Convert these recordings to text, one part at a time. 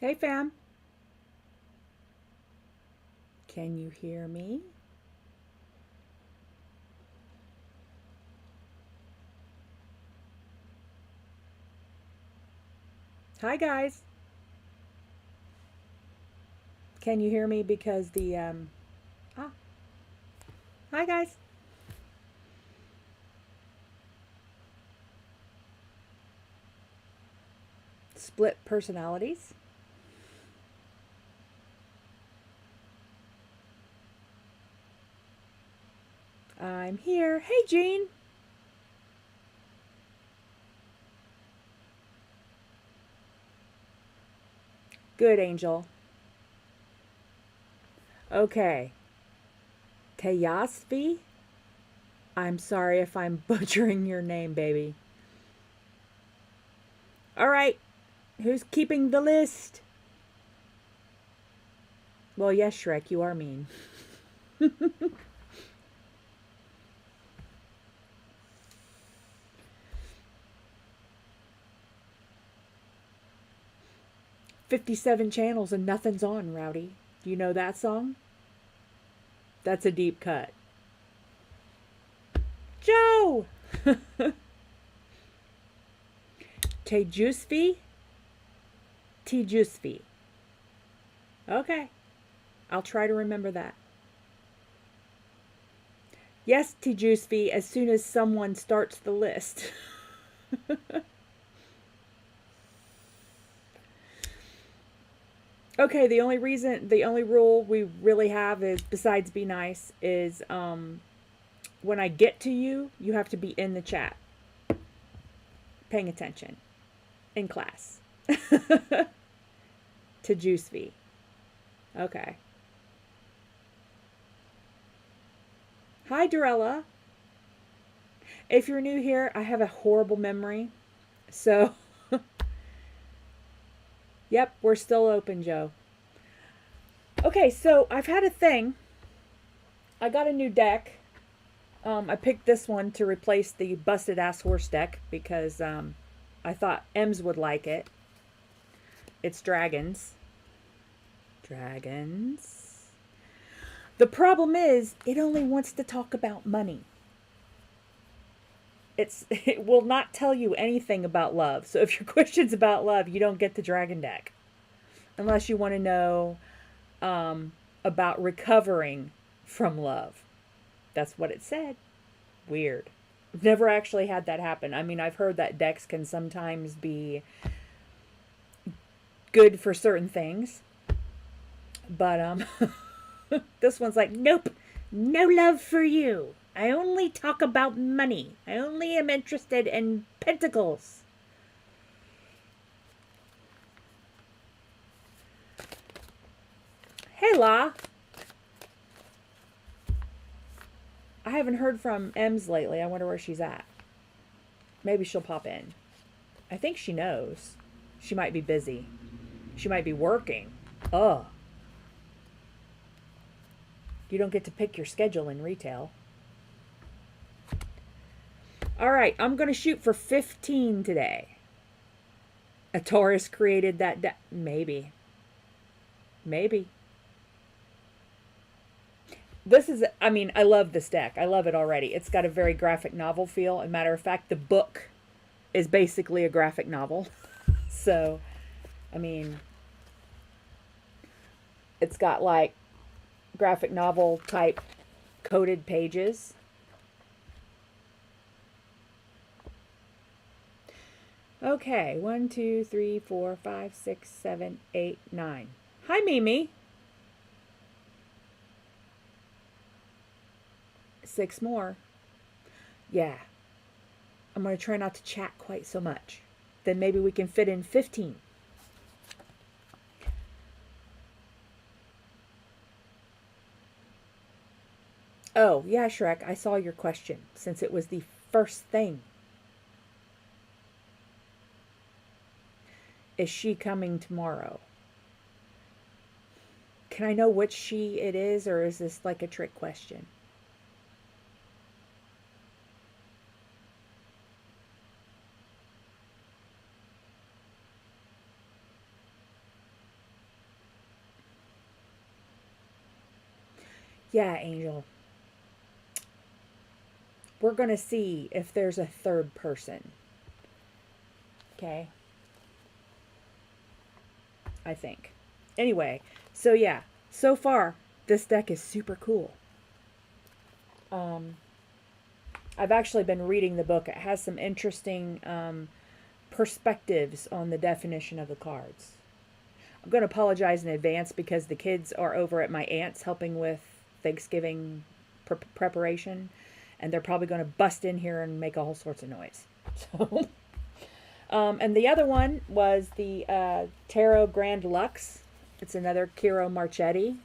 Hey, fam. Can you hear me? Hi, guys. Can you hear me because ah, hi, guys. Split personalities. I'm here. Hey, Jean. Good, Angel. Okay. Teyasvi? I'm sorry if I'm butchering your name, baby. All right. Who's keeping the list? Well, yes, Shrek, you are mean. 57 channels and nothing's on, Rowdy. Do you know that song? That's a deep cut. Joe! Tejusvi? Tejusvi. Okay. I'll try to remember that. Yes, Tejusvi, as soon as someone starts the list. Okay, the only rule we really have is, besides be nice, is when I get to you, you have to be in the chat, paying attention, in class. To Juice V. Okay. Hi, Dorella. If you're new here, I have a horrible memory. So, yep, we're still open, Joe. Okay, so I've had a thing. I got a new deck. I picked this one to replace the Busted Ass Horse deck because I thought Ems would like it. It's dragons. Dragons. The problem is, it only wants to talk about money. It will not tell you anything about love. So if your question's about love, you don't get the dragon deck. Unless you want to know about recovering from love. That's what it said. Weird. I've never actually had that happen. I mean, I've heard that decks can sometimes be good for certain things. But this one's like, nope, no love for you. I only talk about money. I only am interested in pentacles. Hey, La. I haven't heard from Ems lately. I wonder where she's at. Maybe she'll pop in. I think she knows. She might be busy. She might be working. Ugh. You don't get to pick your schedule in retail. All right, I'm going to shoot for 15 today. A Taurus created that. Maybe. Maybe. This is, I mean, I love this deck. I love it already. It's got a very graphic novel feel. As a matter of fact, the book is basically a graphic novel. So, I mean, it's got like graphic novel type coded pages. Okay, 1, 2, 3, 4, 5, 6, 7, 8, 9. Hi, Mimi. 6 more. Yeah. I'm going to try not to chat quite so much. Then maybe we can fit in 15. Oh, yeah, Shrek, I saw your question since it was the first thing. Is she coming tomorrow? Can I know which she it is, or is this like a trick question? Yeah, Angel. We're going to see if there's a third person. Okay? I think. Anyway, so yeah. So far, this deck is super cool. I've actually been reading the book. It has some interesting perspectives on the definition of the cards. I'm going to apologize in advance because the kids are over at my aunt's helping with Thanksgiving preparation, and they're probably going to bust in here and make all sorts of noise. So, and the other one was the Tarot Grand Luxe. It's another Kiro Marchetti,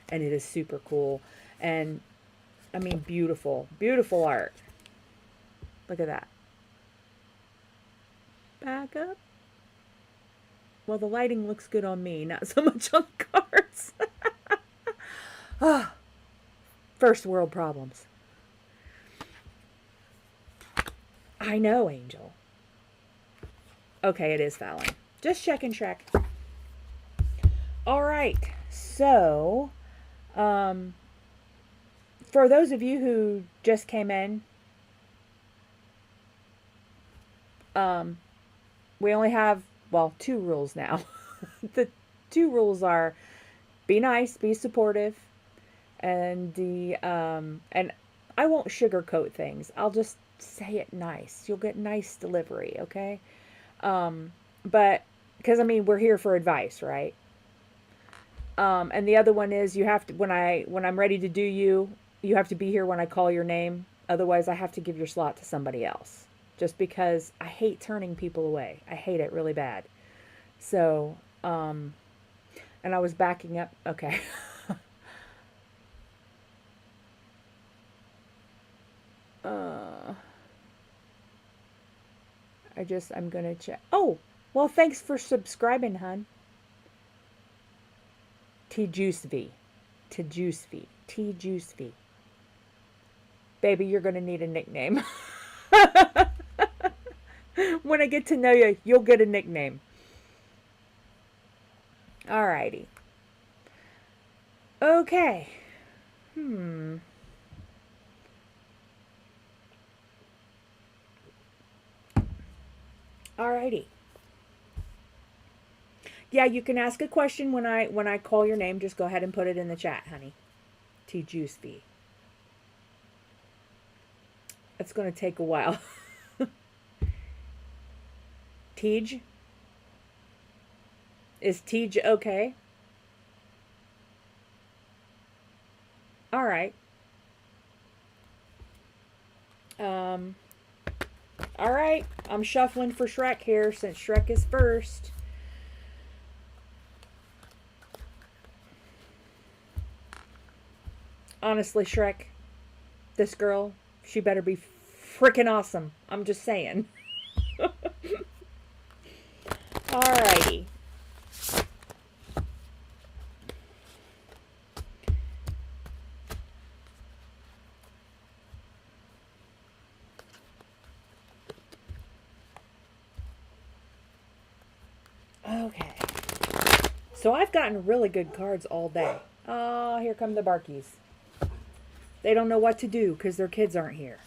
and it is super cool. And, I mean, beautiful, beautiful art. Look at that. Back up. Well, the lighting looks good on me, not so much on the cards. First world problems. I know, Angel. Okay, it is fouling. Just checking, Shrek. All right. So, for those of you who just came in, we only have, well, 2 rules now. The 2 rules are be nice, be supportive, and and I won't sugarcoat things. I'll just say it nice. You'll get nice delivery, okay? But because I mean, we're here for advice, right? And the other one is you have to when I'm ready to do you have to be here when I call your name. Otherwise, I have to give your slot to somebody else. Just because I hate turning people away. I hate it really bad. So, and I was backing up. Okay. I'm going to check. Oh, well, thanks for subscribing, hun. T-Juice-V. T-Juice-V. T-Juice-V. Baby, you're going to need a nickname. When I get to know you, you'll get a nickname. Alrighty. Okay. Alrighty. Yeah, you can ask a question when I call your name. Just go ahead and put it in the chat, honey. T-Juice-V. It's going to take a while. Tej? Is Tej okay? All right. All right. I'm shuffling for Shrek here since Shrek is first. Honestly, Shrek, this girl, she better be freaking awesome. I'm just saying. Alrighty. Okay. So I've gotten really good cards all day. Oh, here come the barkies. They don't know what to do because their kids aren't here.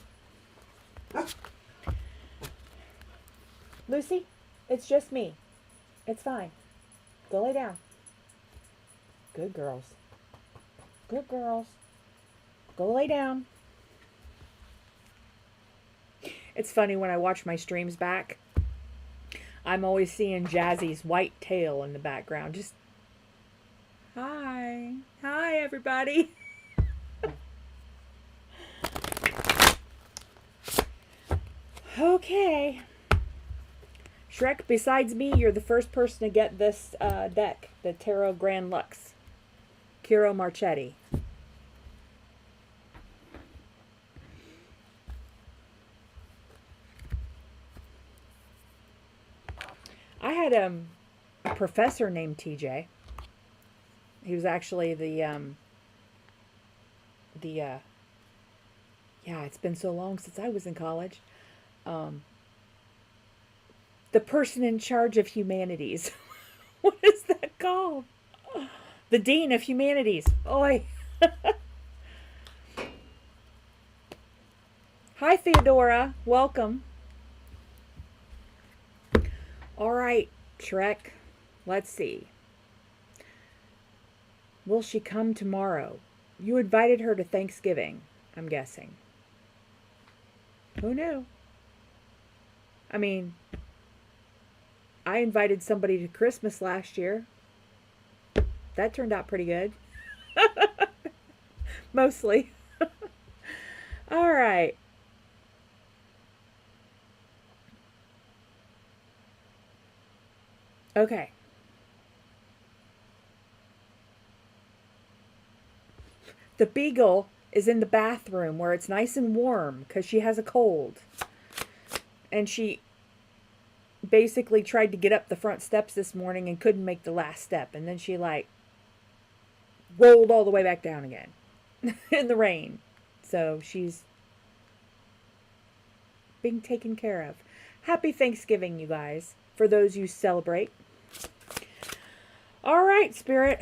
Lucy, it's just me. It's fine. Go lay down. Good girls. Good girls. Go lay down. It's funny when I watch my streams back. I'm always seeing Jazzy's white tail in the background. Just, hi. Hi, everybody. Okay. Shrek, besides me, you're the first person to get this deck, the Tarot Grand Luxe. Kiro Marchetti. I had a professor named TJ. He was actually yeah, it's been so long since I was in college. The person in charge of humanities. What is that called? The Dean of Humanities. Oi. Hi, Theodora. Welcome. All right, Shrek. Let's see. Will she come tomorrow? You invited her to Thanksgiving, I'm guessing. Who knew? I mean, I invited somebody to Christmas last year. That turned out pretty good. Mostly. All right. Okay. The beagle is in the bathroom where it's nice and warm because she has a cold. And she basically tried to get up the front steps this morning and couldn't make the last step. And then she like rolled all the way back down again in the rain. So she's being taken care of. Happy Thanksgiving, you guys, for those you celebrate. All right, Spirit.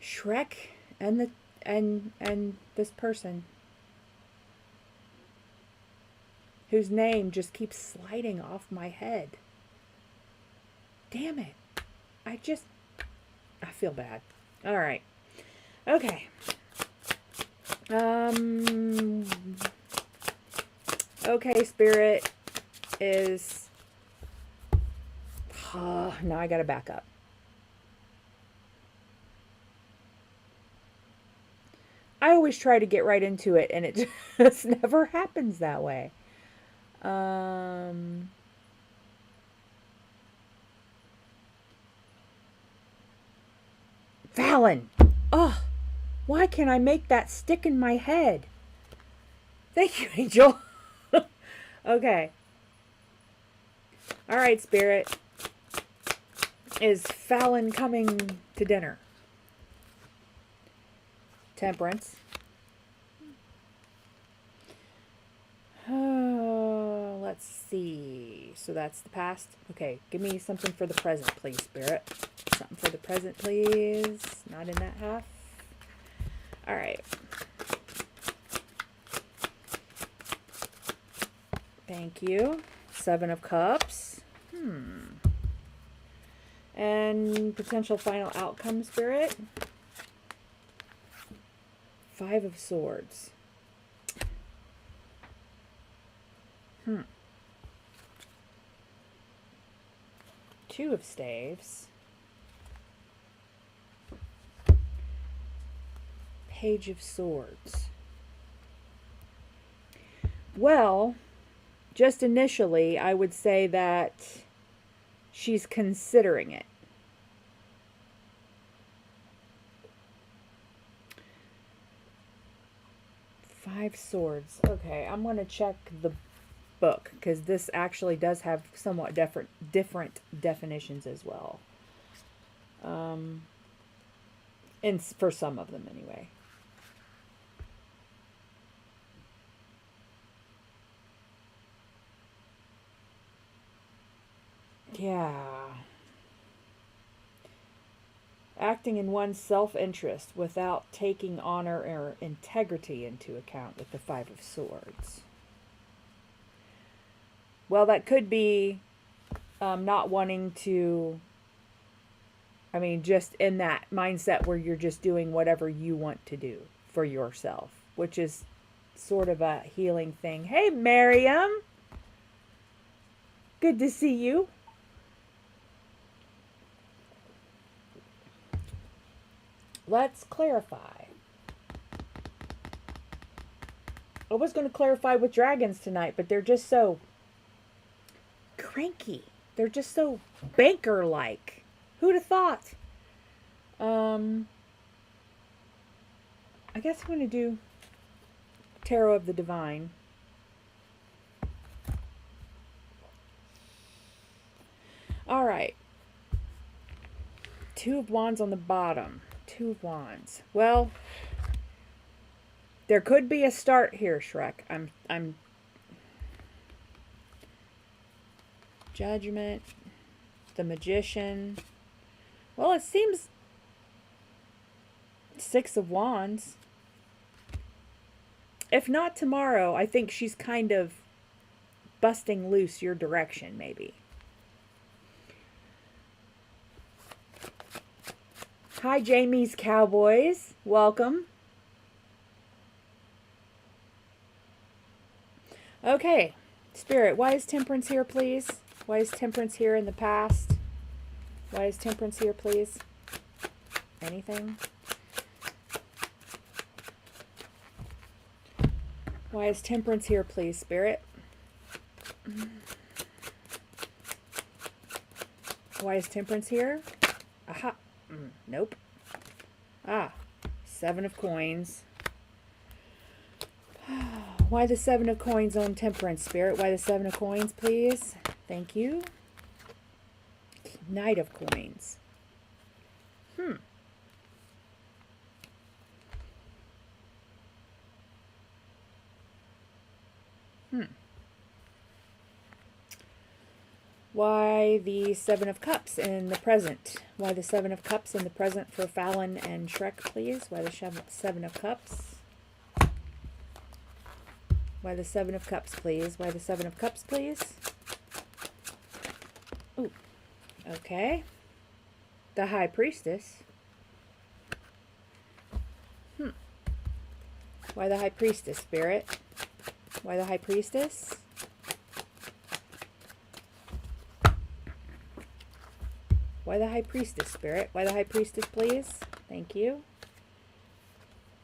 Shrek and this person whose name just keeps sliding off my head. Damn it. I feel bad. All right. Okay. Okay, Spirit is... now I gotta back up. I always try to get right into it, and it just never happens that way. Fallon! Oh, why can't I make that stick in my head? Thank you, Angel. Okay. All right, Spirit. Is Fallon coming to dinner? Temperance. Oh, let's see. So that's the past. Okay, give me something for the present, please, Spirit. Something for the present, please. Not in that half. All right. Thank you. 7 of Cups. And potential final outcome, Spirit. 5 of Swords. 2 of Staves. Page of Swords. Well, just initially, I would say that she's considering it. Five Swords. Okay, I'm going to check the book because this actually does have somewhat different definitions as well. And for some of them anyway. Yeah. Acting in one's self-interest without taking honor or integrity into account with the 5 of Swords. Well, that could be not wanting to, I mean, just in that mindset where you're just doing whatever you want to do for yourself, which is sort of a healing thing. Hey, Miriam. Good to see you. Let's clarify. I was going to clarify with dragons tonight, but they're just so cranky. They're just so banker-like. Who'd have thought? I guess I'm going to do Tarot of the Divine. All right. 2 of Wands on the bottom. 2 of Wands. Well, there could be a start here, Shrek. I'm Judgment, the Magician. Well, it seems 6 of Wands. If not tomorrow, I think she's kind of busting loose your direction, maybe. Hi, Jamie's Cowboys. Welcome. Okay. Spirit, why is Temperance here, please? Why is Temperance here in the past? Why is Temperance here, please? Anything? Why is Temperance here, please, Spirit? Why is Temperance here? Aha. Nope. Ah. 7 of coins. Why the 7 of coins on Temperance, Spirit? Why the 7 of coins, please? Thank you. Knight of coins. Why the 7 of Cups in the present? Why the 7 of Cups in the present for Fallon and Shrek, please? Why the 7 of Cups? Why the 7 of Cups, please? Why the 7 of Cups, please? Ooh. Okay. The High Priestess. Why the High Priestess, Spirit? Why the High Priestess? Why the High Priestess, Spirit? Why the High Priestess, please? Thank you.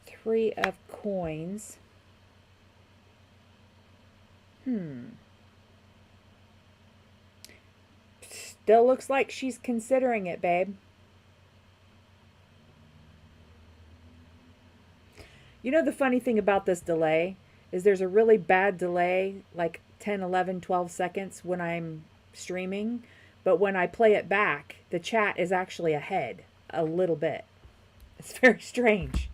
3 of coins. Still looks like she's considering it, babe. You know the funny thing about this delay is there's a really bad delay, like 10, 11, 12 seconds when I'm streaming. But when I play it back, the chat is actually ahead a little bit. It's very strange.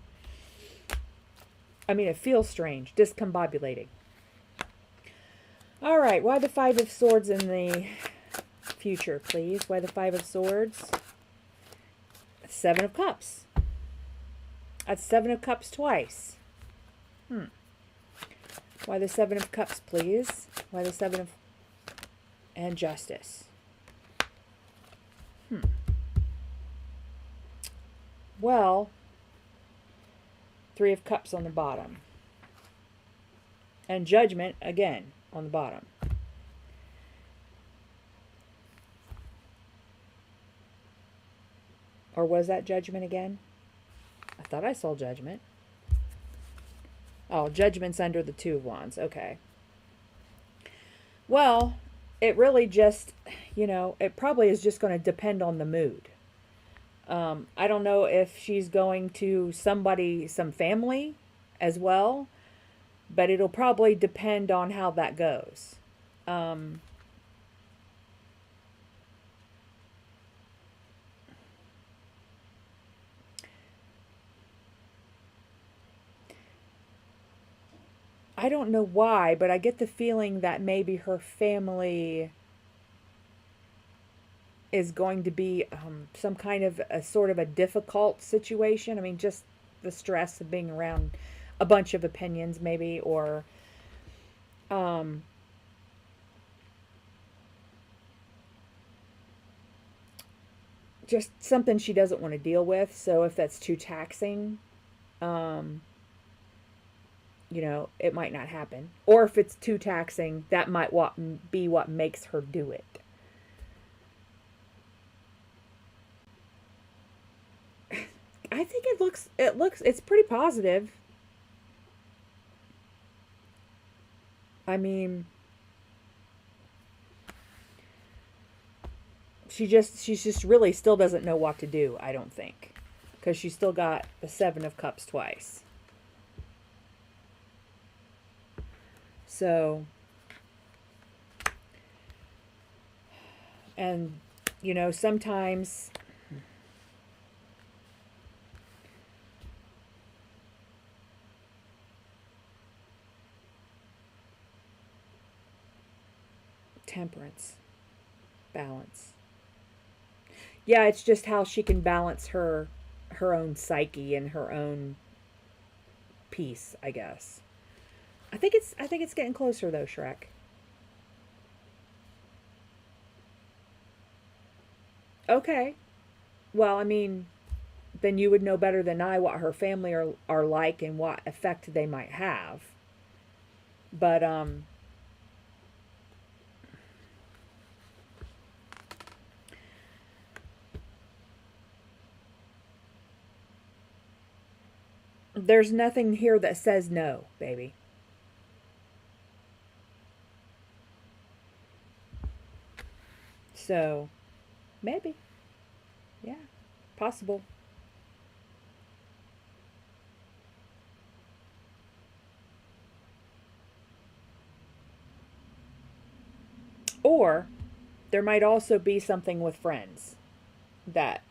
I mean, it feels strange, discombobulating. All right, why the 5 of Swords in the future, please? Why the 5 of Swords? 7 of Cups. That's 7 of Cups twice. Why the 7 of Cups, please? Why the 7 of... And Justice. Well, 3 of Cups on the bottom. And Judgment, again, on the bottom. Or was that Judgment again? I thought I saw Judgment. Oh, Judgment's under the 2 of Wands. Okay. Well, it really just, it probably is just going to depend on the mood. I don't know if she's going to some family as well, but it'll probably depend on how that goes. I don't know why, but I get the feeling that maybe her family is going to be some kind of a sort of a difficult situation. I mean, just the stress of being around a bunch of opinions maybe, or just something she doesn't want to deal with. So if that's too taxing, it might not happen. Or if it's too taxing, that might be what makes her do it. I think it's pretty positive. I mean, she just really still doesn't know what to do, I don't think. Because she still got the 7 of Cups twice. So, and, sometimes Temperance, balance. Yeah, it's just how she can balance her own psyche and her own peace, I guess. I think it's getting closer though, Shrek. Okay. Well, I mean, then you would know better than I what her family are like and what effect they might have. But there's nothing here that says no, baby. So, maybe. Yeah, possible. Or there might also be something with friends that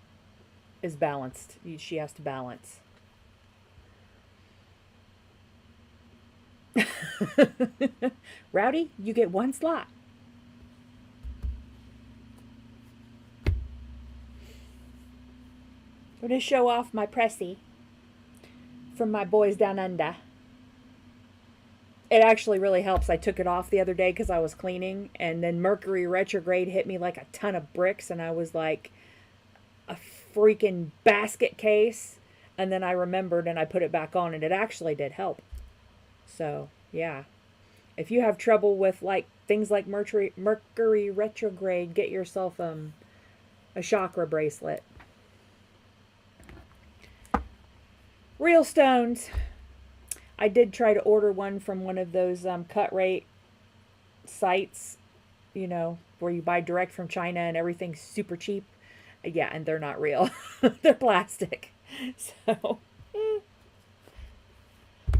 is balanced. She has to balance. Rowdy, you get one slot. I'm going to show off my pressy from my boys down under. It actually really helps. I took it off the other day because I was cleaning, and then Mercury retrograde hit me like a ton of bricks, and I was like a freaking basket case. And then I remembered and I put it back on, and it actually did help. So, yeah. If you have trouble with like things like Mercury retrograde, get yourself a chakra bracelet. Real stones. I did try to order one from one of those cut rate sites, you know, where you buy direct from China and everything's super cheap. Yeah, and they're not real. They're plastic. So,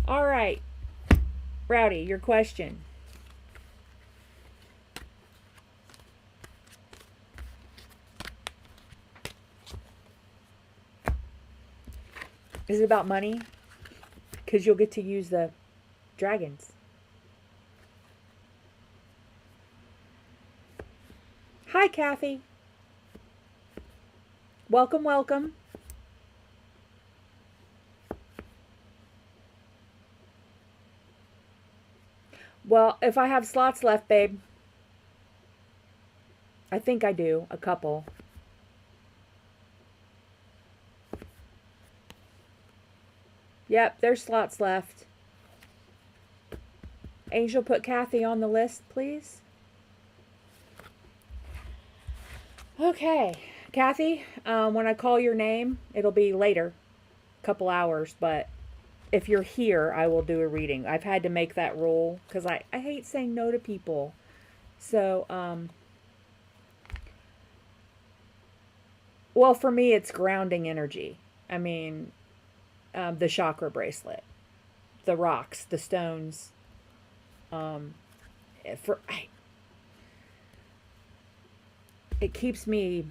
all right. Rowdy, your question. Is it about money? Because you'll get to use the dragons. Hi, Kathy. Welcome, welcome. Well, if I have slots left, babe. I think I do. A couple. Yep, there's slots left. Angel, put Kathy on the list, please. Okay. Kathy, when I call your name, it'll be later. A couple hours, but if you're here, I will do a reading. I've had to make that rule because I hate saying no to people. So, well, for me, it's grounding energy. I mean, the chakra bracelet, the rocks, the stones. It keeps me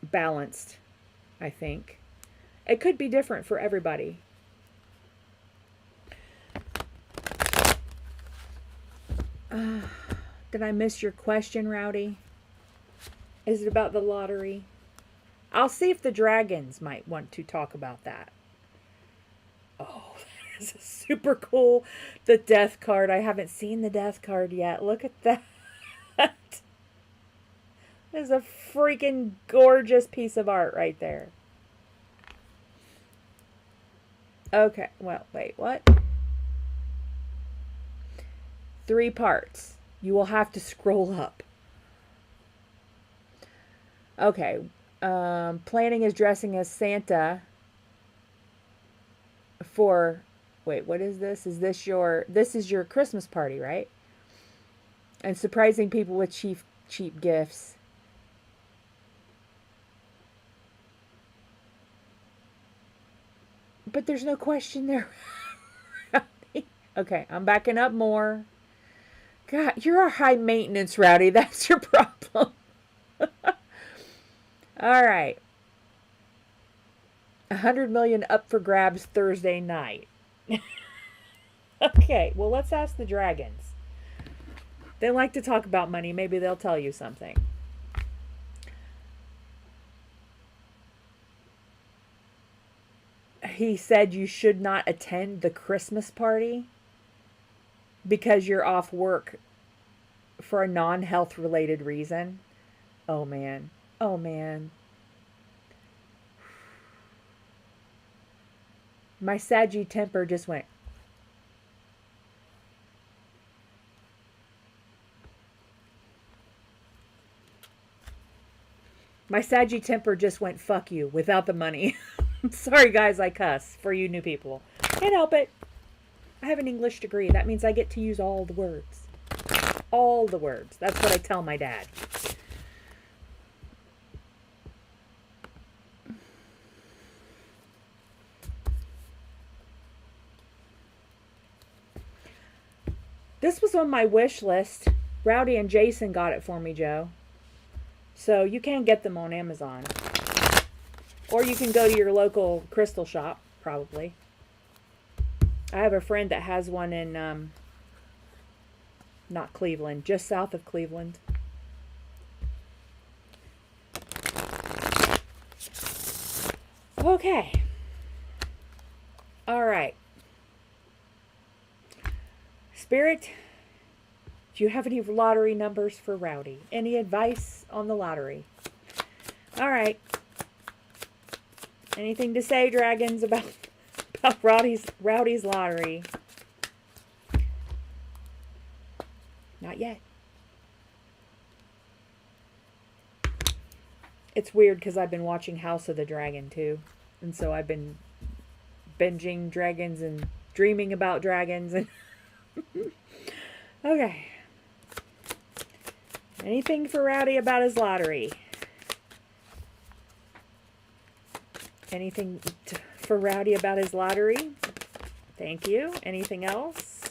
balanced, I think. It could be different for everybody. Did I miss your question, Rowdy? Is it about the lottery? I'll see if the dragons might want to talk about that. Oh, that is super cool. The death card. I haven't seen the death card yet. Look at that. There's a freaking gorgeous piece of art right there. Okay, well, wait, what? 3 parts. You will have to scroll up. Okay, planning is dressing as Santa for, wait, what is this? Is this is your Christmas party, right? And surprising people with cheap gifts. But there's no question there. Okay, I'm backing up more. God, you're a high maintenance, Rowdy. That's your problem. All right. 100 million up for grabs Thursday night. Okay, well, let's ask the dragons. They like to talk about money. Maybe they'll tell you something. he said you should not attend the Christmas party because you're off work for a non-health related reason. Oh man. Oh man. My Saggy temper just went. My Saggy temper just went, fuck you, without the money. Sorry guys, I cuss for you new people. Can't help it. I have an English degree. That means I get to use all the words. All the words. That's what I tell my dad. This was on my wish list. Rowdy and Jason got it for me, Joe. So you can get them on Amazon. Or you can go to your local crystal shop, probably. I have a friend that has one in, not Cleveland, just south of Cleveland. Okay. All right. Spirit, do you have any lottery numbers for Rowdy? Any advice on the lottery? All right. Anything to say, dragons, about Rowdy's lottery? Not yet. It's weird because I've been watching House of the Dragon too. And so I've been binging dragons and dreaming about dragons. And okay. Anything for Rowdy about his lottery? Anything for Rowdy about his lottery? Thank you. Anything else?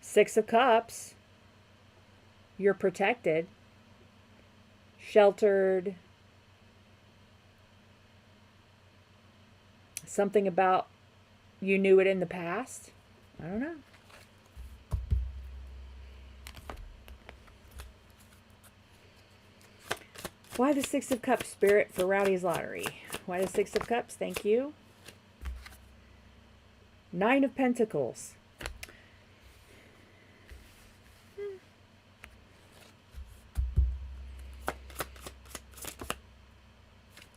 Six of Cups. You're protected. Sheltered. Something about you knew it in the past. I don't know. Why the Six of Cups, Spirit, for Rowdy's lottery? Why the Six of Cups? Thank you. Nine of Pentacles.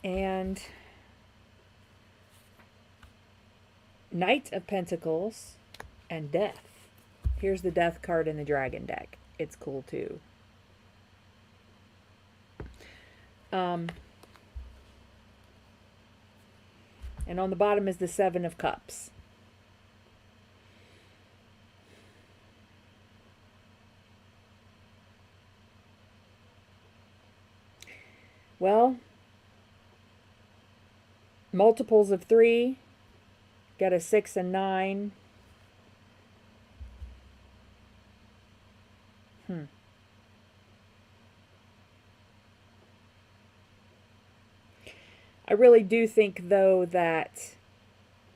And Knight of Pentacles and Death. Here's the Death card in the Dragon deck. It's cool too. And on the bottom is the Seven of Cups. Well, multiples of 3, got a 6 and 9. I really do think, though, that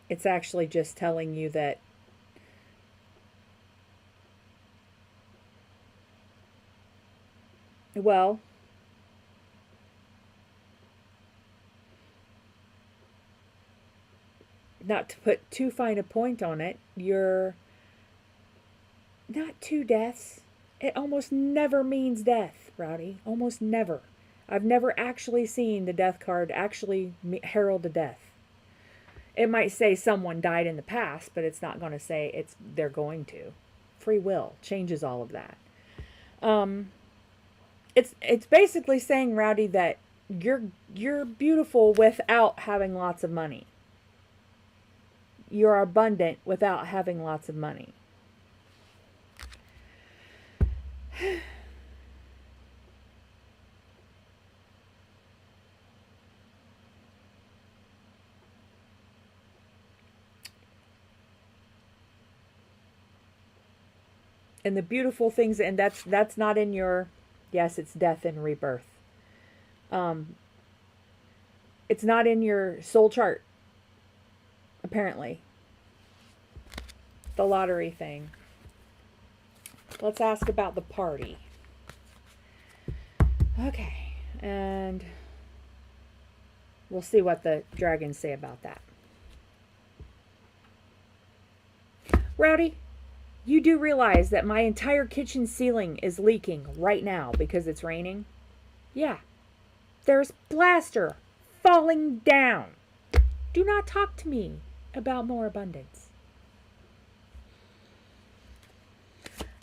it's actually just telling you that well, not to put too fine a point on it, you're not two deaths. It almost never means death, Rowdy. Almost never. I've never actually seen the Death card actually herald a death. It might say someone died in the past, but it's not going to say they're going to. Free will changes all of that. It's basically saying, Rowdy, that you're beautiful without having lots of money. You're abundant without having lots of money. And the beautiful things, and that's not in your, yes, it's death and rebirth. It's not in your soul chart, apparently. The lottery thing. Let's ask about the party. Okay, and We'll see what the dragons say about that. Rowdy, you do realize that my entire kitchen ceiling is leaking right now because it's raining? Yeah. There's plaster falling down. Do not talk to me about more abundance.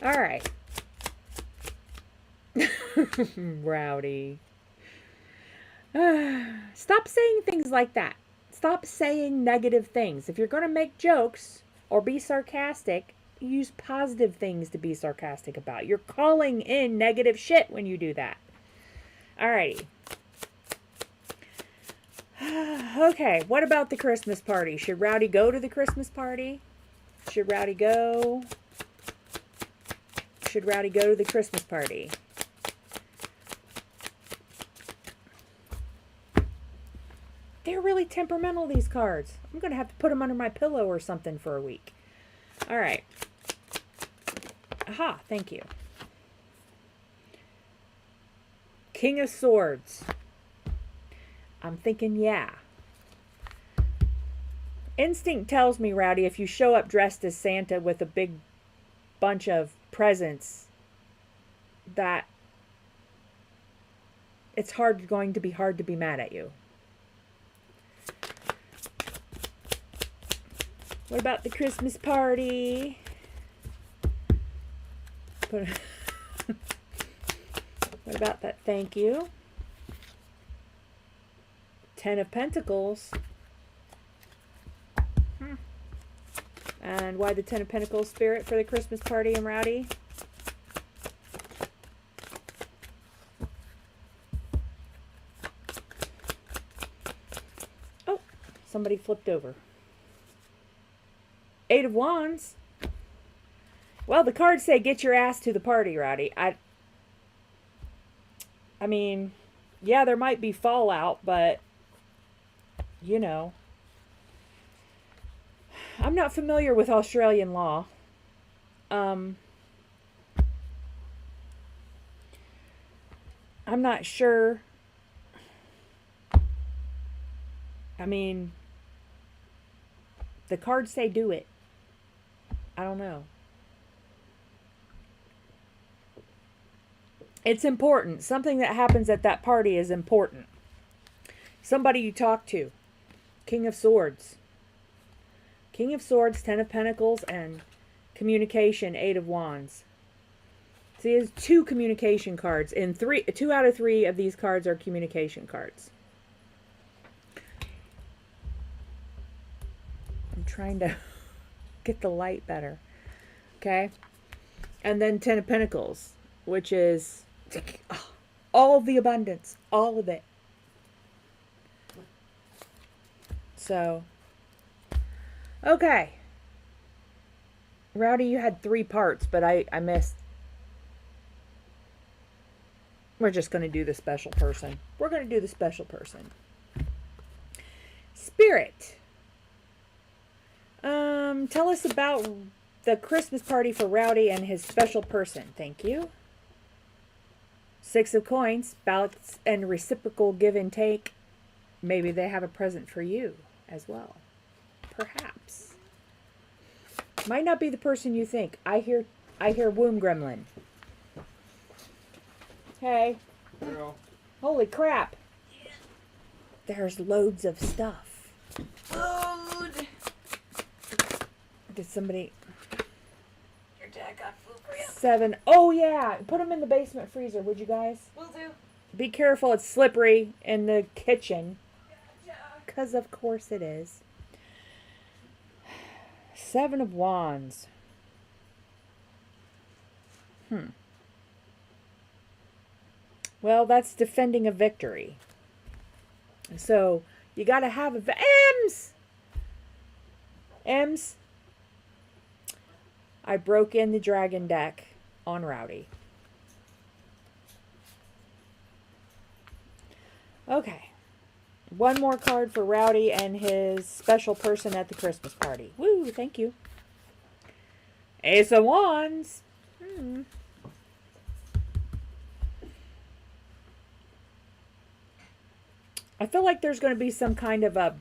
All right. Rowdy. Stop saying things like that. Stop saying negative things. If you're going to make jokes or be sarcastic, use positive things to be sarcastic about. You're calling in negative shit when you do that. Alrighty. Okay, what about the Christmas party? Should Rowdy go to the Christmas party? Should Rowdy go? Should Rowdy go to the Christmas party? They're really temperamental, these cards. I'm going to have to put them under my pillow or something for a week. All right. Aha, thank you. King of Swords. I'm thinking, yeah. Instinct tells me, Rowdy, if you show up dressed as Santa with a big bunch of presents, that it's going to be hard to be mad at you. What about the Christmas party? What about that? Thank you. 10 of Pentacles. And why the 10 of Pentacles, Spirit, for the Christmas party and Rowdy? Oh, somebody flipped over. 8 of Wands. Well, the cards say get your ass to the party, Rowdy. I mean, yeah, there might be fallout, but, you know. I'm not familiar with Australian law. I'm not sure. I mean, the cards say do it. I don't know. It's important. Something that happens at that party is important. Somebody you talk to. King of Swords. King of Swords, 10 of Pentacles, and communication, 8 of Wands. See, there's 2 communication cards. And 2 out of 3 of these cards are communication cards. I'm trying to get the light better. Okay? And then 10 of Pentacles, which is all the abundance. All of it. So, okay. Rowdy, you had 3 parts, but I missed. We're just going to do the special person. We're going to do the special person. Spirit. Tell us about the Christmas party for Rowdy and his special person. Thank you. 6 of Coins. Balance and reciprocal give and take. Maybe they have a present for you as well. Perhaps. Might not be the person you think. I hear womb gremlin. Hey. Girl. Holy crap. Yeah. There's loads of stuff. Food. Did somebody... Your dad got food for you. 7. Oh, yeah. Put them in the basement freezer, would you guys? Will do. Be careful. It's slippery in the kitchen. Gotcha. Because of course it is. 7 of Wands. Well, that's defending a victory. So, you got to have a... M's! M's. I broke in the dragon deck on Rowdy. Okay. One more card for Rowdy and his special person at the Christmas party. Woo, thank you. Ace of Wands. I feel like there's going to be some kind of a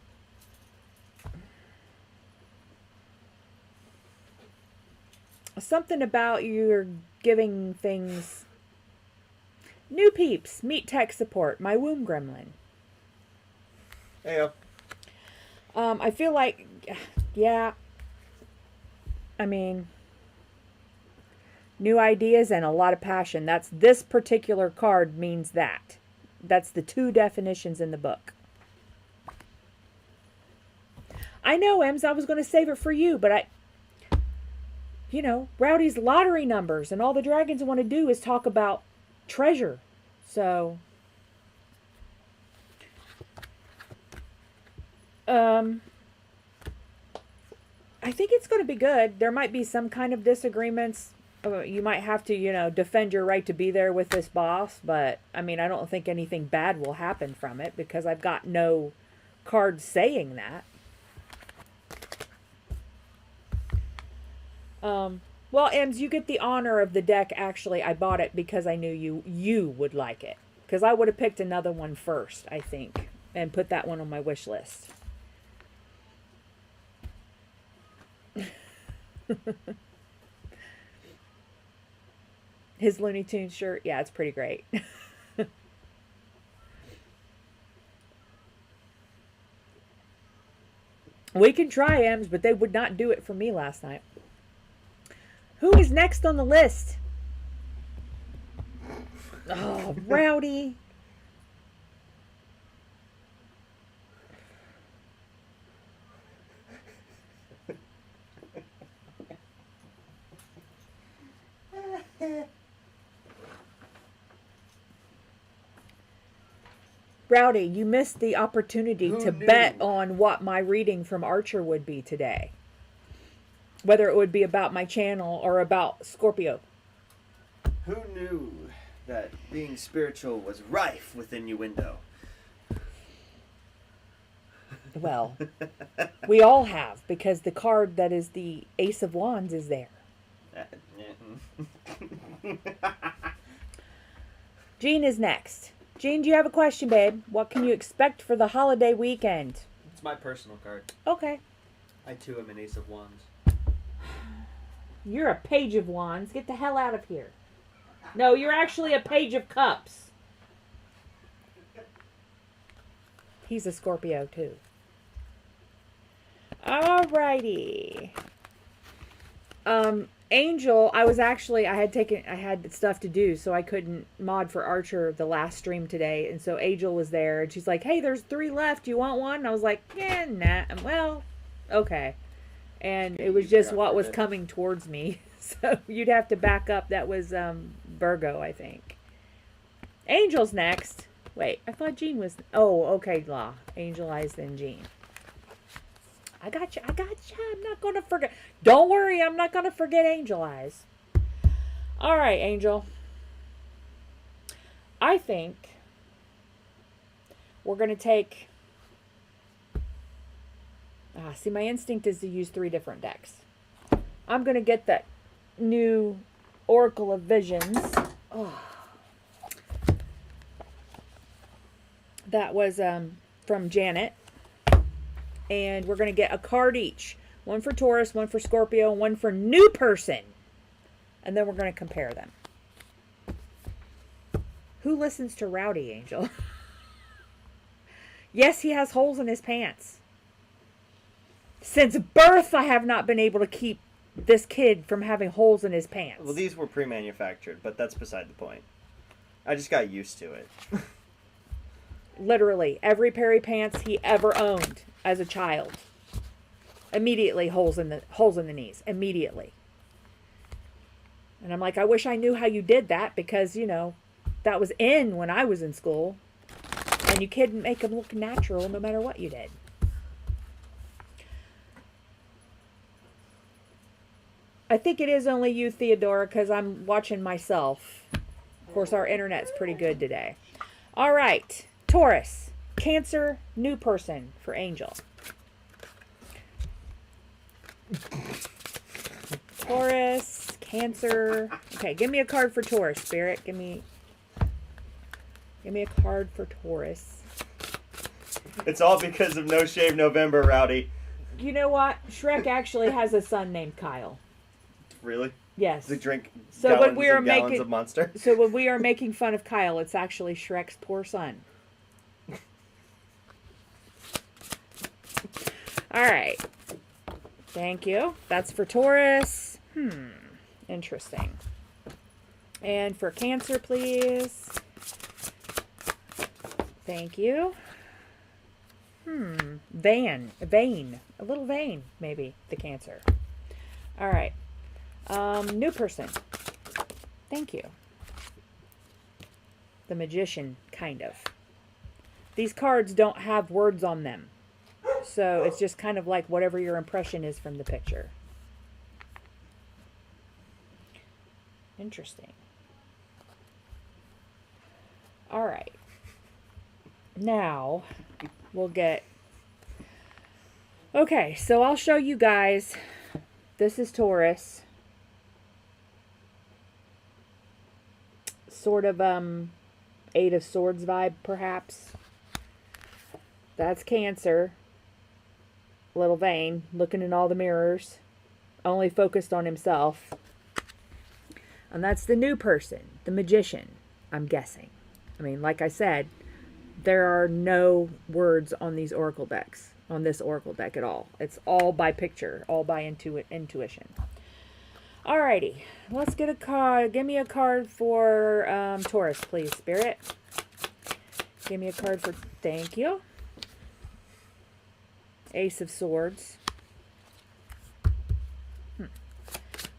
something about you're giving things new peeps. Meet tech support, my womb gremlin. Heyo. I feel like, yeah, I mean, new ideas and a lot of passion. That's this particular card means that. That's the 2 definitions in the book. I know, Ems, I was going to save it for you, but you know, Rowdy's lottery numbers, and all the dragons want to do is talk about treasure. So, I think it's going to be good. There might be some kind of disagreements. You might have to, you know, defend your right to be there with this boss, but I mean, I don't think anything bad will happen from it because I've got no cards saying that. Well, Ems, you get the honor of the deck. Actually, I bought it because I knew you would like it. Because I would have picked another one first, I think, and put that one on my wish list. His Looney Tunes shirt, yeah, it's pretty great. We can try, Ems, but they would not do it for me last night. Who is next on the list? Oh, Rowdy. Rowdy, you missed the opportunity to bet on what my reading from Archer would be today. Whether it would be about my channel or about Scorpio. Who knew that being spiritual was rife within your window? Well, we all have, because the card that is the Ace of Wands is there. Jean is next. Jean, do you have a question, babe? What can you expect for the holiday weekend? It's my personal card. Okay. I too am an Ace of Wands. You're a Page of Wands. Get the hell out of here. No, you're actually a Page of Cups. He's a Scorpio, too. Alrighty. Angel, I had stuff to do, so I couldn't mod for Archer the last stream today. And so Angel was there, and she's like, hey, there's 3 left. Do you want one? And I was like, yeah, nah. Well, okay. And it was just what was coming towards me. So you'd have to back up. That was Virgo, I think. Angel's next. Wait, I thought Jean was... Oh, okay, La. Angel Eyes, then Jean. I got you. I'm not going to forget. Don't worry, I'm not going to forget Angel Eyes. All right, Angel. I think we're going to take... see, my instinct is to use 3 different decks. I'm going to get that new Oracle of Visions. Oh. That was from Janet. And we're going to get a card each. One for Taurus, one for Scorpio, and one for new person. And then we're going to compare them. Who listens to Rowdy, Angel? Yes, he has holes in his pants. Since birth, I have not been able to keep this kid from having holes in his pants. Well, these were pre-manufactured, but that's beside the point. I just got used to it. Literally, every pair of pants he ever owned as a child. Immediately holes in the knees. Immediately. And I'm like, I wish I knew how you did that, because, you know, that was in when I was in school. And you couldn't make them look natural no matter what you did. I think it is only you, Theodora, because I'm watching myself. Of course, our internet's pretty good today. All right. Taurus. Cancer. New person for Angel. Taurus. Cancer. Okay, give me a card for Taurus, Spirit. Give me a card for Taurus. It's all because of No Shave November, Rowdy. You know what? Shrek actually has a son named Kyle. Really? Yes. Does he drink So gallons when we are and gallons making of Monster? So when we are making fun of Kyle, it's actually Shrek's poor son. All right. Thank you. That's for Taurus. Interesting. And for Cancer, please. Thank you. Vain. A little vain, maybe, the Cancer. All right. New person. Thank you. The Magician, kind of. These cards don't have words on them. So it's just kind of like whatever your impression is from the picture. Interesting. All right. Now we'll get... Okay, so I'll show you guys. This is Taurus. Sort of Eight of Swords vibe, perhaps. That's Cancer. Little vain, looking in all the mirrors. Only focused on himself. And that's the new person, the Magician, I'm guessing. I mean, like I said, there are no words on these oracle decks, on this oracle deck at all. It's all by picture, all by intuition. Alrighty, let's get a card. Give me a card for Taurus, please, Spirit. Give me a card for, thank you. Ace of Swords.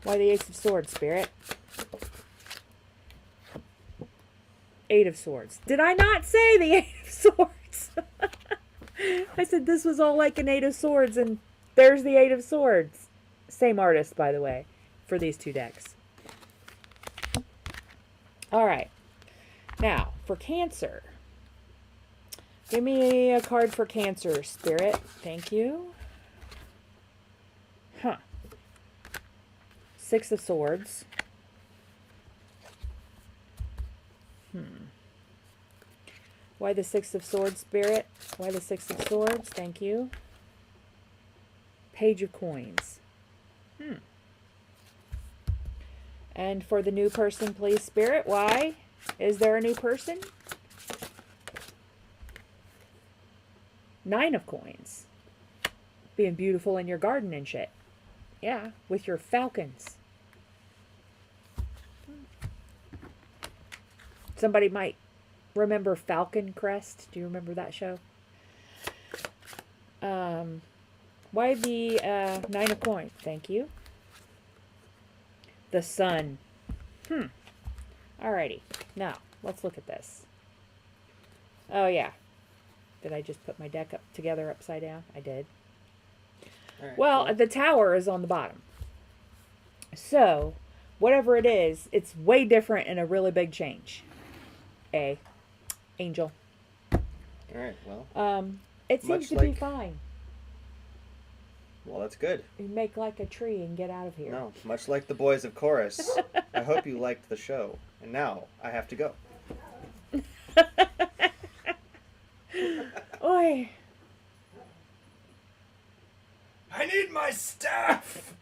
Why the Ace of Swords, Spirit? Eight of Swords. Did I not say the Eight of Swords? I said this was all like an Eight of Swords, and there's the Eight of Swords. Same artist, by the way, for these two decks. All right. Now, for Cancer. Give me a card for Cancer, Spirit. Thank you. Six of Swords. Why the Six of Swords, Spirit? Why the Six of Swords? Thank you. Page of Coins. And for the new person, please, Spirit. Why? Is there a new person? Nine of Coins. Being beautiful in your garden and shit. Yeah, with your falcons. Somebody might remember Falcon Crest. Do you remember that show? Why the Nine of Coins? Thank you. The Sun. Alrighty. Now, let's look at this. Oh, yeah. Did I just put my deck up together upside down? I did. All right, Well, cool. the Tower is on the bottom. So, whatever it is, it's way different and a really big change. Angel. All right, well. It seems Much to be like- fine. Well, that's good. You make like a tree and get out of here. No, much like the boys of Chorus. I hope you liked the show. And now I have to go. Oi. I need my staff!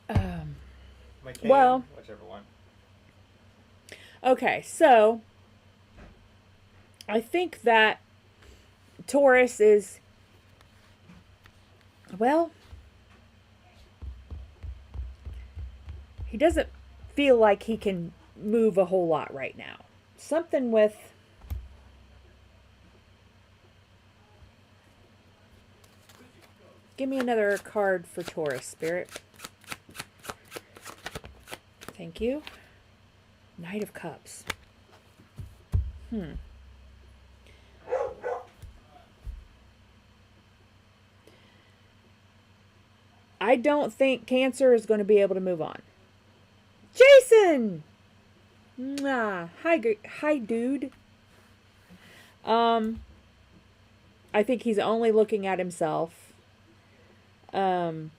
My cane, well- whichever one. Okay, so I think that Taurus is, well, he doesn't feel like he can move a whole lot right now. Something with, give me another card for Taurus, Spirit. Thank you. Knight of Cups. I don't think Cancer is going to be able to move on. Jason! Mwah. Hi, dude. I think he's only looking at himself. And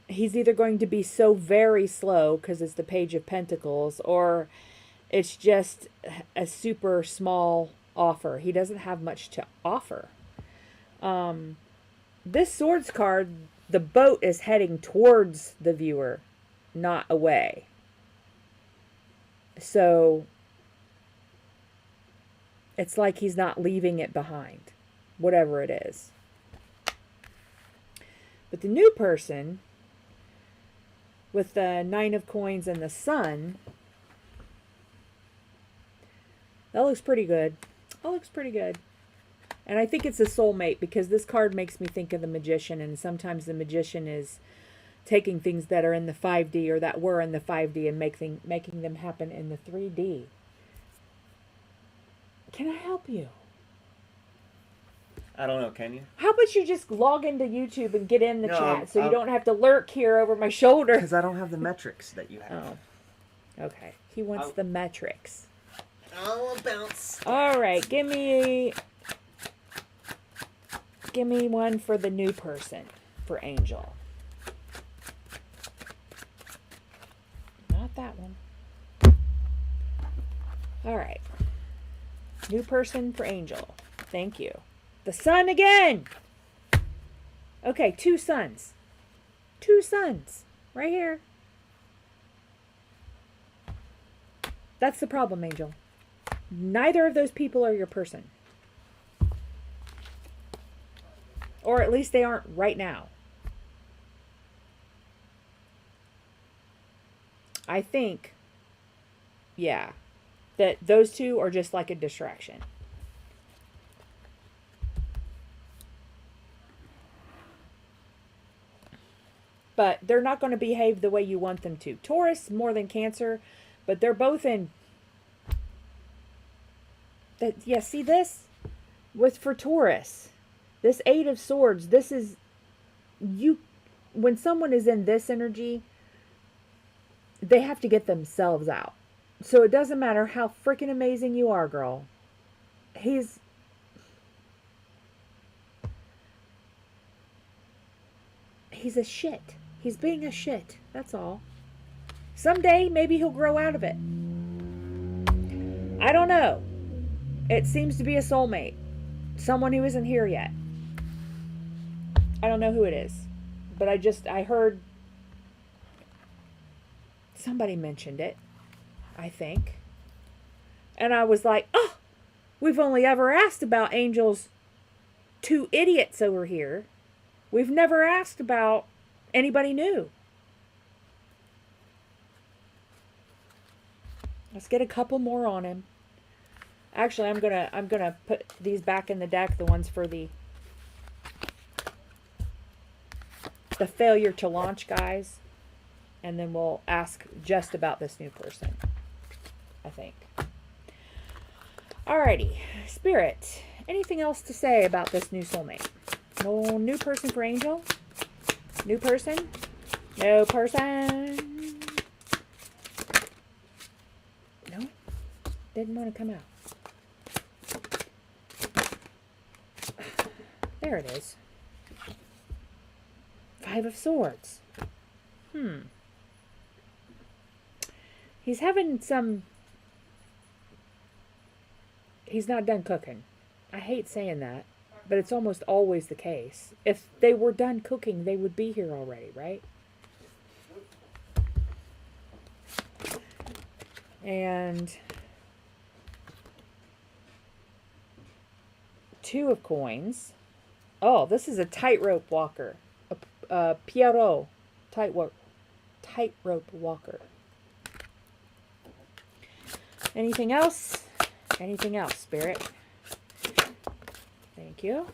he's either going to be so very slow because it's the Page of Pentacles, or It's just a super small offer. He doesn't have much to offer. This Swords card, the boat is heading towards the viewer, not away. So it's like he's not leaving it behind, whatever it is. But the new person with the 9 of coins and the sun, that looks pretty good. That looks pretty good. And I think it's a soulmate because this card makes me think of the magician, and sometimes the magician is taking things that are in the 5D or that were in the 5D and making them happen in the 3D. Can I help you? I don't know, can you? How about you just log into YouTube and get in the No, chat so you don't have to lurk here over my shoulder? Because I don't have the metrics that you have. Oh, okay. He wants the metrics. I'll bounce. All right, give me one for the new person, for Angel. Not that one. All right. New person for Angel. Thank you. The sun again. Okay, 2 suns. 2 suns. Right here. That's the problem, Angel. Neither of those people are your person. Or at least they aren't right now. I think, yeah, that those two are just like a distraction. But they're not going to behave the way you want them to. Taurus more than Cancer, but they're both in. Yeah, see this? For Taurus, this 8 of Swords, this is, when someone is in this energy, they have to get themselves out. So it doesn't matter how freaking amazing you are, girl. He's a shit. He's being a shit. That's all. Someday, maybe he'll grow out of it. I don't know. It seems to be a soulmate. Someone who isn't here yet. I don't know who it is. But I heard somebody mentioned it, I think. And I was like, oh, we've only ever asked about Angel's 2 idiots over here. We've never asked about anybody new. Let's get a couple more on him. Actually, I'm gonna put these back in the deck, the ones for the failure to launch guys, and then we'll ask just about this new person, I think. Alrighty, Spirit, anything else to say about this new soulmate? No new person for Angel? New person? No person? No? Didn't want to come out. There it is. 5 of Swords. He's having some... He's not done cooking. I hate saying that, but it's almost always the case. If they were done cooking, they would be here already, right? And 2 of coins. Oh, this is a tightrope walker. A Pierrot tightrope walker. Anything else? Anything else, Spirit? Thank you.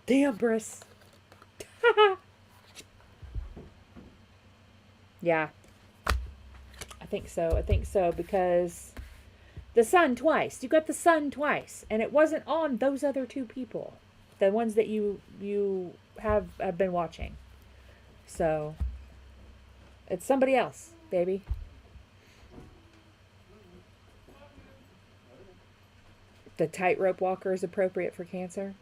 The Empress. Yeah. I think so. I think so because the sun twice. You got the sun twice. And it wasn't on those other 2 people. The ones that you have been watching. So it's somebody else, baby. The tightrope walker is appropriate for Cancer.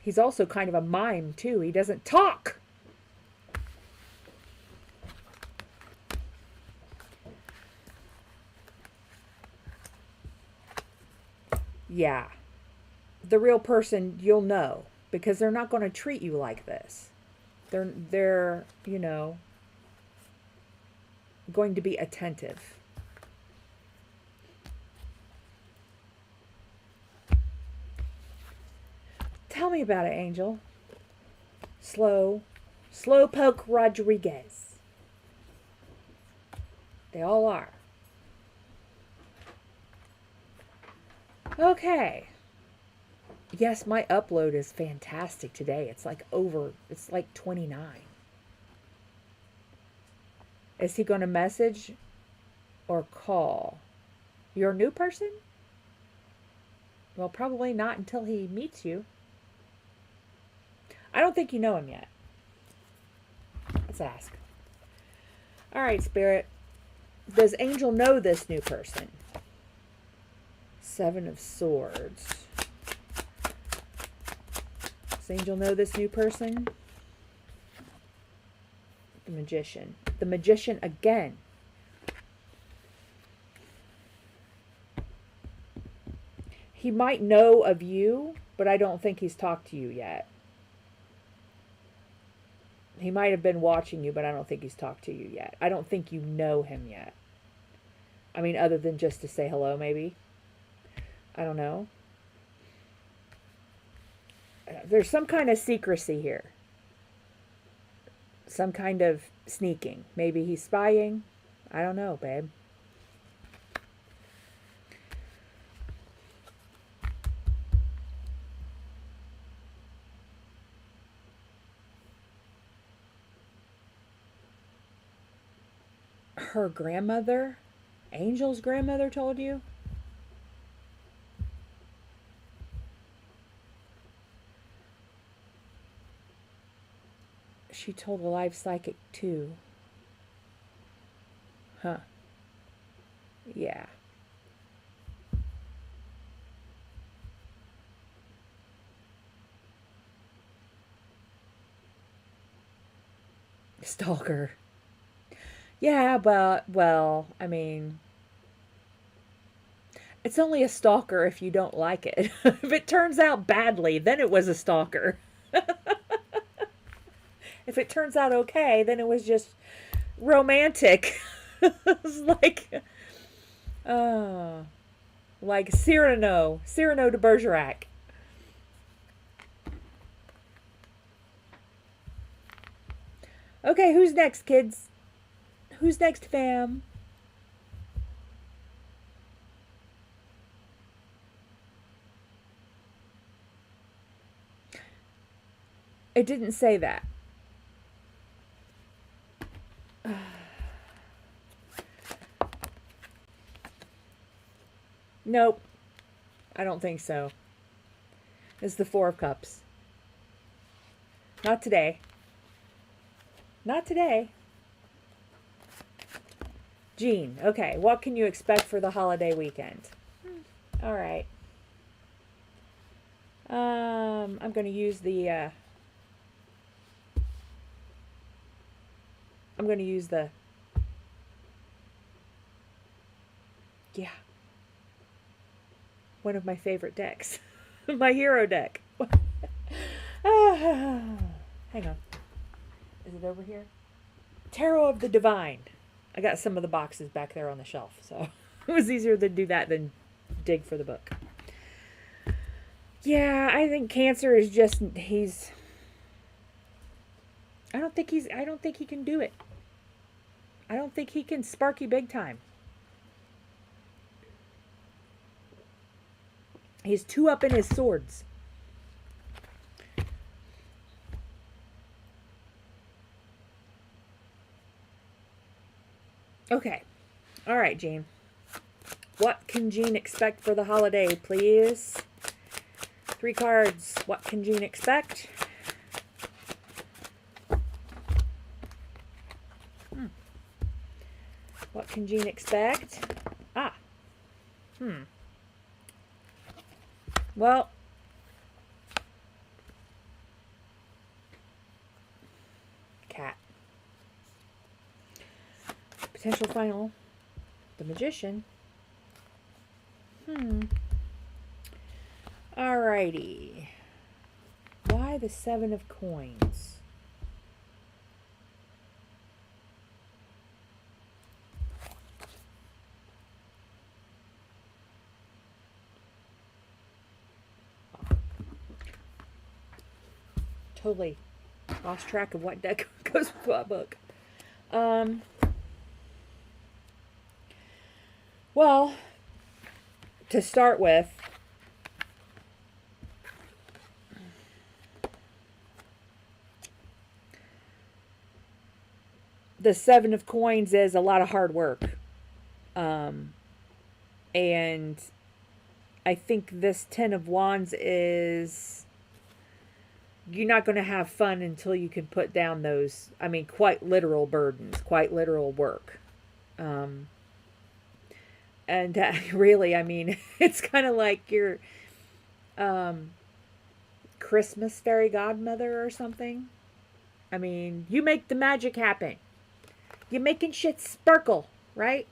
He's also kind of a mime, too. He doesn't talk. Yeah. The real person, you'll know, because they're not going to treat you like this. They're, you know, going to be attentive. Tell me about it, Angel. Slowpoke Rodriguez. They all are. Okay. Yes, my upload is fantastic today. It's like 29. Is he going to message or call? You're a new person? Well, probably not until he meets you. I don't think you know him yet. Let's ask. All right, Spirit. Does Angel know this new person? 7 of Swords. Does Angel know this new person? The Magician. The Magician again. He might know of you, but I don't think he's talked to you yet. He might have been watching you, but I don't think he's talked to you yet. I don't think you know him yet. I mean, other than just to say hello, maybe. I don't know. There's some kind of secrecy here. Some kind of sneaking. Maybe he's spying. I don't know, babe. Her grandmother, Angel's grandmother, told you? She told a live psychic too. Huh. Yeah. Stalker. Yeah, but, well, I mean, it's only a stalker if you don't like it. If it turns out badly, then it was a stalker. If it turns out okay, then it was just romantic. It's like Cyrano de Bergerac. Okay, who's next, kids? Who's next, fam? It didn't say that. Nope. I don't think so. It's the 4 of Cups. Not today. Not today. Jean, okay. What can you expect for the holiday weekend? All right. I'm going to use the... Yeah. One of my favorite decks. My hero deck. Hang on. Is it over here? Tarot of the Divine. I got some of the boxes back there on the shelf, so it was easier to do that than dig for the book. Yeah, I think Cancer is just, I don't think he can do it. I don't think he can sparky big time. He's too up in his swords. Okay. All right, Jean. What can Jean expect for the holiday, please? 3 cards. What can Jean expect? What can Jean expect? Well, cat. Potential final. The Magician. Alrighty. Why the 7 of coins? Totally lost track of what deck goes with what book. Well, to start with, the 7 of coins is a lot of hard work. And I think this 10 of wands is, you're not going to have fun until you can put down those, I mean, quite literal burdens, quite literal work. And really, I mean, it's kind of like your Christmas fairy godmother or something. I mean, you make the magic happen. You're making shit sparkle, right?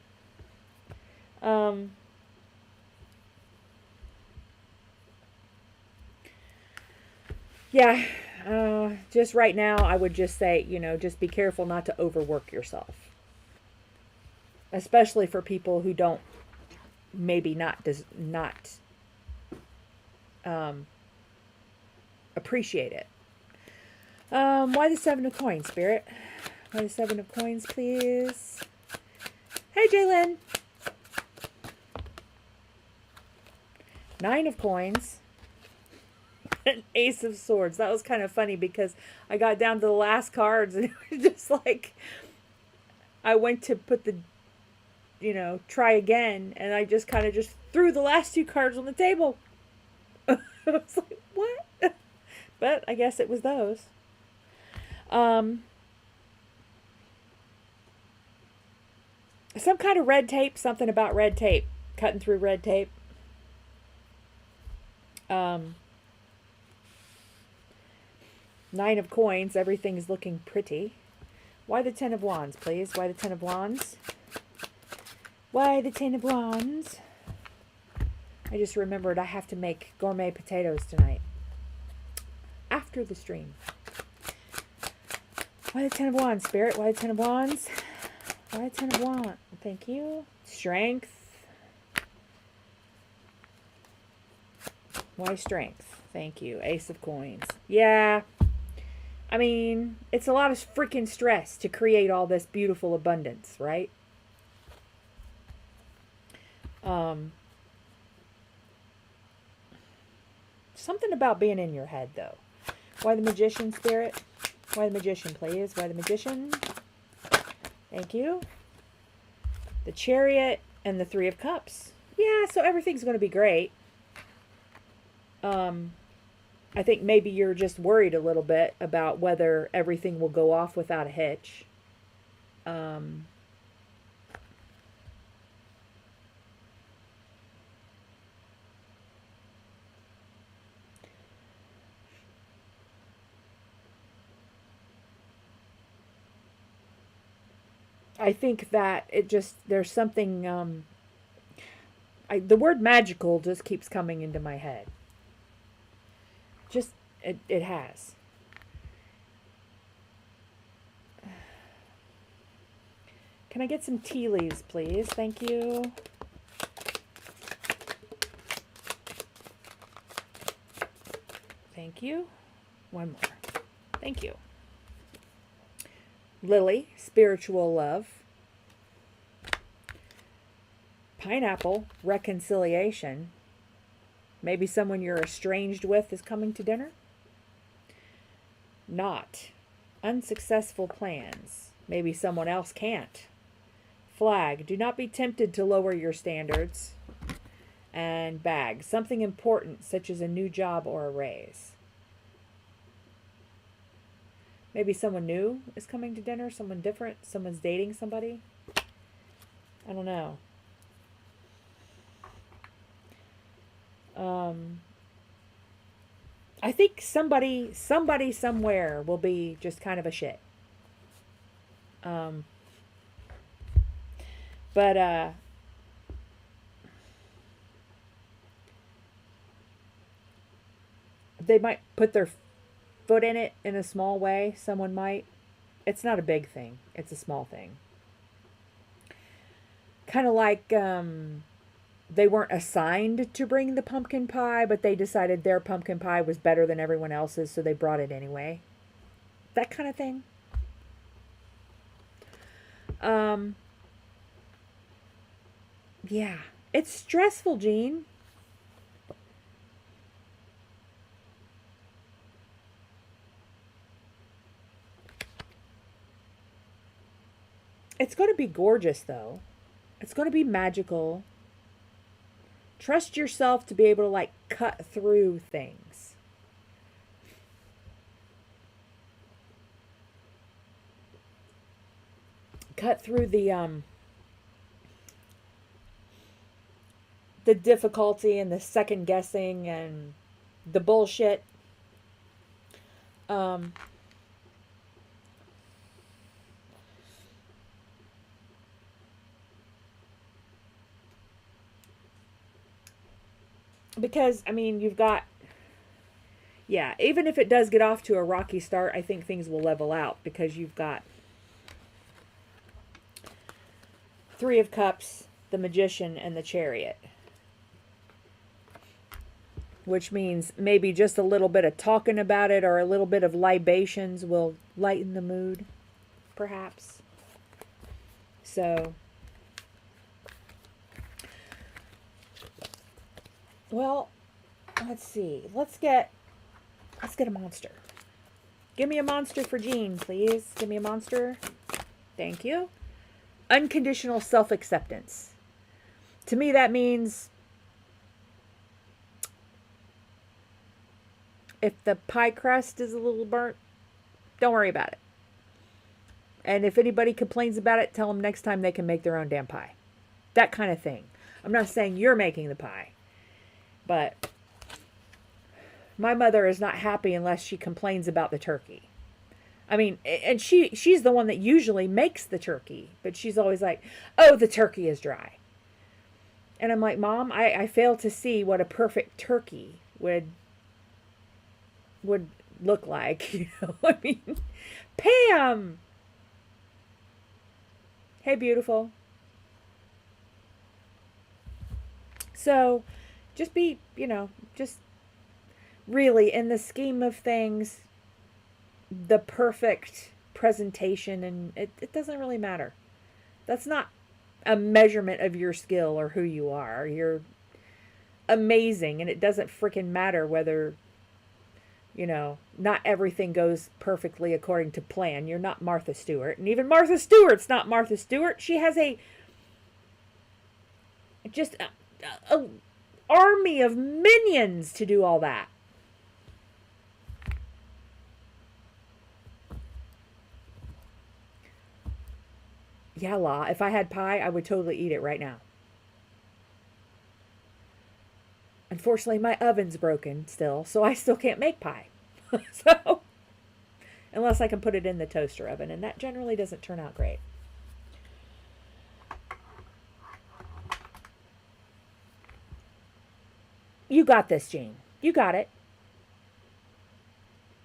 Yeah, just right now, I would just say, just be careful not to overwork yourself. Especially for people who don't, maybe not appreciate it. Why the 7 of coins, Spirit? Why the 7 of coins, please? Hey, Jalen. 9 of coins. An Ace of Swords. That was kind of funny because I got down to the last cards and it was just like, I went to put the, try again, and I just kind of just threw the last 2 cards on the table. I was like, what? But I guess it was those. Some kind of red tape, something about red tape, cutting through red tape. 9 of coins, everything's looking pretty. Why the 10 of wands, please? Why the 10 of wands? Why the 10 of wands? I just remembered I have to make gourmet potatoes tonight. After the stream. Why the 10 of wands, Spirit? Why the 10 of wands? Why the 10 of wands? Thank you. Strength. Why strength? Thank you. Ace of coins. Yeah. I mean, it's a lot of freaking stress to create all this beautiful abundance, right? Something about being in your head, though. Why the Magician, Spirit? Why the Magician, please? Why the Magician? Thank you. The Chariot and the 3 of Cups. Yeah, so everything's going to be great. I think maybe you're just worried a little bit about whether everything will go off without a hitch. I think that it just, there's something, the word magical just keeps coming into my head. Just, it has. Can I get some tea leaves, please? Thank you. Thank you. One more. Thank you. Lily, spiritual love. Pineapple, reconciliation. Maybe someone you're estranged with is coming to dinner. Not, unsuccessful plans. Maybe someone else can't. Flag, do not be tempted to lower your standards. And bag, something important such as a new job or a raise. Maybe someone new is coming to dinner, someone different, someone's dating somebody. I don't know. I think somebody somewhere will be just kind of a shit. they might put their foot in it in a small way. Someone might. It's not a big thing. It's a small thing. Kind of like they weren't assigned to bring the pumpkin pie, but they decided their pumpkin pie was better than everyone else's, so they brought it anyway. That kind of thing. Yeah. It's stressful, Jean. It's going to be gorgeous, though. It's going to be magical. Trust yourself to be able to, like, cut through things. Cut through the difficulty and the second guessing and the bullshit. Because, I mean, you've got, yeah, even if it does get off to a rocky start, I think things will level out because you've got Three of Cups, the Magician, and the Chariot. Which means maybe just a little bit of talking about it or a little bit of libations will lighten the mood, perhaps. So, well, let's see. Let's get a monster. Give me a monster for Jean, please. Give me a monster. Thank you. Unconditional self-acceptance. To me, that means if the pie crust is a little burnt, don't worry about it. And if anybody complains about it, tell them next time they can make their own damn pie. That kind of thing. I'm not saying you're making the pie. But my mother is not happy unless she complains about the turkey. I mean, and she's the one that usually makes the turkey. But she's always like, oh, the turkey is dry. And I'm like, Mom, I fail to see what a perfect turkey would look like. You know, I mean, Pam! Hey, beautiful. So, just be, you know, just really, in the scheme of things, the perfect presentation, and it doesn't really matter. That's not a measurement of your skill or who you are. You're amazing, and it doesn't freaking matter whether, you know, not everything goes perfectly according to plan. You're not Martha Stewart, and even Martha Stewart's not Martha Stewart. She has a army of minions to do all that. Yeah, La, if I had pie, I would totally eat it right now. Unfortunately, my oven's broken still, so I still can't make pie. So, unless I can put it in the toaster oven, and that generally doesn't turn out great. You got this, Jean. You got it.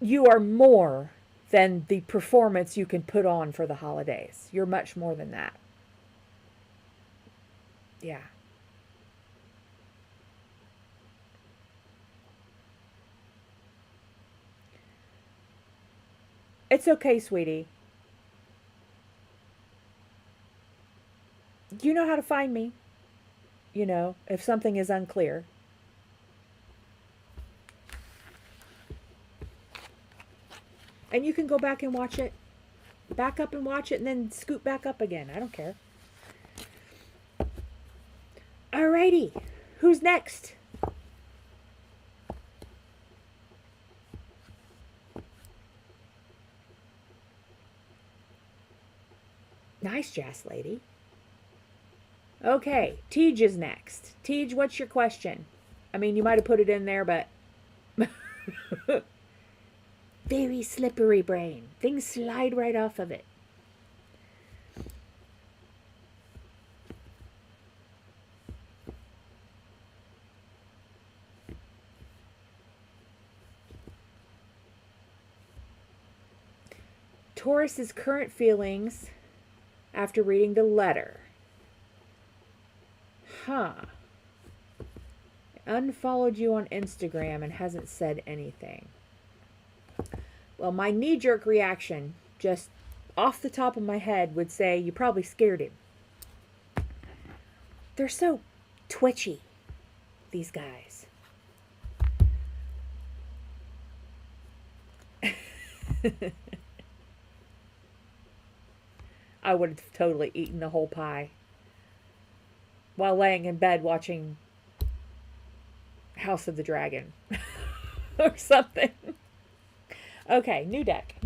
You are more than the performance you can put on for the holidays. You're much more than that. Yeah. It's okay, sweetie. You know how to find me. You know, if something is unclear. And you can go back and watch it. Back up and watch it and then scoot back up again. I don't care. Alrighty. Who's next? Nice, Jazz Lady. Okay. Tej is next. Tej, what's your question? I mean, you might have put it in there, but... Very slippery brain. Things slide right off of it. Taurus's current feelings after reading the letter. Unfollowed you on Instagram and hasn't said anything. Well, my knee-jerk reaction, just off the top of my head, would say you probably scared him. They're so twitchy, these guys. I would have totally eaten the whole pie while laying in bed watching House of the Dragon or something. Okay, new deck.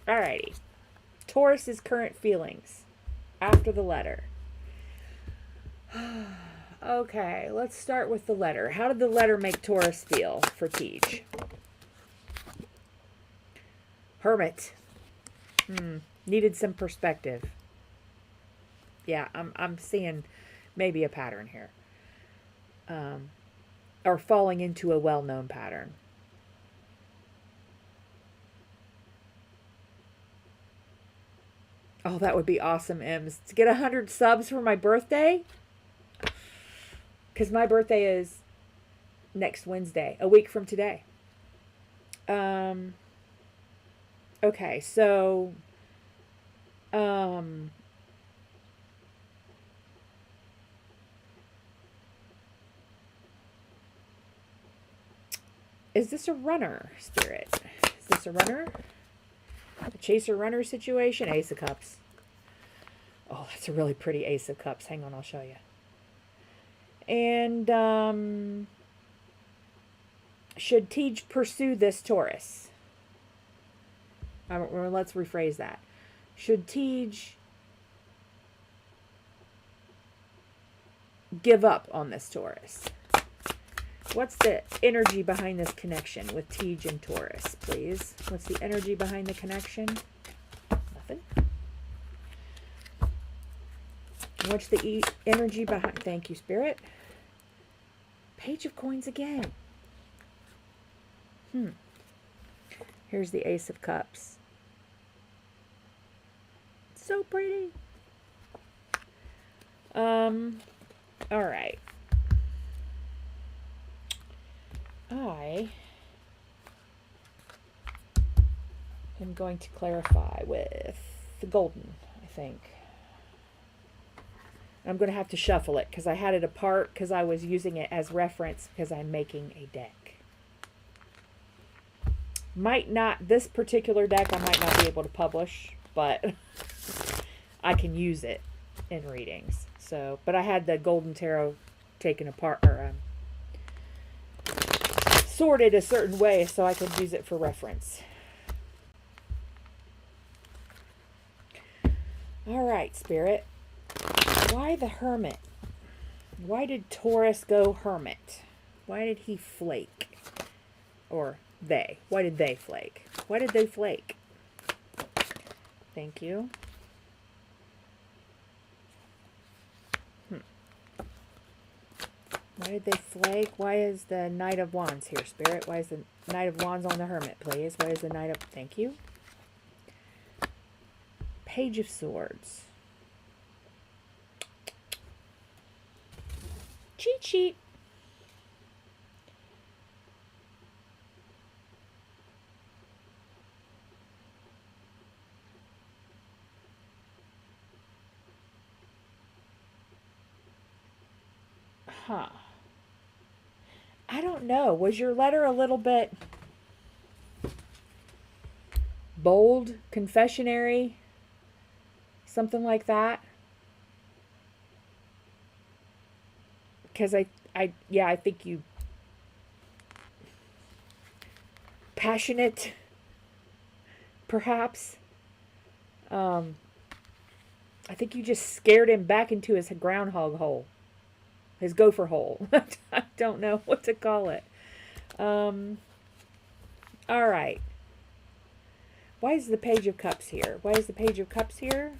Alrighty. Taurus's current feelings after the letter. Okay, let's start with the letter. How did the letter make Taurus feel for Tej? Hermit. Needed some perspective. Yeah, I'm seeing maybe a pattern here. Or falling into a well-known pattern. Oh, that would be awesome, Ems. To get 100 subs for my birthday? Because my birthday is next Wednesday, a week from today. Okay, so... is this a runner, Spirit? Is this a runner? A chaser-runner situation? Ace of Cups. Oh, that's a really pretty Ace of Cups. Hang on, I'll show you. And, should Tej pursue this Taurus? Let's rephrase that. Should Tej give up on this Taurus? What's the energy behind this connection with Tej and Taurus, please? What's the energy behind the connection? Nothing. What's the energy behind... Thank you, Spirit. Page of Coins again. Here's the Ace of Cups. So pretty. All right. I am going to clarify with the golden, I think. I'm going to have to shuffle it because I had it apart because I was using it as reference because I'm making a deck. This particular deck I might not be able to publish, but I can use it in readings. So, but I had the golden tarot taken apart, or sorted a certain way so I could use it for reference. All right, Spirit. Why the Hermit? Why did Taurus go Hermit? Why did he flake? Or they. Why did they flake? Why did they flake? Thank you. Why did they flake? Why is the Knight of Wands here, Spirit? Why is the Knight of Wands on the Hermit, please? Why is the Knight of... Thank you. Page of Swords. Cheat sheet. I don't know. Was your letter a little bit bold, confessionary, something like that? Because I think you passionate, perhaps. I think you just scared him back into his groundhog hole. His gopher hole. I don't know what to call it. All right. Why is the Page of Cups here? Why is the Page of Cups here?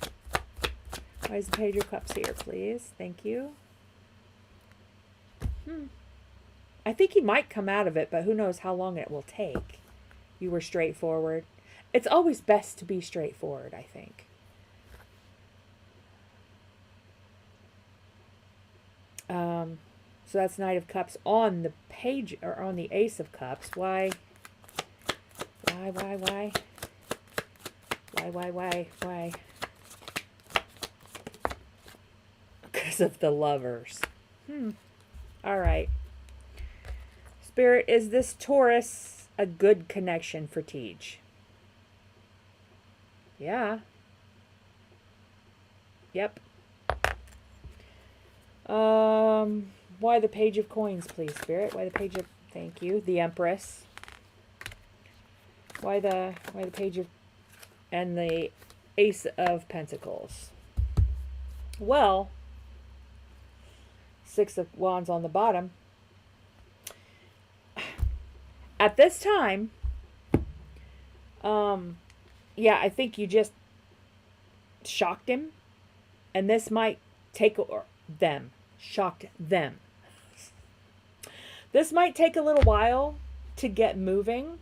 Why is the Page of Cups here, please? Thank you. I think he might come out of it, but who knows how long it will take. You were straightforward. It's always best to be straightforward, I think. So that's Knight of Cups on the page, or on the Ace of Cups. Why? Why? Because of the Lovers. All right. Spirit, is this Taurus a good connection for Tej? Yeah. Yep. Why the Page of Coins, please, Spirit? Why the Page of... Thank you. The Empress. Why the Page of... And the Ace of Pentacles. Well, Six of Wands on the bottom. At this time, yeah, I think you just shocked him. And this might take... them. Shocked them. This might take a little while to get moving.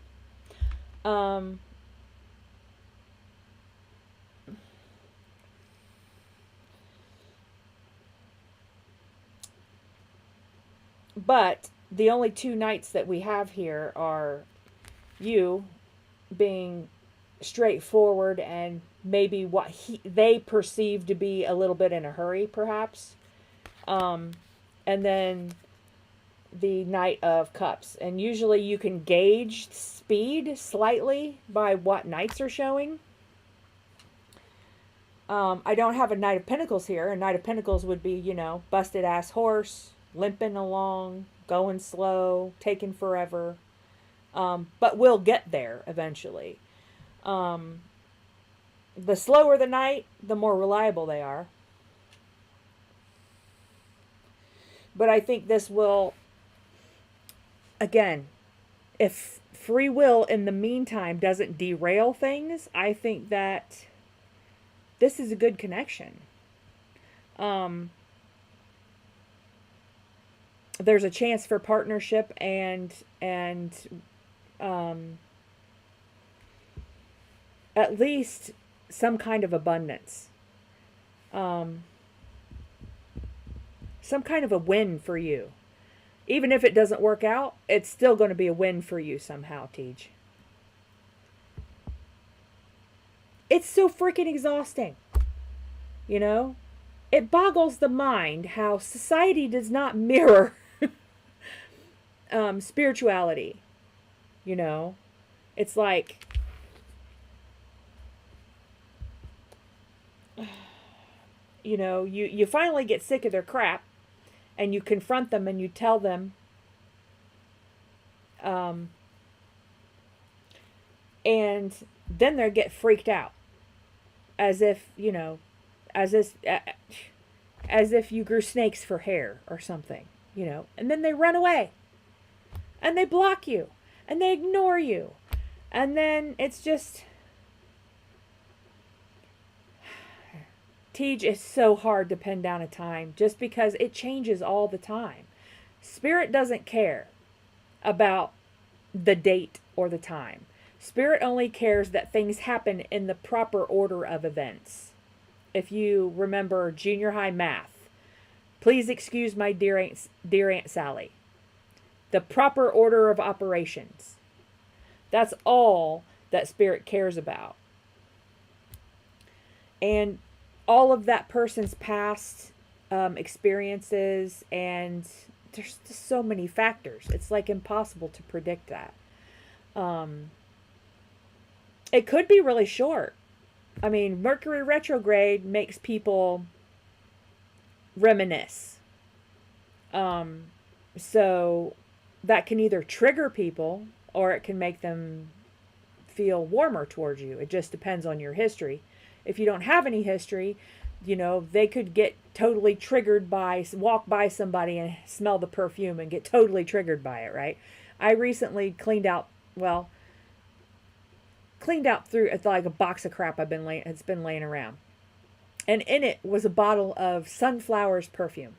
But the only two knights that we have here are you being straightforward and maybe what they perceive to be a little bit in a hurry, perhaps. And then the Knight of Cups. And usually you can gauge speed slightly by what knights are showing. I don't have a Knight of Pentacles here. A Knight of Pentacles would be, you know, busted ass horse, limping along, going slow, taking forever. But we'll get there eventually. The slower the knight, the more reliable they are. But I think this will, again, if free will in the meantime doesn't derail things, I think that this is a good connection. There's a chance for partnership and at least some kind of abundance. Some kind of a win for you. Even if it doesn't work out, it's still going to be a win for you somehow, Tej. It's so freaking exhausting. You know? It boggles the mind how society does not mirror spirituality. You know? It's like... You know, you finally get sick of their crap. And you confront them and you tell them, and then they get freaked out, as if, you know, as if you grew snakes for hair or something, you know, and then they run away, and they block you, and they ignore you, and then it's just... Tej is so hard to pin down a time just because it changes all the time. Spirit doesn't care about the date or the time. Spirit only cares that things happen in the proper order of events. If you remember junior high math, please excuse my dear Aunt Sally. The proper order of operations. That's all that Spirit cares about. And all of that person's past experiences, and there's just so many factors. It's like impossible to predict that. It could be really short. I mean, Mercury retrograde makes people reminisce. So that can either trigger people or it can make them feel warmer towards you. It just depends on your history. If you don't have any history, you know, they could get totally triggered by, walk by somebody and smell the perfume and get totally triggered by it, right? I recently cleaned out through, it's like a box of crap it's been laying around. And in it was a bottle of Sunflowers perfume.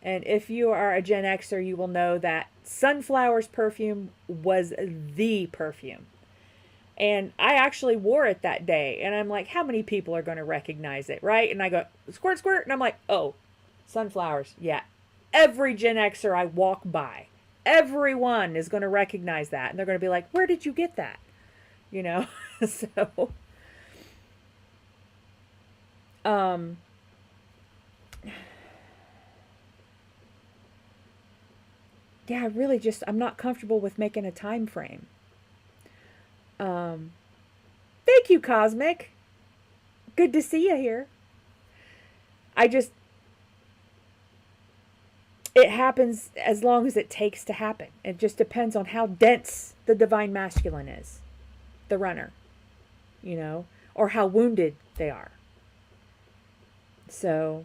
And if you are a Gen Xer, you will know that Sunflowers perfume was the perfume. And I actually wore it that day. And I'm like, how many people are going to recognize it, right? And I go, squirt, squirt. And I'm like, oh, sunflowers. Yeah. Every Gen Xer I walk by, everyone is going to recognize that. And they're going to be like, where did you get that? You know? So, yeah, I really just, I'm not comfortable with making a time frame. Thank you, Cosmic. Good to see you here. It happens as long as it takes to happen. It just depends on how dense the divine masculine is, the runner, you know, or how wounded they are. So,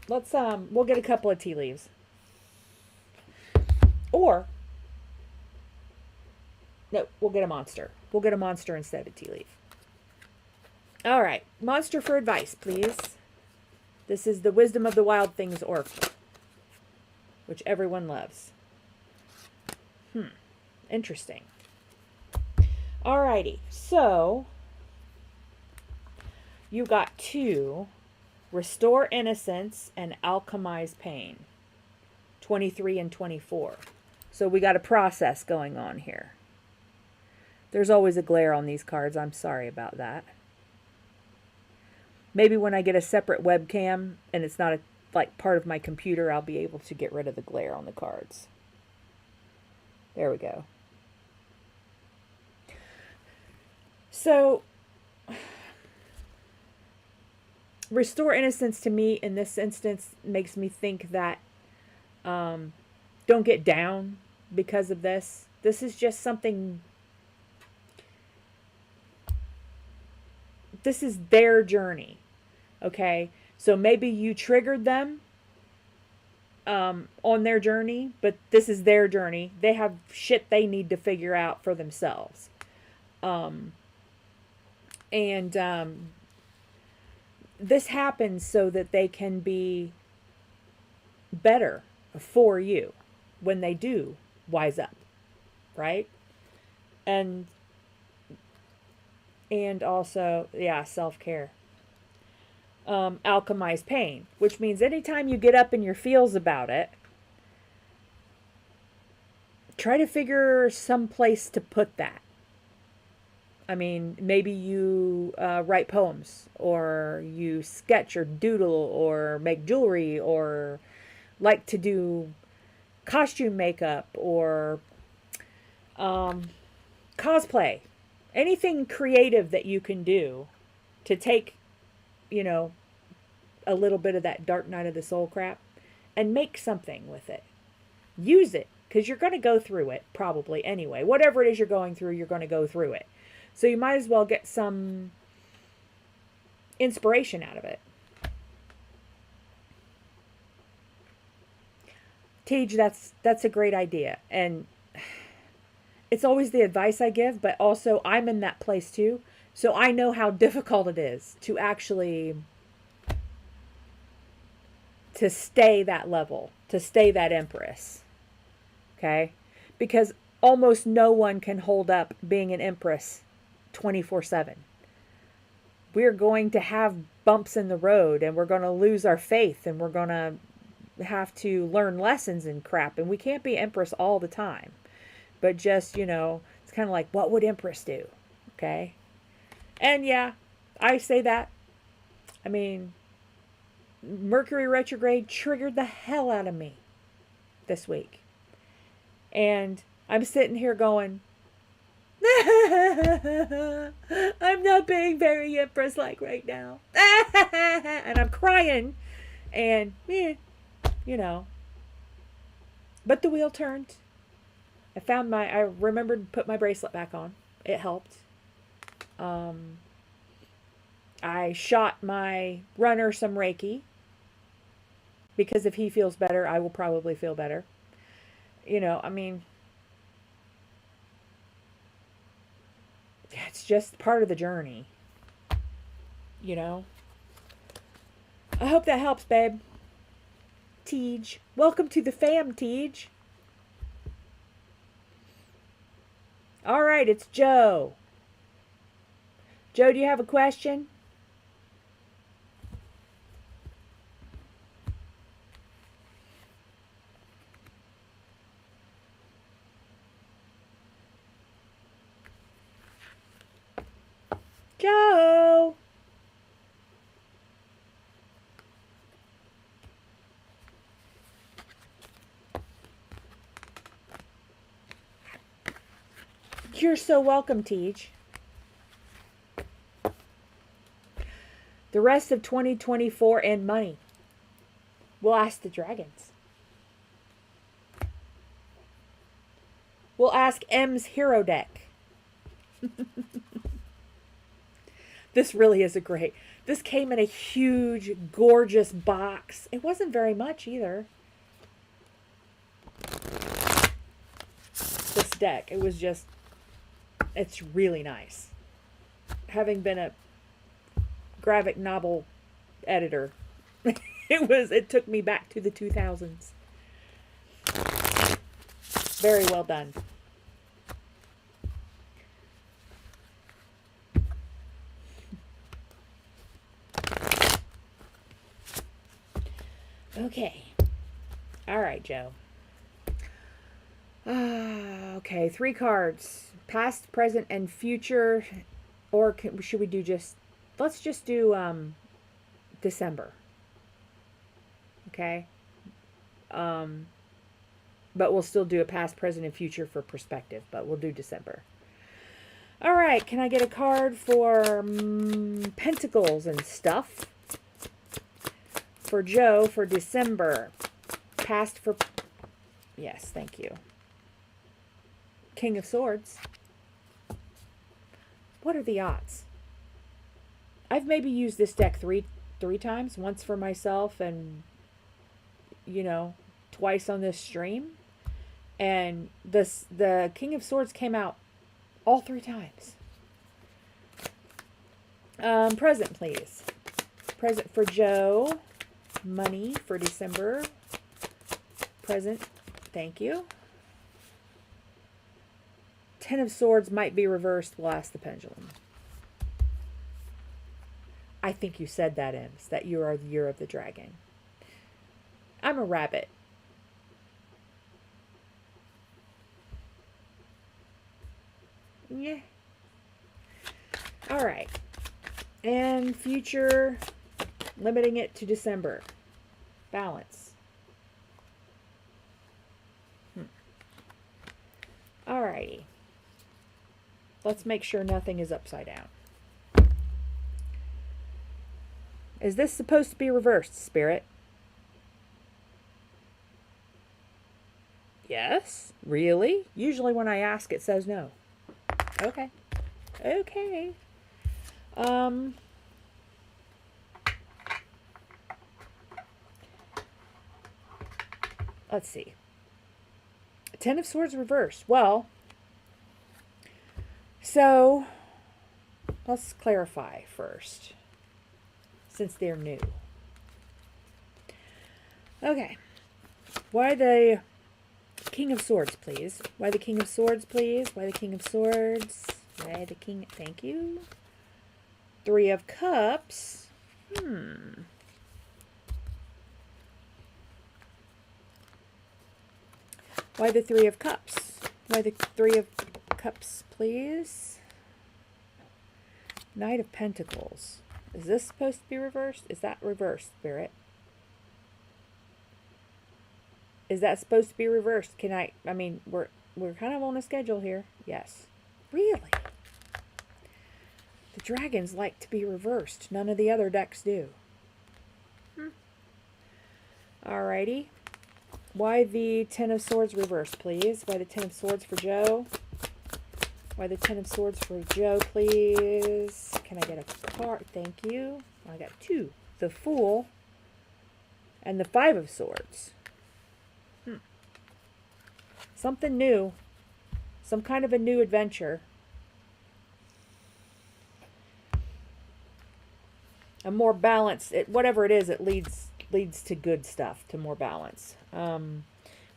let's, we'll get a couple of tea leaves. Or, no, we'll get a monster. We'll get a monster instead of a tea leaf. All right. Monster for advice, please. This is the Wisdom of the Wild Things Oracle, which everyone loves. Interesting. All righty. So, you got 2. Restore Innocence and Alchemize Pain. 23 and 24. So we got a process going on here. There's always a glare on these cards. I'm sorry about that. Maybe when I get a separate webcam and it's not like part of my computer, I'll be able to get rid of the glare on the cards. There we go. So, Restore Innocence to me in this instance makes me think that don't get down because of this. This is just something. This is their journey. Okay? So maybe you triggered them on their journey, but this is their journey. They have shit they need to figure out for themselves. This happens so that they can be better for you when they do wise up, right? And also, yeah, self-care. Alchemize pain, which means anytime you get up in your feels about it, try to figure some place to put that. I mean, maybe you write poems, or you sketch or doodle or make jewelry, or like to do costume makeup or cosplay. Anything creative that you can do to take, you know, a little bit of that dark night of the soul crap and make something with it. Use it, because you're going to go through it probably anyway. Whatever it is you're going through, you're going to go through it. So you might as well get some inspiration out of it. Tej, that's a great idea. And it's always the advice I give, but also I'm in that place too. So I know how difficult it is to actually to stay that level, to stay that empress. Okay? Because almost no one can hold up being an empress 24/7. We're going to have bumps in the road, and we're going to lose our faith, and we're going to have to learn lessons and crap, and we can't be empress all the time. But just, you know, it's kind of like, what would empress do? Okay? And yeah, I say that. I mean, Mercury retrograde triggered the hell out of me this week. And I'm sitting here going, I'm not being very empress-like right now. And I'm crying. And, you know. But the wheel turned. I remembered to put my bracelet back on. It helped. I shot my runner some Reiki. Because if he feels better, I will probably feel better. You know, I mean, it's just part of the journey. You know? I hope that helps, babe. Tej. Welcome to the fam, Tej. All right, it's Joe. Joe, do you have a question? Joe. You're so welcome, Teach. The rest of 2024 and money. We'll ask the dragons. We'll ask M's hero deck. This really is a great. This came in a huge, gorgeous box. It wasn't very much either. This deck, it was just, it's really nice. Having been a graphic novel editor, it took me back to the 2000s. Very well done. Okay. All right, Joe. Okay, 3 cards. Past, present, and future. Or should we do just... Let's just do December. Okay? But we'll still do a past, present, and future for perspective. But we'll do December. All right, can I get a card for pentacles and stuff? For Joe for December. Past for... Yes, thank you. King of Swords. What are the odds? I've maybe used this deck three times. Once for myself and, you know, twice on this stream. And the King of Swords came out all 3 times. Present, please. Present for Joe. Money for December. Present. Thank you. 10 of Swords might be reversed. We'll ask the pendulum. I think you said that, Ems, that you are the year of the dragon. I'm a rabbit. Yeah. All right. And future, limiting it to December. Balance. All righty. Let's make sure nothing is upside down. Is this supposed to be reversed, Spirit? Yes? Really? Usually when I ask, it says no. Okay. Okay. Let's see. 10 of Swords reversed. Well, so let's clarify first, since they're new. Okay. Why the King of Swords, please? Why the King of Swords, please? Why the King of Swords? Why the King? Thank you. 3 of Cups. Why the 3 of Cups? Why the 3 of Cups, please? Knight of Pentacles. Is this supposed to be reversed? Is that reversed, Spirit? Is that supposed to be reversed? I mean, we're kind of on a schedule here. Yes. Really? The dragons like to be reversed. None of the other decks do. Alrighty. Why the 10 of Swords reversed, please? Why the 10 of Swords for Joe? Why the 10 of Swords for Joe, please? Can I get a card? Thank you. I got 2. The Fool and the 5 of Swords. Something new. Some kind of a new adventure. A more balanced, whatever it is, it leads to good stuff, to more balance.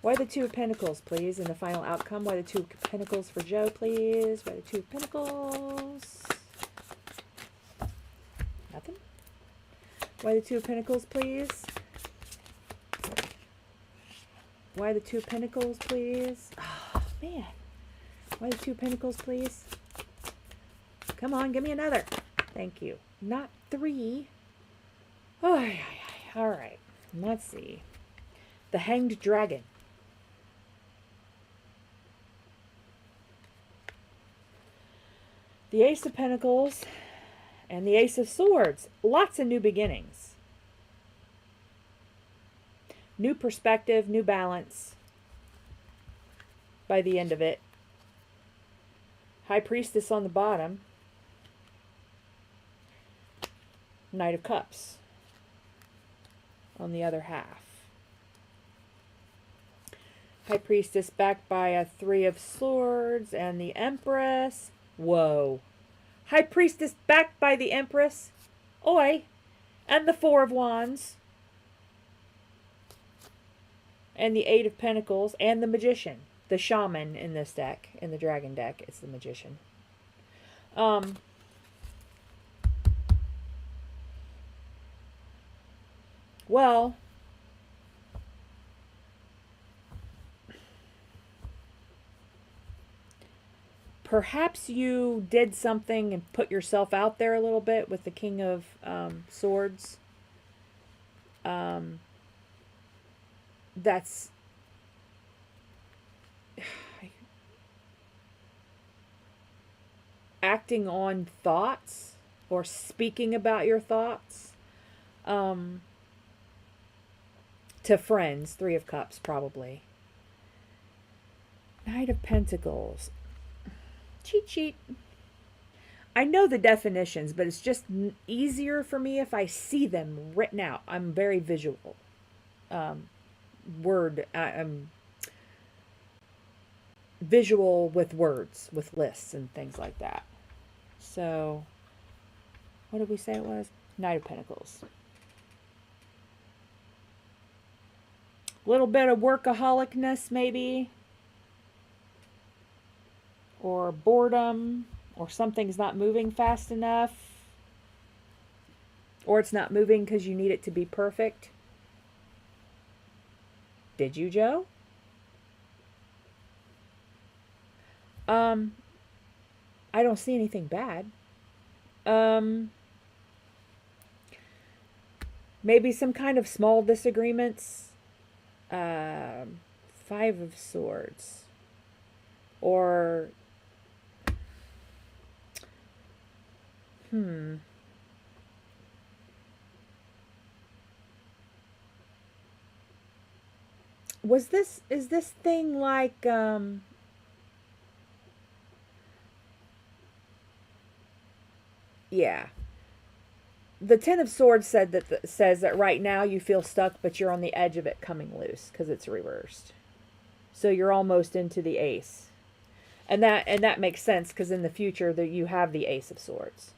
Why the Two of Pentacles, please, in the final outcome? Why the Two of Pentacles for Joe, please? Why the Two of Pentacles? Nothing? Why the Two of Pentacles, please? Why the Two of Pentacles, please? Oh, man. Why the Two of Pentacles, please? Come on, give me another. Thank you. Not 3. Oh, all right. Let's see. The Hanged Dragon. The Ace of Pentacles and the Ace of Swords. Lots of new beginnings. New perspective, new balance by the end of it. High Priestess on the bottom. Knight of Cups on the other half. High Priestess backed by a 3 of Swords and the Empress. Whoa. High Priestess backed by the Empress. Oi. And the 4 of Wands. And the 8 of Pentacles. And the Magician. The Shaman in this deck. In the Dragon deck, it's the Magician. Well, perhaps you did something and put yourself out there a little bit with the King of Swords. That's acting on thoughts or speaking about your thoughts to friends. 3 of Cups, probably. Knight of Pentacles. Cheat sheet. I know the definitions, but it's just easier for me if I see them written out. I'm very visual. I'm visual with words, with lists and things like that. So, what did we say it was? Knight of Pentacles. A little bit of workaholicness, maybe. Or boredom. Or something's not moving fast enough. Or it's not moving because you need it to be perfect. Did you, Joe? I don't see anything bad. Maybe some kind of small disagreements. 5 of Swords. Or is this thing like yeah. The 10 of Swords says that right now you feel stuck, but you're on the edge of it coming loose because it's reversed. So you're almost into the Ace. And that makes sense because in the future that you have the Ace of Swords.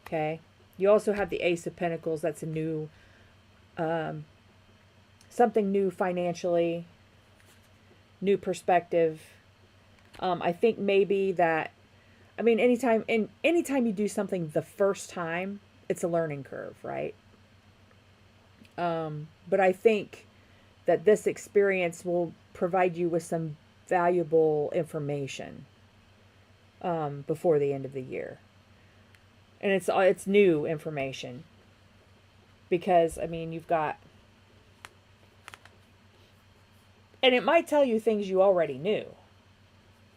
Okay? You also have the Ace of Pentacles. That's a new something new financially, new perspective. I think maybe that, I mean, anytime you do something the first time, it's a learning curve, right? But I think that this experience will provide you with some valuable information before the end of the year. And it's new information. Because, I mean, you've got... And it might tell you things you already knew.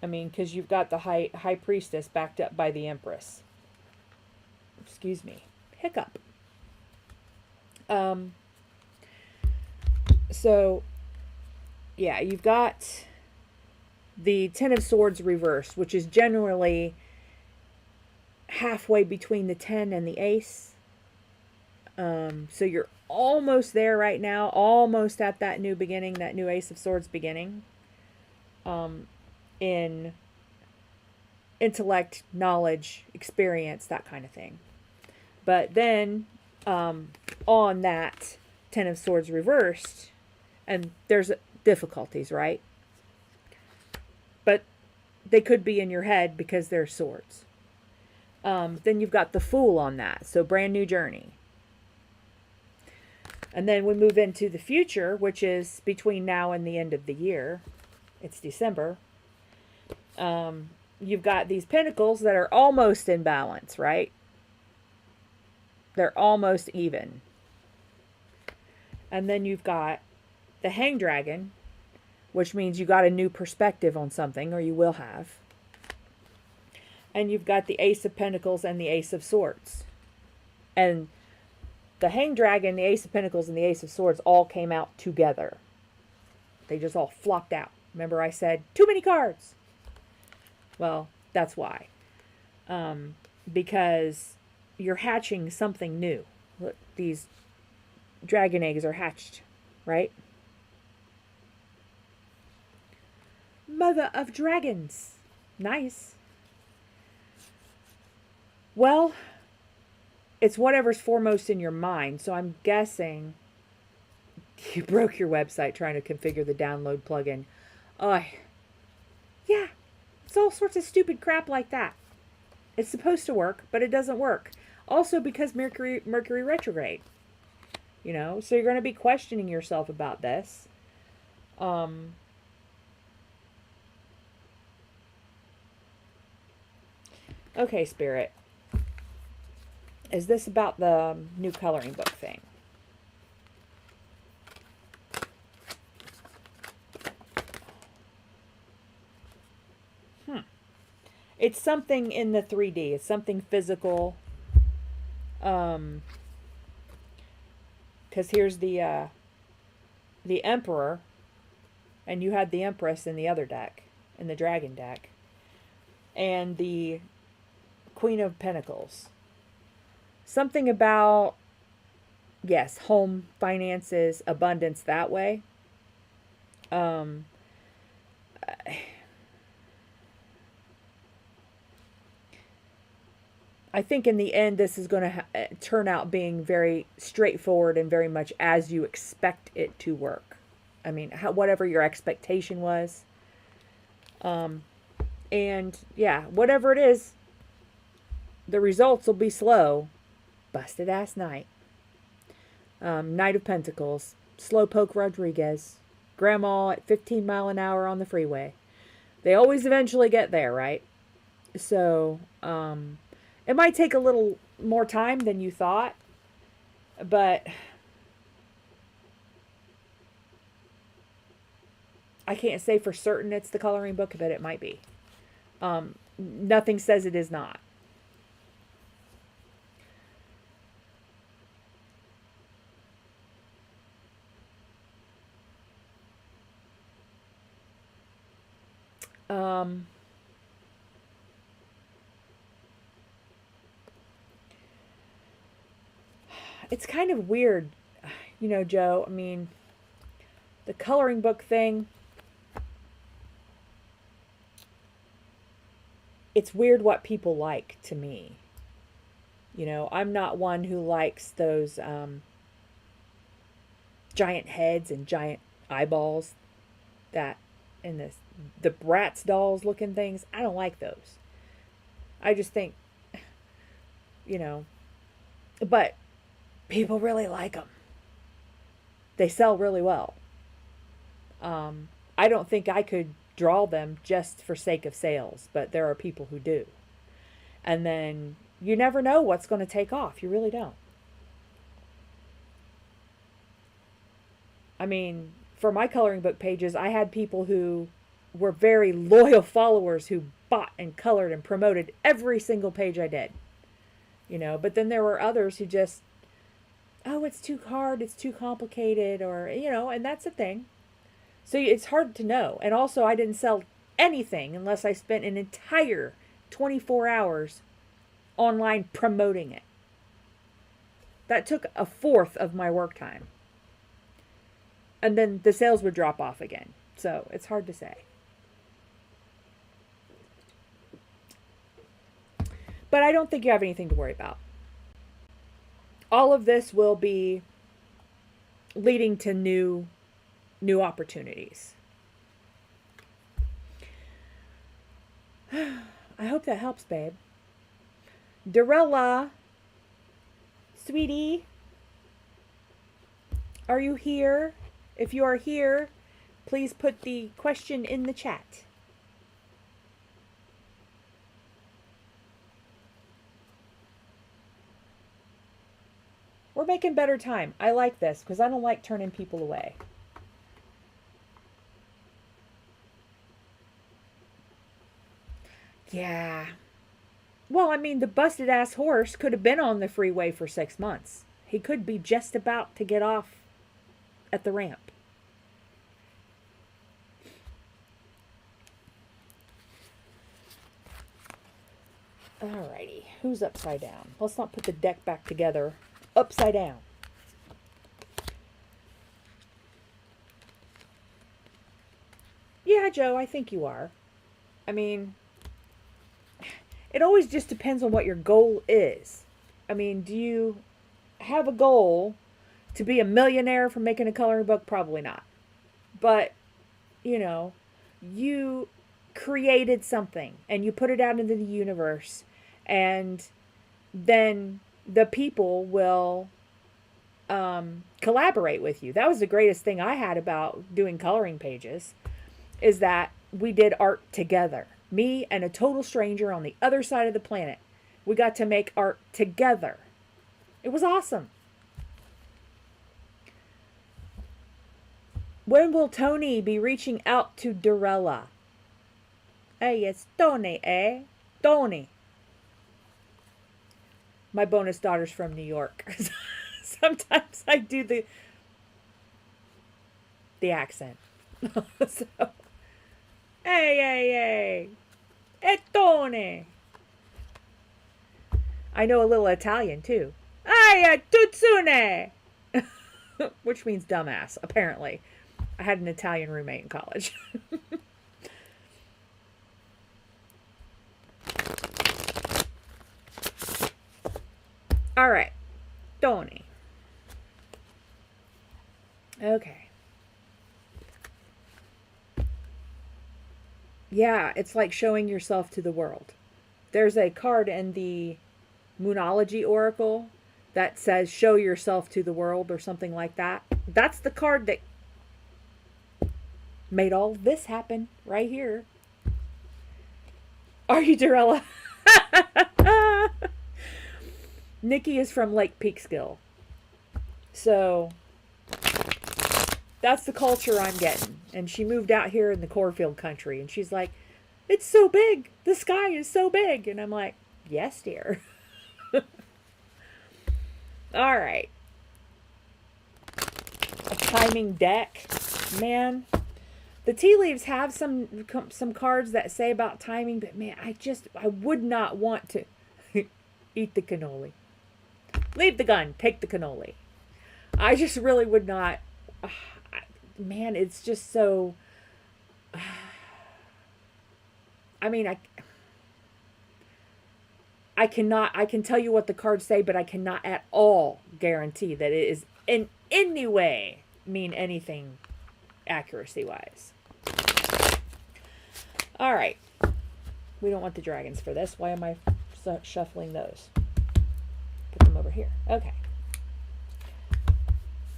I mean, because you've got the high priestess backed up by the Empress. Excuse me. Hiccup. So, yeah, you've got the 10 of Swords reversed, which is generally halfway between the 10 and the Ace. So you're almost there right now, almost at that new beginning, that new Ace of Swords beginning. In intellect, knowledge, experience, that kind of thing. But then, on that 10 of Swords reversed, And there's difficulties, right? But they could be in your head because they're swords. Then you've got the Fool on that. So brand new journey. And then we move into the future, which is between now and the end of the year. It's December. You've got these pentacles that are almost in balance, right? They're almost even. And then you've got the Hanged Dragon, which means you got a new perspective on something, or you will have. And you've got the Ace of Pentacles and the Ace of Swords. And the Hanged Dragon, the Ace of Pentacles, and the Ace of Swords all came out together. They just all flopped out. Remember I said, too many cards. Well, that's why. Because you're hatching something new. Look, these dragon eggs are hatched, right? Mother of Dragons. Nice. Well, it's whatever's foremost in your mind. So I'm guessing you broke your website trying to configure the download plugin. Yeah, it's all sorts of stupid crap like that. It's supposed to work, but it doesn't work. Also because Mercury retrograde. You know, so you're going to be questioning yourself about this. Okay, Spirit. Is this about the new coloring book thing? It's something in the 3D. It's something physical. Because here's the Emperor, and you had the Empress in the other deck, in the Dragon deck, and the Queen of Pentacles. Something about, yes, home, finances, abundance that way. I think in the end, this is going to turn out being very straightforward and very much as you expect it to work. I mean, whatever your expectation was. And yeah, whatever it is, the results will be slow. Busted ass night. Knight of Pentacles. Slowpoke Rodriguez. Grandma at 15 mile an hour on the freeway. They always eventually get there, right? So, it might take a little more time than you thought, but I can't say for certain it's the coloring book, but it might be. Nothing says it is not. It's kind of weird, you know, Joe. I mean, the coloring book thing, it's weird what people like to me. You know, I'm not one who likes those giant heads and giant eyeballs that in the Bratz dolls looking things. I don't like those. I just think, you know, but people really like them. They sell really well. I don't think I could draw them just for sake of sales, but there are people who do. And then you never know what's going to take off. You really don't. I mean, for my coloring book pages, I had people who were very loyal followers who bought and colored and promoted every single page I did. You know, but then there were others who just, oh, it's too hard, it's too complicated, or, you know, and that's a thing. So it's hard to know. And also, I didn't sell anything unless I spent an entire 24 hours online promoting it. That took a fourth of my work time. And then the sales would drop off again. So it's hard to say. But I don't think you have anything to worry about. All of this will be leading to new new opportunities. I hope that helps, babe. Dorella, sweetie, are you here? If you are here, please put the question in the chat. We're making better time. I like this because I don't like turning people away. Yeah. Well, I mean, the busted ass horse could have been on the freeway for 6 months. He could be just about to get off at the ramp. Alrighty, who's upside down? Let's not put the deck back together. Upside down. Yeah, Joe, I think you are. I mean, it always just depends on what your goal is. I mean, do you have a goal to be a millionaire from making a coloring book? Probably not. But, you know, you created something and you put it out into the universe, and then the people will collaborate with you. That was the greatest thing I had about doing coloring pages, is that we did art together. Me and a total stranger on the other side of the planet. We got to make art together. It was awesome. When will Tony be reaching out to Dorella? Hey, it's Tony, eh? Tony. My bonus daughter's from New York. Sometimes I do the accent. So, hey, è Tony. I know a little Italian too. Hey, tutsune. Which means dumbass, apparently. I had an Italian roommate in college. All right, Tony. Okay. Yeah, it's like showing yourself to the world. There's a card in the Moonology Oracle that says show yourself to the world or something like that. That's the card that made all this happen right here. Are you, Dorella? Nikki is from Lake Peekskill. So that's the culture I'm getting. And she moved out here in the cornfield country. And she's like, it's so big. The sky is so big. And I'm like, yes, dear. All right. A timing deck. Man. The tea leaves have some cards that say about timing. But man, I would not want to eat the cannoli. Leave the gun. Take the cannoli. I just really would not. Man, it's just so. I mean, I cannot. I can tell you what the cards say, but I cannot at all guarantee that it is in any way mean anything accuracy-wise. All right. We don't want the dragons for this. Why am I shuffling those? Put them over here. Okay.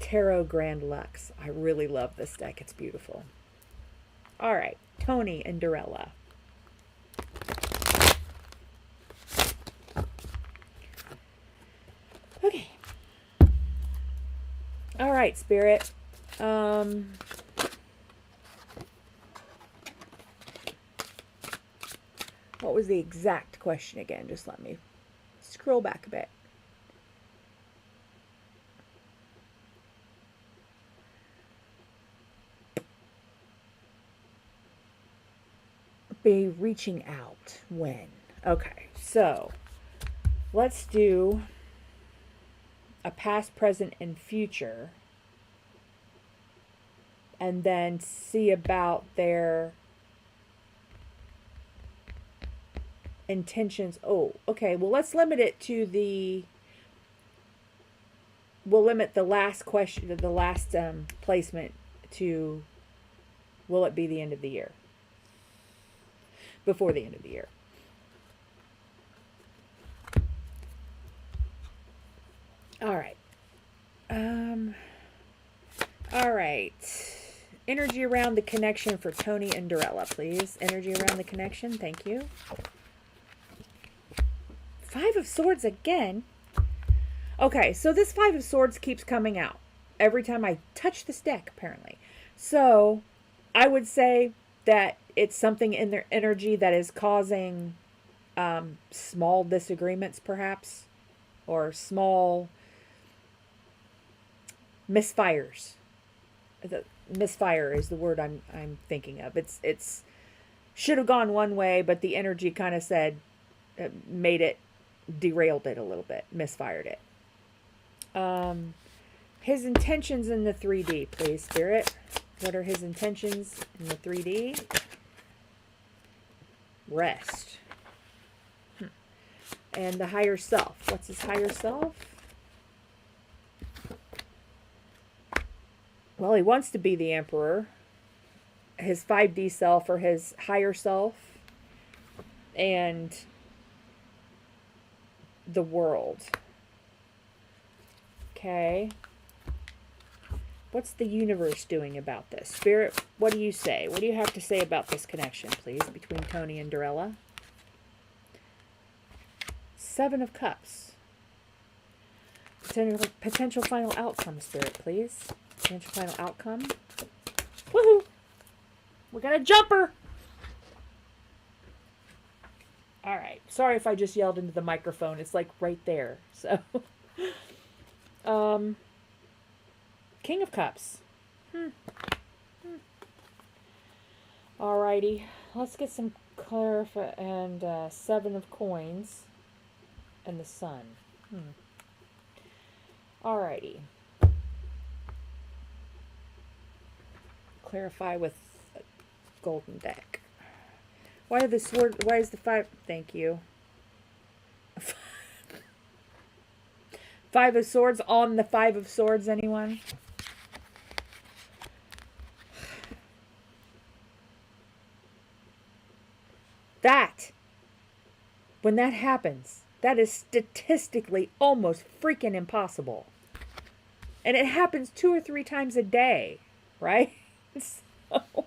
Tarot Grand Lux. I really love this deck. It's beautiful. All right. Tony and Dorella. Okay. All right, Spirit. What was the exact question again? Just let me scroll back a bit. Be reaching out when? Okay, so let's do a past, present, and future, and then see about their intentions. Oh, okay. Well, let's limit it to we'll limit the last question, the last placement to, will it be the end of the year? Before the end of the year. All right. All right. Energy around the connection for Tony and Dorella, please. Energy around the connection. Thank you. Five of Swords again. Okay, so this Five of Swords keeps coming out every time I touch this deck, apparently. So I would say that it's something in their energy that is causing small disagreements, perhaps, or small misfires. Misfire is the word I'm thinking of. It's should have gone one way, but the energy kind of said, derailed it a little bit, misfired it. His intentions in the 3D, please, Spirit. What are his intentions in the 3D? Rest. And the higher self. What's his higher self? Well, he wants to be the Emperor. His 5D self or his higher self. And the world. Okay. What's the universe doing about this? Spirit, what do you say? What do you have to say about this connection, please, between Tony and Dorella? Seven of Cups. Potential final outcome, Spirit, please. Potential final outcome. Woohoo! We got a jumper! Alright. Sorry if I just yelled into the microphone. It's like right there. So, King of Cups. Alrighty. Let's get some clarify and Seven of Coins and the Sun. Alrighty. Clarify with a golden deck. Why is the five? Thank you. Five of Swords on the Five of Swords, anyone? When that happens, that is statistically almost freaking impossible. And it happens 2 or 3 times a day, right? So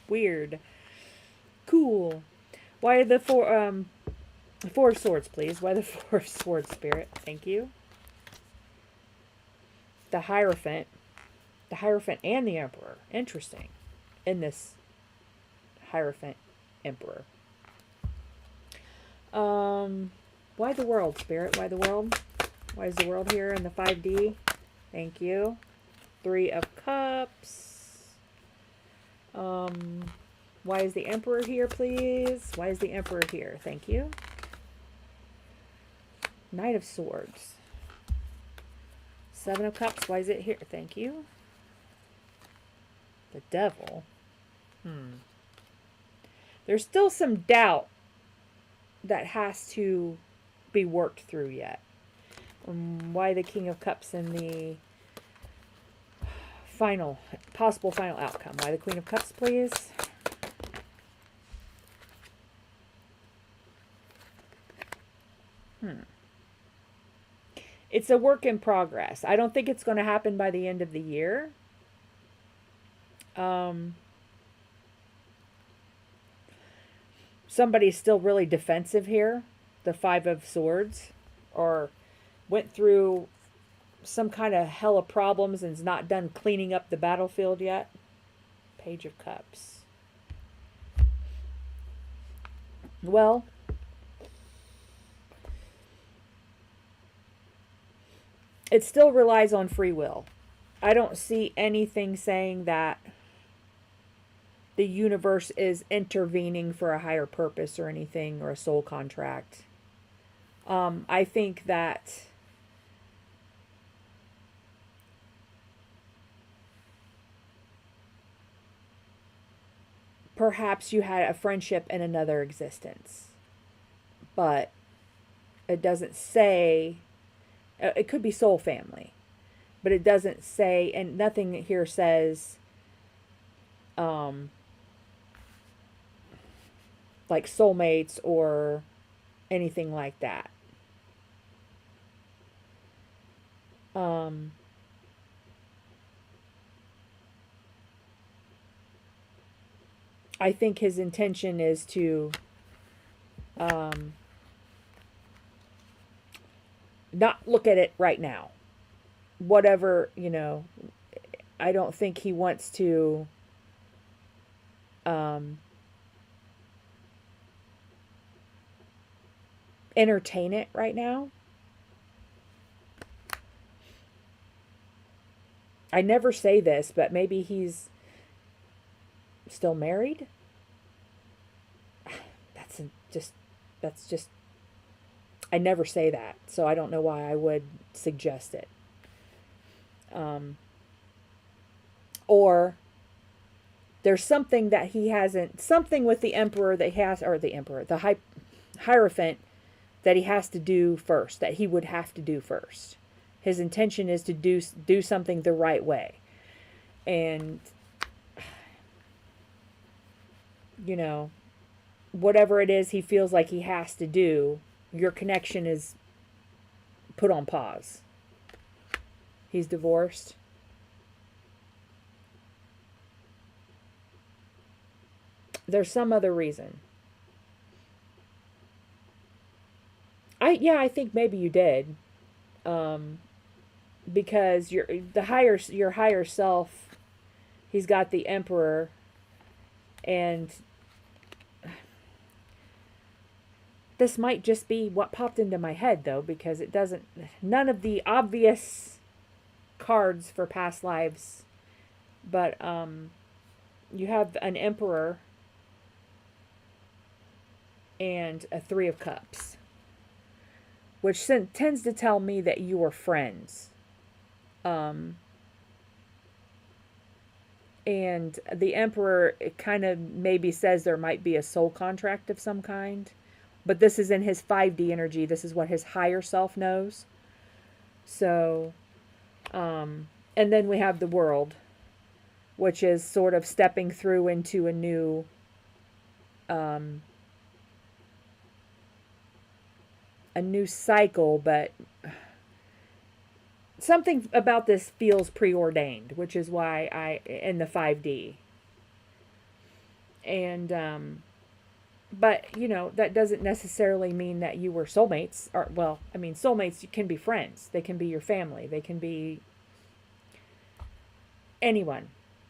weird. Cool. Why are the Four of Swords, please? Why the Four of Swords, Spirit? Thank you. The Hierophant. The Hierophant and the Emperor. Interesting. In this Hierophant Emperor. Why the world, Spirit? Why the world? Why is the world here in the 5D? Thank you. 3 of Cups. Why is the Emperor here, please? Why is the Emperor here? Thank you. Knight of Swords. 7 of Cups. Why is it here? Thank you. The Devil. There's still some doubt that has to be worked through yet. Why the King of Cups in the possible final outcome? Why the Queen of Cups, please? It's a work in progress. I don't think it's going to happen by the end of the year. Somebody's still really defensive here. The 5 of Swords. Or went through some kind of hell of problems and is not done cleaning up the battlefield yet. Page of Cups. Well, it still relies on free will. I don't see anything saying that the universe is intervening for a higher purpose or anything, or a soul contract. I think that perhaps you had a friendship in another existence, but it doesn't say, it could be soul family, But it doesn't say, and nothing here says, like soulmates or anything like that. I think his intention is to not look at it right now. Whatever, you know, I don't think he wants to entertain it right now. I never say this, but maybe he's still married. That's just I never say that, so I don't know why I would suggest it. Or there's something that he hasn't, something with the emperor that he has, or the emperor, the Hierophant, that he has to do first, that he would have to do first. His intention is to do something the right way. And, you know, whatever it is he feels like he has to do, your connection is put on pause. He's divorced. There's some other reason. I think maybe you did. Because your higher self, he's got the Emperor, and this might just be what popped into my head, though, because it doesn't, none of the obvious cards for past lives, but you have an Emperor and a Three of Cups, which tends to tell me that you were friends. And the Emperor, it kind of maybe says there might be a soul contract of some kind. But this is in his 5D energy. This is what his higher self knows. So, and then we have the World, which is sort of stepping through into a new, cycle, but something about this feels preordained, which is why in the 5D. And, but, you know, that doesn't necessarily mean that you were soulmates. Or, well, I mean, soulmates can be friends. They can be your family. They can be anyone.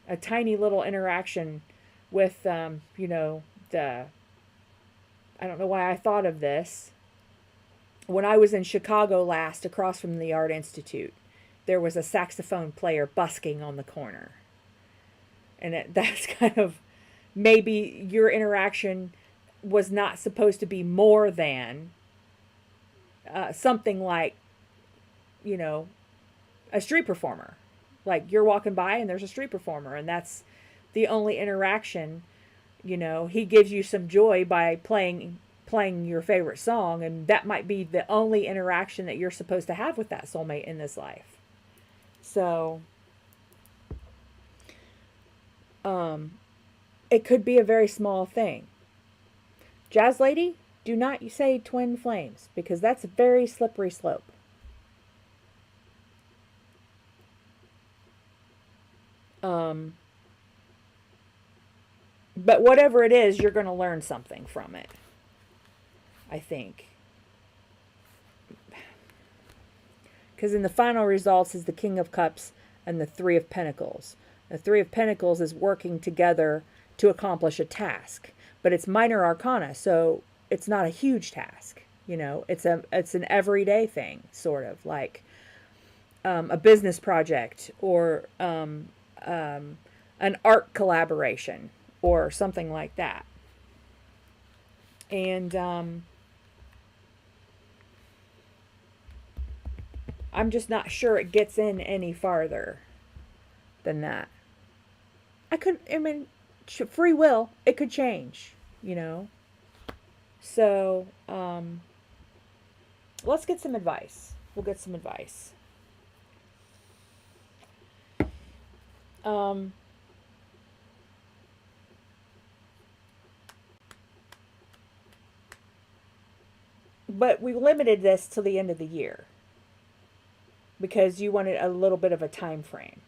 A tiny little interaction with, you know, I don't know why I thought of this. When I was in Chicago last, across from the Art Institute, there was a saxophone player busking on the corner. And that's kind of, maybe your interaction was not supposed to be more than something like, you know, a street performer. Like, you're walking by and there's a street performer, and that's the only interaction. You know, he gives you some joy by playing your favorite song, and that might be the only interaction that you're supposed to have with that soulmate in this life. So, it could be a very small thing. Jazz Lady, do not say twin flames, because that's a very slippery slope. But whatever it is, you're going to learn something from it, I think. Because in the final results is the King of Cups and the Three of Pentacles. The Three of Pentacles is working together to accomplish a task. But it's minor arcana, so it's not a huge task. You know, it's an everyday thing, sort of like a business project, or an art collaboration, or something like that. And I'm just not sure it gets in any farther than that. Free will, it could change, you know. So, let's get some advice. We'll get some advice. Um, but we limited this till the end of the year because you wanted a little bit of a time frame.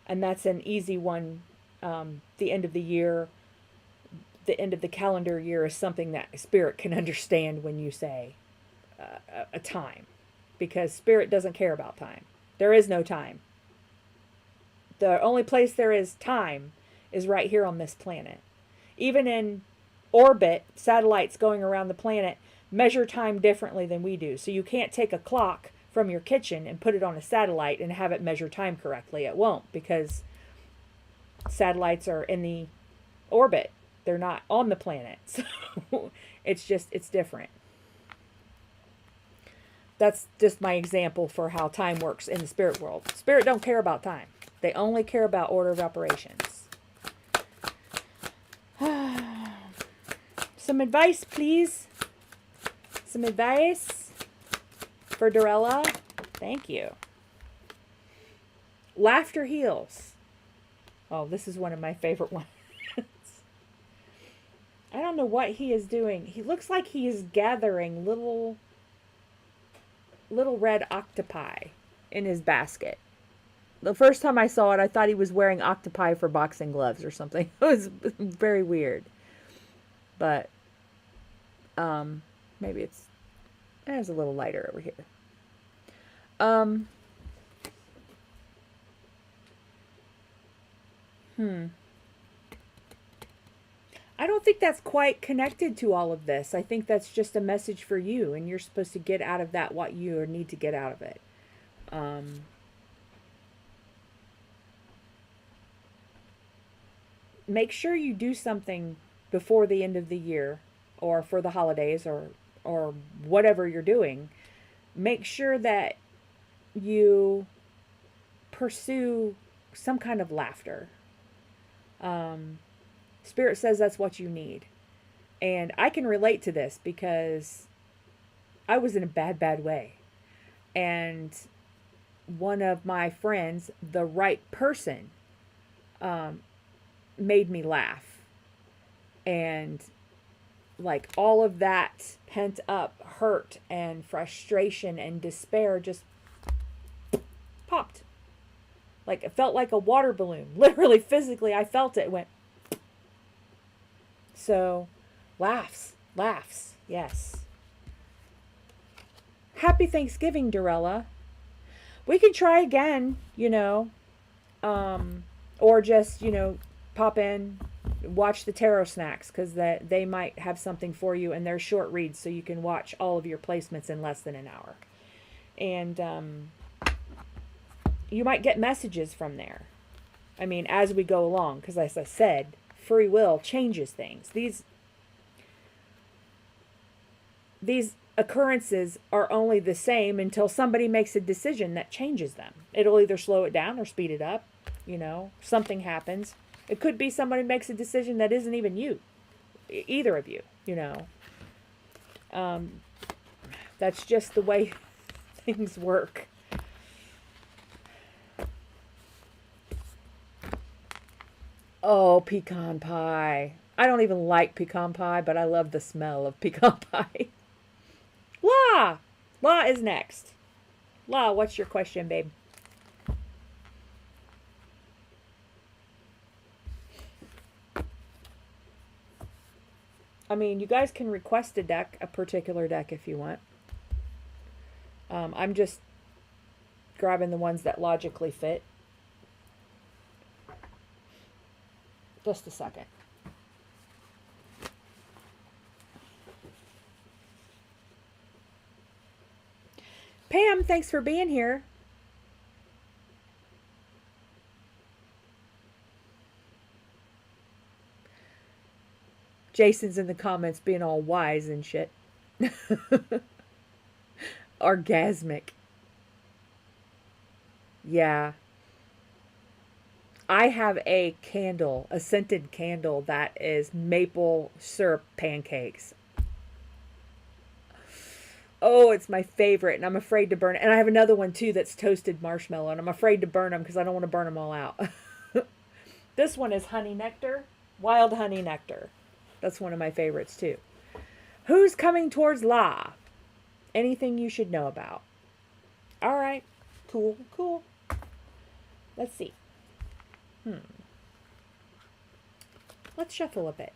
And that's an easy one. The end of the year, the end of the calendar year is something that Spirit can understand when you say a time. Because Spirit doesn't care about time. There is no time. The only place there is time is right here on this planet. Even in orbit, satellites going around the planet measure time differently than we do. So you can't take a clock from your kitchen and put it on a satellite and have it measure time correctly. It won't, because satellites are in the orbit. They're not on the planet. So it's different. That's just my example for how time works in the spirit world. Spirit don't care about time. They only care about order of operations. Some advice, please. Some advice for Dorella. Thank you. Laughter heals. Oh, this is one of my favorite ones. I don't know what he is doing. He looks like he is gathering little red octopi in his basket. The first time I saw it, I thought he was wearing octopi for boxing gloves or something. It was very weird. But maybe it's a little lighter over here. I don't think that's quite connected to all of this. I think that's just a message for you, and you're supposed to get out of that what you need to get out of it. Make sure you do something before the end of the year, or for the holidays, or whatever you're doing. Make sure that you pursue some kind of laughter. Spirit says that's what you need. And I can relate to this because I was in a bad way. And one of my friends, the right person, made me laugh. And like all of that pent up hurt and frustration and despair just popped. Like it felt like a water balloon. Literally, physically, I felt it. It went. So, laughs, yes. Happy Thanksgiving, Dorella. We can try again, or just, pop in, watch the tarot snacks, because they might have something for you, and they're short reads, so you can watch all of your placements in less than an hour. And you might get messages from there. I mean, as we go along, because as I said, free will changes things. These occurrences are only the same until somebody makes a decision that changes them. It'll either slow it down or speed it up. Something happens. It could be somebody makes a decision that isn't even you, either of you. That's just the way things work. Oh, pecan pie. I don't even like pecan pie, but I love the smell of pecan pie. La is next. La, what's your question, babe? I mean, you guys can request a particular deck if you want. I'm just grabbing the ones that logically fit. Just a second. Pam, thanks for being here. Jason's in the comments being all wise and shit. Orgasmic. Yeah. I have a scented candle that is maple syrup pancakes. Oh, it's my favorite, and I'm afraid to burn it. And I have another one, too, that's toasted marshmallow, and I'm afraid to burn them because I don't want to burn them all out. This one is honey nectar, wild honey nectar. That's one of my favorites too. Who's coming towards La? Anything you should know about? All right. Cool, cool. Let's see. Let's shuffle a bit.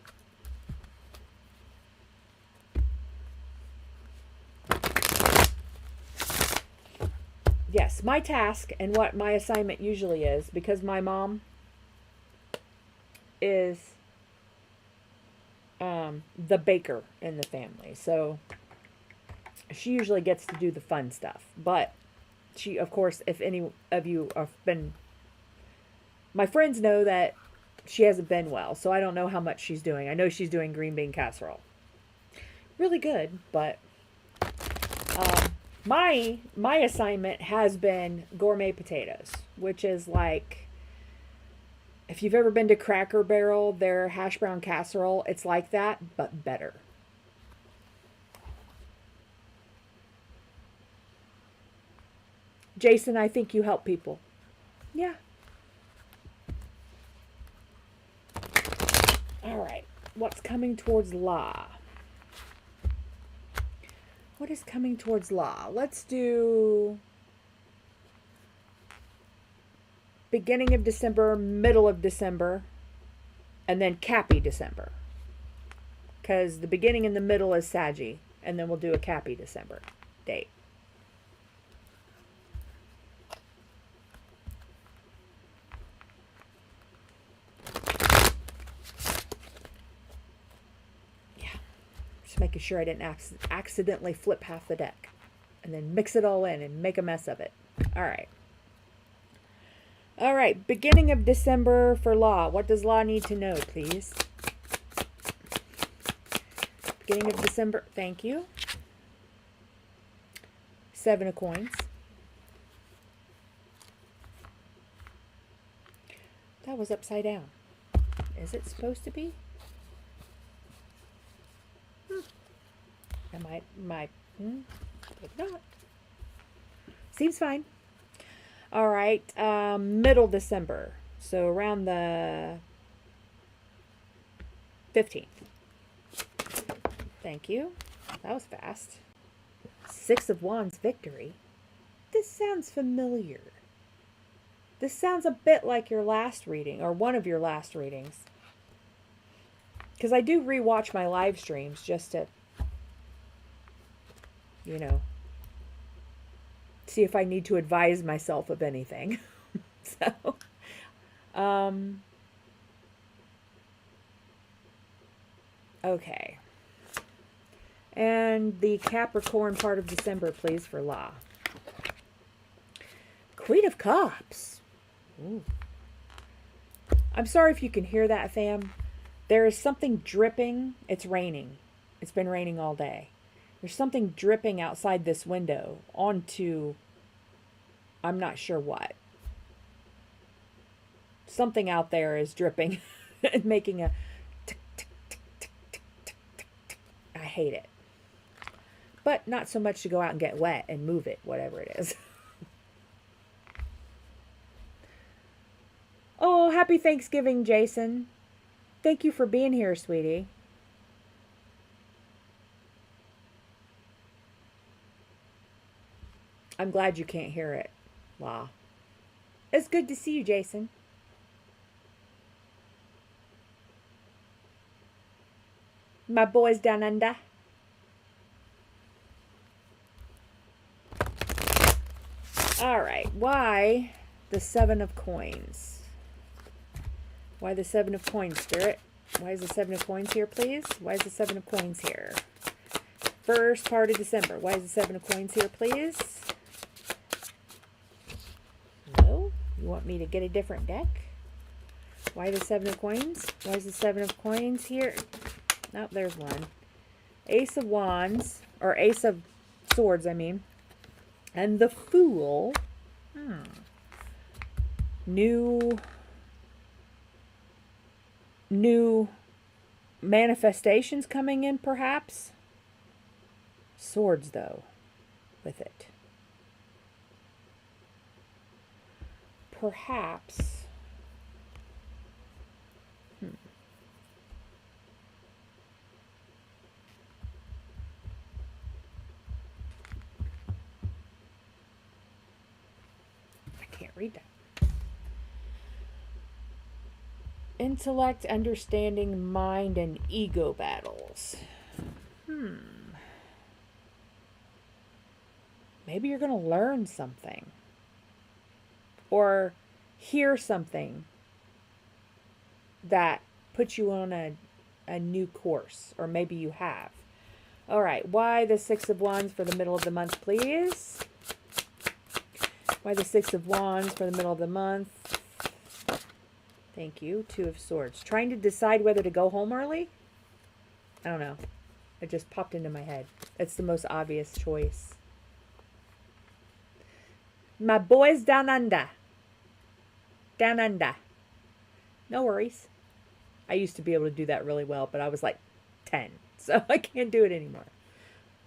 Yes, my task and what my assignment usually is, because my mom is the baker in the family. So she usually gets to do the fun stuff. But she, of course, if any of you have been, my friends know that she hasn't been well. So I don't know how much she's doing. I know she's doing green bean casserole. Really good, but my assignment has been gourmet potatoes, which is like, if you've ever been to Cracker Barrel, their hash brown casserole, it's like that, but better. Jason, I think you help people. Yeah. All right. What's coming towards La? What is coming towards La? Let's do beginning of December, middle of December, and then Cappy December. Because the beginning and the middle is Saggy, and then we'll do a Cappy December date. Just making sure I didn't accidentally flip half the deck. And then mix it all in and make a mess of it. All right. All right. Beginning of December for La. What does La need to know, please? Beginning of December. Thank you. 7 of coins. That was upside down. Is it supposed to be? Maybe not. Seems fine. All right, middle December. So around the 15th. Thank you. That was fast. 6 of Wands victory. This sounds familiar. This sounds a bit like your last reading, or one of your last readings. Because I do rewatch my live streams just to, you know, see if I need to advise myself of anything. So, okay. And the Capricorn part of December, please, for La. Queen of Cups. Ooh. I'm sorry if you can hear that, fam. There is something dripping. It's raining. It's been raining all day. There's something dripping outside this window onto, I'm not sure what. Something out there is dripping and making a tick, tick, tick, tick, tick, tick, tick, tick. I hate it. But not so much to go out and get wet and move it, whatever it is. Oh, happy Thanksgiving, Jason. Thank you for being here, sweetie. I'm glad you can't hear it. Wow. It's good to see you, Jason. My boys down under. All right. Why the 7 of coins? Why the 7 of coins, Spirit? Why is the 7 of coins here, please? Why is the 7 of coins here? First part of December. Why is the 7 of coins here, please? No? You want me to get a different deck? Why the 7 of coins? Why is the 7 of coins here? Oh, there's one. Ace of Wands. Or Ace of Swords, I mean. And the Fool. New manifestations coming in, perhaps. Swords, though, with it. Perhaps can't read that. Intellect, understanding, mind, and ego battles. Maybe you're going to learn something. Or hear something that puts you on a new course. Or maybe you have. All right. Why the Six of Wands for the middle of the month, please? Why the Six of Wands for the middle of the month? Thank you. Two of Swords. Trying to decide whether to go home early? I don't know. It just popped into my head. It's the most obvious choice. My boys down under. Down under. No worries. I used to be able to do that really well, but I was like 10. So I can't do it anymore.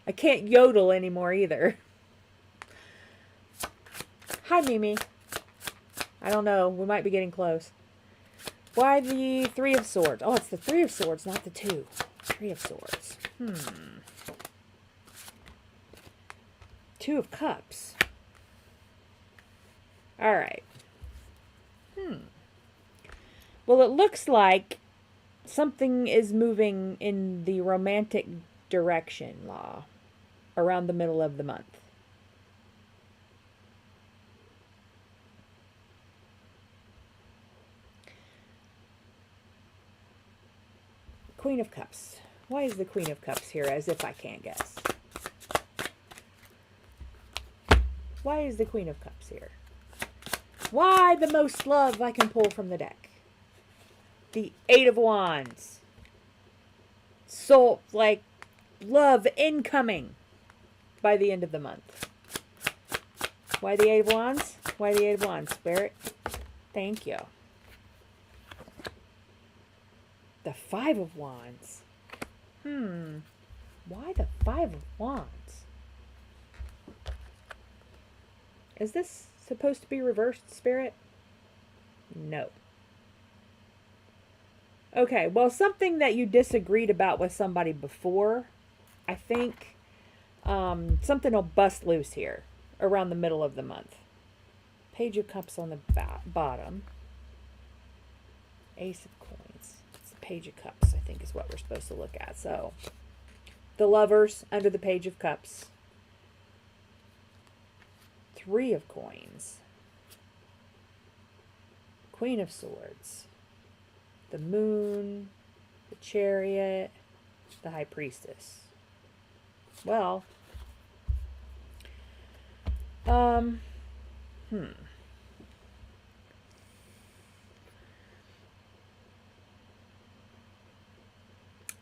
I can't yodel anymore either. Hi, Mimi. I don't know. We might be getting close. Why the Three of Swords? Oh, it's the Three of Swords, not the Two. Three of Swords. Two of Cups. All right. Well, it looks like something is moving in the romantic direction, Law, around the middle of the month. Queen of Cups. Why is the Queen of Cups here, as if I can't guess? Why is the Queen of Cups here? Why the most love I can pull from the deck? The Eight of Wands. So, like, love incoming by the end of the month. Why the Eight of Wands? Why the Eight of Wands, Spirit? Thank you. The Five of Wands. Why the Five of Wands? Is this supposed to be reversed, Spirit? No. Okay, well, something that you disagreed about with somebody before, I think something will bust loose here around the middle of the month. Page of Cups on the bottom. Ace of Coins. It's the Page of Cups, I think, is what we're supposed to look at. So, the Lovers under the Page of Cups. Three of Coins. Queen of Swords. The Moon. The Chariot. The High Priestess. Well.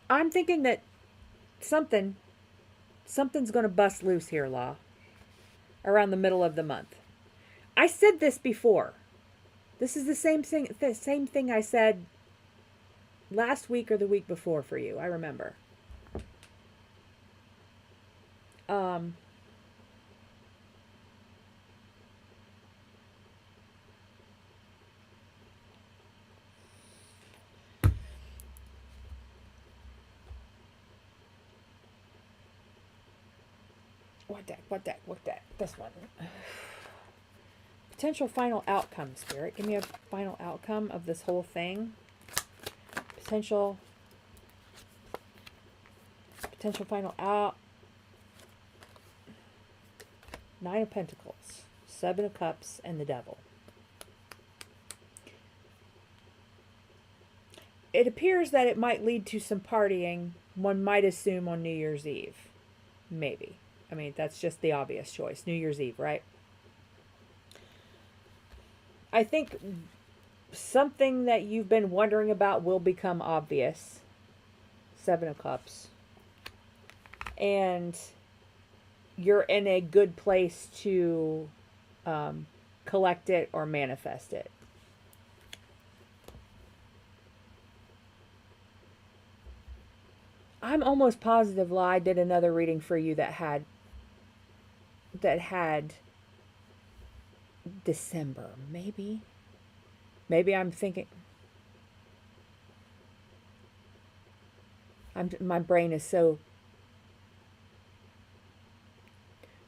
I'm thinking that something's going to bust loose here, Law, around the middle of the month. I said this before. This is the same thing I said last week or the week before for you. I remember. What deck? This one. Potential final outcome, Spirit. Give me a final outcome of this whole thing. Potential final out. Nine of Pentacles. Seven of Cups and the Devil. It appears that it might lead to some partying, one might assume, on New Year's Eve. Maybe. I mean, that's just the obvious choice. New Year's Eve, right? I think something that you've been wondering about will become obvious. Seven of Cups. And you're in a good place to collect it or manifest it. I'm almost positive I did another reading for you that had December, maybe I'm thinking. My brain is so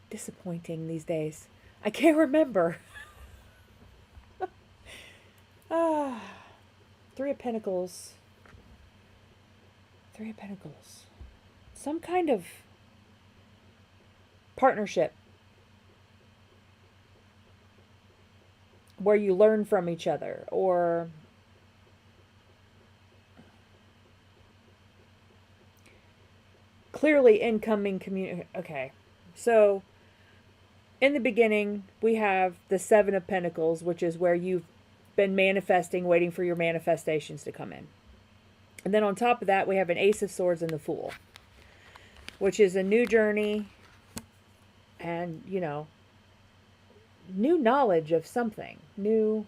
disappointing these days. I can't remember. Three of Pentacles. Three of Pentacles. Some kind of partnership where you learn from each other, or clearly incoming community. Okay, so in the beginning we have the Seven of Pentacles, which is where you've been manifesting, waiting for your manifestations to come in. And then on top of that we have an Ace of Swords and the Fool, which is a new journey and, you know, new knowledge of something new.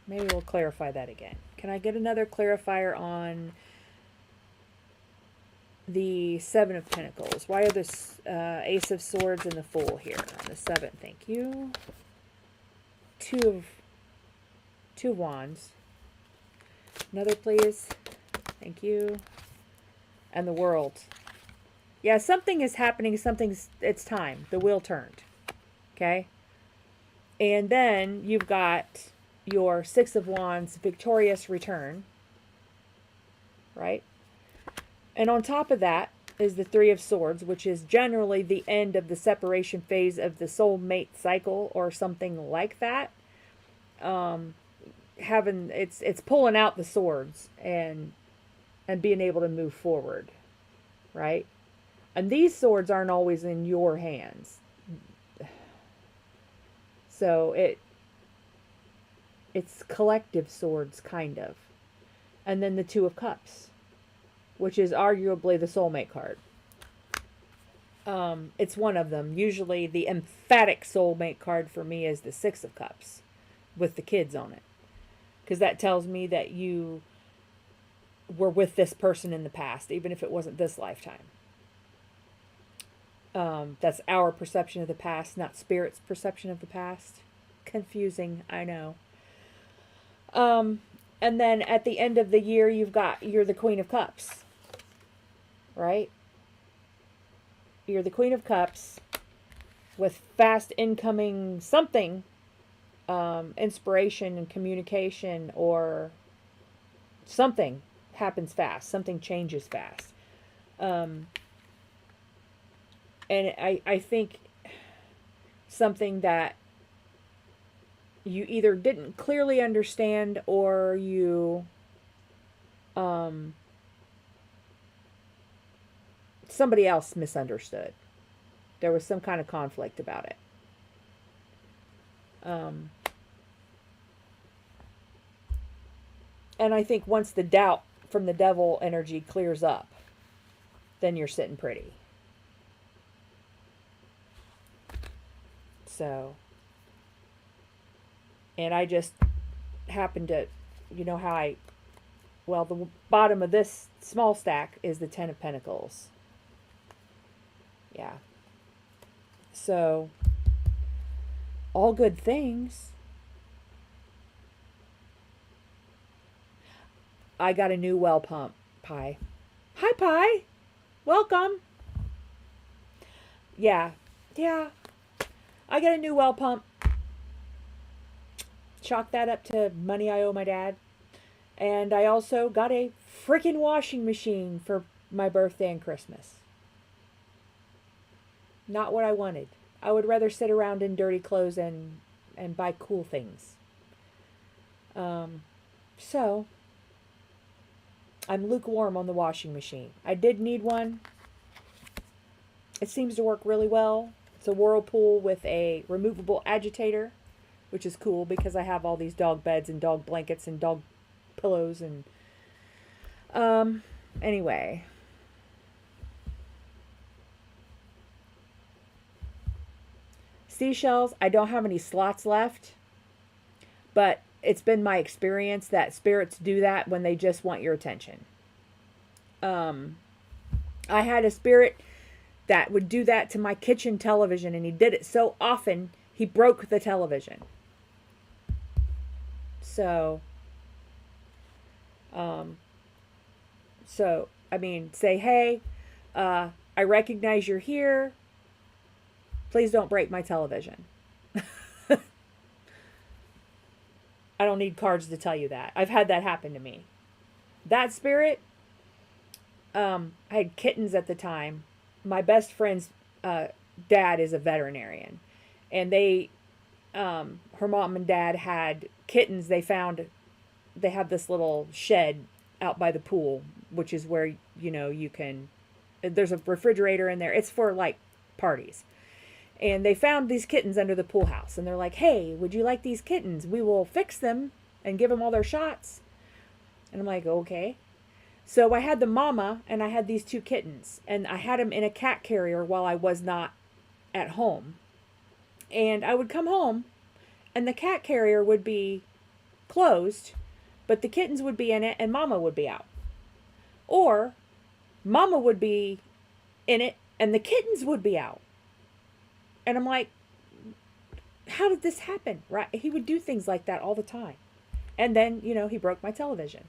Maybe we'll clarify that again. Can I get another clarifier on the Seven of Pentacles? Why are this Ace of Swords and the Fool here on the 7th? Thank you. Two of Wands. Another, please. Thank you. And the World. Yeah, something is happening. It's time. The wheel turned. Okay? And then you've got your Six of Wands, victorious return. Right? And on top of that is the Three of Swords, which is generally the end of the separation phase of the soulmate cycle or something like that. It's pulling out the swords and being able to move forward, right? And these swords aren't always in your hands. So it's collective swords, kind of. And then the Two of Cups, which is arguably the soulmate card. It's one of them. Usually the emphatic soulmate card for me is the Six of Cups with the kids on it. Because that tells me that you were with this person in the past, even if it wasn't this lifetime. That's our perception of the past, not Spirit's perception of the past. Confusing, I know. And then at the end of the year, you're the Queen of Cups. Right? You're the Queen of Cups with fast incoming something, inspiration and communication, or something happens fast. Something changes fast. And I think something that you either didn't clearly understand or you somebody else misunderstood. There was some kind of conflict about it. And I think once the doubt from the devil energy clears up, then you're sitting pretty. So, and I just happened to, you know how the bottom of this small stack is the Ten of Pentacles. Yeah. So, all good things. I got a new well pump, Pi. Hi, Pi. Welcome. Yeah. I got a new well pump. Chalk that up to money I owe my dad. And I also got a freaking washing machine for my birthday and Christmas. Not what I wanted. I would rather sit around in dirty clothes and buy cool things. So, I'm lukewarm on the washing machine. I did need one. It seems to work really well. It's a Whirlpool with a removable agitator, which is cool because I have all these dog beds and dog blankets and dog pillows and anyway. Seashells, I don't have any slots left, but it's been my experience that spirits do that when they just want your attention. I had a spirit that would do that to my kitchen television, and he did it so often, he broke the television. So, I mean, say, hey, I recognize you're here. Please don't break my television. I don't need cards to tell you that. I've had that happen to me. that spirit, I had kittens at the time. My best friend's dad is a veterinarian, and her mom and dad had kittens. They have this little shed out by the pool, which is where, there's a refrigerator in there. It's for like parties. And they found these kittens under the pool house, and they're like, "Hey, would you like these kittens? We will fix them and give them all their shots." And I'm like, "Okay." So I had the mama, and I had these 2 kittens, and I had them in a cat carrier while I was not at home. And I would come home, and the cat carrier would be closed, but the kittens would be in it, and mama would be out. Or mama would be in it, and the kittens would be out. And I'm like, how did this happen? Right? He would do things like that all the time. And then, he broke my television.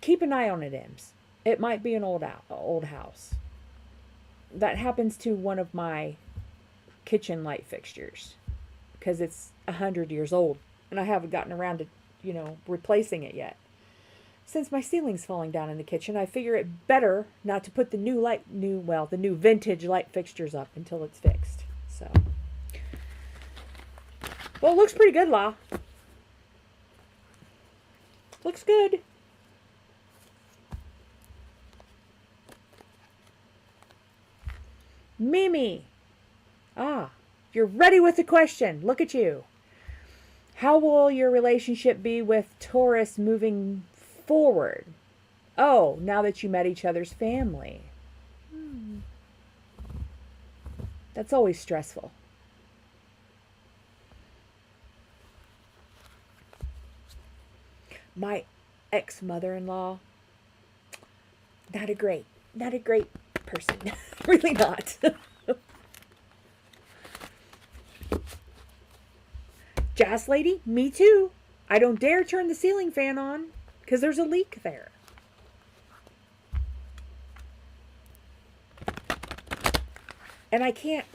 Keep an eye on it, Ems. It might be an old house. That happens to one of my kitchen light fixtures, because it's 100 years old, and I haven't gotten around to replacing it yet. Since my ceiling's falling down in the kitchen, I figure it better not to put the new vintage light fixtures up until it's fixed. So, well, it looks pretty good, La. Looks good. Mimi. You're ready with the question. Look at you. How will your relationship be with Taurus moving forward? Oh, now that you met each other's family. That's always stressful. My ex-mother-in-law, not a great person. Really not. Jazz lady, me too. I don't dare turn the ceiling fan on because there's a leak there. And I can't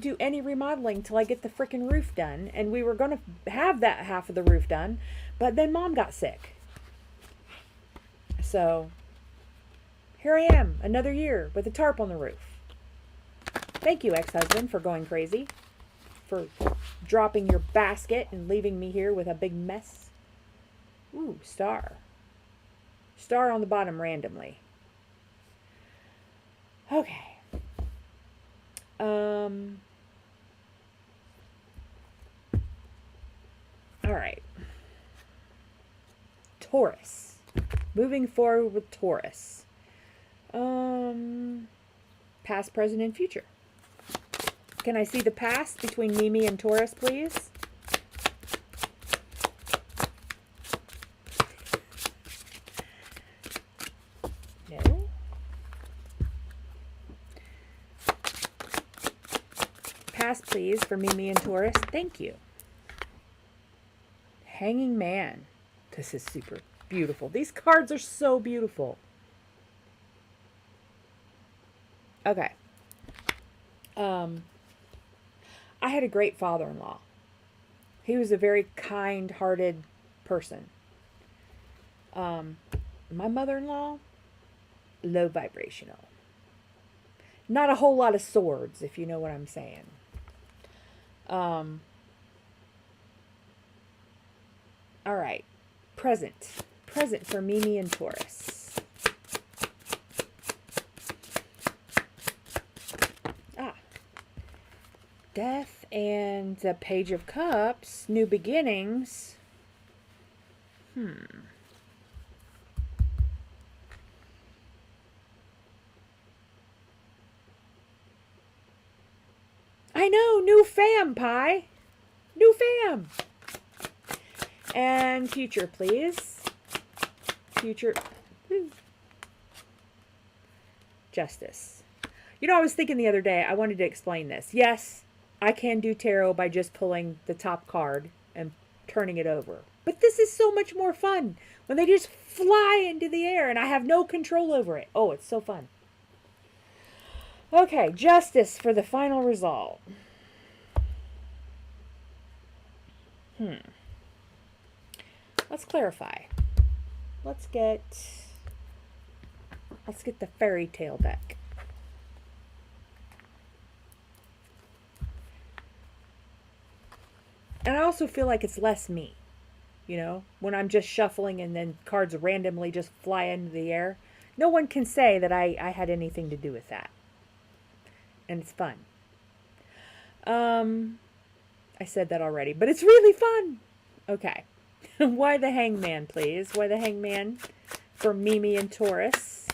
do any remodeling till I get the frickin' roof done. And we were going to have that half of the roof done, but then Mom got sick. So here I am, another year with a tarp on the roof. Thank you, ex-husband, for going crazy. For dropping your basket and leaving me here with a big mess. Ooh, star. Star on the bottom randomly. Okay. All right. Taurus. Moving forward with Taurus. Past, present, and future. Can I see the past between Mimi and Taurus, please? No. Past, please, for Mimi and Taurus. Thank you. Hanging Man. This is super beautiful. These cards are so beautiful. Okay. I had a great father-in-law. He was a very kind-hearted person. My mother-in-law, low vibrational. Not a whole lot of swords, if you know what I'm saying. All right. Present. Present for Mimi and Taurus. Death and the Page of Cups. New beginnings. I know, new fam, Pie. New fam. And future, please. Future. Justice. I was thinking the other day, I wanted to explain this. Yes, I can do tarot by just pulling the top card and turning it over. But this is so much more fun when they just fly into the air and I have no control over it. Oh, it's so fun. Okay, justice for the final result. Let's clarify. Let's get the fairy tale deck. And I also feel like it's less me. You know, when I'm just shuffling and then cards randomly just fly into the air. No one can say that I had anything to do with that. And it's fun. I said that already, but it's really fun. Okay. Why the Hangman, please? Why the Hangman for Mimi and Taurus?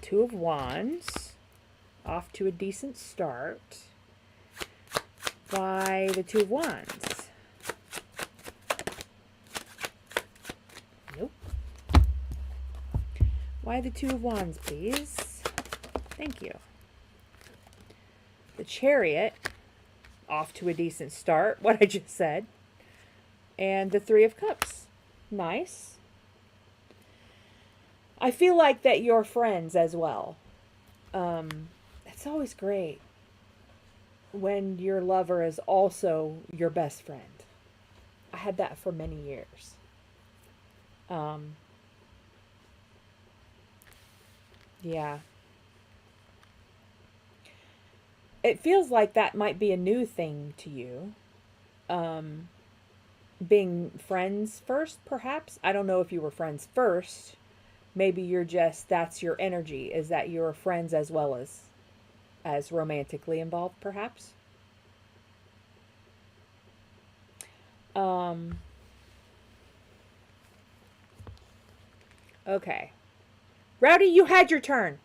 Two of Wands. Off to a decent start. Why the Two of Wands? Nope. Why the Two of Wands, please? Thank you. The Chariot. Off to a decent start, what I just said. And the Three of Cups. Nice. I feel like that you're friends as well. It's always great when your lover is also your best friend. I had that for many years. Yeah. It feels like that might be a new thing to you. Being friends first, perhaps. I don't know if you were friends first. Maybe you're just, that's your energy, is that you're friends as well as romantically involved, perhaps. Okay. Rowdy, you had your turn.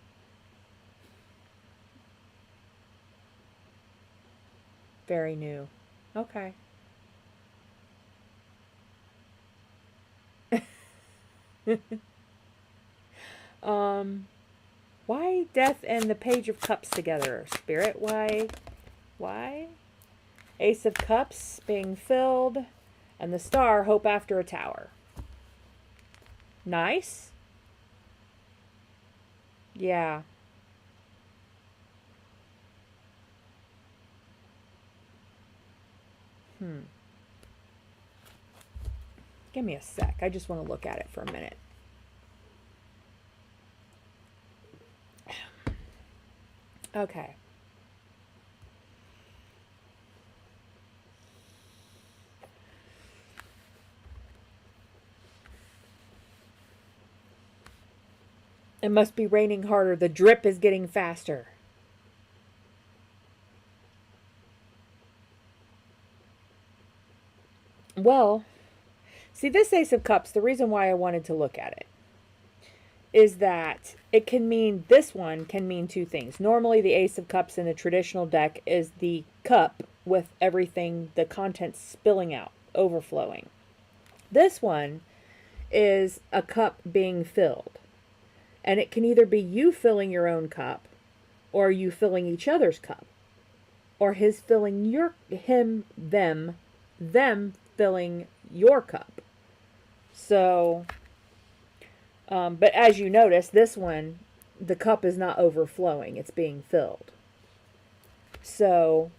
Very new. Okay. Why Death and the Page of Cups together, Spirit? Why? Ace of Cups being filled, and the Star, Hope After a Tower. Nice. Yeah. Give me a sec. I just want to look at it for a minute. Okay. It must be raining harder. The drip is getting faster. Well, see, this Ace of Cups, the reason why I wanted to look at it is that it can mean, this one can mean two things. Normally, the Ace of Cups in a traditional deck is the cup with everything, the contents spilling out, overflowing. This one is a cup being filled. And it can either be you filling your own cup, or you filling each other's cup, or his filling them filling your cup. So, but as you notice, this one, the cup is not overflowing, it's being filled. So,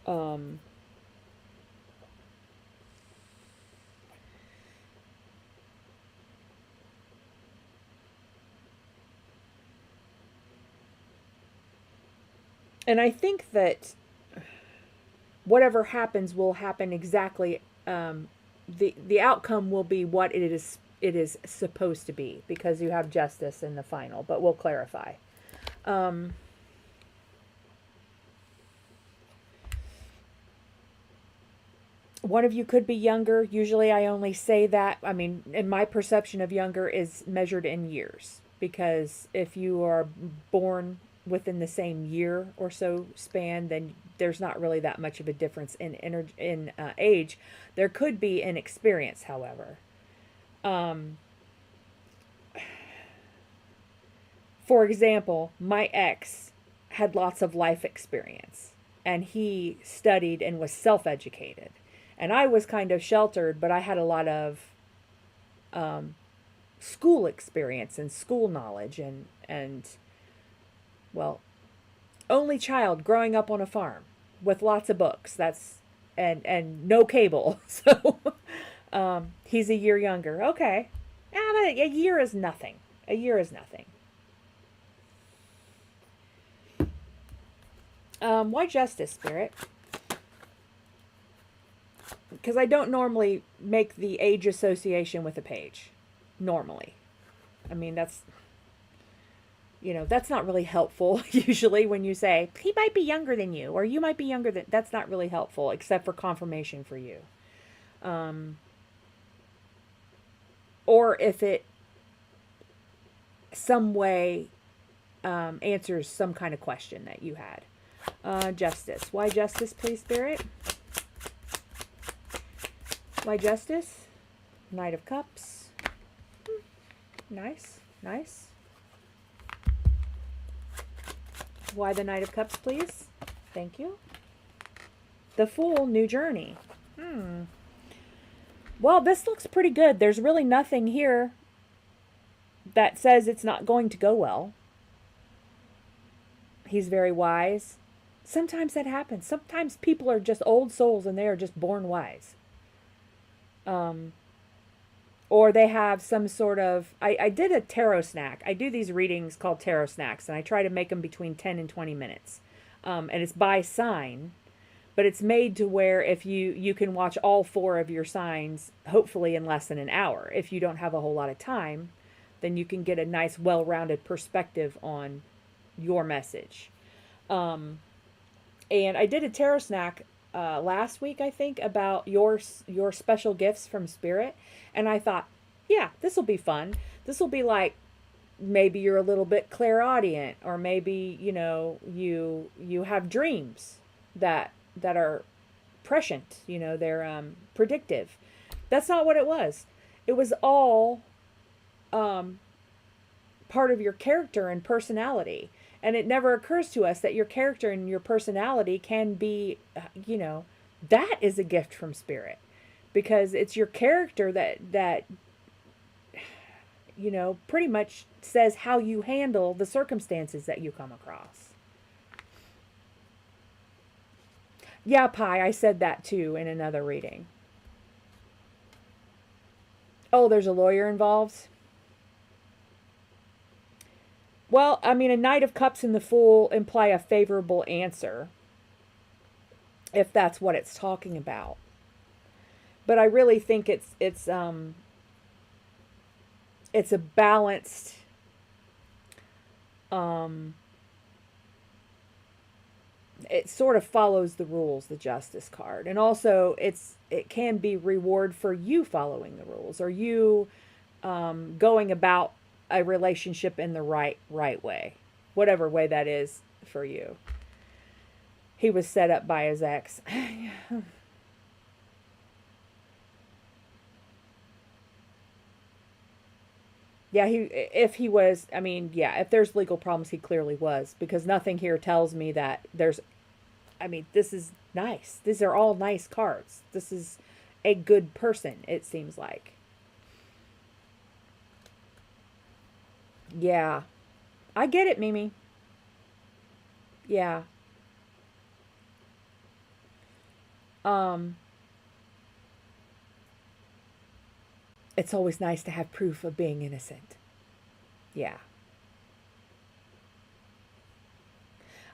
and I think that whatever happens will happen exactly. The outcome will be what it is supposed to be, because you have justice in the final. But we'll clarify. One of you could be younger. Usually, I only say that. I mean, in my perception of younger is measured in years, because if you are born within the same year or so span, then there's not really that much of a difference in age. There could be in experience, however. For example, my ex had lots of life experience, and he studied and was self-educated. And I was kind of sheltered, but I had a lot of school experience and school knowledge and well, only child growing up on a farm with lots of books. That's and no cable. So he's a year younger. Okay. And a year is nothing. A year is nothing. Why justice, Spirit? Because I don't normally make the age association with a page. Normally. I mean, that's not really helpful usually when you say, he might be younger than you, or you might be younger than, that's not really helpful, except for confirmation for you. Or if it some way answers some kind of question that you had. Justice. Why justice, please, Spirit? Why justice? Knight of Cups. Nice, nice. Why the Knight of Cups, please? Thank you. The Fool, new journey. Well, this looks pretty good. There's really nothing here that says it's not going to go well. He's very wise. Sometimes that happens. Sometimes people are just old souls and they are just born wise. Or they have some sort of... I did a tarot snack. I do these readings called tarot snacks, and I try to make them between 10 and 20 minutes. And it's by sign, but it's made to where if you can watch all 4 of your signs, hopefully in less than an hour. If you don't have a whole lot of time, then you can get a nice, well-rounded perspective on your message. And I did a tarot snack last week, I think, about your special gifts from Spirit. And I thought, yeah, this will be fun. This will be like, maybe you're a little bit clairaudient, or maybe, you have dreams that are prescient, they're predictive. That's not what it was. It was all part of your character and personality. And it never occurs to us that your character and your personality can be, that is a gift from Spirit. Because it's your character that pretty much says how you handle the circumstances that you come across. Yeah, Pi, I said that too in another reading. Oh, there's a lawyer involved? Well, I mean, a Knight of Cups and the Fool imply a favorable answer, if that's what it's talking about. But I really think it's a balanced it sort of follows the rules, the Justice card. And also it can be reward for you following the rules, or you going about a relationship in the right way, whatever way that is for you. He was set up by his ex. Yeah, if there's legal problems, he clearly was, because nothing here tells me that this is nice. These are all nice cards. This is a good person, it seems like. Yeah. I get it, Mimi. Yeah. It's always nice to have proof of being innocent. Yeah.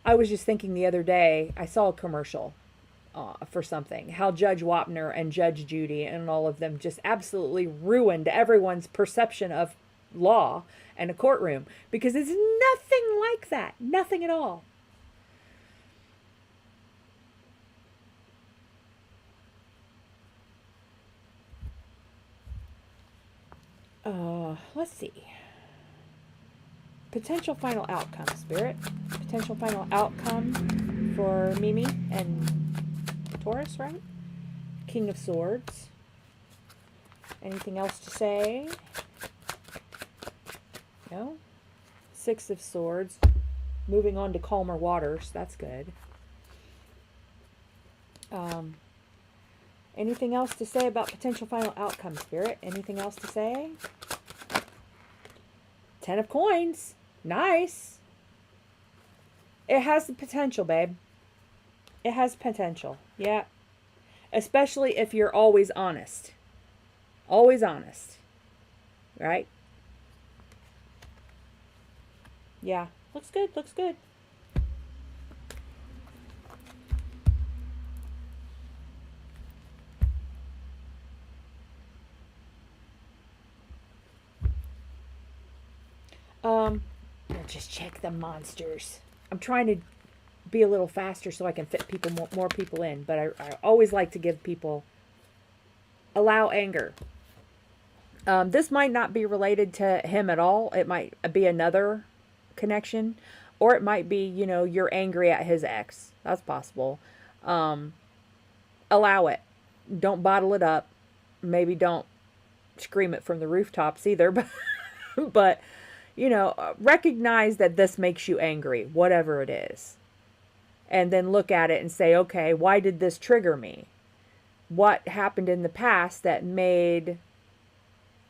I was just thinking the other day, I saw a commercial for something, how Judge Wapner and Judge Judy and all of them just absolutely ruined everyone's perception of law and a courtroom, because it's nothing like that. Nothing at all. Let's see. Potential final outcome, Spirit. Potential final outcome for Mimi and Taurus, right? King of Swords. Anything else to say? No? Six of Swords. Moving on to calmer waters. That's good. Anything else to say about potential final outcome, Spirit? Anything else to say? 10 of Coins. Nice. It has the potential, babe. It has potential. Yeah. Especially if you're always honest. Always honest. Right? Yeah. Looks good. Looks good. We'll just check the monsters. I'm trying to be a little faster so I can fit more people in, but I always like to give people, allow anger. This might not be related to him at all. It might be another connection, or it might be, you know, you're angry at his ex. That's possible. Allow it. Don't bottle it up. Maybe don't scream it from the rooftops either, but you know, recognize that this makes you angry, whatever it is. And then look at it and say, okay, why did this trigger me? What happened in the past that made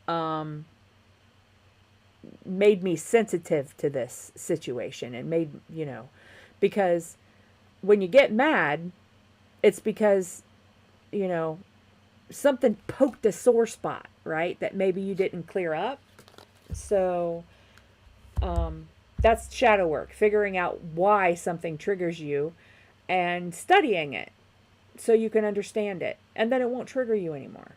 me sensitive to this situation, and made, you know, because when you get mad, it's because, you know, something poked a sore spot, right? That maybe you didn't clear up. So, that's shadow work, figuring out why something triggers you and studying it so you can understand it, and then it won't trigger you anymore.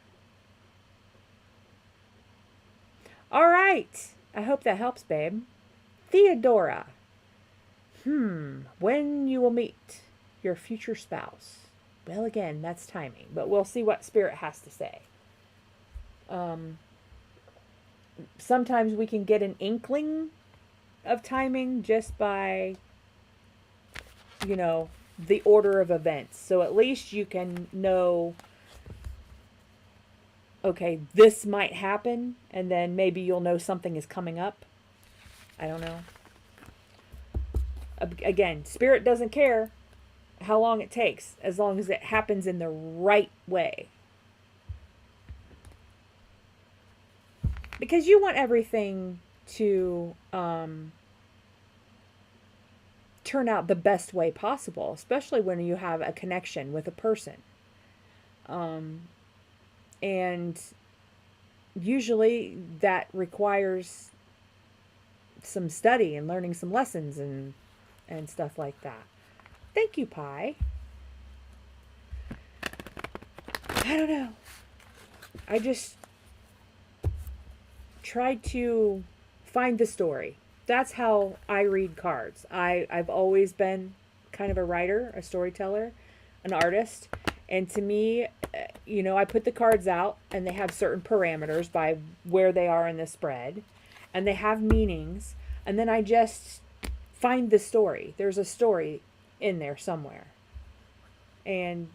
All right. I hope that helps, babe. Theodora. When you will meet your future spouse. Well, again, that's timing, but we'll see what Spirit has to say. Sometimes we can get an inkling of timing just by, you know, the order of events. So at least you can know, okay, this might happen, and then maybe you'll know something is coming up. I don't know. Again, Spirit doesn't care how long it takes, as long as it happens in the right way. Because you want everything to turn out the best way possible, especially when you have a connection with a person. And usually that requires some study and learning some lessons and stuff like that. Thank you, Pi. I don't know. I just tried to find the story. That's how I read cards. I've always been kind of a writer, a storyteller, an artist. And to me, you know, I put the cards out and they have certain parameters by where they are in the spread. And they have meanings. And then I just find the story. There's a story in there somewhere. And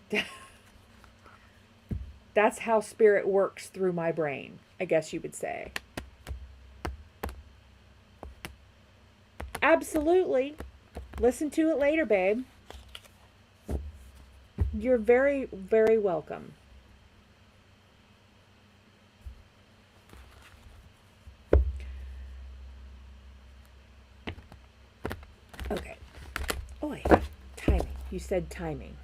that's how Spirit works through my brain, I guess you would say. Absolutely. Listen to it later, babe. You're very, very welcome. Okay. Oi, timing. You said timing.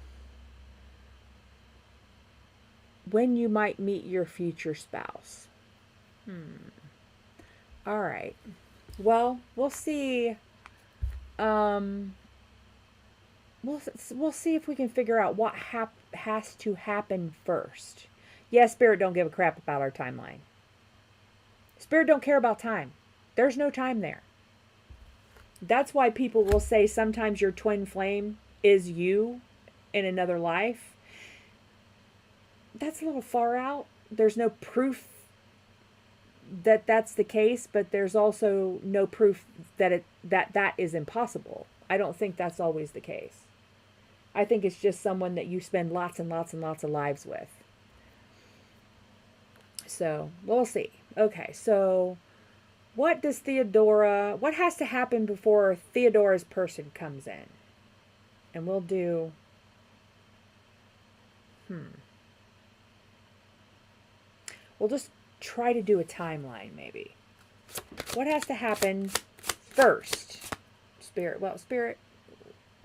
When you might meet your future spouse. All right. Well, we'll see. We'll see if we can figure out what has to happen first. Yeah, Spirit don't give a crap about our timeline. Spirit don't care about time. There's no time there. That's why people will say sometimes your twin flame is you in another life. That's a little far out. There's no proof that that's the case, but there's also no proof that that is impossible. I don't think that's always the case. I think it's just someone that you spend lots and lots and lots of lives with. So, we'll see. Okay, so what has to happen before Theodora's person comes in? And we'll do, we'll just try to do a timeline, maybe. What has to happen first? Spirit,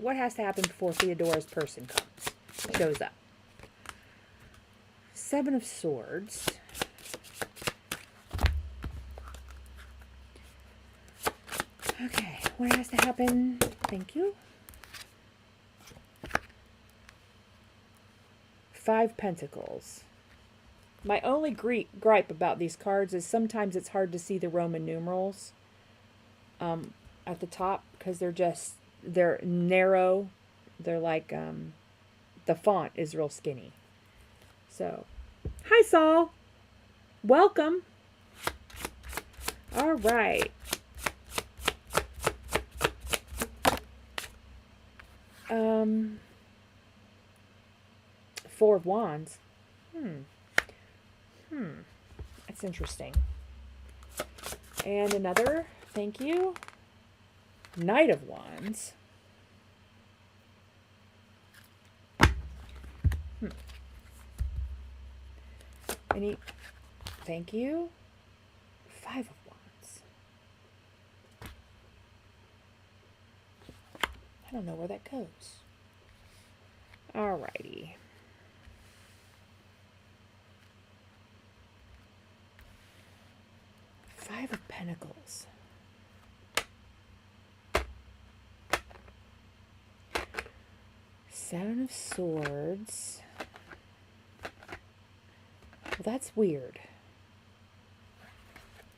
what has to happen before Theodora's person shows up? 7 of Swords. Okay, what has to happen? Thank you. 5 Pentacles. My only gripe about these cards is sometimes it's hard to see the Roman numerals at the top because they're narrow. They're like, the font is real skinny. So, hi Saul. Welcome. All right. Four of Wands. That's interesting. And another, thank you. Knight of Wands. Thank you. 5 of Wands. I don't know where that goes. Alrighty. 5 of Pentacles. Seven of Swords. Well, that's weird.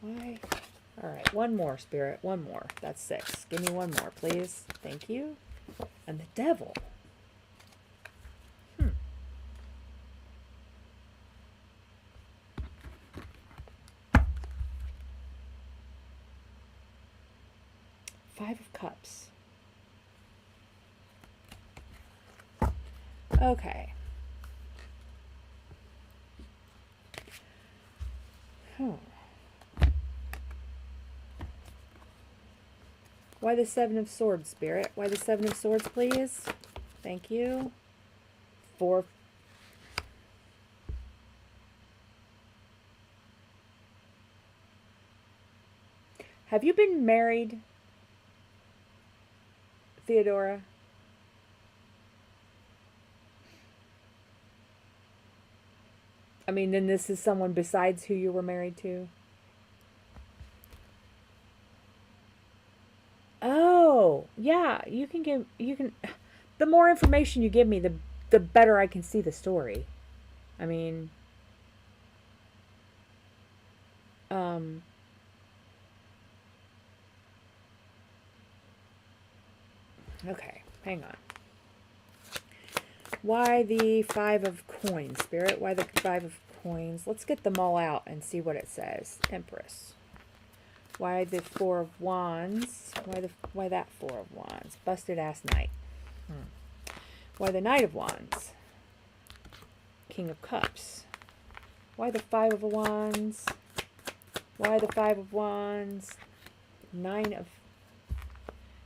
Why? Alright, one more, Spirit. One more. That's 6. Give me one more, please. Thank you. And the Devil. Five of Cups. Okay. Why the 7 of Swords, Spirit? Why the 7 of Swords, please? Thank you. 4. Have you been married, Theodora? I mean, then this is someone besides who you were married to? Oh, yeah, you can, the more information you give me, the better I can see the story. I mean, okay, hang on. Why the 5 of Coins, Spirit? Why the 5 of Coins? Let's get them all out and see what it says. Empress. Why the 4 of Wands? Why that 4 of Wands? Busted ass Knight. Why the Knight of Wands? King of Cups. Why the 5 of Wands? Why the 5 of Wands? 9 of...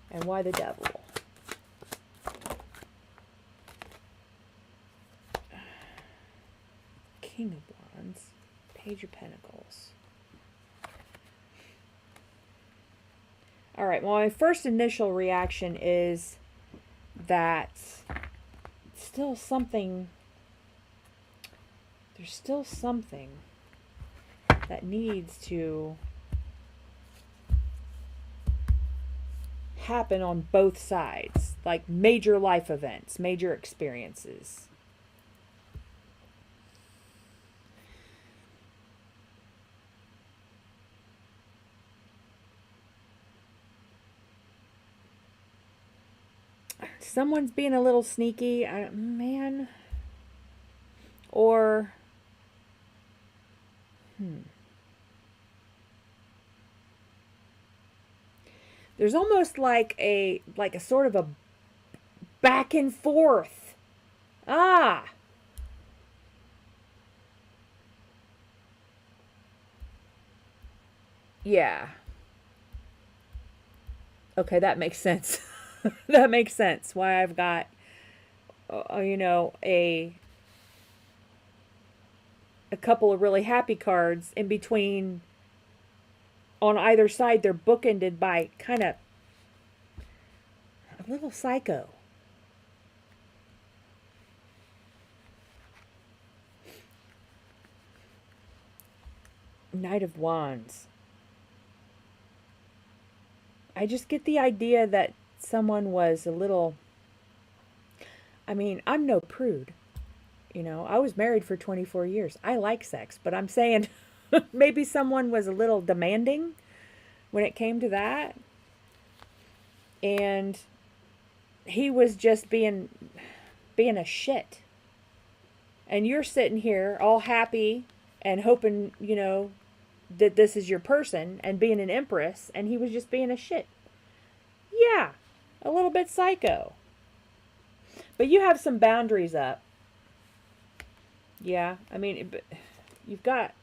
And why the Devil? King of Wands. Page of Pentacles. Alright, well, my first initial reaction is that still something... There's still something that needs to happen on both sides. Like major life events, major experiences. Someone's being a little sneaky, man. Or, there's almost like a sort of a back and forth. Ah. Yeah. Okay, that makes sense. That makes sense. Why I've got, you know, a couple of really happy cards in between. On either side, they're bookended by kind of a little psycho. Knight of Wands. I just get the idea that someone was a little... I mean, I'm no prude. You know, I was married for 24 years. I like sex, but I'm saying maybe someone was a little demanding when it came to that. And he was just being a shit. And you're sitting here all happy and hoping, you know, that this is your person and being an empress, and he was just being a shit. Yeah, a little bit psycho. But you have some boundaries up. Yeah, I mean, you've got,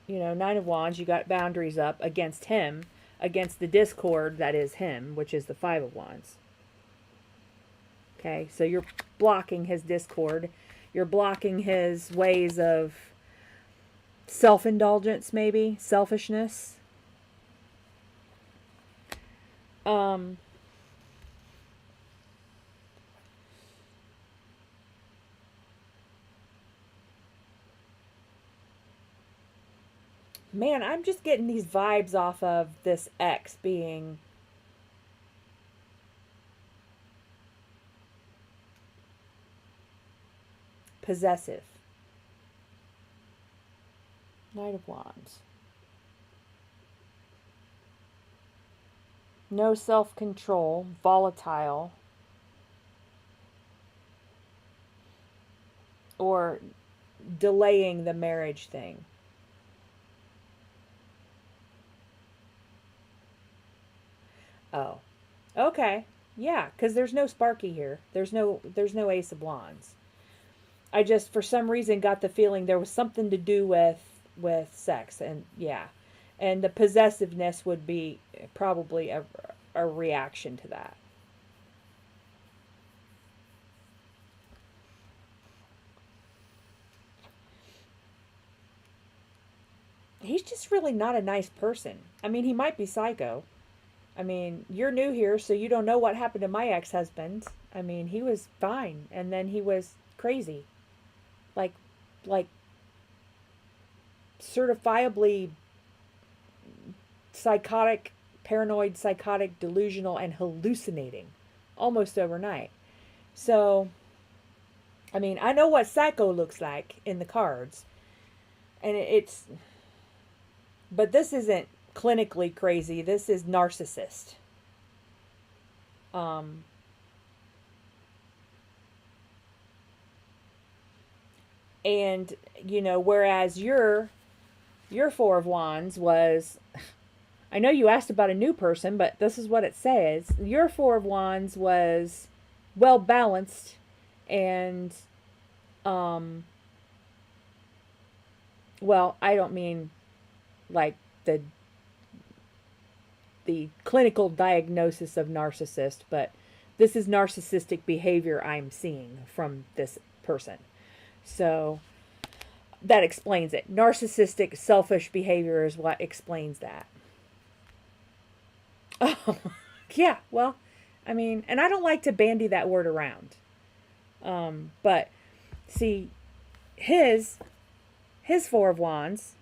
you know, Nine of Wands, you got boundaries up against him, against the discord that is him, which is the Five of Wands. Okay, so you're blocking his discord. You're blocking his ways of self-indulgence, maybe, selfishness. Man, I'm just getting these vibes off of this ex being possessive. Knight of Wands. No self-control, volatile, or delaying the marriage thing. Oh, okay. Yeah, because there's no Sparky here. There's no Ace of Wands. I just, for some reason, got the feeling there was something to do with sex, and yeah, and the possessiveness would be probably a reaction to that. He's just really not a nice person. I mean, he might be psycho. I mean, you're new here, so you don't know what happened to my ex-husband. I mean, he was fine, and then he was crazy. Like certifiably psychotic, paranoid, psychotic, delusional, and hallucinating almost overnight. So, I mean, I know what psycho looks like in the cards. And it's... But this isn't clinically crazy. This is narcissist. And, you know, whereas your Four of Wands was... I know you asked about a new person, but this is what it says. Your Four of Wands was well balanced and, well, I don't mean like the clinical diagnosis of narcissist, but this is narcissistic behavior I'm seeing from this person. So that explains it. Narcissistic, selfish behavior is what explains that. Oh, yeah, well, I mean, and I don't like to bandy that word around. But see, his Four of Wands,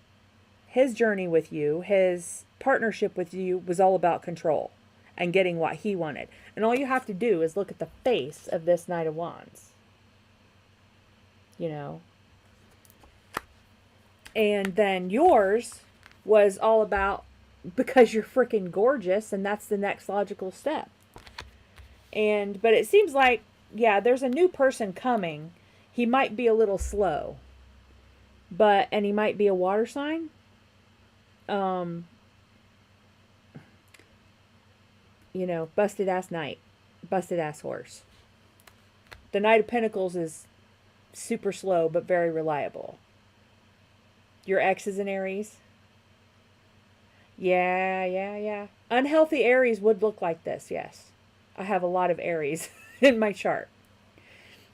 his journey with you, his partnership with you was all about control and getting what he wanted. And all you have to do is look at the face of this Knight of Wands. You know. And then yours was all about because you're freaking gorgeous, and that's the next logical step. But it seems like, yeah, there's a new person coming. He might be a little slow. And he might be a water sign. You know, busted ass knight. Busted ass horse. The Knight of Pentacles is super slow, but very reliable. Your ex is an Aries. Yeah. Unhealthy Aries would look like this, yes. I have a lot of Aries in my chart.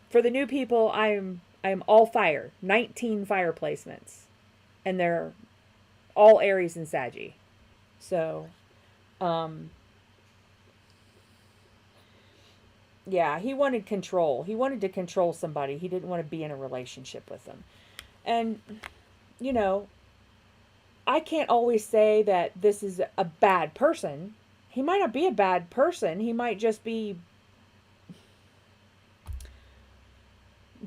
For the new people, I'm all fire. 19 fire placements. And they're all Aries and Saggy. So, yeah, he wanted control. He wanted to control somebody. He didn't want to be in a relationship with them. And, you know, I can't always say that this is a bad person. He might not be a bad person. He might just be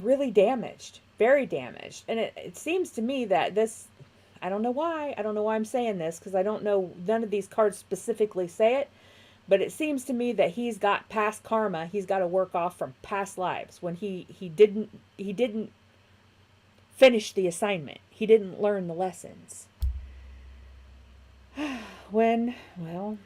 really damaged, very damaged. And it seems to me that this, I don't know why. I don't know why I'm saying this, because I don't know, none of these cards specifically say it. But it seems to me that he's got past karma. He's got to work off from past lives when he didn't finish the assignment. He didn't learn the lessons. When, well,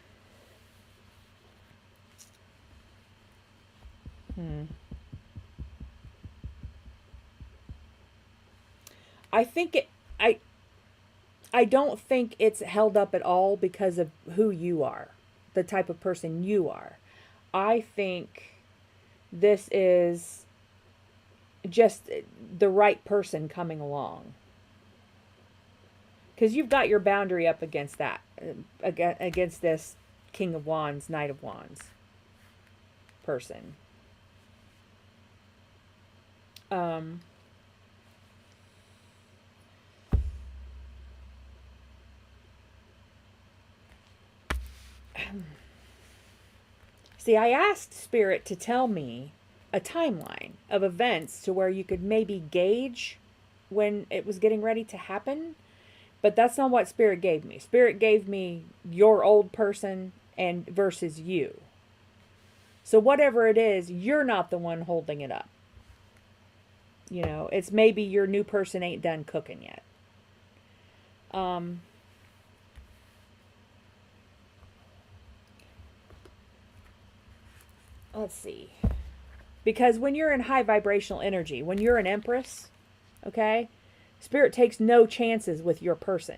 I think I don't think it's held up at all because of who you are, the type of person you are. I think this is just the right person coming along. Because you've got your boundary up against that, against this King of Wands, Knight of Wands person. See, I asked Spirit to tell me a timeline of events to where you could maybe gauge when it was getting ready to happen. But that's not what Spirit gave me. Spirit gave me your old person and versus you. So whatever it is, you're not the one holding it up. You know, it's maybe your new person ain't done cooking yet. Let's see. Because when you're in high vibrational energy, when you're an Empress, okay, Spirit takes no chances with your person.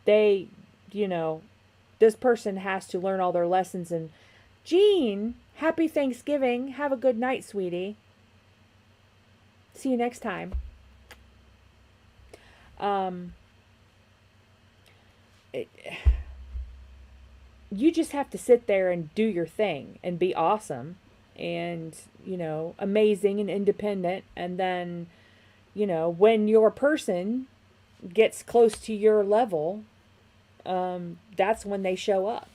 They, you know, this person has to learn all their lessons. And Jean, happy Thanksgiving. Have a good night, sweetie. See you next time. You just have to sit there and do your thing and be awesome and, you know, amazing and independent. And then, you know, when your person gets close to your level, that's when they show up.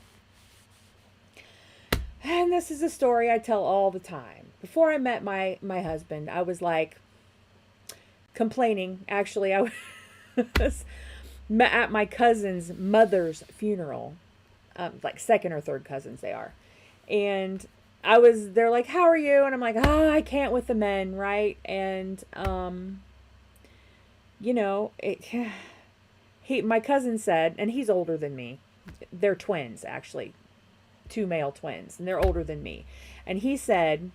And this is a story I tell all the time. Before I met my husband, I was like complaining. Actually, I was at my cousin's mother's funeral. Like second or third cousins they are. And they're like, how are you? And I'm like, oh, I can't with the men, right? And, you know, my cousin said, and he's older than me. They're twins, actually. 2 male twins, and they're older than me. And he said,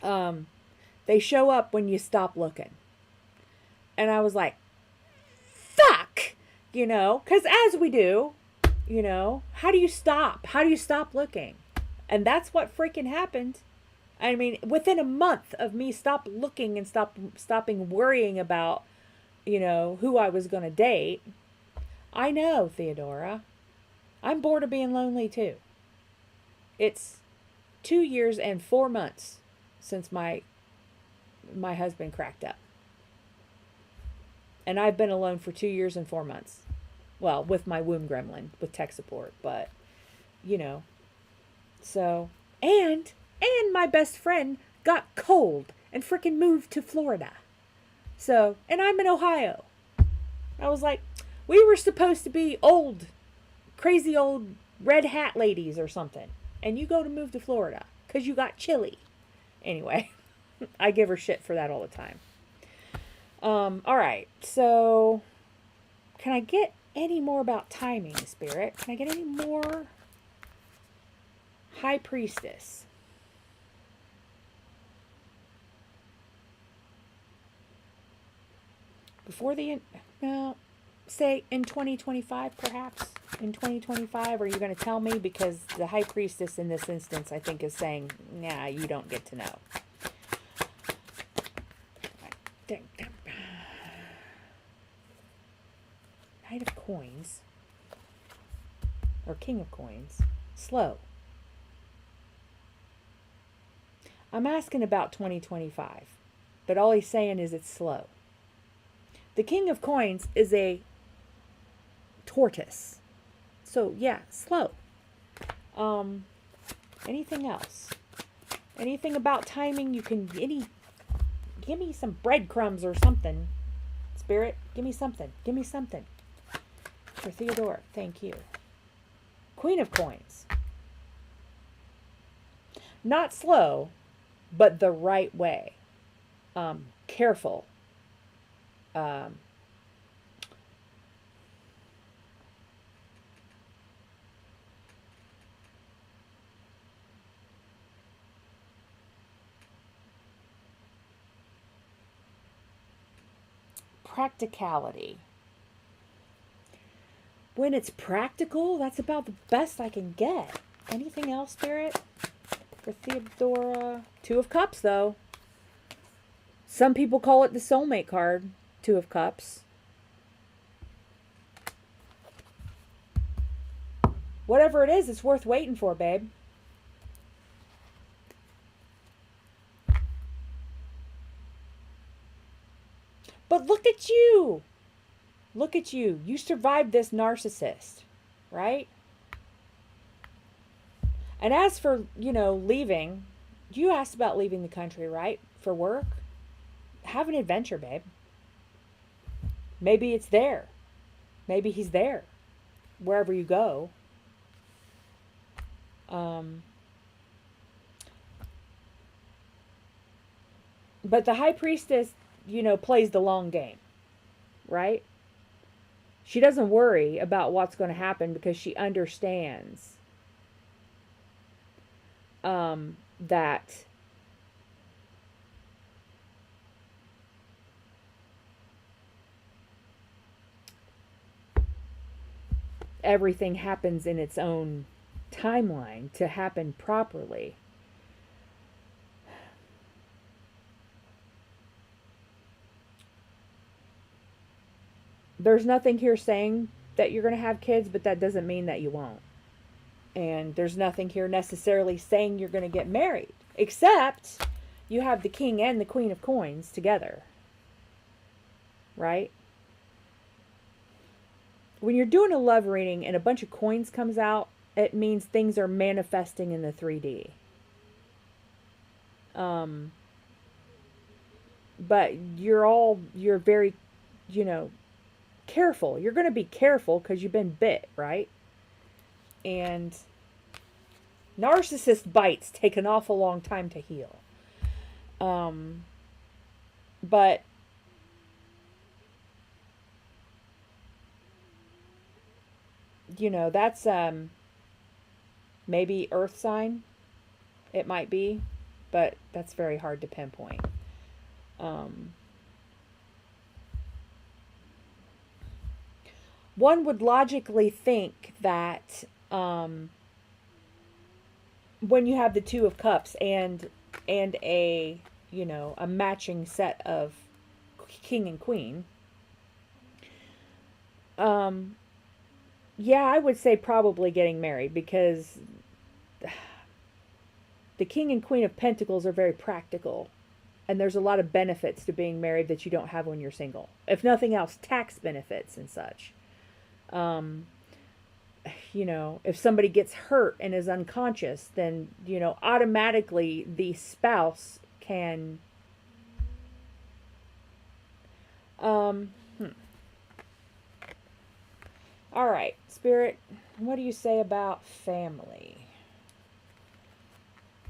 they show up when you stop looking. And I was like, fuck, you know, because as we do, you know, how do you stop? How do you stop looking? And that's what freaking happened. I mean, within a month of me stop looking and stopping worrying about, you know, who I was going to date. I know, Theodora. I'm bored of being lonely too. It's 2 years and 4 months since my husband cracked up. And I've been alone for 2 years and 4 months. Well, with my womb gremlin, with tech support, but, you know, so, and my best friend got cold and freaking moved to Florida. So, and I'm in Ohio. I was like, we were supposed to be old, crazy old red hat ladies or something. And you go to move to Florida because you got chilly. Anyway, I give her shit for that all the time. All right, so can I get any more about timing, Spirit? Can I get any more? High Priestess. Before the, say in 2025, perhaps? In 2025, are you going to tell me? Because the High Priestess in this instance, I think, is saying, nah, you don't get to know. Knight of Coins, or King of Coins, slow. I'm asking about 2025, but all he's saying is it's slow. The King of Coins is a tortoise. So yeah, slow. Anything else? Anything about timing? You can give me some breadcrumbs or something. Spirit, give me something. Give me something. For Theodora, thank you. Queen of Coins. Not slow, but the right way. Careful. Practicality. When it's practical, that's about the best I can get. Anything else, Spirit? For Theodora. Two of Cups, though. Some people call it the soulmate card. Two of Cups. Whatever it is, it's worth waiting for, babe. But look at you. Look at you. You survived this narcissist, right? And as for, leaving, you asked about leaving the country, right? For work? Have an adventure, babe. Maybe it's there. Maybe he's there. Wherever you go. But the High Priestess, plays the long game, right? She doesn't worry about what's going to happen because she understands that everything happens in its own timeline to happen properly. There's nothing here saying that you're going to have kids, but that doesn't mean that you won't. And there's nothing here necessarily saying you're going to get married, except you have the King and the Queen of Coins together. Right? When you're doing a love reading and a bunch of coins comes out, it means things are manifesting in the 3D. But you're very, careful. You're going to be careful because you've been bit, right? And narcissist bites take an awful long time to heal. But that's maybe earth sign. It might be, but that's very hard to pinpoint. One would logically think that when you have the Two of Cups and a a matching set of King and Queen, yeah, I would say probably getting married because the King and Queen of Pentacles are very practical. And there's a lot of benefits to being married that you don't have when you're single. If nothing else, tax benefits and such. If somebody gets hurt and is unconscious, then, automatically the spouse can, all right, Spirit, what do you say about family?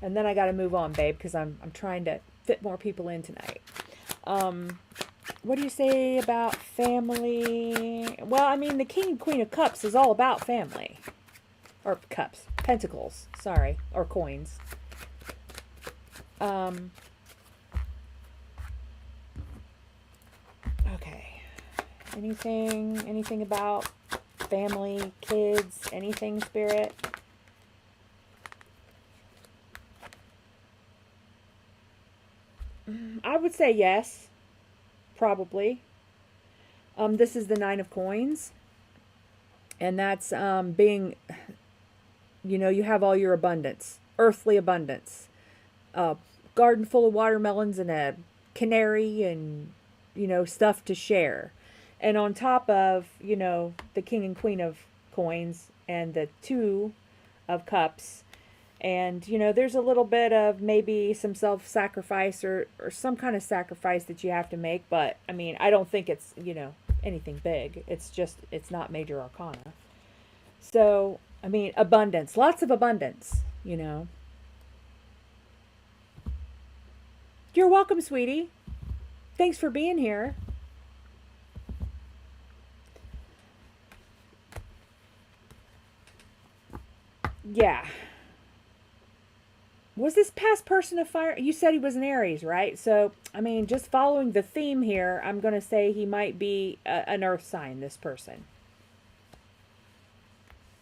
And then I got to move on, babe, because I'm trying to fit more people in tonight. What do you say about family? Well, I mean, the King and Queen of Cups is all about family. Or cups. Pentacles. Sorry. Or coins. Okay. Anything about family, kids, anything, Spirit? I would say yes. Probably. This is the Nine of Coins. And that's being, you have all your abundance. Earthly abundance. Garden full of watermelons and a canary and, stuff to share. And on top of, you know, the king and queen of coins and the 2 of cups, and, you know, there's a little bit of maybe some self-sacrifice or some kind of sacrifice that you have to make. But, I mean, I don't think it's, you know, anything big. It's just, it's not major arcana. So, I mean, abundance. Lots of abundance, you know. You're welcome, sweetie. Thanks for being here. Yeah. Was this past person a fire? You said he was an Aries, right? So, I mean, just following the theme here, I'm going to say he might be an earth sign, this person.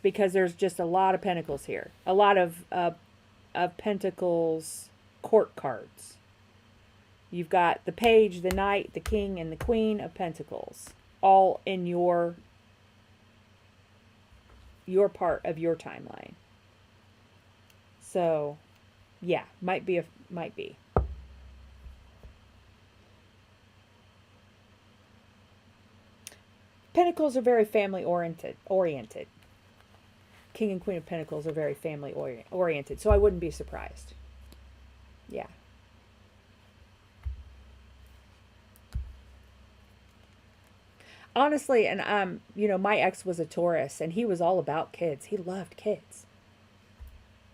Because there's just a lot of pentacles here. A lot of pentacles court cards. You've got the page, the knight, the king, and the queen of pentacles. All in your part of your timeline. So, yeah, might be. Pentacles are very family oriented. King and Queen of Pentacles are very family oriented, so I wouldn't be surprised. Yeah. Honestly, and you know, my ex was a Taurus, and he was all about kids. He loved kids.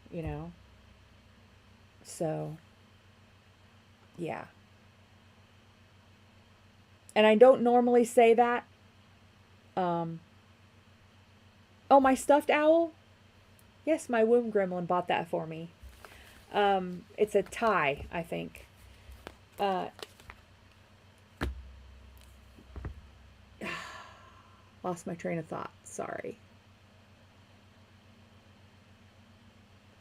You know. So, yeah. And I don't normally say that. Oh, my stuffed owl? Yes, my womb gremlin bought that for me. It's a tie, I think. Lost my train of thought. Sorry.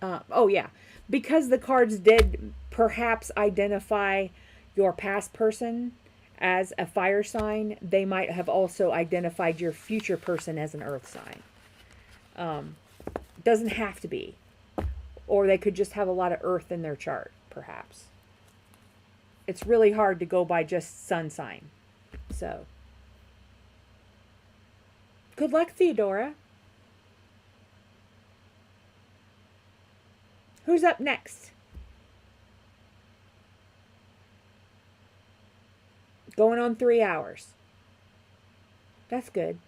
Oh, yeah. Because the cards did perhaps identify your past person as a fire sign, they might have also identified your future person as an earth sign. Doesn't have to be. Or they could just have a lot of earth in their chart, perhaps. It's really hard to go by just sun sign. So, good luck, Theodora. Who's up next? Going on 3 hours. That's good.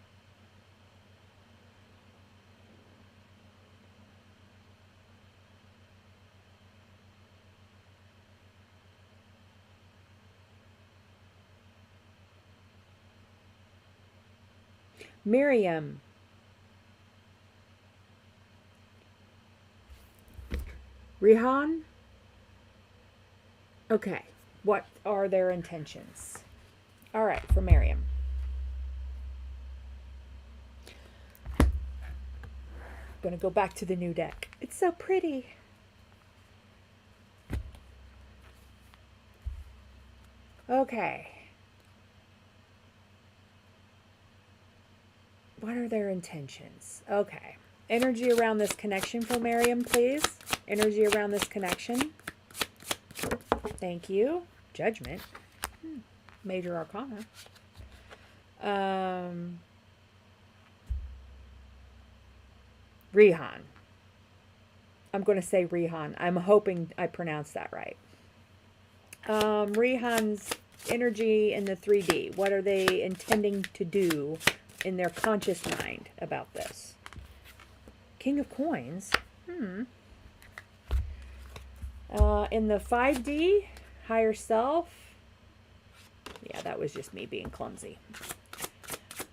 Miriam. Rihan? Okay. What are their intentions? All right, for Miriam. I'm going to go back to the new deck. It's so pretty. Okay. What are their intentions? Okay. Energy around this connection for Miriam, please. Energy around this connection. Thank you. Judgment. Major Arcana. Rihan. I'm going to say Rihan. I'm hoping I pronounced that right. Rihan's energy in the 3D. What are they intending to do in their conscious mind about this? King of Coins. In the 5D, higher self. Yeah, that was just me being clumsy.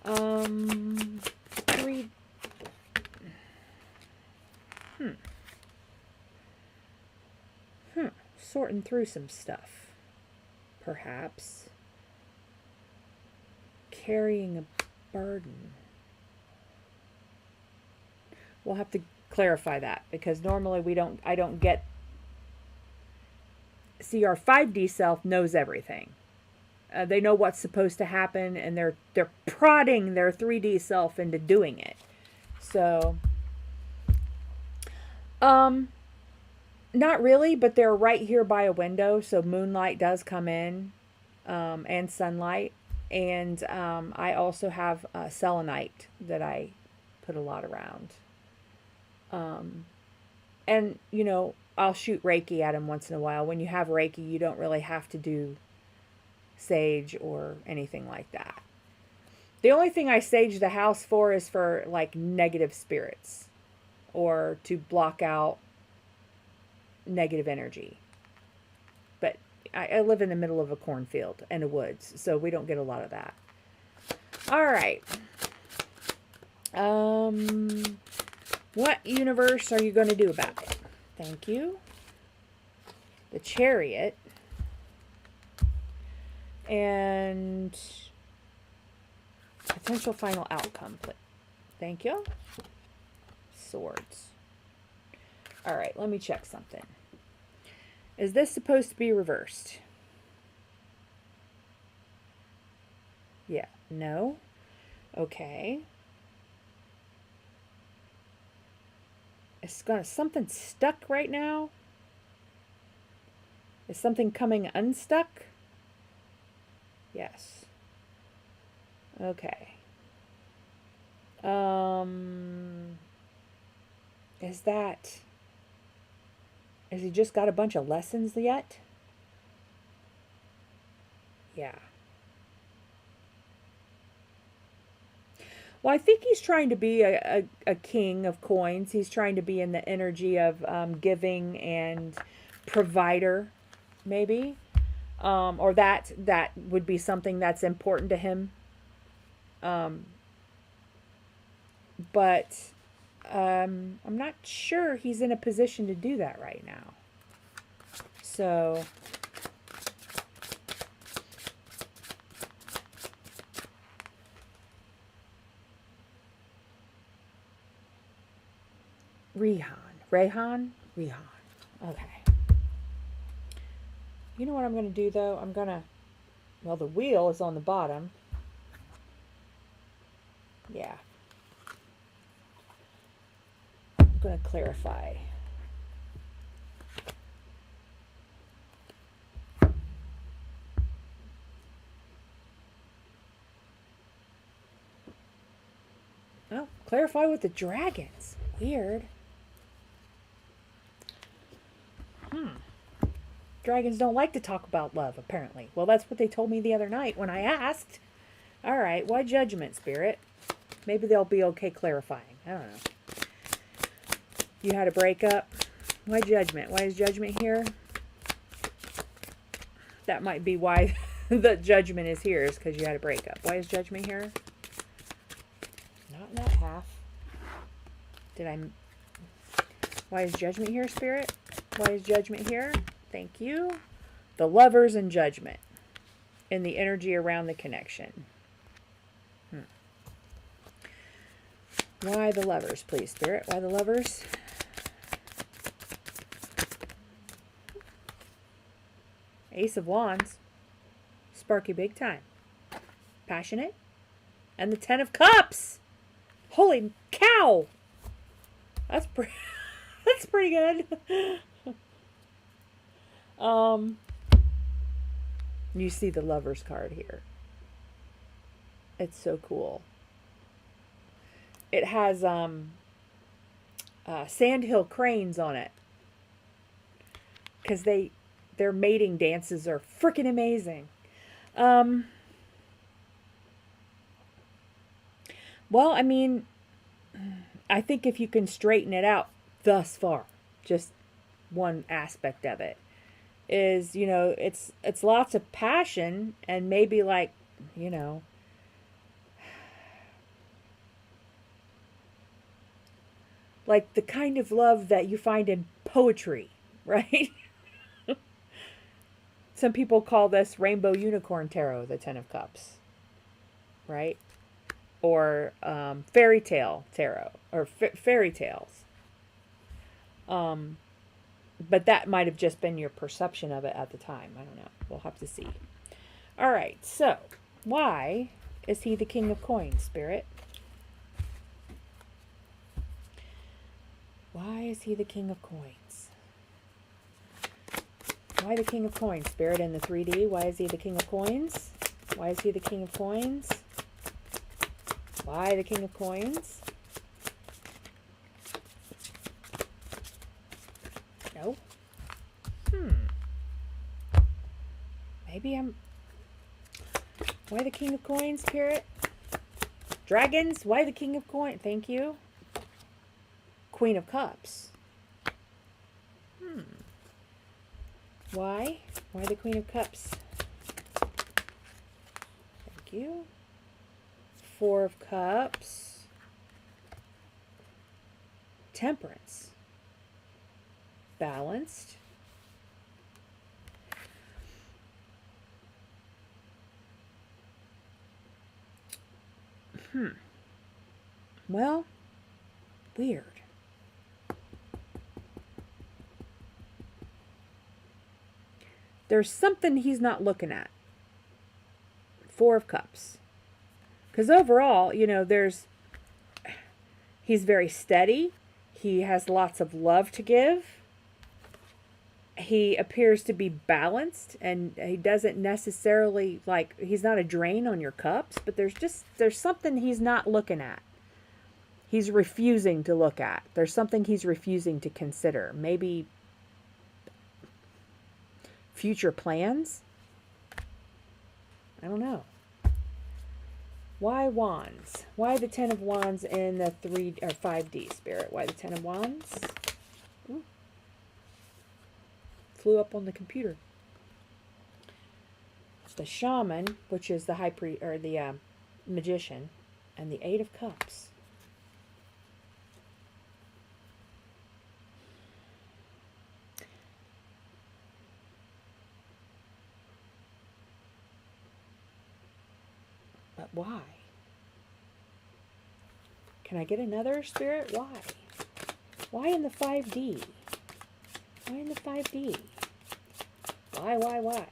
3. Sorting through some stuff. Perhaps. Carrying a burden. We'll have to clarify that, because normally I don't get. See, our 5D self knows everything. They know what's supposed to happen, and they're prodding their 3D self into doing it. So, not really, but they're right here by a window, so moonlight does come in, and sunlight. And I also have selenite that I put a lot around. And, you know, I'll shoot Reiki at him once in a while. When you have Reiki, you don't really have to do sage or anything like that. The only thing I sage the house for is for, like, negative spirits or to block out negative energy. But I live in the middle of a cornfield and a woods, so we don't get a lot of that. All right. What universe are you going to do about it? Thank you. The Chariot. And potential final outcome. Thank you. Swords. All right, let me check something. Is this supposed to be reversed? Yeah. No. Okay. Is something stuck right now? Is something coming unstuck? Yes. Okay. Has he just got a bunch of lessons yet? Yeah. Well, I think he's trying to be a king of coins. He's trying to be in the energy of giving and provider, maybe. Or that would be something that's important to him. But I'm not sure he's in a position to do that right now. So Rehan. Okay. You know what I'm going to do, though? Well, the wheel is on the bottom. Yeah. I'm going to clarify. Oh, clarify with the dragons. Weird. Dragons don't like to talk about love, apparently. Well, that's what they told me the other night when I asked. All right, why judgment, Spirit? Maybe they'll be okay clarifying. I don't know. You had a breakup. Why judgment? Why is judgment here? That might be why the judgment is here, is because you had a breakup. Why is judgment here? Not in that half. Why is judgment here, Spirit? Why is judgment here? Thank you. The lovers and judgment. And the energy around the connection. Why the lovers, please, Spirit? Why the lovers? Ace of Wands. Sparky big time. Passionate. And the Ten of Cups. Holy cow. That's pretty good. You see the Lovers card here. It's so cool. It has sandhill cranes on it, because their mating dances are freaking amazing. Well, I mean, I think if you can straighten it out thus far, just one aspect of it is, you know, it's lots of passion and maybe like, you know, like the kind of love that you find in poetry, right? Some people call this Rainbow Unicorn Tarot, the Ten of Cups, right? Or fairy tale tarot, or fairy tales. But that might have just been your perception of it at the time. I don't know. We'll have to see. All right. So, why is he the King of Coins, Spirit? Why is he the King of Coins? Why the King of Coins, Spirit, in the 3D? Why is he the King of Coins? Why is he the King of Coins? Why the King of Coins? No. Maybe I'm... Why the King of Coins, Spirit? Dragons, why the King of Coins? Thank you. Queen of Cups. Why? Why the Queen of Cups? Thank you. Four of Cups. Temperance. Balanced. Well, weird. There's something he's not looking at. Four of Cups. Because overall, you know, he's very steady. He has lots of love to give. He appears to be balanced, and he doesn't necessarily, like, he's not a drain on your cups, but there's something he's not looking at. He's refusing to look at. There's something he's refusing to consider. Maybe future plans? I don't know. Why Wands? Why the 10 of Wands in the 3 or 5D, Spirit? Why the 10 of Wands? Ooh. Flew up on the computer. It's the Shaman, which is the high priest or the magician, and the 8 of Cups. But why? Can I get another, Spirit? Why? Why in the 5D? Why in the 5D? Why? Why?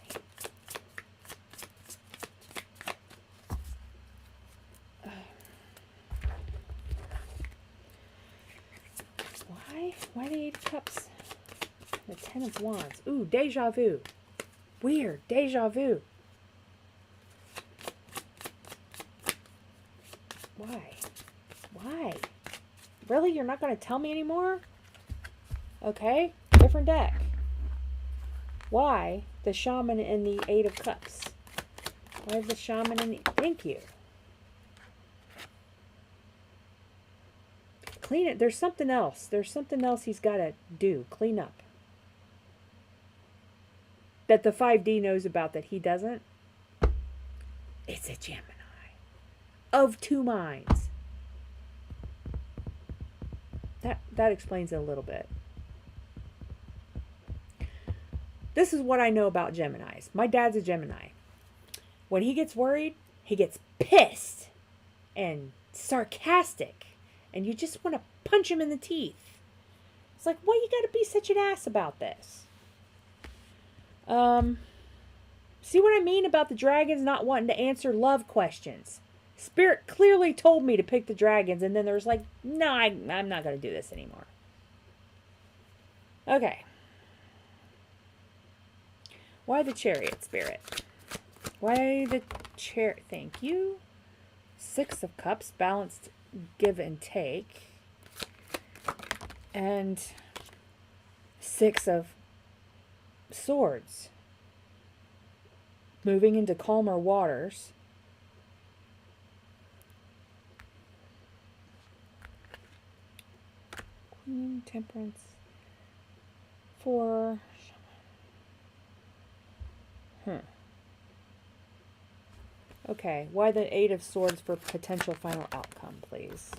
Why the 8 of Cups? The 10 of Wands. Ooh, deja vu. Weird, deja vu. Why? Why? Really? You're not going to tell me anymore? Okay, different deck. Why the Shaman and the 8 of Cups? Why the Shaman and the... Thank you. Clean it. There's something else. There's something else he's got to do. Clean up. That the 5D knows about that he doesn't. It's a Gemini. Of 2 minds. That explains it a little bit. This is what I know about Geminis. My dad's a Gemini. When he gets worried, he gets pissed and sarcastic. And you just want to punch him in the teeth. It's like, why you got to be such an ass about this? See what I mean about the dragons not wanting to answer love questions? Spirit clearly told me to pick the dragons, and then there's like, no, I'm not going to do this anymore. Okay. Why the Chariot, Spirit? Why the Chariot? Thank you. 6 of Cups, balanced give and take. And 6 of Swords. Moving into calmer waters. Queen, Temperance. 4. Okay, why the 8 of Swords for potential final outcome, please?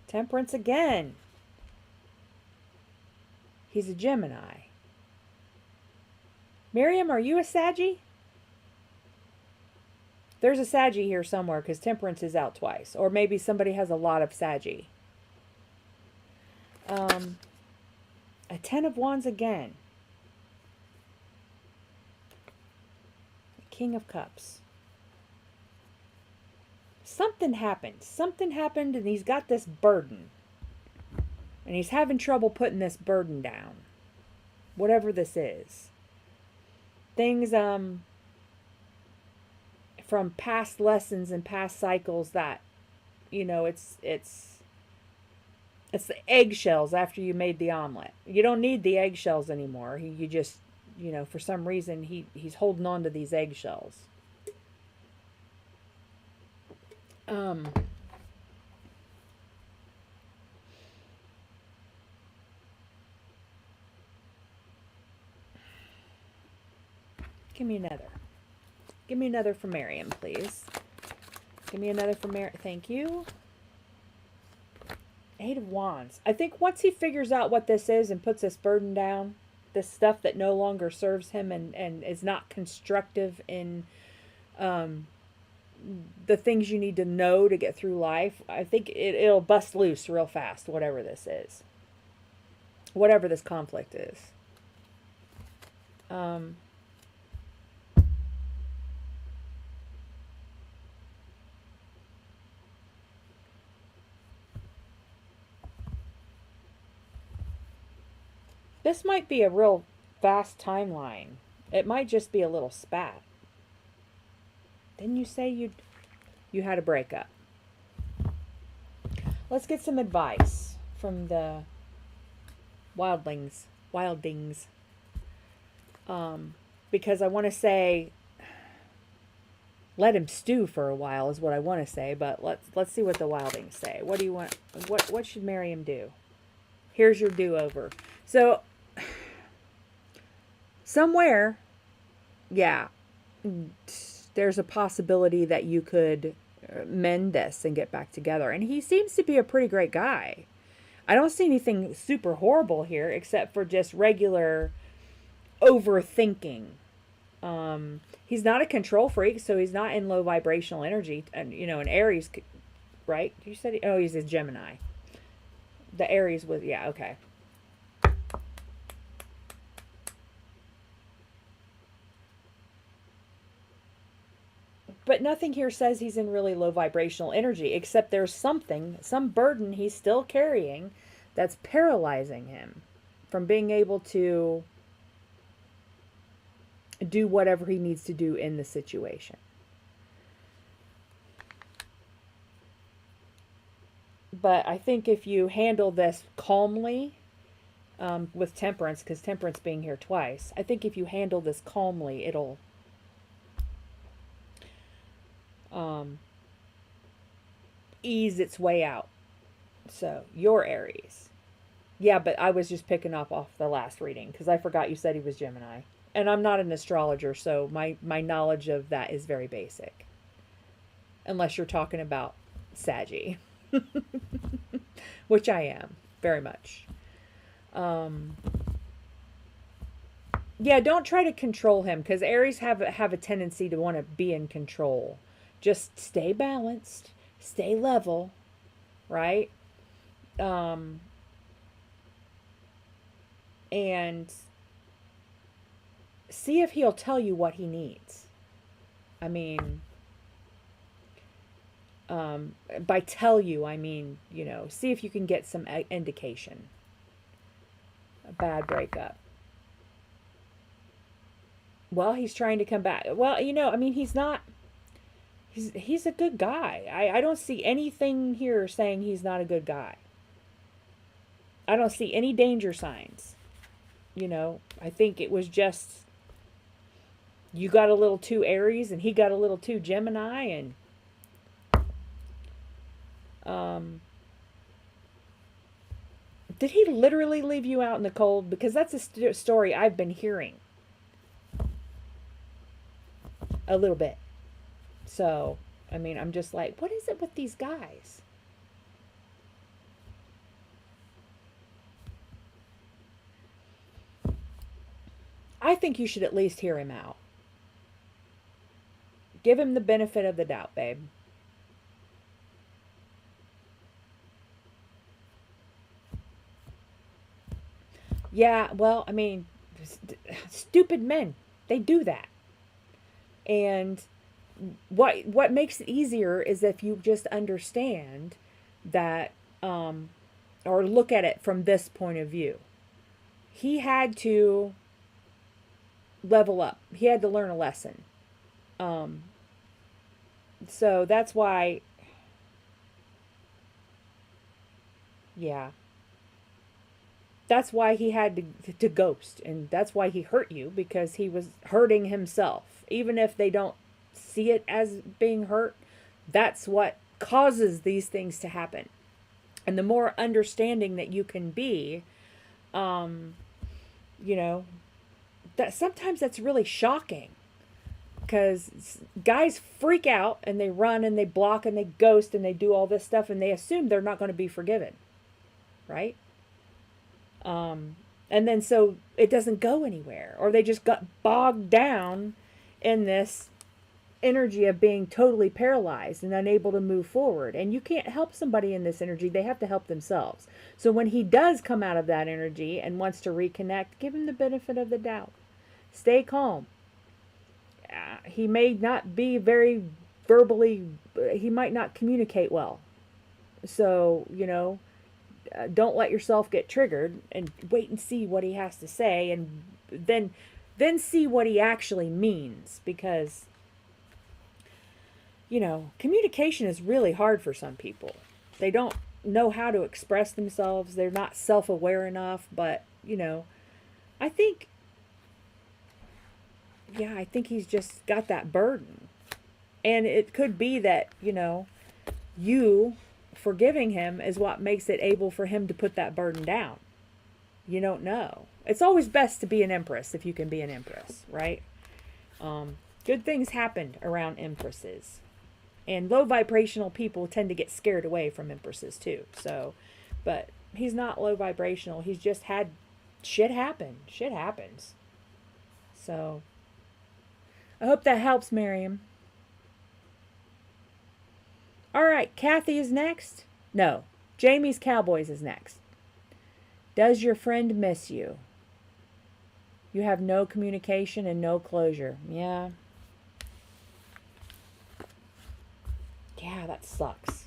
Temperance again. He's a Gemini. Miriam, are you a Saggy? There's a Saggy here somewhere because Temperance is out twice. Or maybe somebody has a lot of Saggy. A 10 of Wands again. King of Cups. Something happened. Something happened and he's got this burden. And he's having trouble putting this burden down. Whatever this is. Things, from past lessons and past cycles that, you know, it's the eggshells after you made the omelet. You don't need the eggshells anymore. You just, you know, for some reason he's holding on to these eggshells. Give me another. Give me another for Miriam, please. Give me another for Miriam. Thank you. 8 of Wands. I think once he figures out what this is and puts this burden down, this stuff that no longer serves him and is not constructive in the things you need to know to get through life, I think it'll bust loose real fast, whatever this is. Whatever this conflict is. This might be a real fast timeline. It might just be a little spat. Didn't you say you had a breakup? Let's get some advice from the wildlings. Because I want to say, let him stew for a while is what I want to say. But let's see what the wildlings say. What do you want? What should Miriam do? Here's your do-over. So somewhere, yeah, there's a possibility that you could mend this and get back together. And he seems to be a pretty great guy. I don't see anything super horrible here except for just regular overthinking. He's not a control freak, so he's not in low vibrational energy. And, you know, an Aries, right? You said, oh, he's a Gemini. The Aries was, yeah, okay. But nothing here says he's in really low vibrational energy, except there's some burden he's still carrying that's paralyzing him from being able to do whatever he needs to do in the situation. But I think if you handle this calmly, with temperance, because temperance being here twice, I think if you handle this calmly, it'll ease its way out. So, you're Aries. Yeah, but I was just picking up off the last reading, because I forgot you said he was Gemini. And I'm not an astrologer, so my knowledge of that is very basic. Unless you're talking about Saggy. Which I am, very much. Yeah, don't try to control him, because Aries have a tendency to want to be in control. Just stay balanced, stay level, right? And see if he'll tell you what he needs. I mean, by tell you, I mean, you know, see if you can get some indication. A bad breakup. Well, he's trying to come back. Well, you know, I mean, he's a good guy. I don't see anything here saying he's not a good guy. I don't see any danger signs. You know, I think it was just you got a little too Aries and he got a little too Gemini, and did he literally leave you out in the cold? Because that's a story I've been hearing a little bit. So, I mean, I'm just like, what is it with these guys? I think you should at least hear him out. Give him the benefit of the doubt, babe. Yeah, well, I mean, stupid men, they do that. And what makes it easier is if you just understand that, or look at it from this point of view. He had to level up. He had to learn a lesson. So that's why, yeah. That's why he had to ghost, and that's why he hurt you, because he was hurting himself. Even if they don't see it as being hurt, that's what causes these things to happen. And the more understanding that you can be, you know, that sometimes that's really shocking, because guys freak out and they run and they block and they ghost and they do all this stuff, and they assume they're not going to be forgiven, right? And then so it doesn't go anywhere, or they just got bogged down in this energy of being totally paralyzed and unable to move forward. And you can't help somebody in this energy. They have to help themselves. So when he does come out of that energy and wants to reconnect, give him the benefit of the doubt. Stay calm. He may not be very verbally, he might not communicate well. So, you know, don't let yourself get triggered, and wait and see what he has to say, and then see what he actually means, because, you know, communication is really hard for some people. They don't know how to express themselves. They're not self-aware enough, but, you know, I think he's just got that burden. And it could be that, you know, you forgiving him is what makes it able for him to put that burden down. You don't know. It's always best to be an empress if you can be an empress, right? Good things happen around empresses. And low vibrational people tend to get scared away from empresses too. So, but he's not low vibrational. He's just had shit happen. Shit happens. So, I hope that helps, Miriam. All right, Kathy is next. No, Jamie's Cowboys is next. Does your friend miss you? You have no communication and no closure. Yeah. Yeah, that sucks.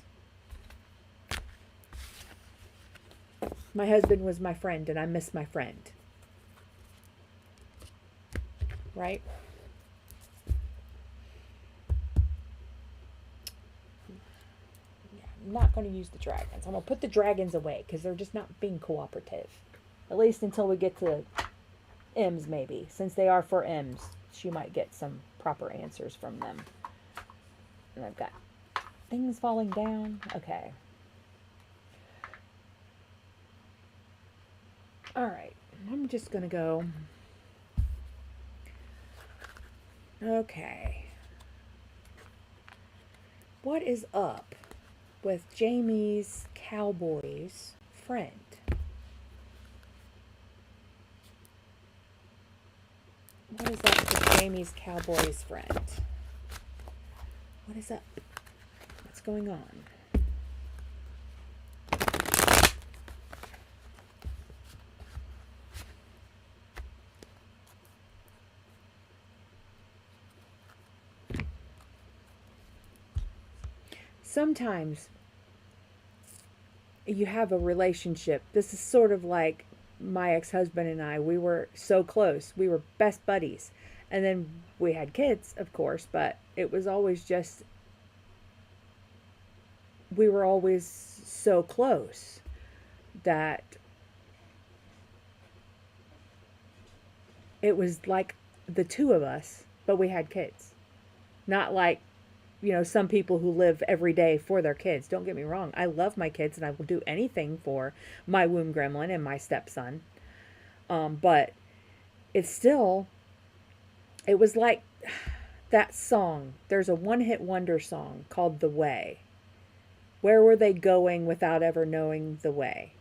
My husband was my friend, and I miss my friend. Right? I'm not going to use the dragons. I'm going to put the dragons away because they're just not being cooperative. At least until we get to M's, maybe. Since they are for M's, she might get some proper answers from them. And I've got things falling down. Okay. All right. I'm just going to go. Okay. What is up with Jamie's Cowboys friend? What is up with Jamie's Cowboys friend? What is up? What's going on? Sometimes you have a relationship. This is sort of like my ex-husband and I. We were so close. We were best buddies. And then we had kids, of course, but it was always just, we were always so close that it was like the two of us, but we had kids. Not like, you know, some people who live every day for their kids. Don't get me wrong. I love my kids and I will do anything for my womb gremlin and my stepson. But it's still, it was like that song. There's a one-hit wonder song called The Way. Where were they going without ever knowing the way?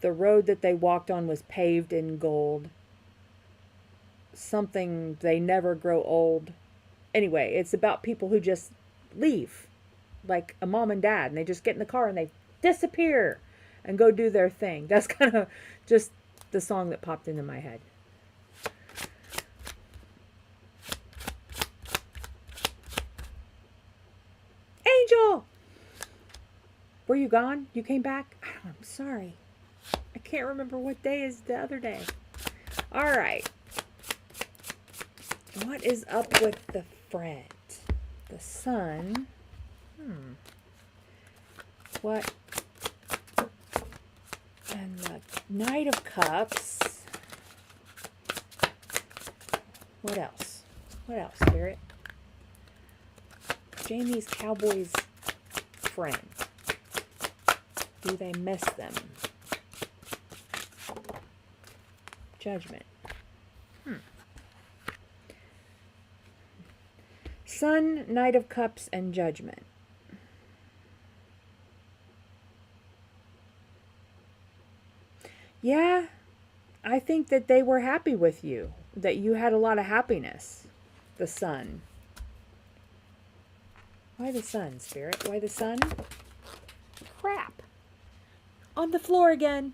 The road that they walked on was paved in gold. Something, they never grow old. Anyway, it's about people who just leave, like a mom and dad, and they just get in the car and they disappear and go do their thing. That's kind of just the song that popped into my head. Angel! Were you gone? You came back? I'm sorry. I can't remember what day is the other day. All right. What is up with the friend? the Sun. What? And the Knight of Cups. What else? What else, Spirit? Jamie's Cowboy's friend. Do they miss them? Judgment. Sun, Knight of Cups, and Judgment. Yeah, I think that they were happy with you. That you had a lot of happiness. The Sun. Why the Sun, Spirit? Why the Sun? Crap. On the floor again.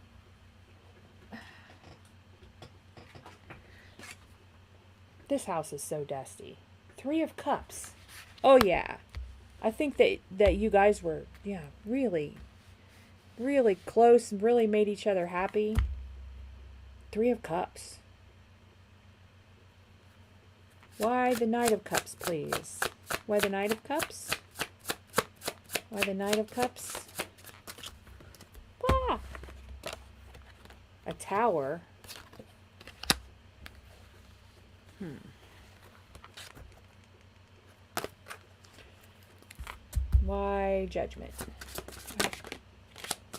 This house is so dusty. 3 of Cups. Oh, yeah. I think that you guys were, yeah, really, really close and really made each other happy. 3 of Cups. Why the Knight of Cups, please? Why the Knight of Cups? Why the Knight of Cups? Ah! A Tower. Why Judgment?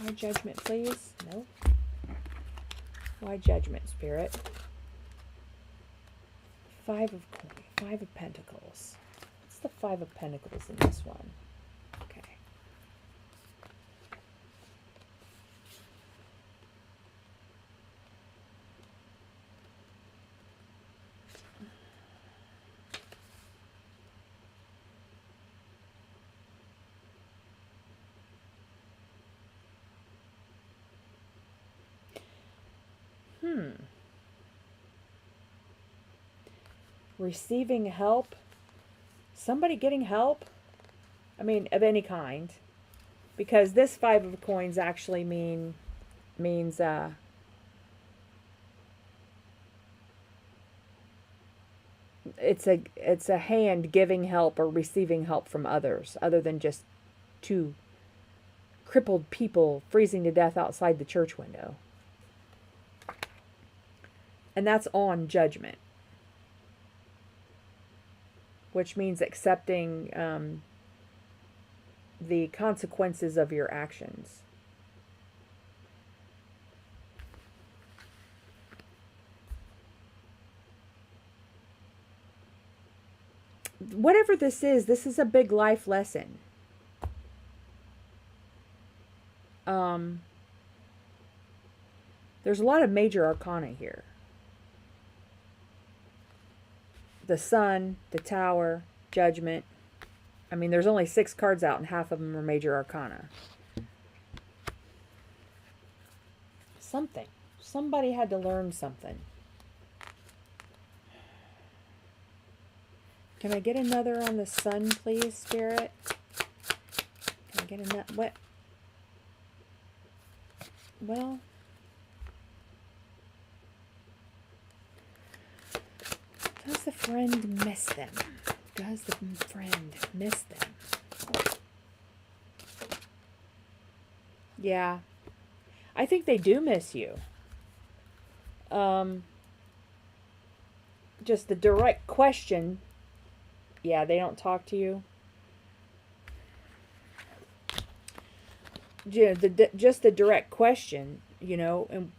Why Judgment, please? No. Why Judgment, Spirit? 5 of Pentacles. What's the 5 of Pentacles in this one? Okay. Receiving help. Somebody getting help. I mean, of any kind. Because this 5 of coins actually means it's a hand giving help or receiving help from others, other than just 2 crippled people freezing to death outside the church window. And that's on Judgment. Which means accepting the consequences of your actions. Whatever this is a big life lesson. There's a lot of major arcana here. The Sun, the Tower, Judgment. I mean, there's only 6 cards out and half of them are major arcana. Something. Somebody had to learn something. Can I get another on the Sun, please, Spirit? Can I get another? What? Well... Does the friend miss them? Does the friend miss them? Yeah. I think they do miss you. Just the direct question. Yeah, they don't talk to you. Yeah, just the direct question, and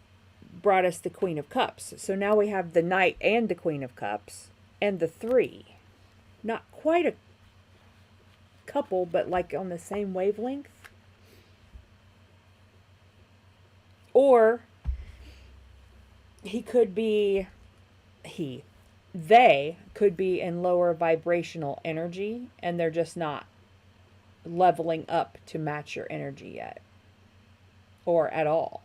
brought us the Queen of Cups. So now we have the Knight and the Queen of Cups and the 3. Not quite a couple, but like on the same wavelength. Or they could be in lower vibrational energy and they're just not leveling up to match your energy yet. Or at all.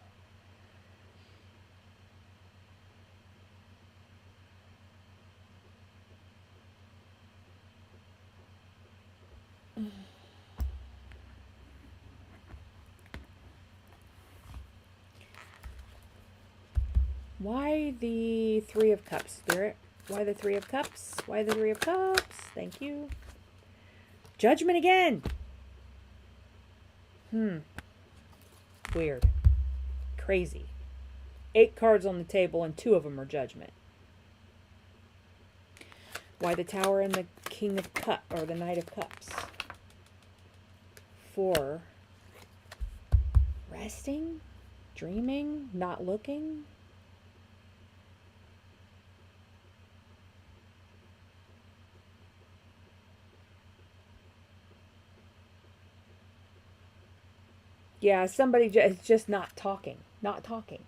Why the 3 of Cups, Spirit? Why the 3 of Cups? Why the 3 of Cups? Thank you. Judgment again. Weird. Crazy. 8 cards on the table and 2 of them are judgment. Why the Tower and the King of Cups, or the Knight of Cups? For resting, dreaming, not looking. Yeah, somebody is just not talking. Not talking.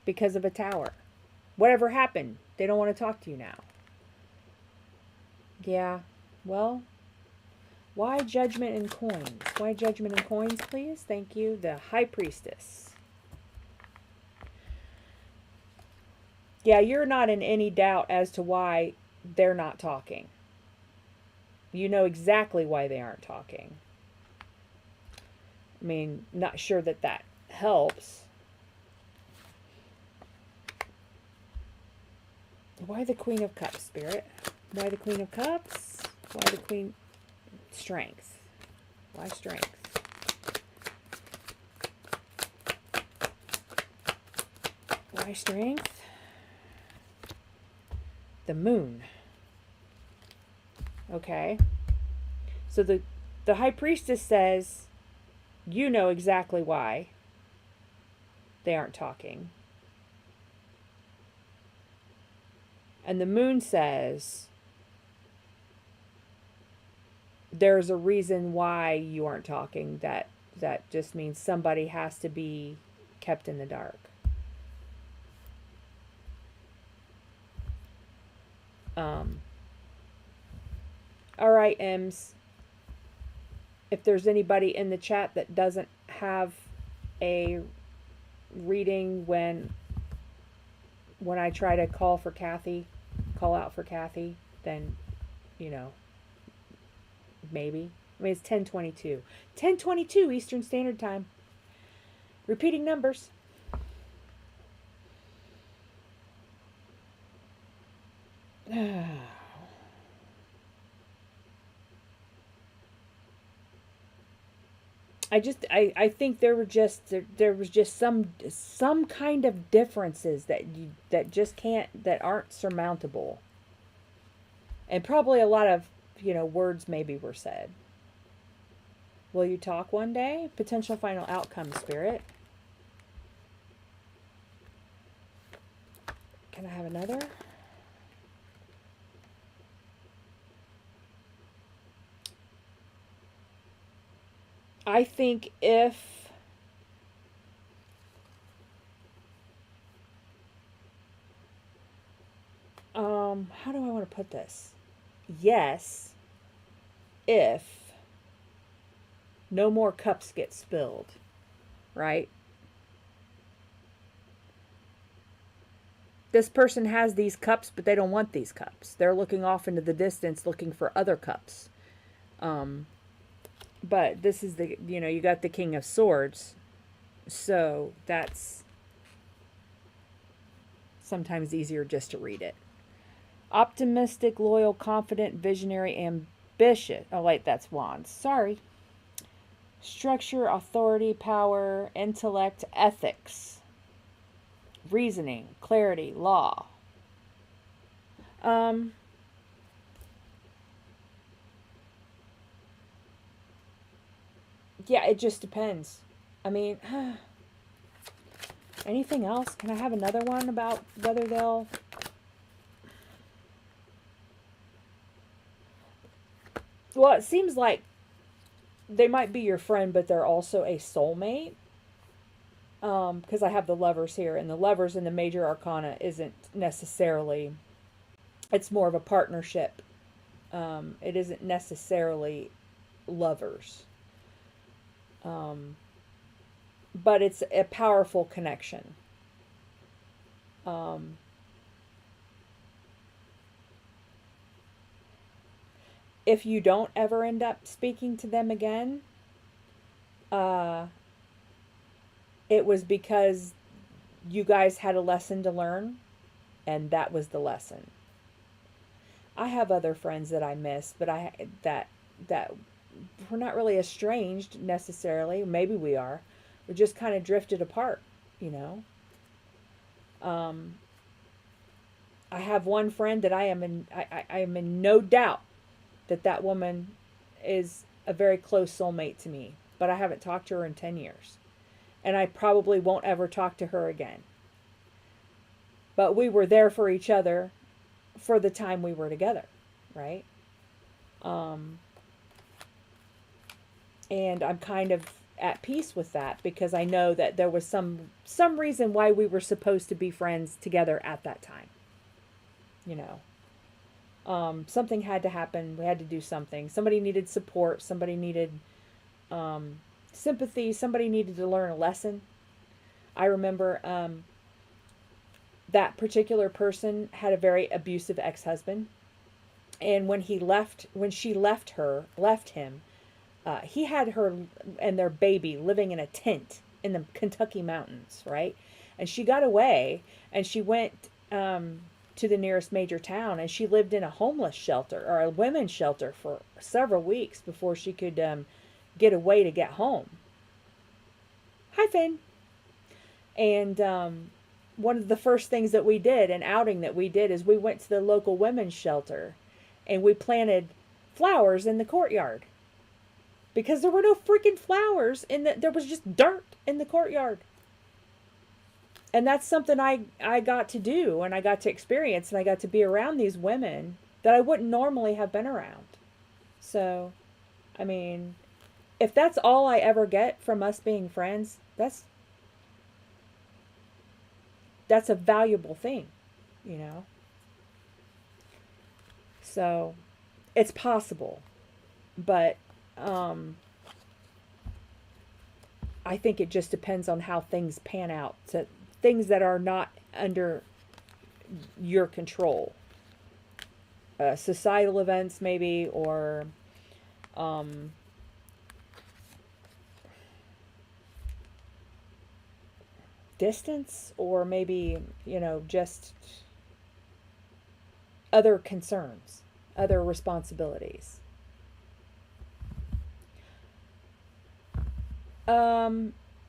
Because of a tower. Whatever happened, they don't want to talk to you now. Yeah, well, why judgment in coins? Why judgment in coins, please? Thank you. The High Priestess. Yeah, you're not in any doubt as to why they're not talking. You know exactly why they aren't talking. I mean, not sure that that helps. Why the Queen of Cups, Spirit? Why the Queen of Cups? Why the Queen? Strength. Why strength? Why strength? The Moon. Okay. So the High Priestess says, you know exactly why they aren't talking. And the Moon says, there's a reason why you aren't talking. That just means somebody has to be kept in the dark. All right, Ems. If there's anybody in the chat that doesn't have a reading when I try to call out for Kathy, then, you know, maybe. I mean, it's 10:22. 10:22 Eastern Standard Time. Repeating numbers. I think there was just some kind of differences that just that aren't surmountable. And probably a lot of, words maybe were said. Will you talk one day? Potential final outcome, Spirit. Can I have another? I think if how do I want to put this? Yes, if no more cups get spilled, right? This person has these cups, but they don't want these cups. They're looking off into the distance looking for other cups. But this is you got the King of Swords. So that's sometimes easier just to read it. Optimistic, loyal, confident, visionary, ambitious. Oh, wait, that's Wands. Sorry. Structure, authority, power, intellect, ethics, reasoning, clarity, law. Yeah, it just depends. I mean, anything else? Can I have another one about whether they'll... Well, it seems like they might be your friend, but they're also a soulmate. Because I have the Lovers here, and the Lovers in the Major Arcana isn't necessarily... It's more of a partnership. It isn't necessarily lovers. But it's a powerful connection. If you don't ever end up speaking to them again, it was because you guys had a lesson to learn, and that was the lesson. I have other friends that I miss, but that we're not really estranged necessarily. Maybe we are. We just kind of drifted apart, you know. I have one friend that I am in no doubt that that woman is a very close soulmate to me, but I haven't talked to her in 10 years. And I probably won't ever talk to her again. But we were there for each other for the time we were together, right? And I'm kind of at peace with that because I know that there was some reason why we were supposed to be friends together at that time. You know, something had to happen. We had to do something. Somebody needed support. Somebody needed sympathy. Somebody needed to learn a lesson. I remember that particular person had a very abusive ex-husband, and when she left him, he had her and their baby living in a tent in the Kentucky mountains, right? And she got away, and she went to the nearest major town, and she lived in a homeless shelter or a women's shelter for several weeks before she could get away to get home. Hi, Finn. And one of the first things that we did, an outing that we did, is we went to the local women's shelter, and we planted flowers in the courtyard. Because there were no freaking flowers there was just dirt in the courtyard. And that's something I got to do, and I got to experience, and I got to be around these women that I wouldn't normally have been around. So, I mean, if that's all I ever get from us being friends, that's a valuable thing, you know? So, it's possible, but I think it just depends on how things pan out. So things that are not under your control, societal events maybe, or distance, or maybe, you know, just other concerns, other responsibilities.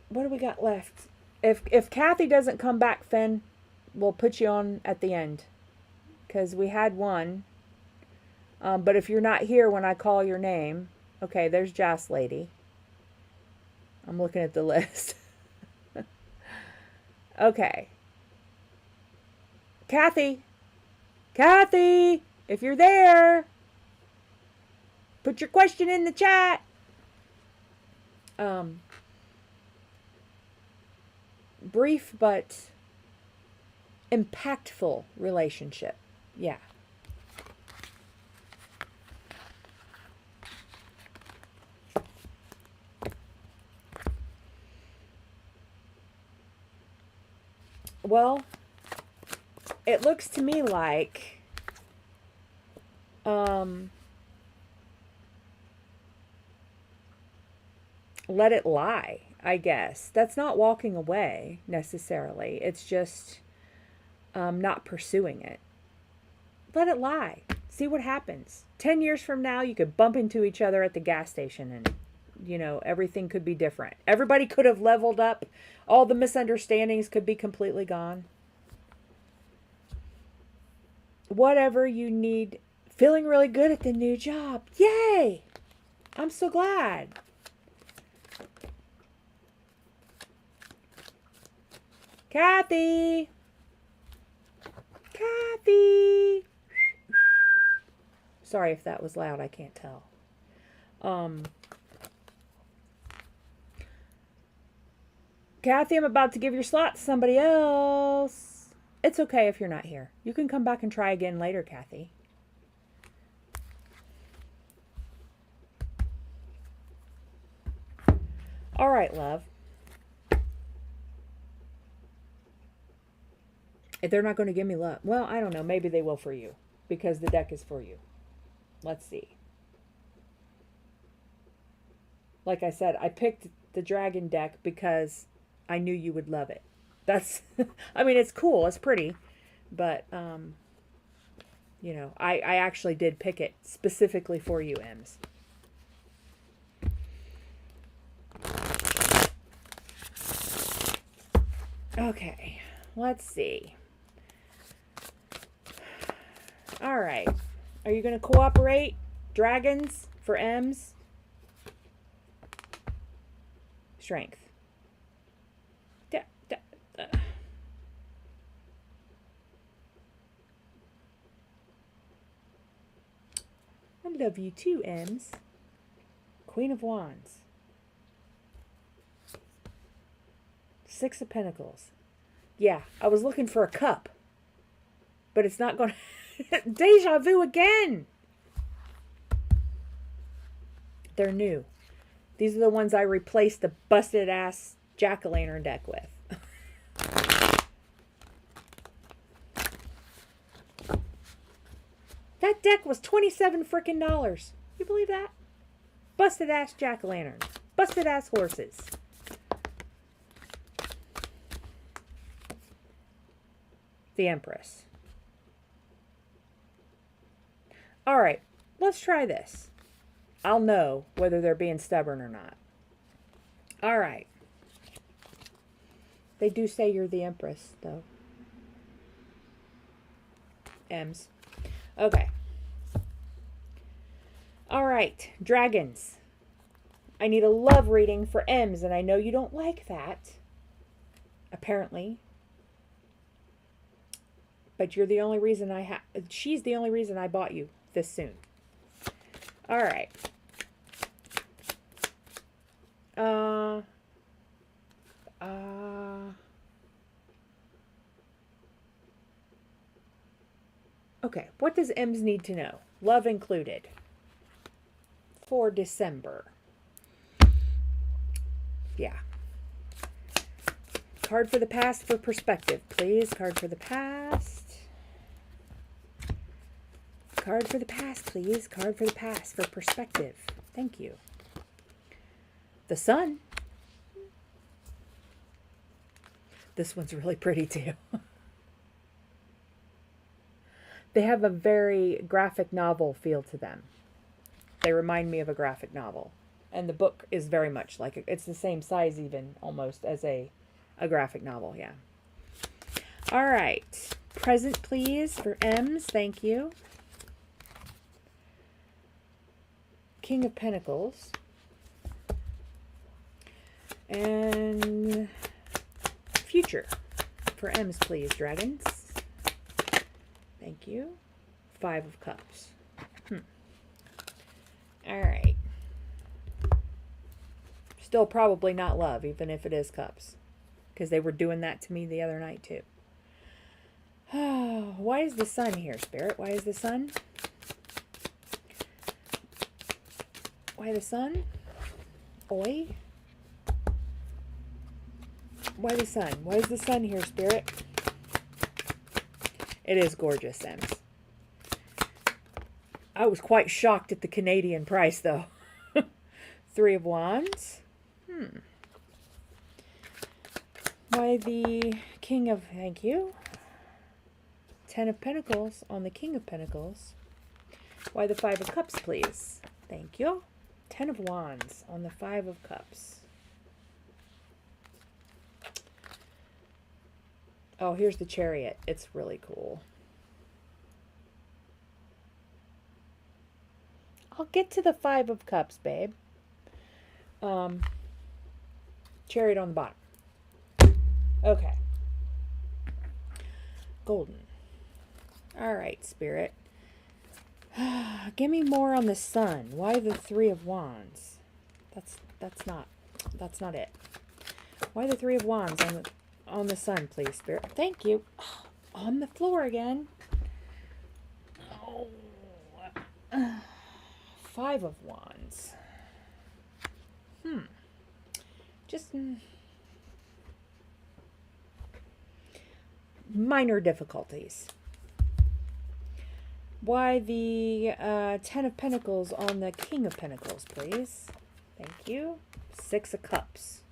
What do we got left? If Kathy doesn't come back, Finn, we'll put you on at the end, because we had one. But if you're not here when I call your name, okay, there's Joss Lady. I'm looking at the list. Okay. Kathy, if you're there, put your question in the chat. Brief but impactful relationship. Yeah. Well, it looks to me like let it lie, I guess. That's not walking away necessarily. It's just not pursuing it. Let it lie. See what happens. 10 years from now, you could bump into each other at the gas station and, you know, everything could be different. Everybody could have leveled up. All the misunderstandings could be completely gone. Whatever you need. Feeling really good at the new job. Yay! I'm so glad. Kathy! Sorry if that was loud. I can't tell. Kathy, I'm about to give your slot to somebody else. It's okay if you're not here. You can come back and try again later, Kathy. All right, love. If they're not going to give me love, well, I don't know. Maybe they will for you, because the deck is for you. Let's see. Like I said, I picked the dragon deck because I knew you would love it. That's, I mean, it's cool. It's pretty. But, you know, I actually did pick it specifically for you, Ems. Okay, let's see. All right. Are you going to cooperate? Dragons for M's? Strength. I love you too, M's. Queen of Wands. Six of Pentacles. Yeah, I was looking for a cup. But it's not going to... Deja vu again! They're new. These are the ones I replaced the busted-ass jack-o'-lantern deck with. That deck was $27 frickin' dollars. You believe that? Busted-ass jack-o'-lantern. Busted-ass horses. The Empress. All right, let's try this. I'll know whether they're being stubborn or not. All right. They do say you're the Empress, though. M's. Okay. All right, dragons. I need a love reading for M's, and I know you don't like that. Apparently. But you're the only reason she's the only reason I bought you this soon. All right. Okay, what does M's need to know? Love included. For December. Yeah. Card for the past for perspective, please. Card for the past. Card for the past, please. Card for the past for perspective. Thank you. The Sun. This one's really pretty too. They have a very graphic novel feel to them. They remind me of a graphic novel. And the book is very much like it's the same size even almost as a graphic novel, yeah. All right. Present, please, for M's. Thank you. King of Pentacles. And future for M's, please, dragons. Thank you. Five of Cups. All right. Still probably not love, even if it is cups. Because they were doing that to me the other night, too. Why is the Sun here, Spirit? Why is the Sun? Why the Sun? Oi? Why the Sun? Why is the Sun here, Spirit? It is gorgeous, Sims. I was quite shocked at the Canadian price, though. Three of Wands. Why the King of... Thank you. Ten of Pentacles on the King of Pentacles. Why the Five of Cups, please? Thank you. Ten of Wands on the Five of Cups. Oh, here's the Chariot. It's really cool. I'll get to the Five of Cups, babe. Chariot on the bottom. Okay. Golden. All right, Spirit. Give me more on the Sun. Why the Three of Wands? That's not it. Why the Three of Wands on the Sun, please, Spirit? Thank you. On the floor again. Oh. Five of Wands. Just minor difficulties. Why the Ten of Pentacles on the King of Pentacles, please? Thank you. Six of Cups.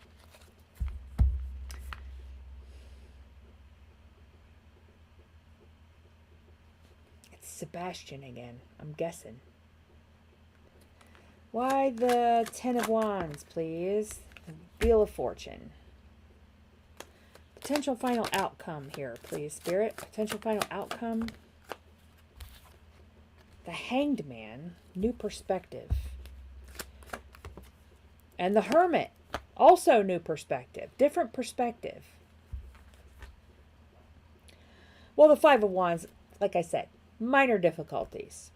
It's Sebastian again, I'm guessing. Why the Ten of Wands, please? Wheel of Fortune. potential final outcome here, please, Spirit. Potential final outcome. The Hanged Man, new perspective. And the Hermit, also new perspective, different perspective. Well, the Five of Wands, like I said, minor difficulties.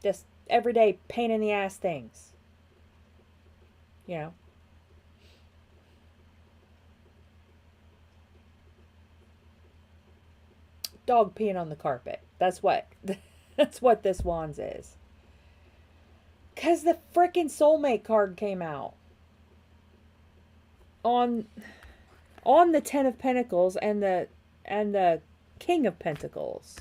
Just everyday pain in the ass things. You know. Dog peeing on the carpet. That's what this Wands is. Because the frickin' soulmate card came out. On the Ten of Pentacles and the King of Pentacles.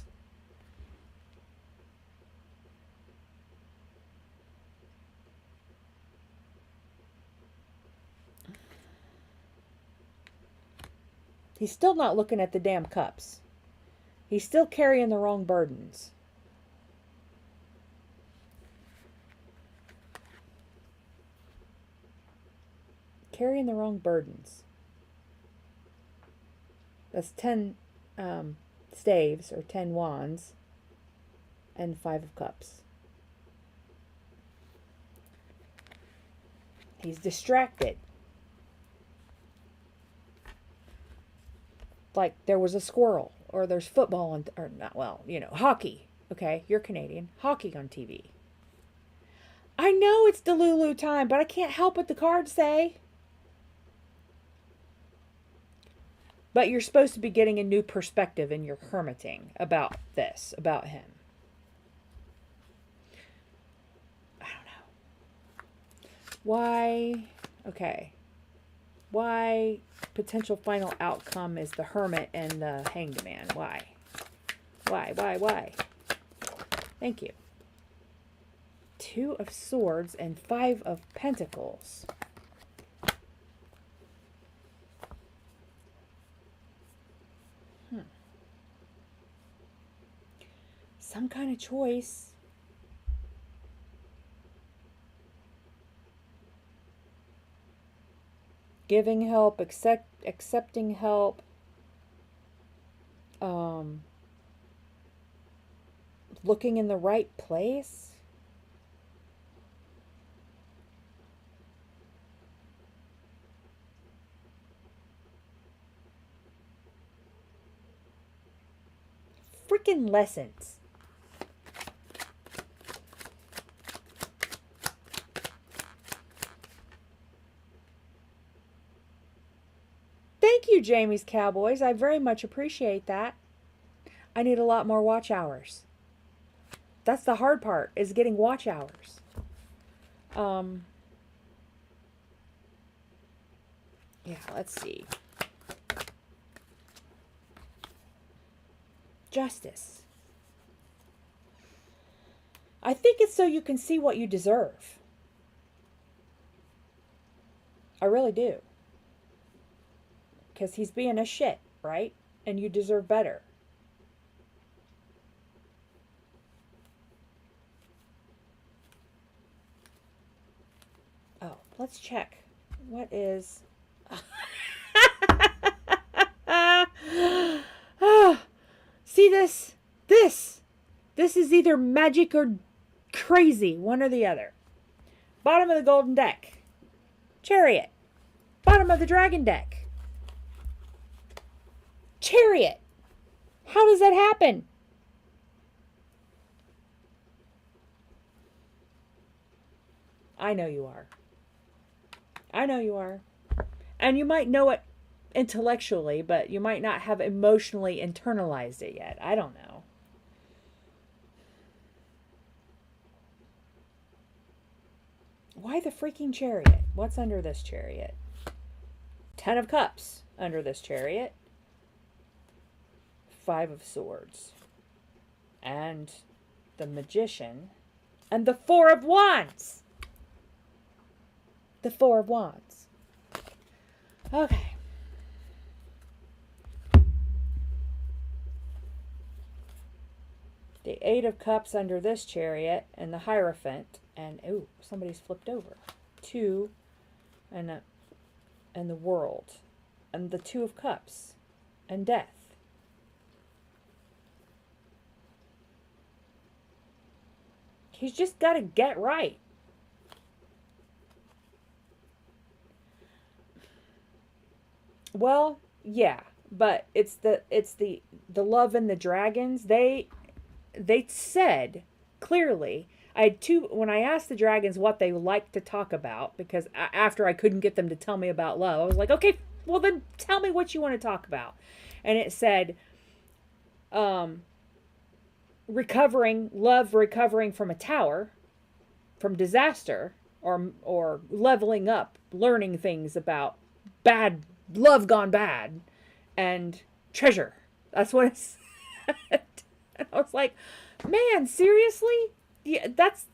He's still not looking at the damn cups. He's still carrying the wrong burdens. Carrying the wrong burdens. That's 10 staves or 10 wands and 5 of cups. He's distracted. Like there was a squirrel, or there's football on, or not, well, you know, hockey. Okay, you're Canadian. Hockey on TV. I know it's Delulu time, but I can't help what the cards say. But you're supposed to be getting a new perspective in your hermiting about this, about him. I don't know. Why? Okay. Why potential final outcome is the Hermit and the Hanged Man? Why? Why? Thank you. 2 of Swords and 5 of Pentacles. Some kind of choice. Giving help, accepting help. Looking in the right place. Freaking lessons. Thank you, Jamie's Cowboys. I very much appreciate that. I need a lot more watch hours. That's the hard part, is getting watch hours. Yeah, let's see. Justice. I think it's so you can see what you deserve. I really do. Because he's being a shit, right? And you deserve better. Oh, let's check. What is... See this? This is either magic or crazy. One or the other. Bottom of the golden deck. Chariot. Bottom of the dragon deck. Chariot. How does that happen? I know you are. I know you are. And you might know it intellectually, but you might not have emotionally internalized it yet. I don't know. Why the freaking chariot? What's under this chariot? 10 of Cups under this chariot. 5 of Swords. And the Magician. And the 4 of Wands. The 4 of Wands. Okay. The 8 of Cups under this chariot. And the Hierophant. And, ooh, somebody's flipped over. 2. And the World. and the Two of Cups and death. He's just got to get right. Well, yeah, but it's the love and the dragons. They said clearly. I had two when I asked the dragons what they like to talk about, because after I couldn't get them to tell me about love, I was like, okay, well then tell me what you want to talk about. And it said recovering from a tower, from disaster, or leveling up, learning things about bad love gone bad, and treasure. That's what it said. And I was like, man, seriously? Yeah, that's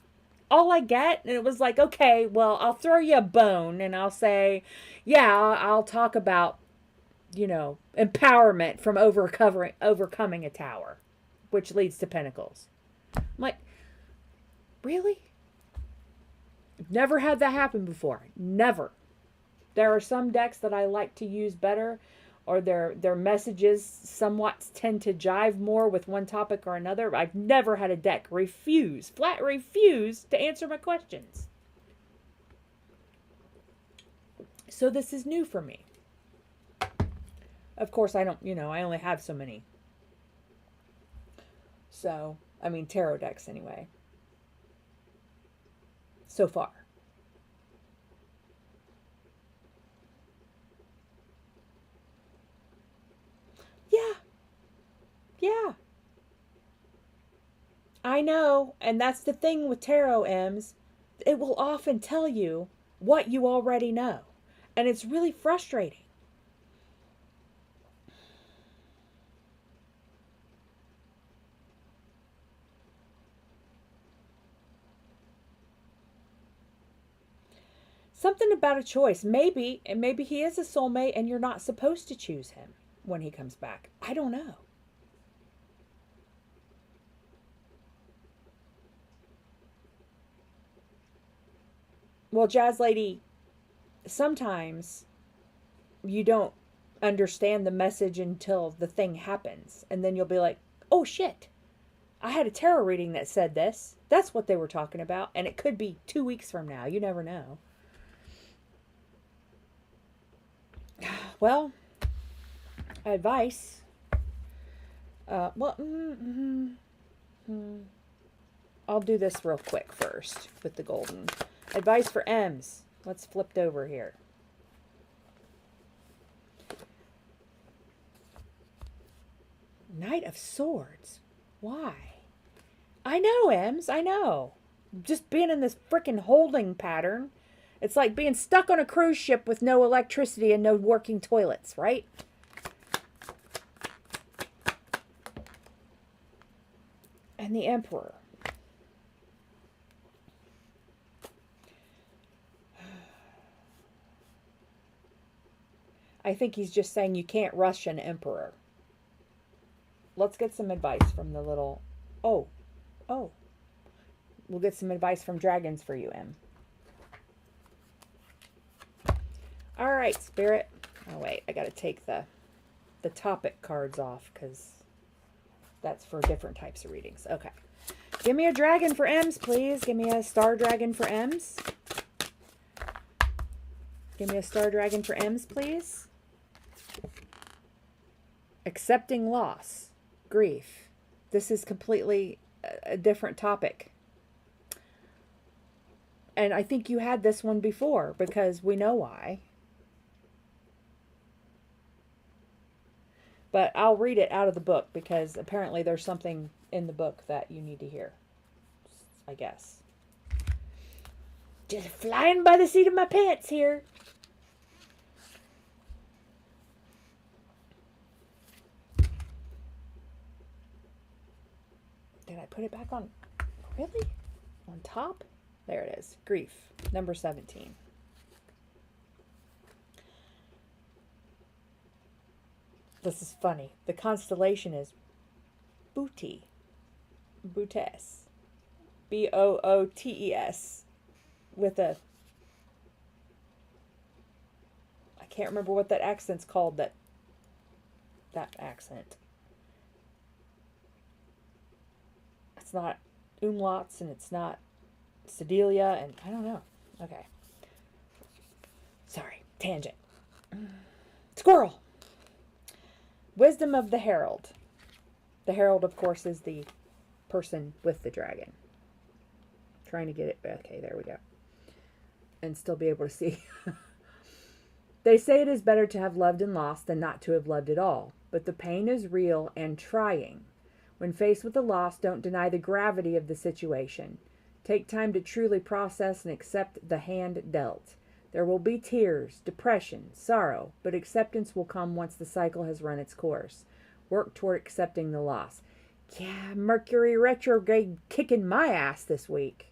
all I get? And it was like, okay, well, I'll throw you a bone and I'll say, yeah, I'll talk about, empowerment from overcoming a tower, which leads to pentacles. I'm like, really? I've never had that happen before. Never. There are some decks that I like to use better, or their messages somewhat tend to jive more with one topic or another. I've never had a deck flat refuse to answer my questions. So this is new for me. Of course, I only have so many. So, tarot decks anyway. So far. Yeah. I know, and that's the thing with tarot, Ems. It will often tell you what you already know, and it's really frustrating. Something about a choice. Maybe he is a soulmate and you're not supposed to choose him when he comes back. I don't know. Well, Jazz Lady, sometimes you don't understand the message until the thing happens. And then you'll be like, oh shit, I had a tarot reading that said this. That's what they were talking about. And it could be 2 weeks from now. You never know. Well, advice. I'll do this real quick first with the golden. Advice for M's. Let's flip it over here. Knight of Swords. Why? I know, M's. I know. Just being in this freaking holding pattern. It's like being stuck on a cruise ship with no electricity and no working toilets, right? And the Emperor. I think he's just saying you can't rush an emperor. Let's get some advice from the little... Oh. We'll get some advice from dragons for you, Em. All right, Spirit. Oh, wait. I got to take the topic cards off because that's for different types of readings. Okay. Give me a dragon for M's, please. Give me a star dragon for M's. Give me a star dragon for M's, please. Accepting loss. Grief. This is completely a different topic. And I think you had this one before because we know why. But I'll read it out of the book because apparently there's something in the book that you need to hear. I guess. Just flying by the seat of my pants here. Did I put it back on? Really? On top? There it is. Grief. Number 17. This is funny. The constellation is Bootes. Bootes. Bootes. With a... I can't remember what that accent's called. That accent. It's not umlauts and it's not Sedalia and I don't know. Okay. Sorry, tangent. Squirrel. Wisdom of the Herald. The Herald, of course, is the person with the dragon. Trying to get it. Okay, there we go. And still be able to see. They say it is better to have loved and lost than not to have loved at all. But the pain is real and trying. When faced with a loss, don't deny the gravity of the situation. Take time to truly process and accept the hand dealt. There will be tears, depression, sorrow, but acceptance will come once the cycle has run its course. Work toward accepting the loss. Yeah, Mercury retrograde kicking my ass this week.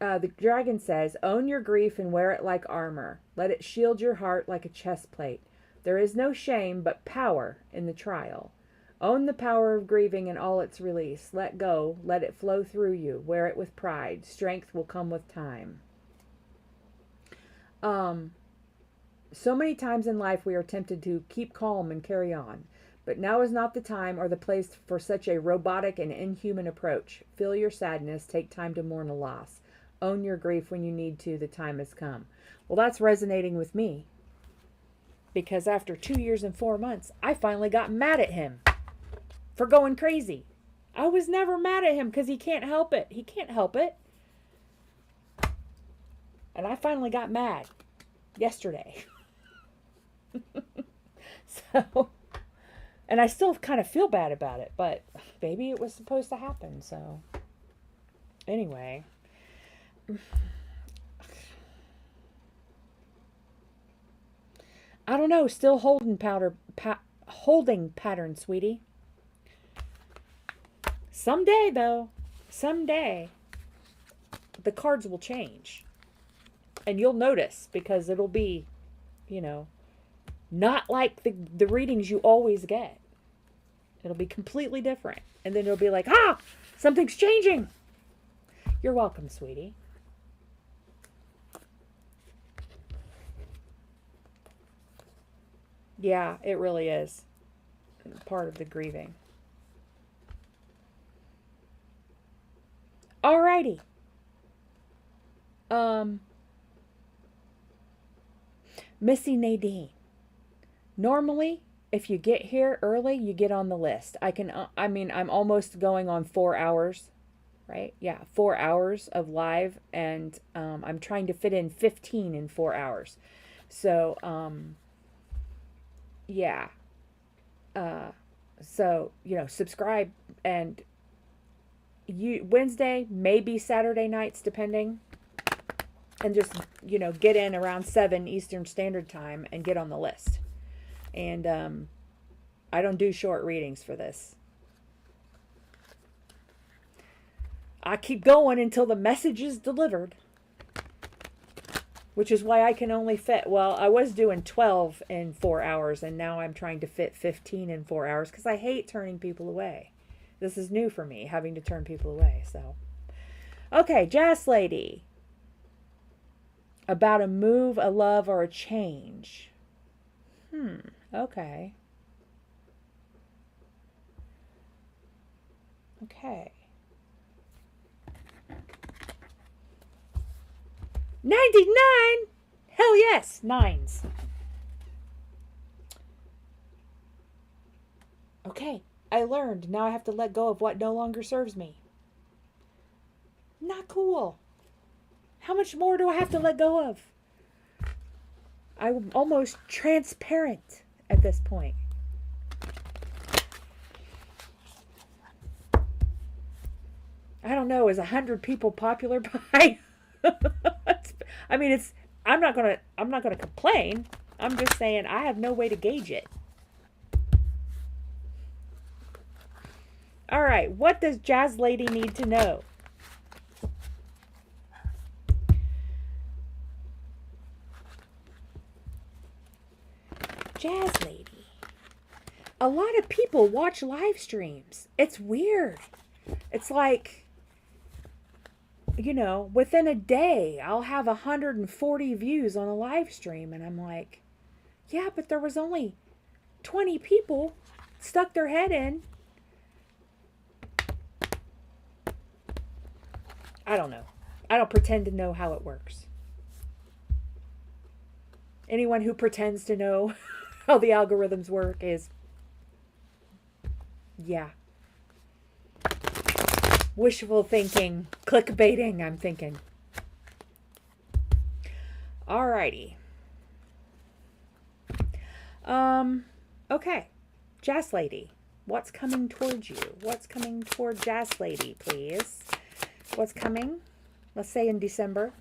The dragon says, own your grief and wear it like armor. Let it shield your heart like a chest plate. There is no shame but power in the trial. Own the power of grieving and all its release. Let go. Let it flow through you. Wear it with pride. Strength will come with time. So many times in life we are tempted to keep calm and carry on. But now is not the time or the place for such a robotic and inhuman approach. Feel your sadness. Take time to mourn a loss. Own your grief when you need to. The time has come. Well, that's resonating with me. Because after 2 years and 4 months, I finally got mad at him for going crazy. I was never mad at him because he can't help it. He can't help it. And I finally got mad yesterday. So, and I still kind of feel bad about it, but maybe it was supposed to happen. So, anyway. I don't know. Still holding pattern, sweetie. Someday, though, someday, the cards will change. And you'll notice because it'll be, you know, not like the readings you always get. It'll be completely different. And then it'll be like, something's changing. You're welcome, sweetie. Yeah, it really is part of the grieving. Alrighty. Missy Nadine. Normally, if you get here early, you get on the list. I'm almost going on 4 hours, right? Yeah, 4 hours of live, and I'm trying to fit in 15 in 4 hours. So, yeah. So, subscribe, and Wednesday, maybe Saturday nights, depending. And just, get in around 7 Eastern Standard Time and get on the list. And I don't do short readings for this. I keep going until the message is delivered. Which is why I can only fit, I was doing 12 in 4 hours, and now I'm trying to fit 15 in 4 hours because I hate turning people away. This is new for me, having to turn people away. So, okay, Jazz Lady. About a move, a love, or a change. Okay. Okay. 99! Hell yes! 9s. Okay. I learned. Now I have to let go of what no longer serves me. Not cool. How much more do I have to let go of? I'm almost transparent at this point. I don't know. Is 100 people popular by? I'm not gonna complain. I'm just saying I have no way to gauge it. All right. What does Jazz Lady need to know? Jazz Lady. A lot of people watch live streams. It's weird. It's like within a day, I'll have 140 views on a live stream. And I'm like, yeah, but there was only 20 people stuck their head in. I don't know. I don't pretend to know how it works. Anyone who pretends to know how the algorithms work is, yeah. Wishful thinking, clickbaiting, I'm thinking. Alrighty. Okay. Jazz Lady, what's coming towards you? What's coming toward Jazz Lady, please? What's coming? Let's say in December.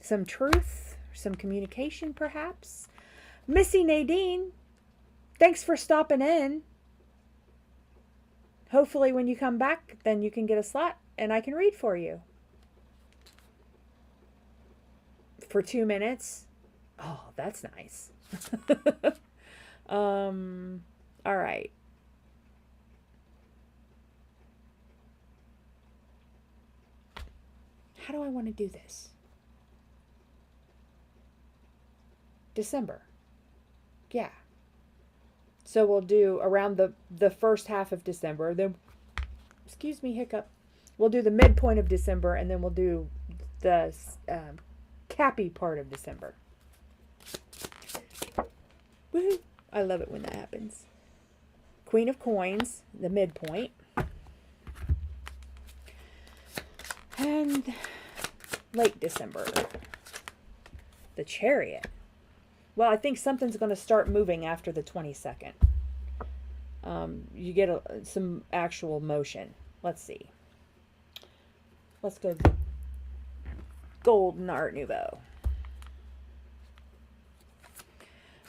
Some truth, some communication, perhaps. Missy Nadine, thanks for stopping in. Hopefully when you come back, then you can get a slot and I can read for you. For 2 minutes. Oh, that's nice. All right. How do I want to do this? December. Yeah. So we'll do around the first half of December. Then, excuse me, hiccup. We'll do the midpoint of December, and then we'll do the cappy part of December. Woohoo! I love it when that happens. Queen of Coins, the midpoint. And late December. The Chariot. Well, I think something's going to start moving after the 22nd. You get some actual motion. Let's see. Let's go Golden Art Nouveau.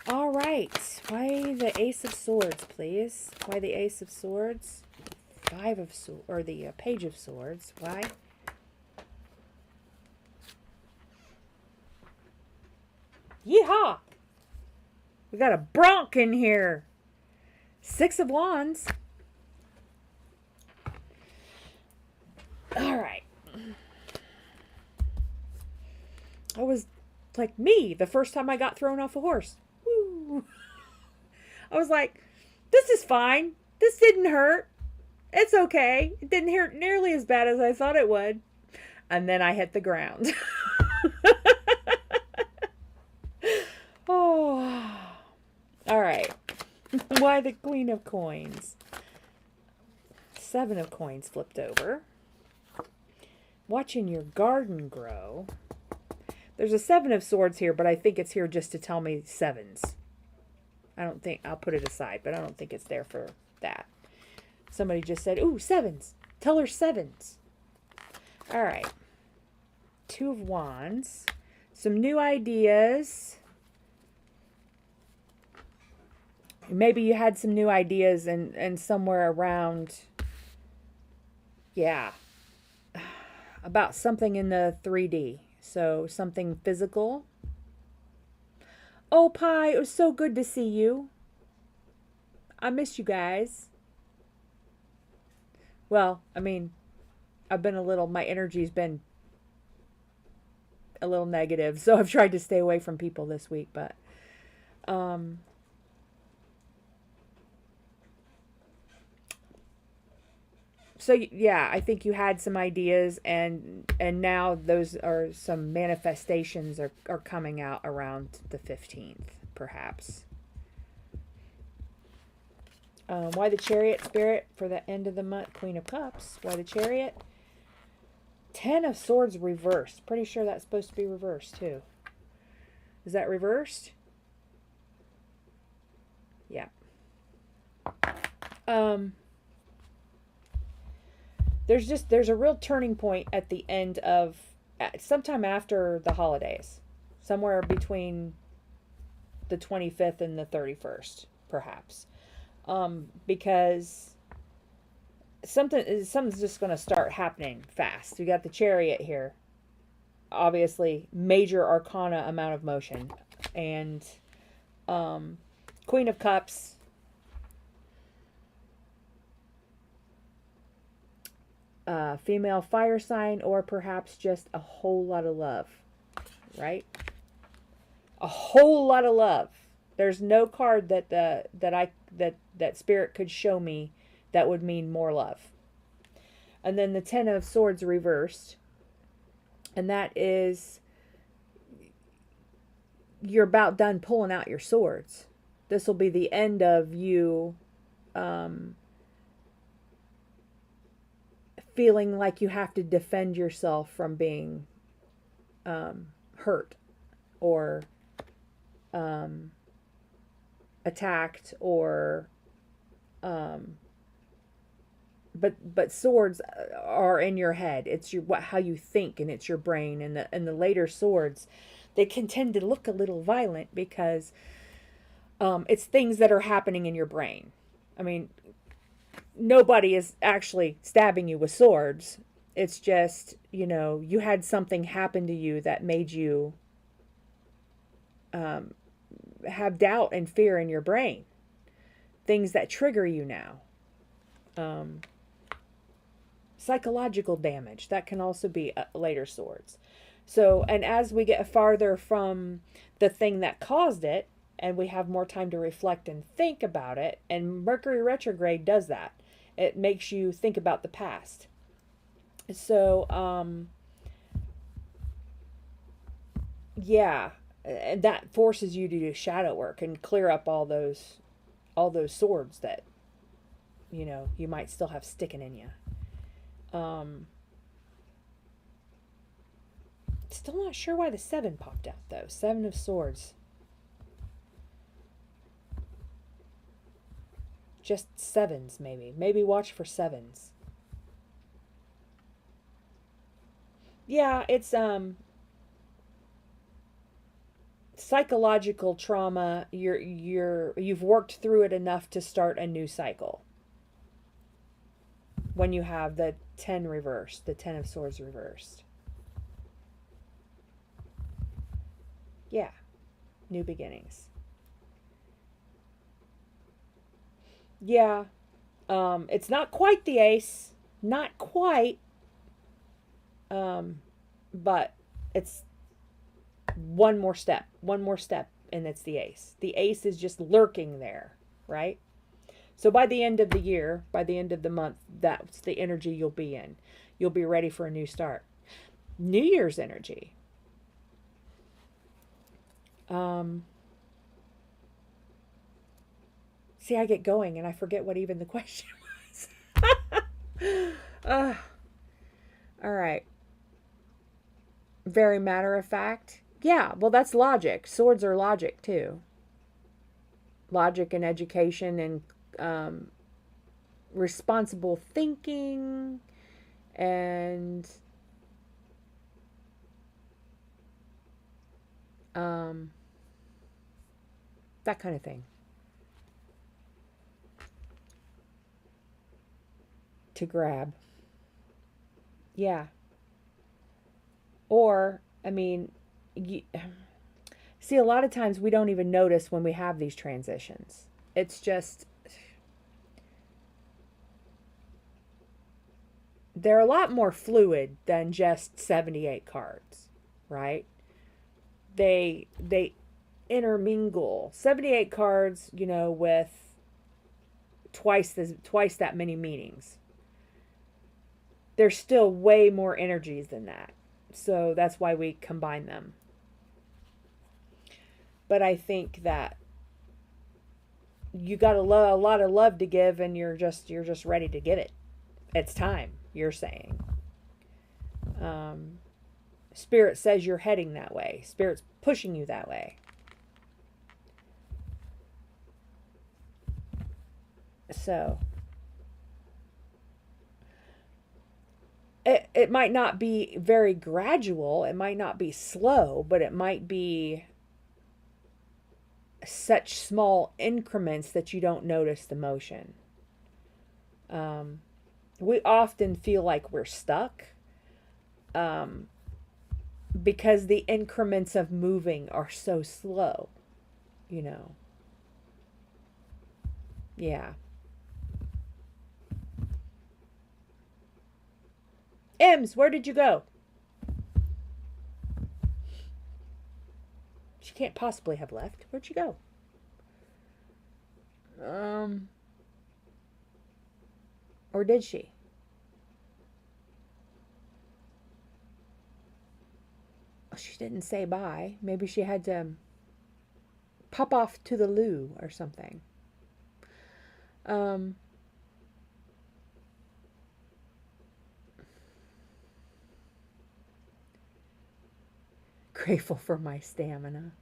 All right. Why the Ace of Swords, please? Why the Ace of Swords? Five of Swords, or the Page of Swords. Why? Yeehaw! We got a Bronc in here. Six of Wands. All right. I was like me the first time I got thrown off a horse. Woo. I was like, this is fine. This didn't hurt. It's okay. It didn't hurt nearly as bad as I thought it would. And then I hit the ground. Oh. All right. Why the Queen of Coins? Seven of Coins flipped over. Watching your garden grow. There's a Seven of Swords here, but I think it's here just to tell me sevens. I don't think, I'll put it aside, but I don't think it's there for that. Somebody just said, ooh, sevens. Tell her sevens. All right. Two of Wands. Some new ideas. Maybe you had some new ideas and somewhere around, yeah, about something in the 3D. So something physical. Oh, Pi, it was so good to see you. I miss you guys. Well, I mean, my energy's been a little negative, so I've tried to stay away from people this week, but, so yeah, I think you had some ideas and now those are some manifestations are coming out around the 15th, perhaps. Why the Chariot, Spirit, for the end of the month? Queen of Cups. Why the Chariot? 10 of Swords reversed. Pretty sure that's supposed to be reversed too. Is that reversed? Yeah. There's a real turning point at the end of, sometime after the holidays. Somewhere between the 25th and the 31st, perhaps. Because something's just going to start happening fast. We got the Chariot here. Obviously, major arcana amount of motion. And Queen of Cups. female fire sign, or perhaps just a whole lot of love, right? A whole lot of love. There's no card that Spirit could show me that would mean more love. And then the Ten of Swords reversed, and that is you're about done pulling out your swords. This will be the end of you feeling like you have to defend yourself from being hurt or attacked or but swords are in your head. It's how you think, and it's your brain. And the later swords, they can tend to look a little violent because it's things that are happening in your brain. I mean, nobody is actually stabbing you with swords. It's just, you had something happen to you that made you have doubt and fear in your brain. Things that trigger you now. Psychological damage. That can also be later swords. So, and as we get farther from the thing that caused it, and we have more time to reflect and think about it, and Mercury retrograde does that. It makes you think about the past. So, yeah, and that forces you to do shadow work and clear up all those swords that, you might still have sticking in you. Still not sure why the 7 popped out though. 7 of Swords. Just 7s maybe. Maybe watch for 7s. Yeah, it's psychological trauma. You've worked through it enough to start a new cycle. When you have the 10 reversed, the 10 of Swords reversed. Yeah, new beginnings. Yeah, it's not quite the Ace, not quite, but it's one more step, and it's the Ace. The Ace is just lurking there, right? So by the end of the year, by the end of the month, that's the energy you'll be in. You'll be ready for a new start. New Year's energy. See, I get going and I forget what even the question was. All right. Very matter of fact. Yeah, well, that's logic. Swords are logic too. Logic and education and responsible thinking and that kind of thing. To grab. Yeah. Or, I mean, see, a lot of times we don't even notice when we have these transitions. It's just, they're a lot more fluid than just 78 cards, right? They intermingle. 78 cards, with twice that many meanings. There's still way more energies than that. So that's why we combine them. But I think that you got a lot of love to give, and you're just ready to give it. It's time, you're saying. Spirit says you're heading that way. Spirit's pushing you that way. So it might not be very gradual, it might not be slow, but it might be such small increments that you don't notice the motion. We often feel like we're stuck because the increments of moving are so slow, Yeah. Ems, where did you go? She can't possibly have left. Where'd she go? Or did she? She didn't say bye. Maybe she had to pop off to the loo or something. Grateful for my stamina.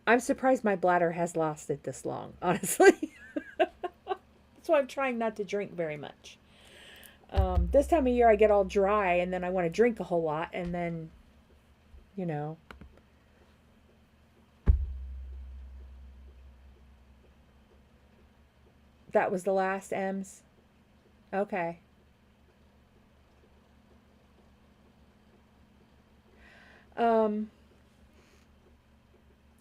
I'm surprised my bladder has lasted this long, honestly. That's why I'm trying not to drink very much. This time of year I get all dry and then I want to drink a whole lot and then, you know. That was the last M's? Okay.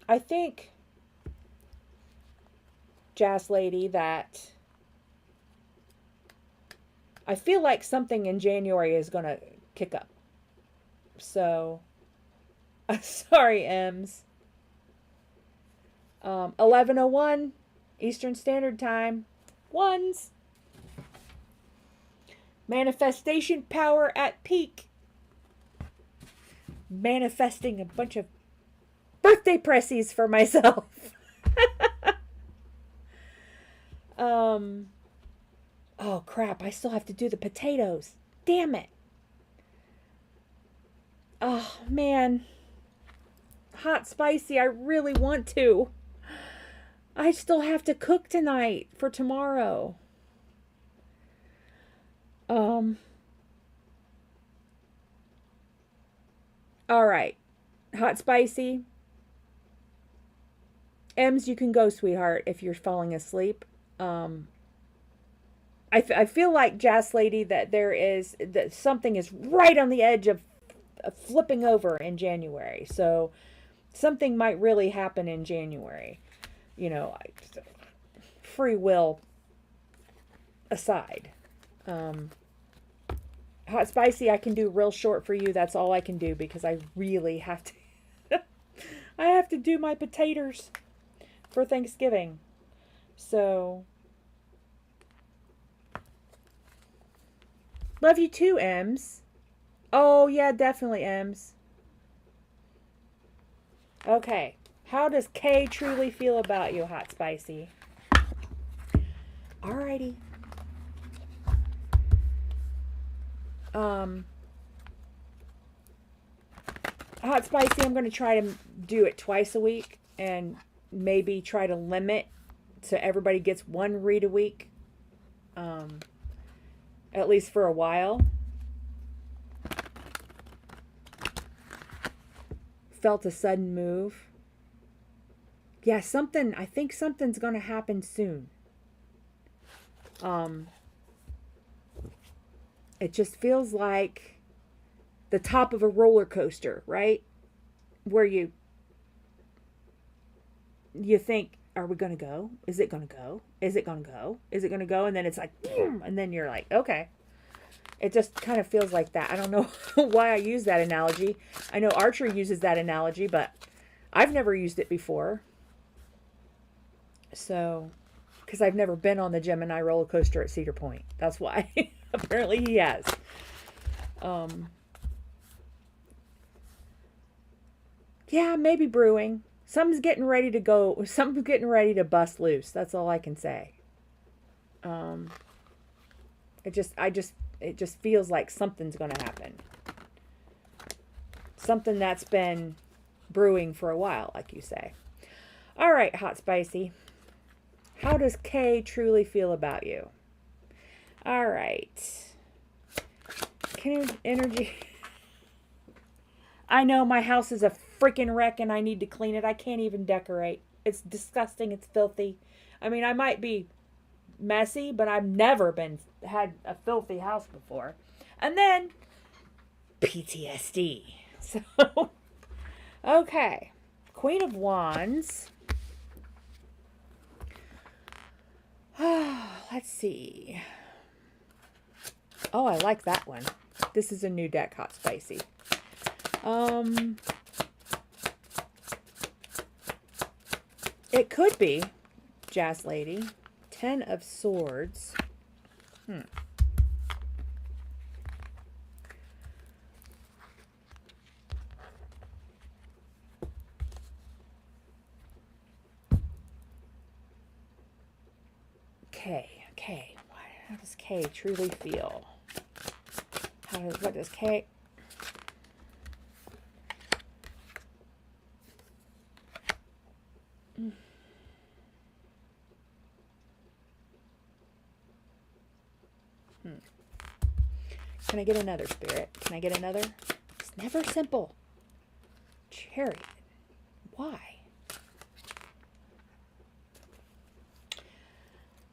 I think, Jazz Lady, that I feel like something in January is going to kick up. So, sorry, M's. 11:01 Eastern Standard Time. Ones. Manifestation power at peak. Manifesting a bunch of birthday pressies for myself. Oh crap, I still have to do the potatoes. Damn it. Oh man. Hot spicy, I really want to. I still have to cook tonight for tomorrow. All right. Hot spicy. Ems, you can go, sweetheart, if you're falling asleep. I feel like, Jazz Lady, that that something is right on the edge of flipping over in January. So something might really happen in January. You know, free will aside. Hot spicy, I can do real short for you. That's all I can do because I really have to. I have to do my potatoes for Thanksgiving. So, love you too, Ems. Oh, yeah, definitely, Ems. Okay. How does Kay truly feel about you, Hot Spicy? Alrighty. Hot Spicy, I'm going to try to do it twice a week and maybe try to limit so everybody gets one read a week. At least for a while. Felt a sudden move. Yeah, I think something's going to happen soon. It just feels like the top of a roller coaster, right? Where you think, are we going to go? Is it going to go? Is it going to go? Is it going to go? And then it's like, boom, and then you're like, okay. It just kind of feels like that. I don't know why I use that analogy. I know Archer uses that analogy, but I've never used it before. So, because I've never been on the Gemini roller coaster at Cedar Point. That's why. Apparently he has. Yeah, maybe brewing. Something's getting ready to go. Something's getting ready to bust loose. That's all I can say. It just feels like something's going to happen. Something that's been brewing for a while, like you say. All right, Hot Spicy. How does Kay truly feel about you? All right. Energy. I know my house is a freaking wreck and I need to clean it. I can't even decorate. It's disgusting. It's filthy. I mean, I might be messy, but I've never had a filthy house before. And then PTSD. So, okay. Queen of Wands. Let's see. Oh, I like that one. This is a new deck, Hot Spicy. It could be Jazz Lady. 10 of Swords. K. How does K truly feel? What does K... Can I get another, Spirit? Can I get another? It's never simple. Chariot. Why?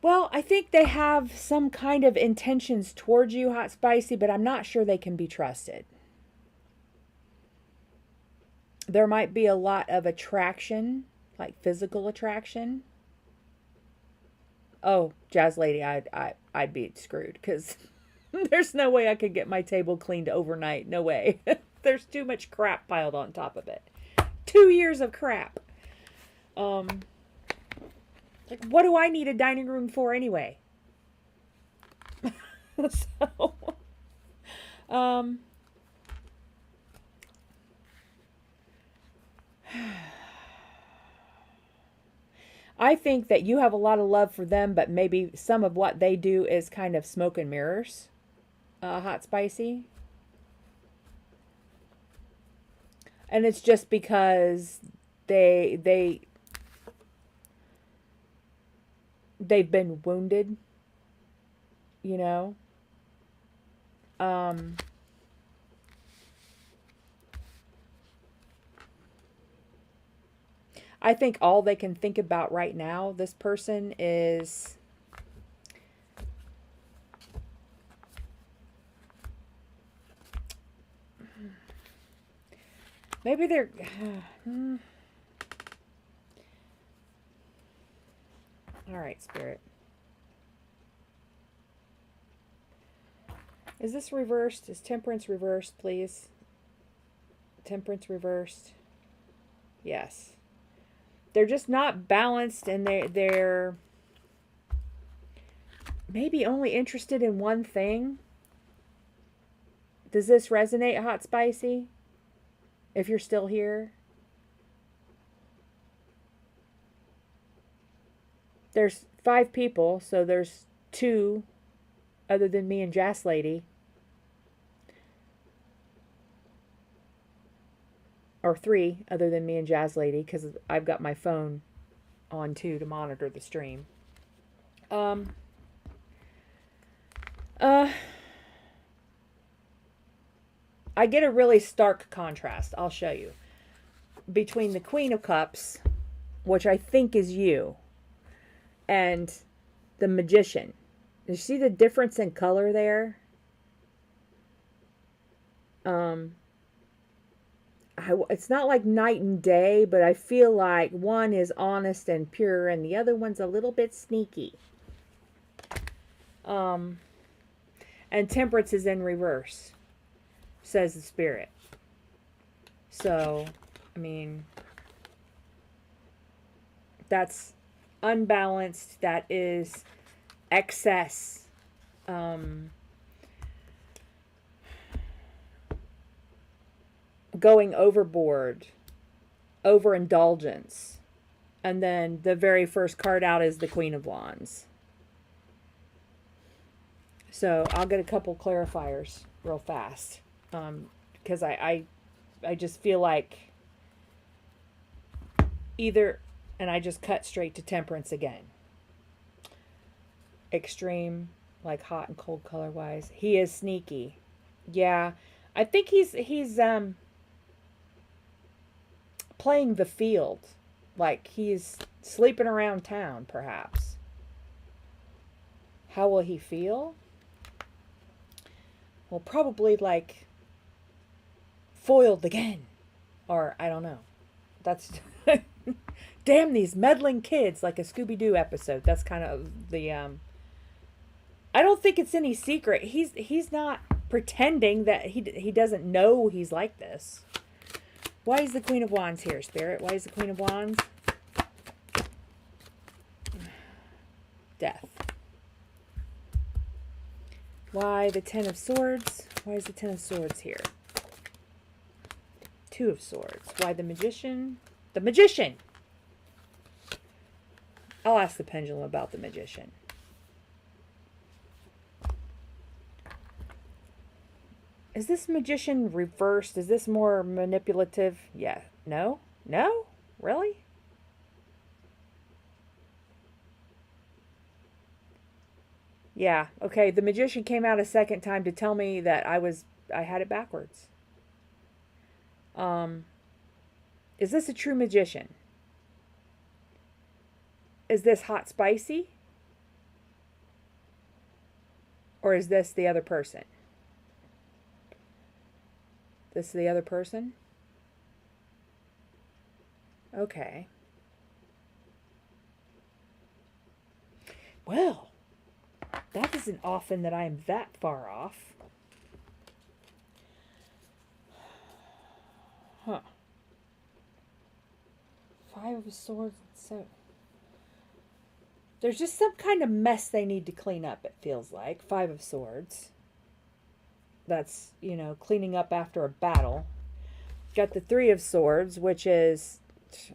Well, I think they have some kind of intentions towards you, Hot Spicy, but I'm not sure they can be trusted. There might be a lot of attraction, like physical attraction. Oh, Jazz Lady, I'd be screwed because there's no way I could get my table cleaned overnight. No way. There's too much crap piled on top of it. 2 years of crap. Like, what do I need a dining room for anyway? So, I think that you have a lot of love for them, but maybe some of what they do is kind of smoke and mirrors. Hot Spicy. And it's just because they've been wounded, you know. I think all they can think about right now, this person, is maybe they're all right, Spirit. Is this reversed? Is Temperance reversed, please? Temperance reversed. Yes. They're just not balanced, and they're maybe only interested in one thing. Does this resonate, Hot Spicy? If you're still here. There's 5 people, so there's 2 other than me and Jazz Lady. Or 3 other than me and Jazz Lady, because I've got my phone on too to monitor the stream. I get a really stark contrast. I'll show you. Between the Queen of Cups, which I think is you, and the Magician. You see the difference in color there? It's not like night and day, but I feel like one is honest and pure and the other one's a little bit sneaky. And Temperance is in reverse, says the Spirit. So, I mean, that's unbalanced. That is excess. Going overboard, overindulgence. And then the very first card out is the Queen of Wands. So I'll get a couple clarifiers real fast. Because I just feel like either, and I just cut straight to Temperance again. Extreme, like hot and cold color wise. He is sneaky. Yeah. I think he's playing the field, like he's sleeping around town, perhaps. How will he feel? Well, probably like foiled again, or I don't know. That's damn these meddling kids, like a Scooby-Doo episode. That's kind of the I don't think it's any secret. He's not pretending that he doesn't know he's like this. Why is the Queen of Wands here, Spirit? Why is the Queen of Wands? Death. Why the Ten of Swords? Why is the Ten of Swords here? Two of Swords. Why the Magician? The Magician! I'll ask the pendulum about the Magician. Is this Magician reversed? Is this more manipulative? Yeah. No? No? Really? Yeah. Okay. The Magician came out a second time to tell me that I had it backwards. Is this a true magician? Is this hot spicy? Or is this the other person? This is the other person? Okay. Well, that isn't often that I am that far off. Huh. Five of Swords. So there's just some kind of mess they need to clean up, it feels like. Five of Swords. That's, you know, cleaning up after a battle. Got the Three of Swords, which is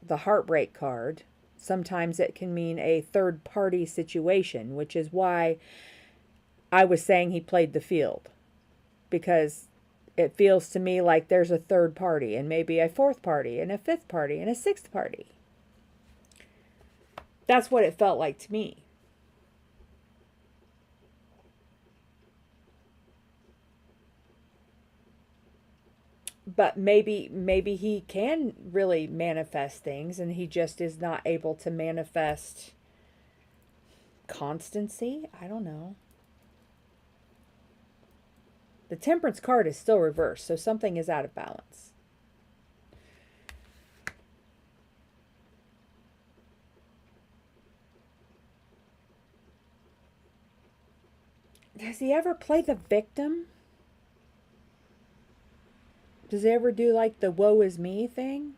the heartbreak card. Sometimes it can mean a third party situation, which is why I was saying he played the field. Because it feels to me like there's a third party, and maybe a fourth party, and a fifth party, and a sixth party. That's what it felt like to me. But maybe he can really manifest things, and he just is not able to manifest constancy. I don't know. The Temperance card is still reversed, so something is out of balance. Does he ever play the victim? Does he ever do like the woe is me thing?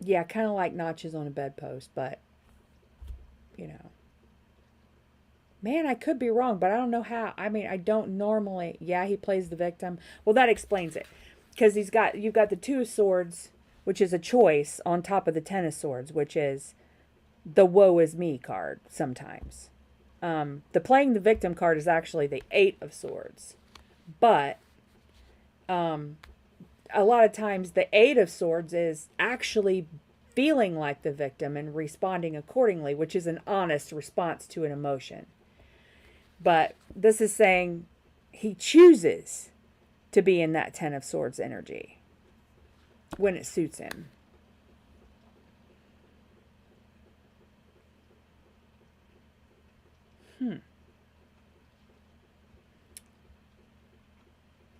Yeah, kind of like notches on a bedpost, but, you know. Man, I could be wrong, but I don't know how. I mean, I don't normally. Yeah, he plays the victim. Well, that explains it. Because you've got the Two of Swords, which is a choice, on top of the Ten of Swords, which is the woe is me card sometimes. The playing the victim card is actually the Eight of Swords. But a lot of times the Eight of Swords is actually feeling like the victim and responding accordingly, which is an honest response to an emotion. But this is saying he chooses to be in that Ten of Swords energy when it suits him.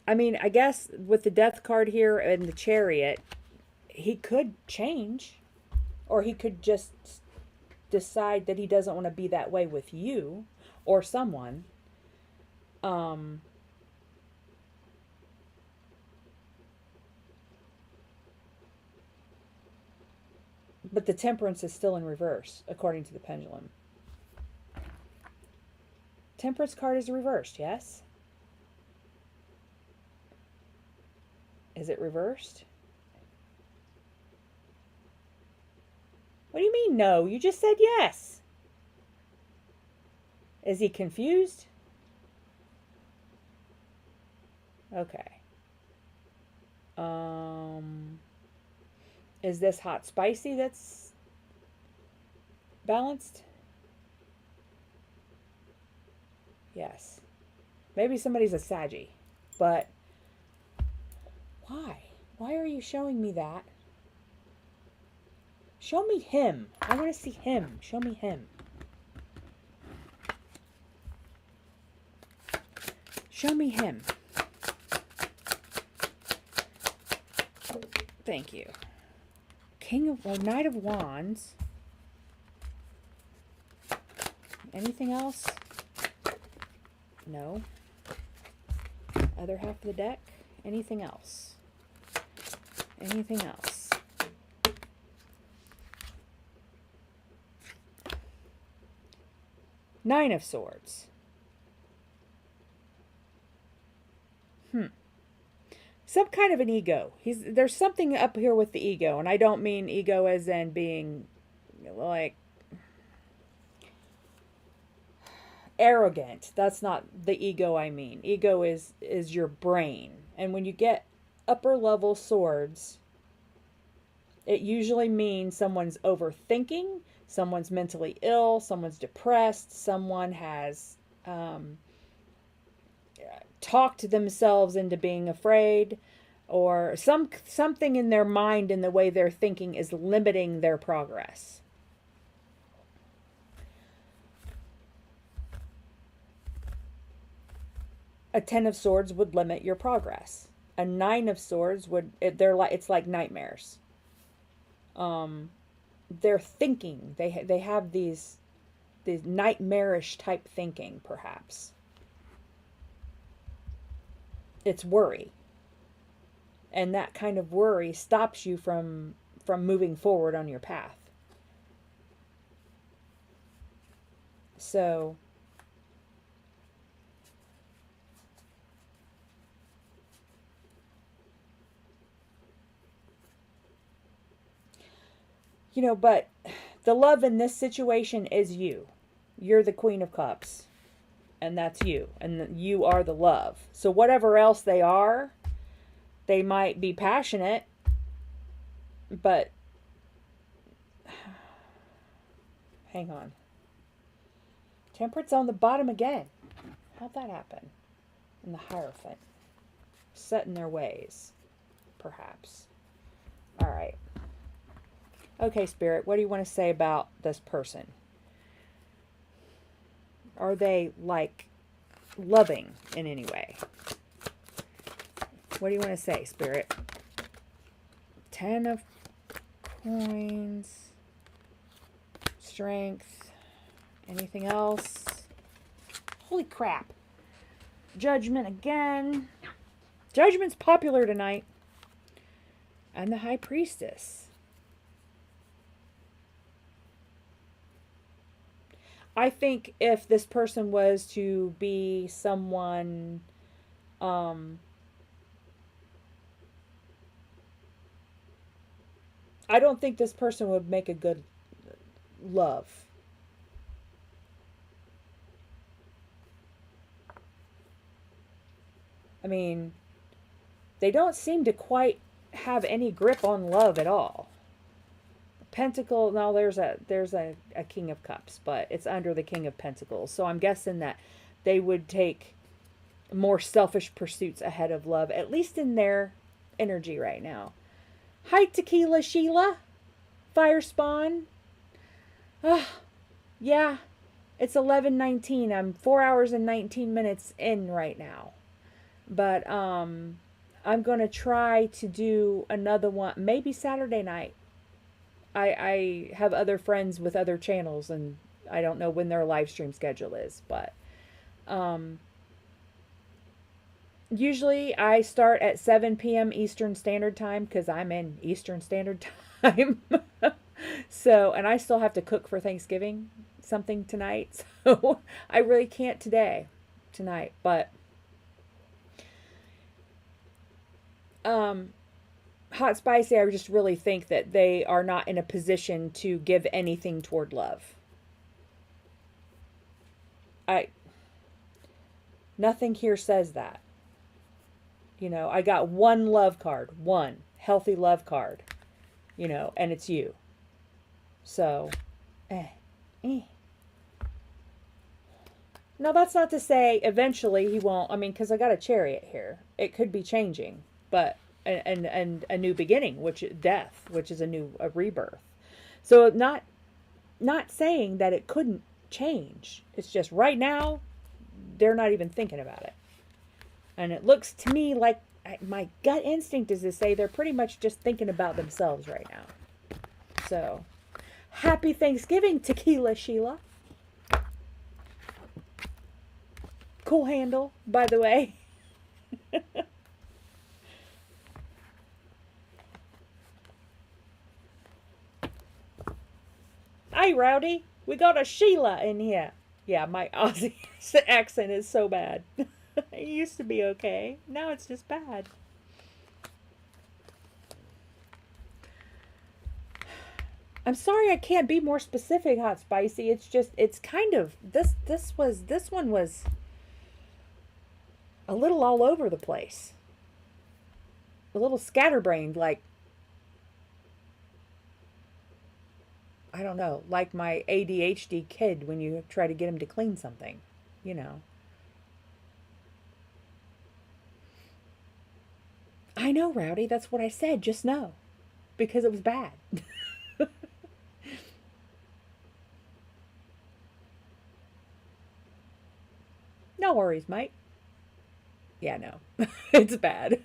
I mean, I guess with the Death card here and the Chariot, he could change. Or he could just decide that he doesn't want to be that way with you or someone. But the Temperance is still in reverse, according to the pendulum. Temperance card is reversed, yes? Is it reversed? What do you mean no? You just said yes. Is he confused? Okay. Is this hot spicy that's balanced? Yes. Maybe somebody's a Saggy, but why? Why are you showing me that? Show me him. I want to see him. Show me him. Show me him. Thank you. Knight of Wands. Anything else? No. Other half of the deck. Anything else? Anything else? Nine of Swords. Some kind of an ego. There's something up here with the ego, and I don't mean ego as in being like arrogant. That's not the ego I mean. Ego is your brain. And when you get upper level swords, it usually means someone's overthinking, someone's mentally ill, someone's depressed, someone has talked themselves into being afraid, or something in their mind and the way they're thinking is limiting their progress. A 10 of Swords would limit your progress. A 9 of Swords it's like nightmares. They're thinking. They have these nightmarish type thinking, perhaps. It's worry. And that kind of worry stops you from moving forward on your path. So but the love in this situation is you. You're the Queen of Cups. And that's you. And you are the love. So whatever else they are, they might be passionate, but hang on. Temperance on the bottom again. How'd that happen? And the Hierophant. Set in their ways, perhaps. All right. Okay, Spirit, what do you want to say about this person? Are they, like, loving in any way? What do you want to say, Spirit? 10 of Coins. Strength. Anything else? Holy crap. Judgment again. Judgment's popular tonight. And the High Priestess. I think if this person was to be someone, I don't think this person would make a good love. I mean, they don't seem to quite have any grip on love at all. Pentacle, no, there's a King of Cups, but it's under the King of Pentacles. So I'm guessing that they would take more selfish pursuits ahead of love, at least in their energy right now. Hi, Tequila Sheila. Fire Spawn. Yeah, it's 11:19. I'm 4 hours and 19 minutes in right now. But I'm going to try to do another one, maybe Saturday night. I have other friends with other channels, and I don't know when their live stream schedule is, but usually I start at 7 p.m. Eastern Standard Time because I'm in Eastern Standard Time. So, and I still have to cook for Thanksgiving something tonight, so I really can't tonight, but Hot Spicy, I just really think that they are not in a position to give anything toward love. Nothing here says that. I got one love card, one healthy love card, and it's you. So, Now, that's not to say eventually he won't, because I got a Chariot here. It could be changing, but and a new beginning, which is death, which is a rebirth. So not saying that it couldn't change. It's just right now they're not even thinking about it. And it looks to me like my gut instinct is to say they're pretty much just thinking about themselves right now. So, happy Thanksgiving, Tequila Sheila. Cool handle, by the way. Hey, Rowdy, we got a Sheila in here. Yeah, my Aussie accent is so bad. It used to be okay. Now it's just bad. I'm sorry I can't be more specific, Hot Spicy. It's just, it's kind of, this one was a little all over the place. A little scatterbrained, like, I don't know, like my ADHD kid when you try to get him to clean something, you know. I know, Rowdy, that's what I said just now, because it was bad. No worries, mate. Yeah, no, it's bad.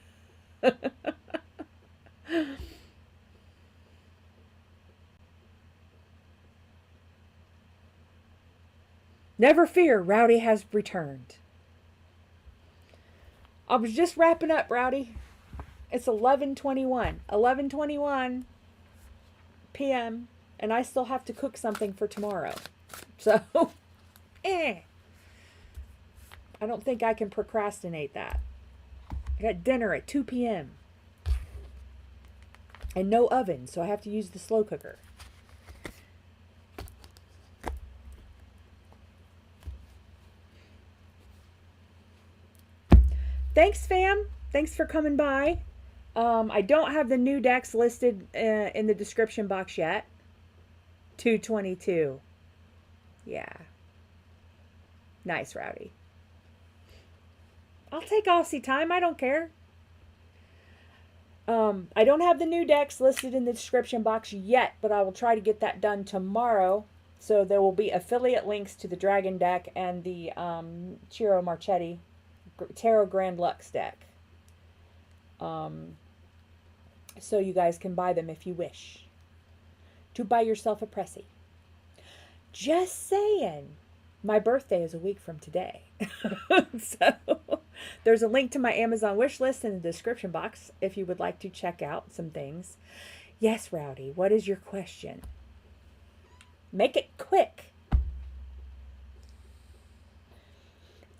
Never fear, Rowdy has returned. I was just wrapping up, Rowdy. It's 11:21 p.m. and I still have to cook something for tomorrow. So, I don't think I can procrastinate that. I got dinner at 2 p.m. and no oven, so I have to use the slow cooker. Thanks, fam. Thanks for coming by. I don't have the new decks listed in the description box yet. 222. Yeah. Nice, Rowdy. I'll take Aussie time. I don't care. I don't have the new decks listed in the description box yet, but I will try to get that done tomorrow. So there will be affiliate links to the Dragon deck and the Ciro Marchetti Tarot Grand Lux deck. So you guys can buy them if you wish to buy yourself a pressy. Just saying. My birthday is a week from today. So there's a link to my Amazon wish list in the description box if you would like to check out some things. Yes, Rowdy, what is your question? Make it quick.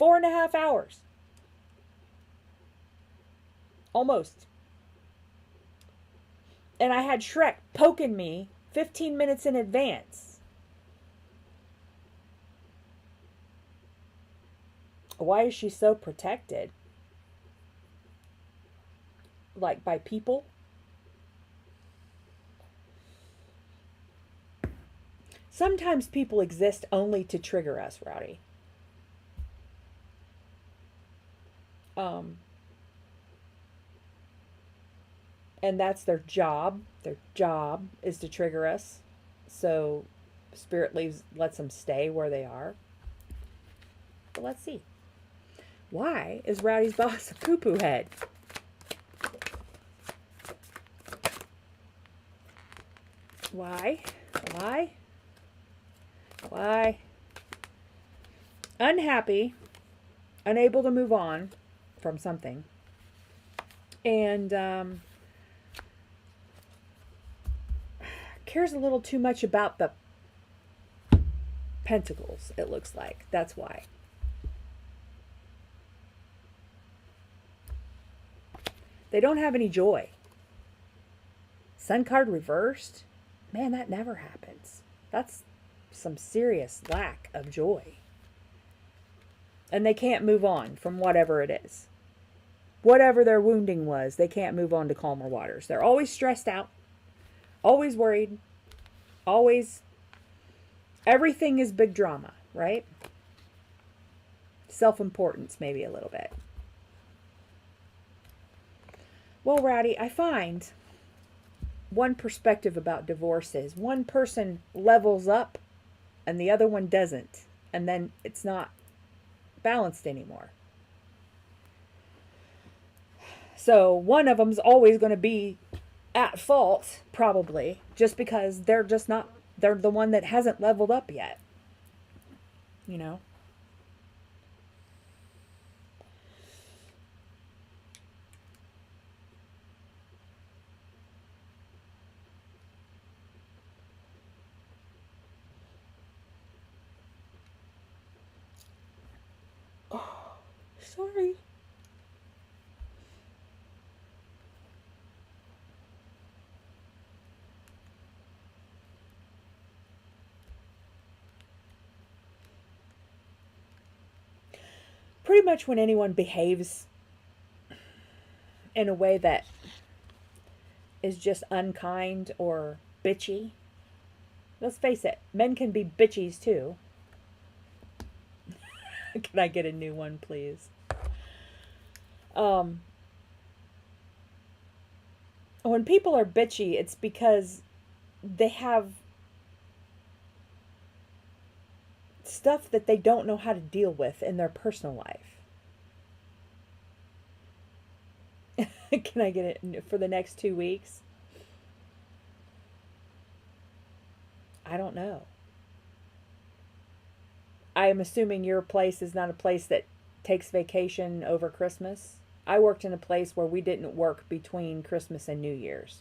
4.5 hours. Almost. And I had Shrek poking me 15 minutes in advance. Why is she so protected? Like by people? Sometimes people exist only to trigger us, Rowdy. And that's their job. Their job is to trigger us. So Spirit lets them stay where they are. But let's see. Why is Rowdy's boss a poo-poo head? Why? Why? Why? Unhappy. Unable to move on from something. And cares a little too much about the pentacles, it looks like. That's why. They don't have any joy. Sun card reversed. Man, that never happens. That's some serious lack of joy. And they can't move on from whatever it is. Whatever their wounding was, they can't move on to calmer waters. They're always stressed out. Always worried. Always. Everything is big drama, right? Self-importance, maybe a little bit. Well, Rowdy, I find one perspective about divorce is one person levels up and the other one doesn't. And then it's not balanced anymore. So one of them's always going to be at fault, probably, just because they're the one that hasn't leveled up yet. You know? Oh, sorry. Pretty much when anyone behaves in a way that is just unkind or bitchy. Let's face it, men can be bitchies too. Can I get a new one, please? When people are bitchy, it's because they have stuff that they don't know how to deal with in their personal life. Can I get it for the next 2 weeks? I don't know. I am assuming your place is not a place that takes vacation over Christmas. I worked in a place where we didn't work between Christmas and New Year's.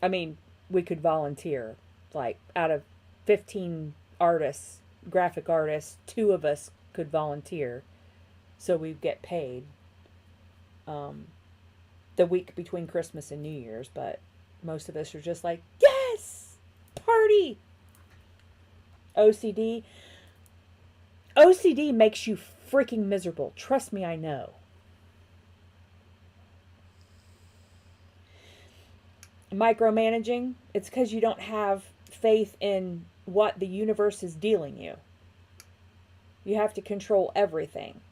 I mean, we could volunteer. Like, out of 15 artists, graphic artists, 2 of us could volunteer. So we'd get paid the week between Christmas and New Year's. But most of us are just like, yes! Party! OCD makes you freaking miserable. Trust me, I know. Micromanaging, it's because you don't have faith in what the universe is dealing you. You have to control everything.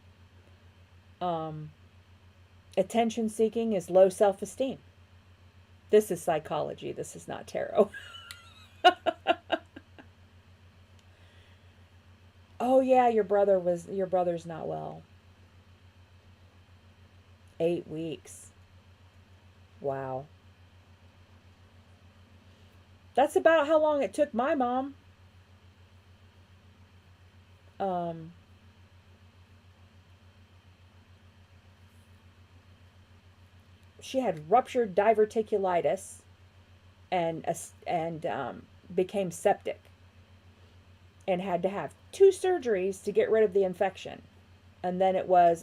Attention seeking is low self-esteem. This is psychology. This is not tarot. Oh yeah, your brother's not well. 8 weeks. Wow. That's about how long it took my mom. She had ruptured diverticulitis and became septic and had to have 2 surgeries to get rid of the infection. And then it was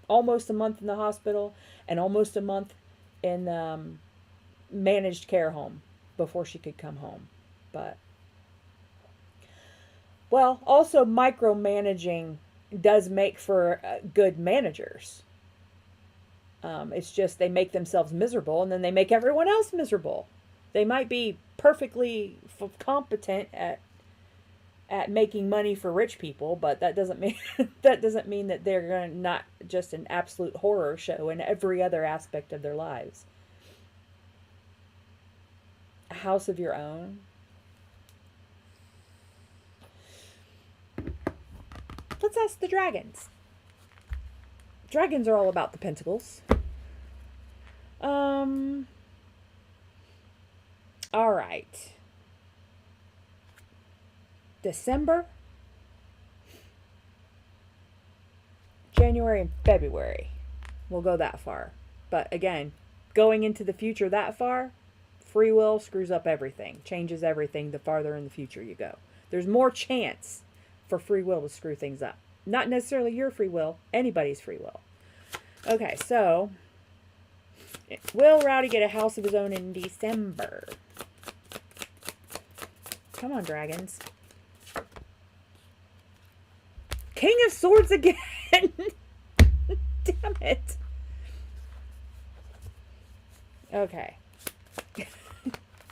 almost a month in the hospital and almost a month in managed care home before she could come home. But, well, also micromanaging does make for good managers. It's just they make themselves miserable and then they make everyone else miserable. They might be perfectly competent at making money for rich people, but that doesn't mean that they're not just an absolute horror show in every other aspect of their lives. A house of your own. Let's ask the dragons. Dragons are all about the pentacles. All right. December, January, and February. We'll go that far. But again, going into the future that far, free will screws up everything, changes everything the farther in the future you go. There's more chance for free will to screw things up. Not necessarily your free will, anybody's free will. Okay, so will Rowdy get a house of his own in December? Come on, dragons. King of Swords again. Damn it. Okay.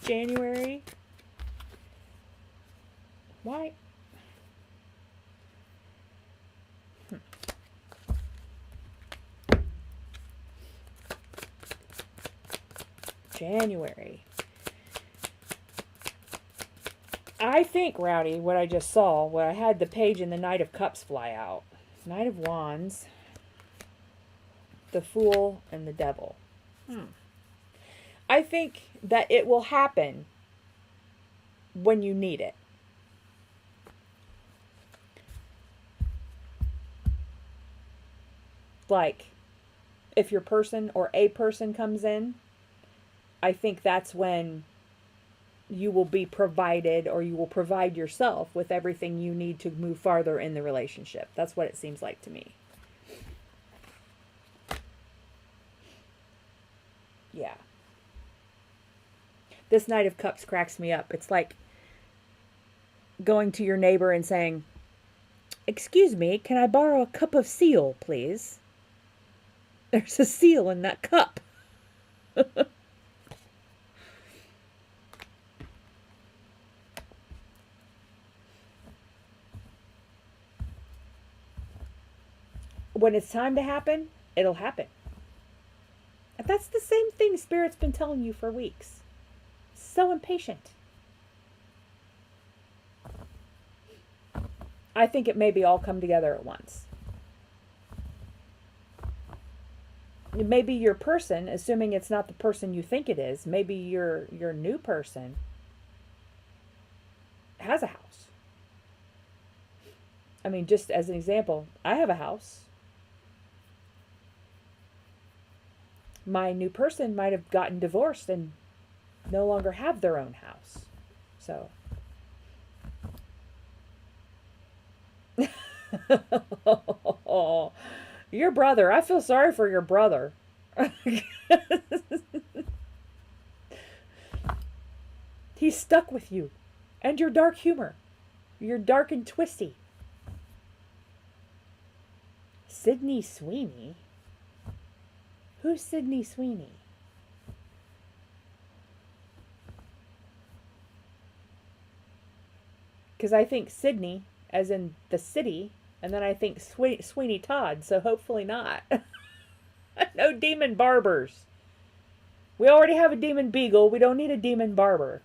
January. Why? January. I think, Rowdy, what I just saw, where I had the page and the Knight of Cups fly out. Knight of Wands, the Fool, and the Devil. I think that it will happen when you need it. Like, if your person or a person comes in, I think that's when you will be provided, or you will provide yourself with everything you need to move farther in the relationship. That's what it seems like to me. Yeah. This Knight of Cups cracks me up. It's like going to your neighbor and saying, "Excuse me, can I borrow a cup of seal, please? There's a seal in that cup." When it's time to happen, it'll happen. And that's the same thing Spirit's been telling you for weeks. So impatient. I think it maybe all come together at once. Maybe your person, assuming it's not the person you think it is, maybe your new person has a house. I mean, just as an example, I have a house. My new person might have gotten divorced and no longer have their own house. So. Your brother. I feel sorry for your brother. He's stuck with you. And your dark humor. You're dark and twisty. Sydney Sweeney? Who's Sydney Sweeney? Because I think Sydney, as in the city, and then I think Sweeney Todd, so hopefully not. No demon barbers. We already have a demon beagle. We don't need a demon barber.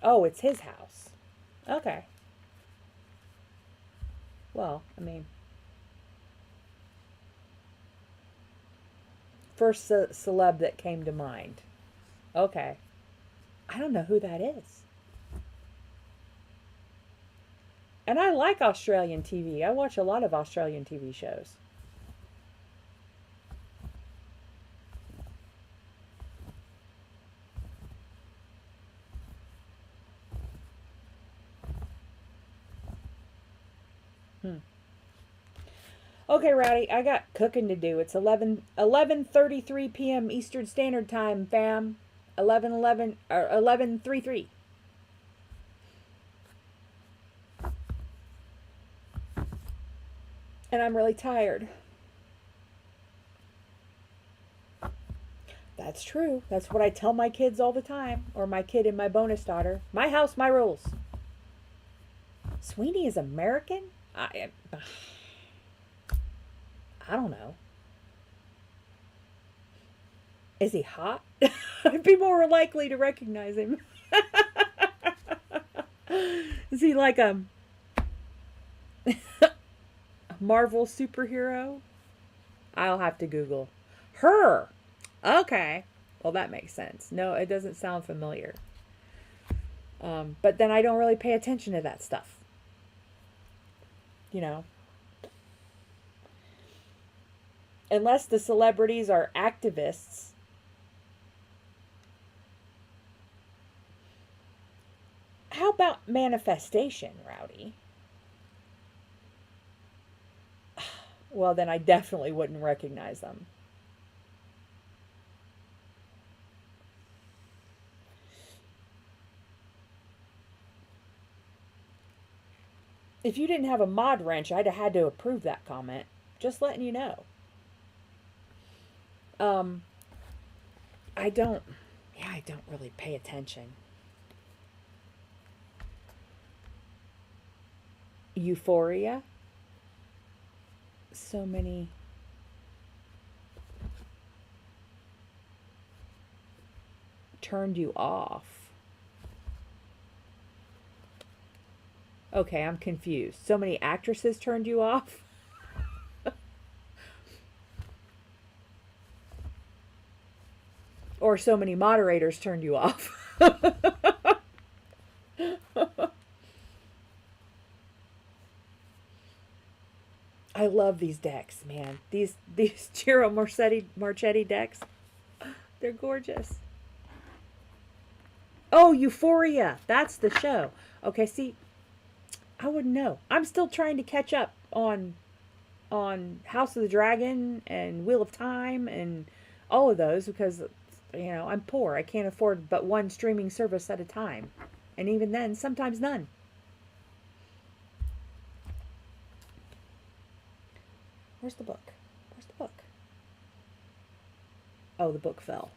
Oh, it's his house. Okay. Well, I mean, first celeb that came to mind. Okay. I don't know who that is. And I like Australian TV. I watch a lot of Australian TV shows. Okay, Rowdy, I got cooking to do. It's 11:33 p.m. Eastern Standard Time, fam. 11:33. And I'm really tired. That's true. That's what I tell my kids all the time. Or my kid and my bonus daughter. My house, my rules. Sweeney is American? I don't know. Is he hot? I'd be more likely to recognize him. Is he like a Marvel superhero? I'll have to Google. Her! Okay. Well, that makes sense. No, it doesn't sound familiar. But then I don't really pay attention to that stuff. You know. Unless the celebrities are activists. How about manifestation, Rowdy? Well, then I definitely wouldn't recognize them. If you didn't have a mod wrench, I'd have had to approve that comment. Just letting you know. I don't really pay attention. Euphoria. So many. turned you off. Okay, I'm confused. So many actresses turned you off? Or so many moderators turned you off? I love these decks, man. These Ciro Marchetti decks, they're gorgeous. Oh, Euphoria. That's the show. Okay, see, I wouldn't know. I'm still trying to catch up on House of the Dragon and Wheel of Time and all of those because, you know, I'm poor. I can't afford but one streaming service at a time. And even then, sometimes none. Where's the book? Where's the book? Oh, the book fell.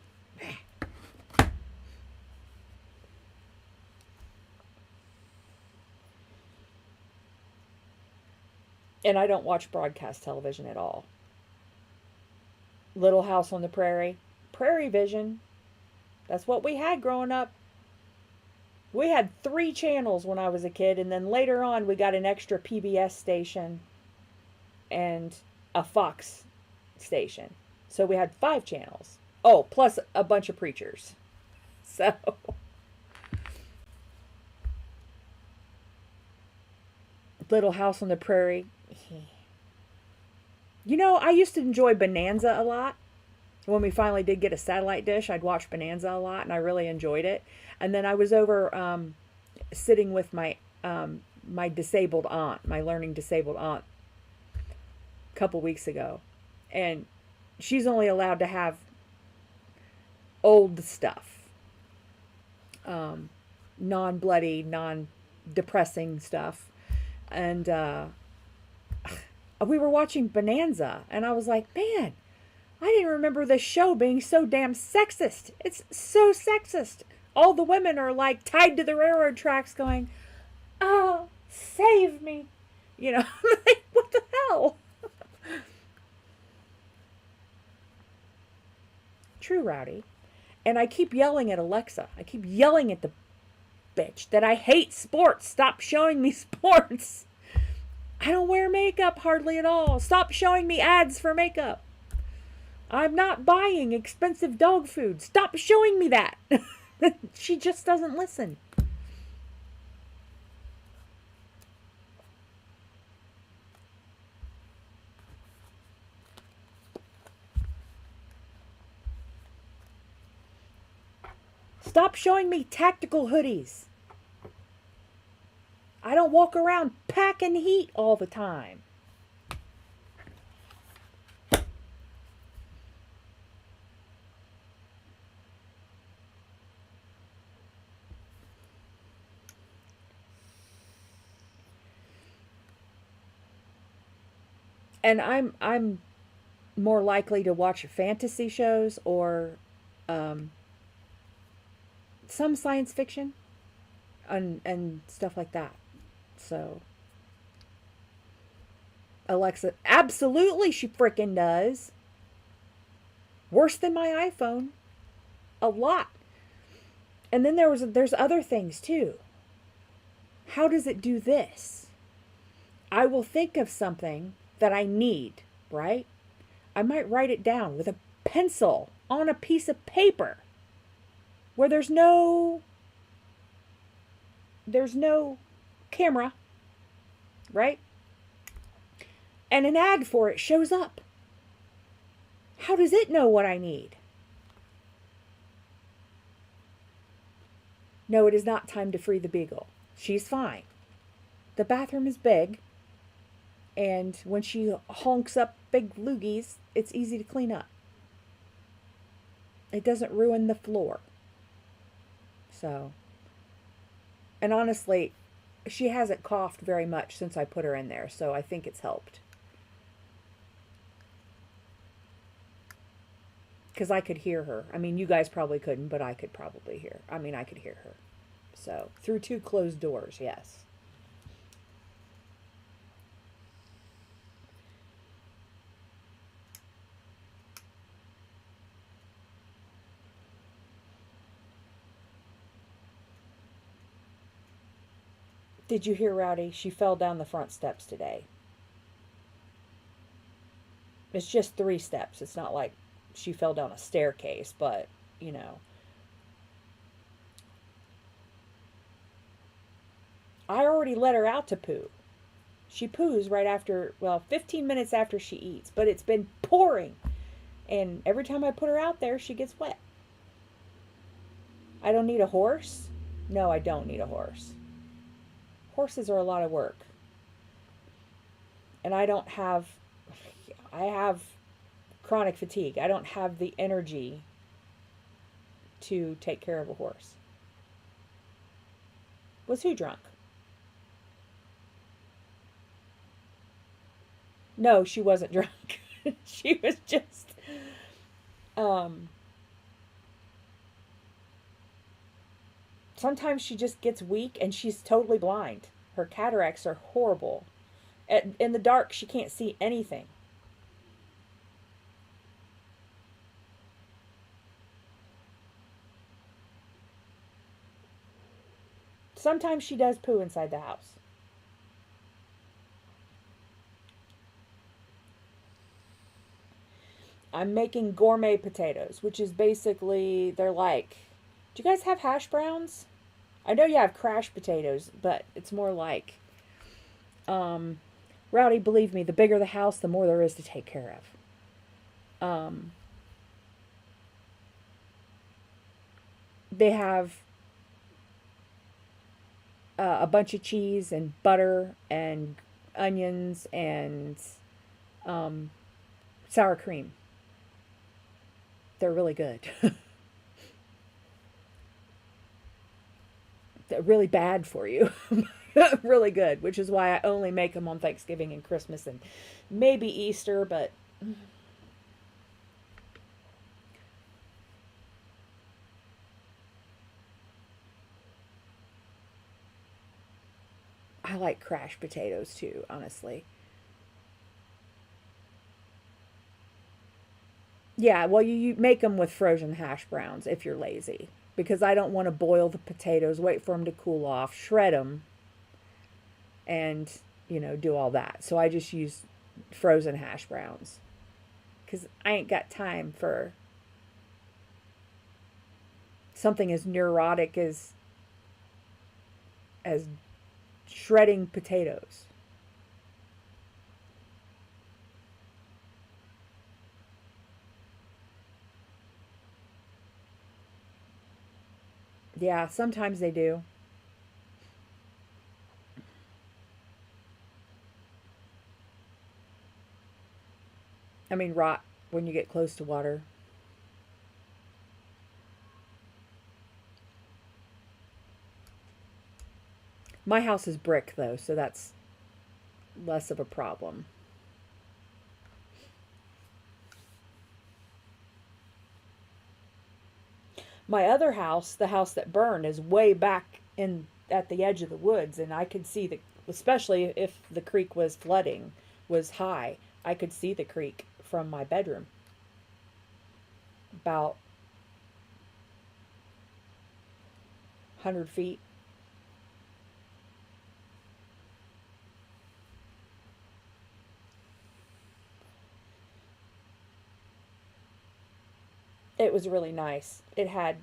And I don't watch broadcast television at all. Little House on the Prairie. Prairie Vision. That's what we had growing up. We had 3 channels when I was a kid, and then later on we got an extra PBS station and a Fox station. So we had 5 channels. Oh, plus a bunch of preachers. So Little House on the Prairie. You know, I used to enjoy Bonanza a lot. When we finally did get a satellite dish, I'd watch Bonanza a lot, and I really enjoyed it. And then I was over sitting with my my disabled aunt, my learning disabled aunt, a couple weeks ago, and she's only allowed to have old stuff, non-bloody, non-depressing stuff, and we were watching Bonanza, and I was like, man, I didn't remember this show being so damn sexist. It's so sexist. All the women are like tied to the railroad tracks going, oh, save me. You know, like, what the hell? True, Rowdy. And I keep yelling at Alexa. I keep yelling at the bitch that I hate sports. Stop showing me sports. I don't wear makeup hardly at all. Stop showing me ads for makeup. I'm not buying expensive dog food. Stop showing me that. She just doesn't listen. Stop showing me tactical hoodies. I don't walk around packing heat all the time. And I'm more likely to watch fantasy shows or some science fiction and stuff like that. So Alexa, absolutely she frickin' does. Worse than my iPhone. A lot. And then there's other things too. How does it do this? I will think of something that I need, right? I might write it down with a pencil on a piece of paper where there's no camera, right? And an ad for it shows up. How does it know what I need? No, it is not time to free the beagle. She's fine. The bathroom is big, and when she honks up big loogies, it's easy to clean up. It doesn't ruin the floor. So, and honestly, she hasn't coughed very much since I put her in there, so I think it's helped. Because I could hear her. I mean, you guys probably couldn't, but I could probably hear. I mean, I could hear her. So, through 2 closed doors, yes. Did you hear, Rowdy? She fell down the front steps today. It's just 3 steps. It's not like she fell down a staircase, but, you know. I already let her out to poo. She poos right after, well, 15 minutes after she eats, but it's been pouring. And every time I put her out there, she gets wet. I don't need a horse? No, I don't need a horse. Horses are a lot of work. And I have chronic fatigue. I don't have the energy to take care of a horse. Was who drunk? No, she wasn't drunk. She was just, sometimes she just gets weak and she's totally blind. Her cataracts are horrible. In the dark, she can't see anything. Sometimes she does poo inside the house. I'm making gourmet potatoes, which is basically, they're like, do you guys have hash browns? I know you have crash potatoes, but it's more like, Rowdy, believe me, the bigger the house, the more there is to take care of. They have a bunch of cheese and butter and onions and sour cream. They're really good. They're really bad for you. Really good, which is why I only make them on Thanksgiving and Christmas and maybe Easter, but I like crash potatoes too, honestly. Yeah, well, you make them with frozen hash browns if you're lazy. Because I don't want to boil the potatoes, wait for them to cool off, shred them, and, you know, do all that. So I just use frozen hash browns. Because I ain't got time for something as neurotic as shredding potatoes. Yeah, sometimes they do. I mean, rot when you get close to water. My house is brick, though, so that's less of a problem. My other house, the house that burned, is way back in at the edge of the woods, and I could see especially if the creek was flooding, was high, I could see the creek from my bedroom. About 100 feet. It was really nice. It had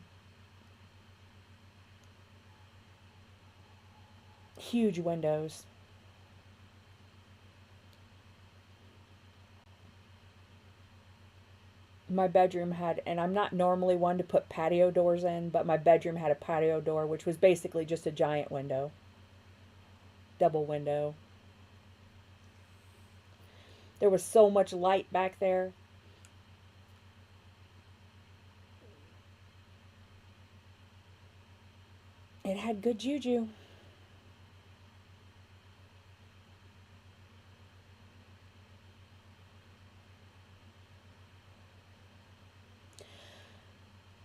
huge windows. My bedroom had, and I'm not normally one to put patio doors in, but my bedroom had a patio door, which was basically just a giant window. Double window. There was so much light back there. It had good juju.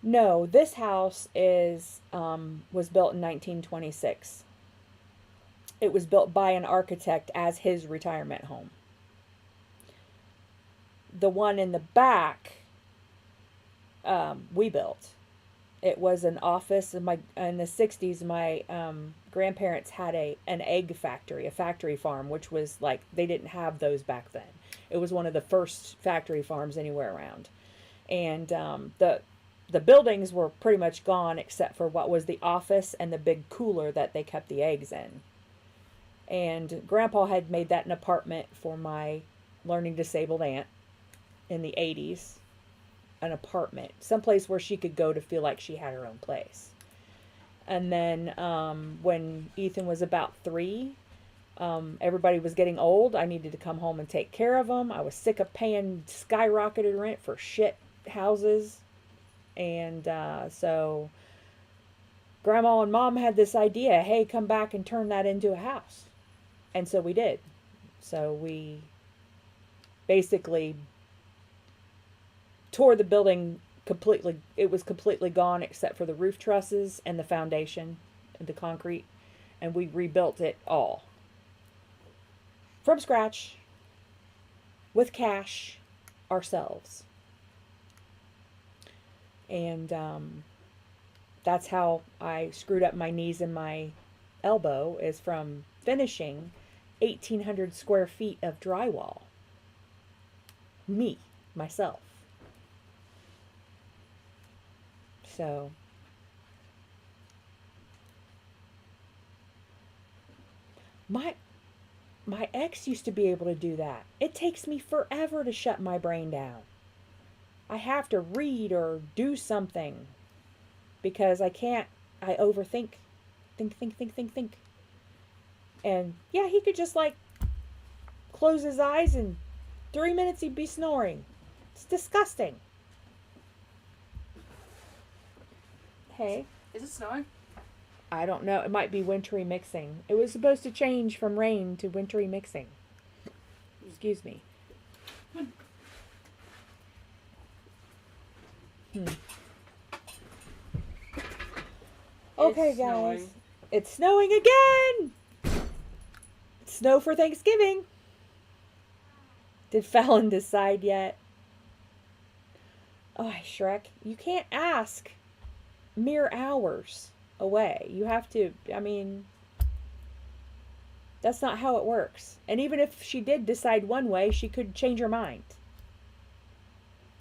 No, this house was built in 1926. It was built by an architect as his retirement home. The one in the back, we built. It was an office. In the 60s, my grandparents had an egg factory, a factory farm, which was like, they didn't have those back then. It was one of the first factory farms anywhere around. And the buildings were pretty much gone except for what was the office and the big cooler that they kept the eggs in. And Grandpa had made that an apartment for my learning disabled aunt in the 80s. An apartment, someplace where she could go to feel like she had her own place. And then when Ethan was about 3, everybody was getting old. I needed to come home and take care of them. I was sick of paying skyrocketed rent for shit houses. And so Grandma and Mom had this idea, hey, come back and turn that into a house. And so we did. So we basically tore the building completely. It was completely gone except for the roof trusses and the foundation and the concrete. And we rebuilt it all. From scratch. With cash. Ourselves. And that's how I screwed up my knees and my elbow, is from finishing 1,800 square feet of drywall. Me. Myself. So, my ex used to be able to do that. It takes me forever to shut my brain down. I have to read or do something because I overthink. Think. And yeah, he could just like close his eyes and 3 minutes he'd be snoring. It's disgusting. Hey. Is it snowing? I don't know. It might be wintry mixing. It was supposed to change from rain to wintry mixing. Excuse me. Okay, guys. Snowing. It's snowing again! It's snow for Thanksgiving. Did Fallon decide yet? Oh, Shrek, you can't ask mere hours away. You have to, that's not how it works. And even if she did decide one way, she could change her mind.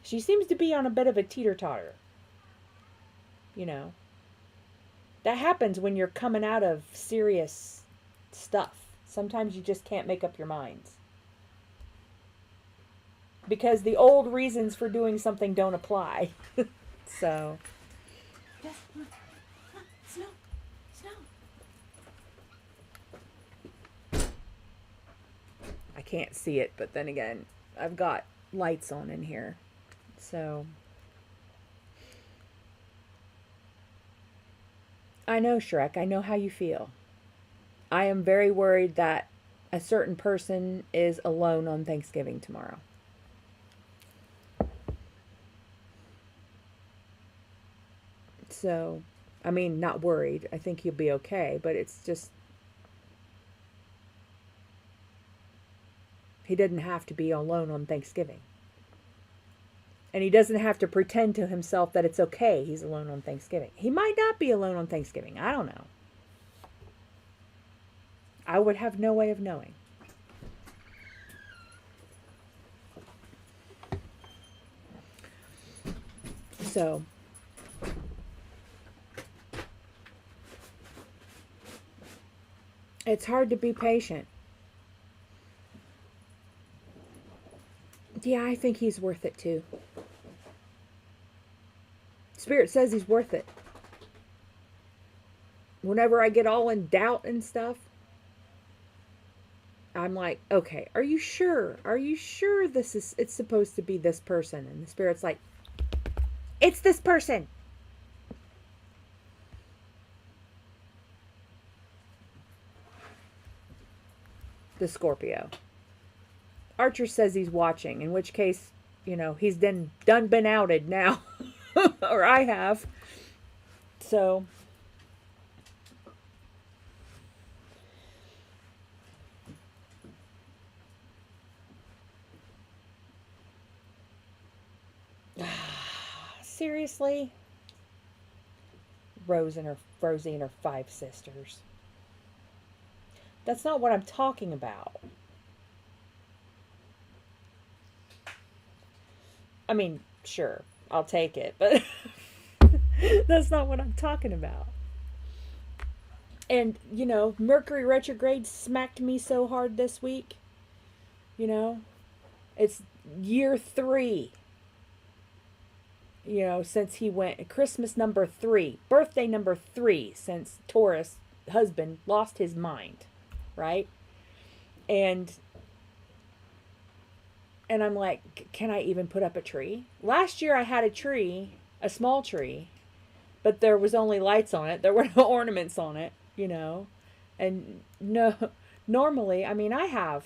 She seems to be on a bit of a teeter-totter. You know. That happens when you're coming out of serious stuff. Sometimes you just can't make up your minds. Because the old reasons for doing something don't apply. So. Yes. Snow. I can't see it, but then again, I've got lights on in here. So. I know, Shrek. I know how you feel. I am very worried that a certain person is alone on Thanksgiving tomorrow. So, not worried. I think he'll be okay, but it's just, he doesn't have to be alone on Thanksgiving. And he doesn't have to pretend to himself that it's okay he's alone on Thanksgiving. He might not be alone on Thanksgiving. I don't know. I would have no way of knowing. So, it's hard to be patient. Yeah, I think he's worth it too. Spirit says he's worth it. Whenever I get all in doubt and stuff, I'm like, okay, are you sure? Are you sure it's supposed to be this person? And the Spirit's like, it's this person. The Scorpio. Archer says he's watching, in which case, he's been outed now. Or I have. So. Seriously? Rosie and her 5 sisters. That's not what I'm talking about. I mean, sure, I'll take it, but that's not what I'm talking about. And, you know, Mercury retrograde smacked me so hard this week. You know, it's year 3. You know, since he went, Christmas number 3, birthday number 3, since Taurus husband lost his mind, right? And I'm like, can I even put up a tree? Last year I had a tree, a small tree, but there was only lights on it. There were no ornaments on it, you know. And no, normally, I mean, I have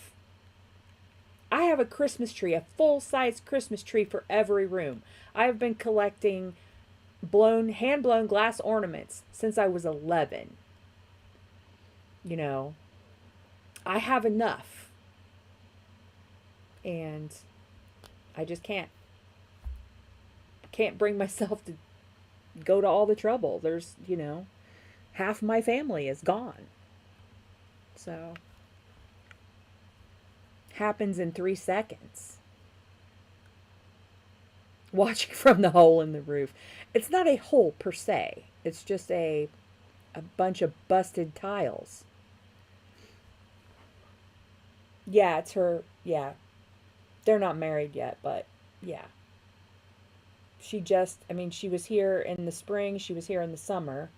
a Christmas tree, a full-size Christmas tree for every room. I have been collecting hand-blown glass ornaments since I was 11. You know, I have enough. And I just can't bring myself to go to all the trouble. There's, you know, half my family is gone. So, happens in 3 seconds. Watching from the hole in the roof. It's not a hole per se. It's just a bunch of busted tiles. Yeah, it's her. Yeah. They're not married yet, but yeah. She was here in the spring. She was here in the summer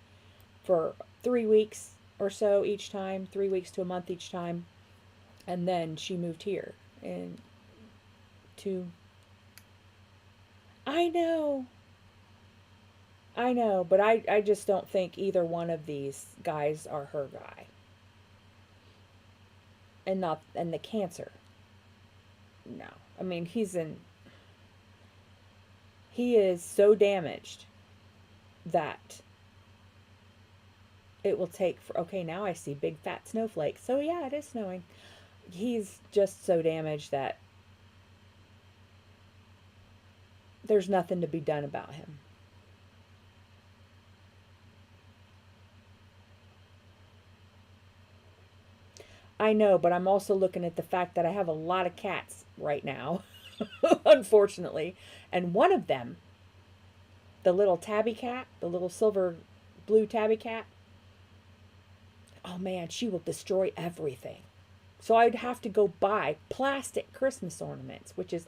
for 3 weeks or so each time, 3 weeks to a month each time. And then she moved here I know, but I just don't think either one of these guys are her guy. And the Cancer. No. I mean, he is so damaged that it will take okay, now I see big fat snowflakes. So yeah, it is snowing. He's just so damaged that there's nothing to be done about him. I know, but I'm also looking at the fact that I have a lot of cats right now, unfortunately. And one of them, the little tabby cat, the little silver blue tabby cat, oh man, she will destroy everything. So I'd have to go buy plastic Christmas ornaments, which is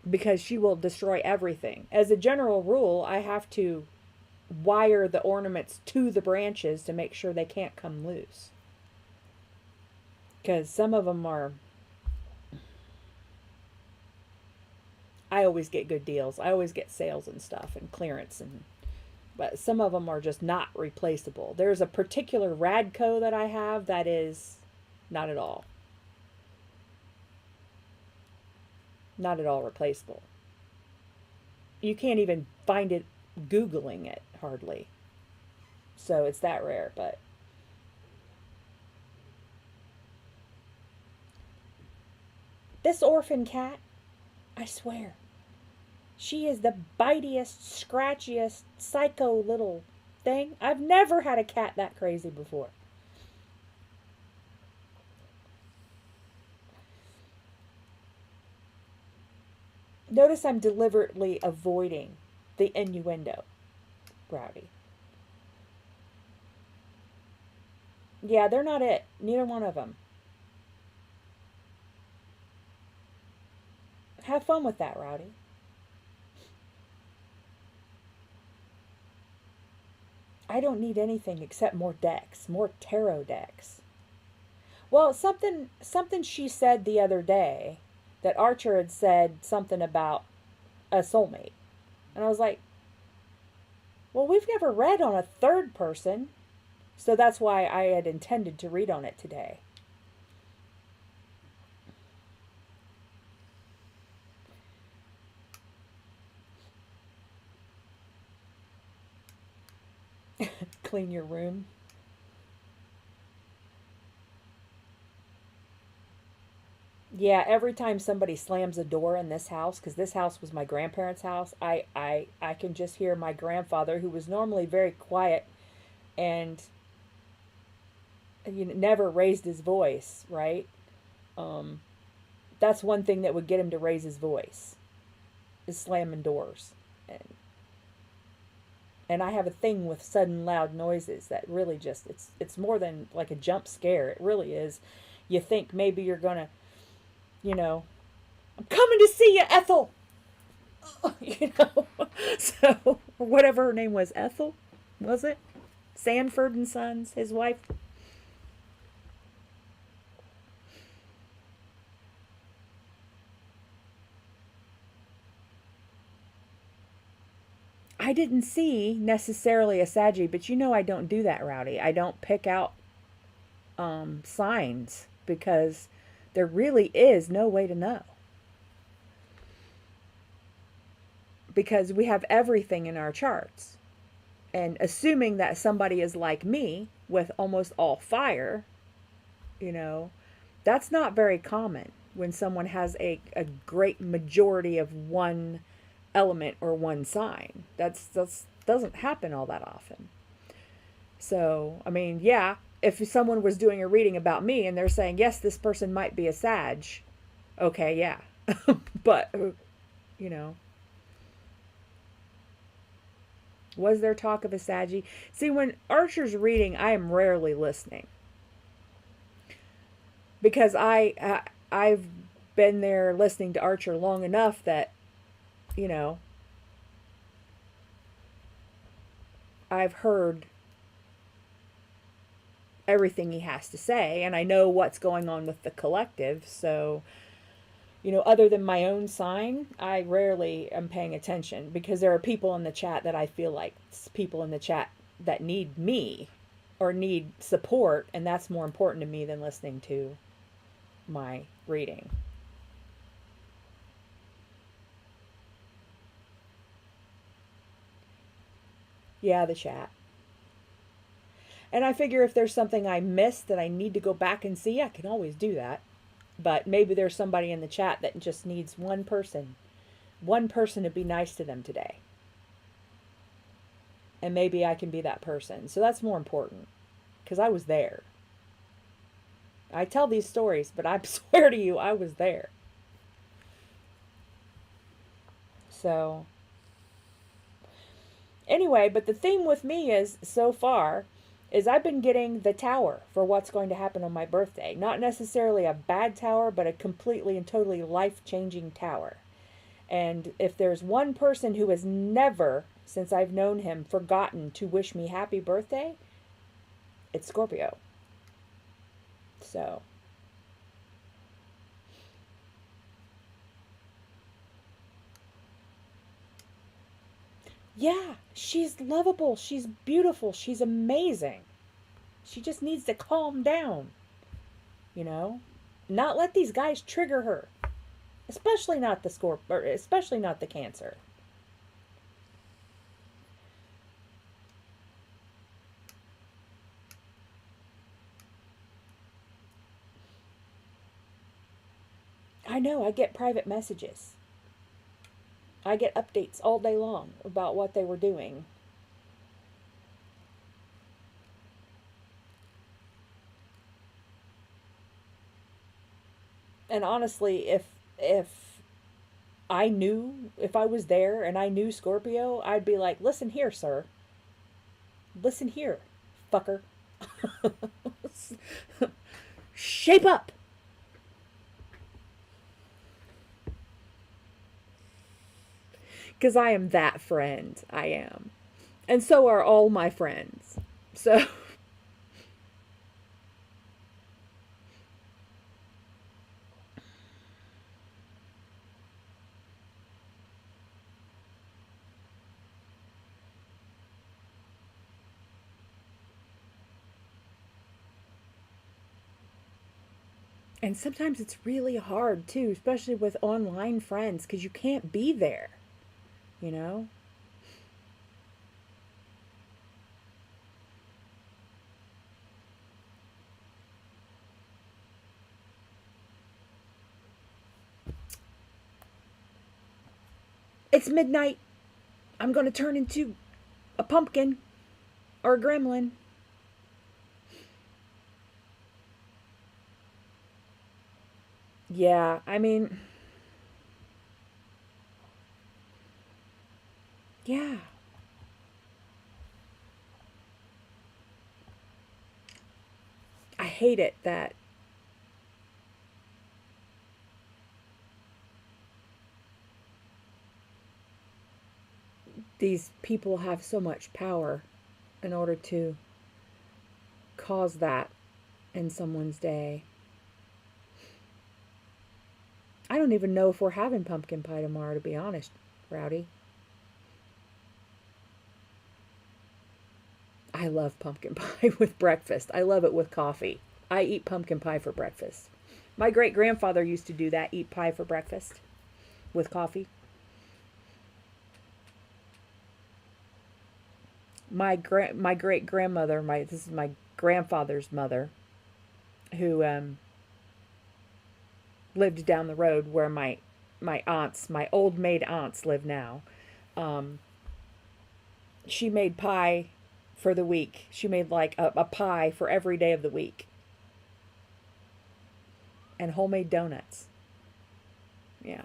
because she will destroy everything. As a general rule, I have to wire the ornaments to the branches to make sure they can't come loose. Because some of them are... I always get good deals. I always get sales and stuff and clearance, but some of them are just not replaceable. There's a particular Radco that I have that is not at all. Not at all replaceable. You can't even find it Googling it, hardly. So it's that rare, but... This orphan cat, I swear, she is the bitiest, scratchiest, psycho little thing. I've never had a cat that crazy before. Notice I'm deliberately avoiding the innuendo, Rowdy. Yeah, they're not it. Neither one of them. Have fun with that, Rowdy. I don't need anything except more decks, more tarot decks. Well, something she said the other day, that Archer had said something about a soulmate. And I was like, well, we've never read on a third person. So that's why I had intended to read on it today. Clean your room. Yeah, every time somebody slams a door in this house, because this house was my grandparents' house, I can just hear my grandfather, who was normally very quiet and never raised his voice, right? Um, that's one thing that would get him to raise his voice, is slamming doors. And I have a thing with sudden loud noises that really just, it's more than like a jump scare. It really is. You think maybe you're gonna, you know, I'm coming to see you, Ethel. You know, so or whatever her name was, Ethel, was it? Sanford and Sons, his wife. I didn't see necessarily a Saggy, but I don't do that, Rowdy. I don't pick out signs because there really is no way to know. Because we have everything in our charts. And assuming that somebody is like me with almost all fire, that's not very common when someone has a great majority of one element or one sign. That's doesn't happen all that often. So, I mean, yeah, if someone was doing a reading about me and they're saying, yes, this person might be a Sag, okay, yeah. But, was there talk of a Saggy? See, when Archer's reading, I am rarely listening. Because I've been there listening to Archer long enough that, I've heard everything he has to say, and I know what's going on with the collective. So, other than my own sign, I rarely am paying attention because there are people in the chat that I feel like people in the chat that need me or need support, and that's more important to me than listening to my reading. Yeah, the chat. And I figure if there's something I missed that I need to go back and see, I can always do that. But maybe there's somebody in the chat that just needs one person to be nice to them today. And maybe I can be that person. So that's more important. Because I was there. I tell these stories, but I swear to you, I was there. So, anyway, but the theme with me is, so far, is I've been getting the tower for what's going to happen on my birthday. Not necessarily a bad tower, but a completely and totally life-changing tower. And if there's one person who has never, since I've known him, forgotten to wish me happy birthday, it's Scorpio. So, yeah, she's lovable, she's beautiful, she's amazing. She just needs to calm down. Not let these guys trigger her. Especially not the or especially not the Cancer. I know, I get private messages. I get updates all day long about what they were doing. And honestly, if I knew, if I was there and I knew Scorpio, I'd be like, listen here, sir. Listen here, fucker. Shape up. Because I am that friend. I am. And so are all my friends. So... And sometimes it's really hard, too, especially with online friends, because you can't be there, It's midnight. I'm going to turn into a pumpkin or a gremlin. Yeah, I mean, yeah. I hate it that these people have so much power in order to cause that in someone's day. I don't even know if we're having pumpkin pie tomorrow, to be honest, Rowdy. I love pumpkin pie with breakfast. I love it with coffee. I eat pumpkin pie for breakfast. My great-grandfather used to do that, eat pie for breakfast with coffee. My great-grandmother, this is my grandfather's mother, who lived down the road where my aunts, my old maid aunts live now. She made pie for the week. She made like a pie for every day of the week. And homemade donuts. Yeah.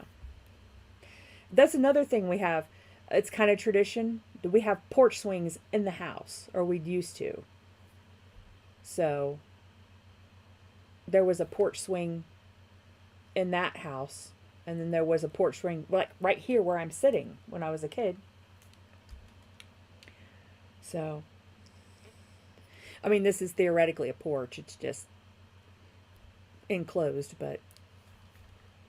That's another thing we have. It's kind of tradition. We have porch swings in the house, or we used to. So there was a porch swing in that house, and then there was a porch swing like right here where I'm sitting when I was a kid. So, I mean, this is theoretically a porch. It's just enclosed, but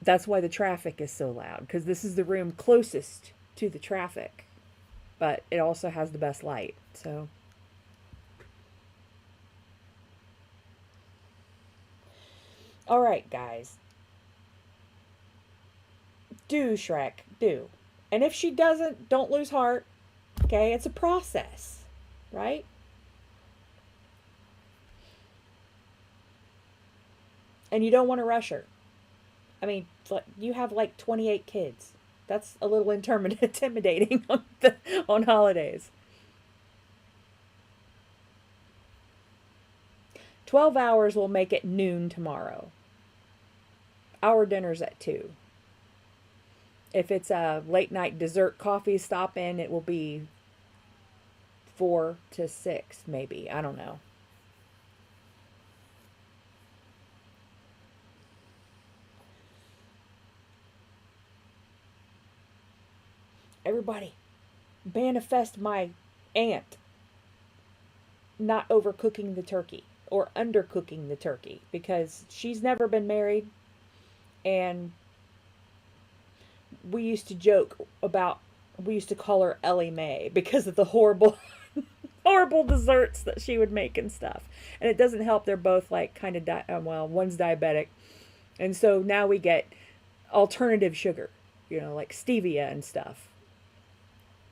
that's why the traffic is so loud, because this is the room closest to the traffic, but it also has the best light. So all right, guys, do Shrek, do. And if she doesn't, don't lose heart. Okay, it's a process, right? And you don't want to rush her. I mean, you have like 28 kids. That's a little intimidating on holidays. 12 hours will make it noon tomorrow. Our dinner's at 2. If it's a late night dessert coffee stop in, it will be 4 to 6 maybe. I don't know. Everybody, manifest my aunt not overcooking the turkey or undercooking the turkey, because she's never been married, and we used to joke about, we used to call her Ellie Mae because of the horrible horrible desserts that she would make and stuff. And it doesn't help, they're both like kind of well, one's diabetic, and so now we get alternative sugar, like stevia and stuff.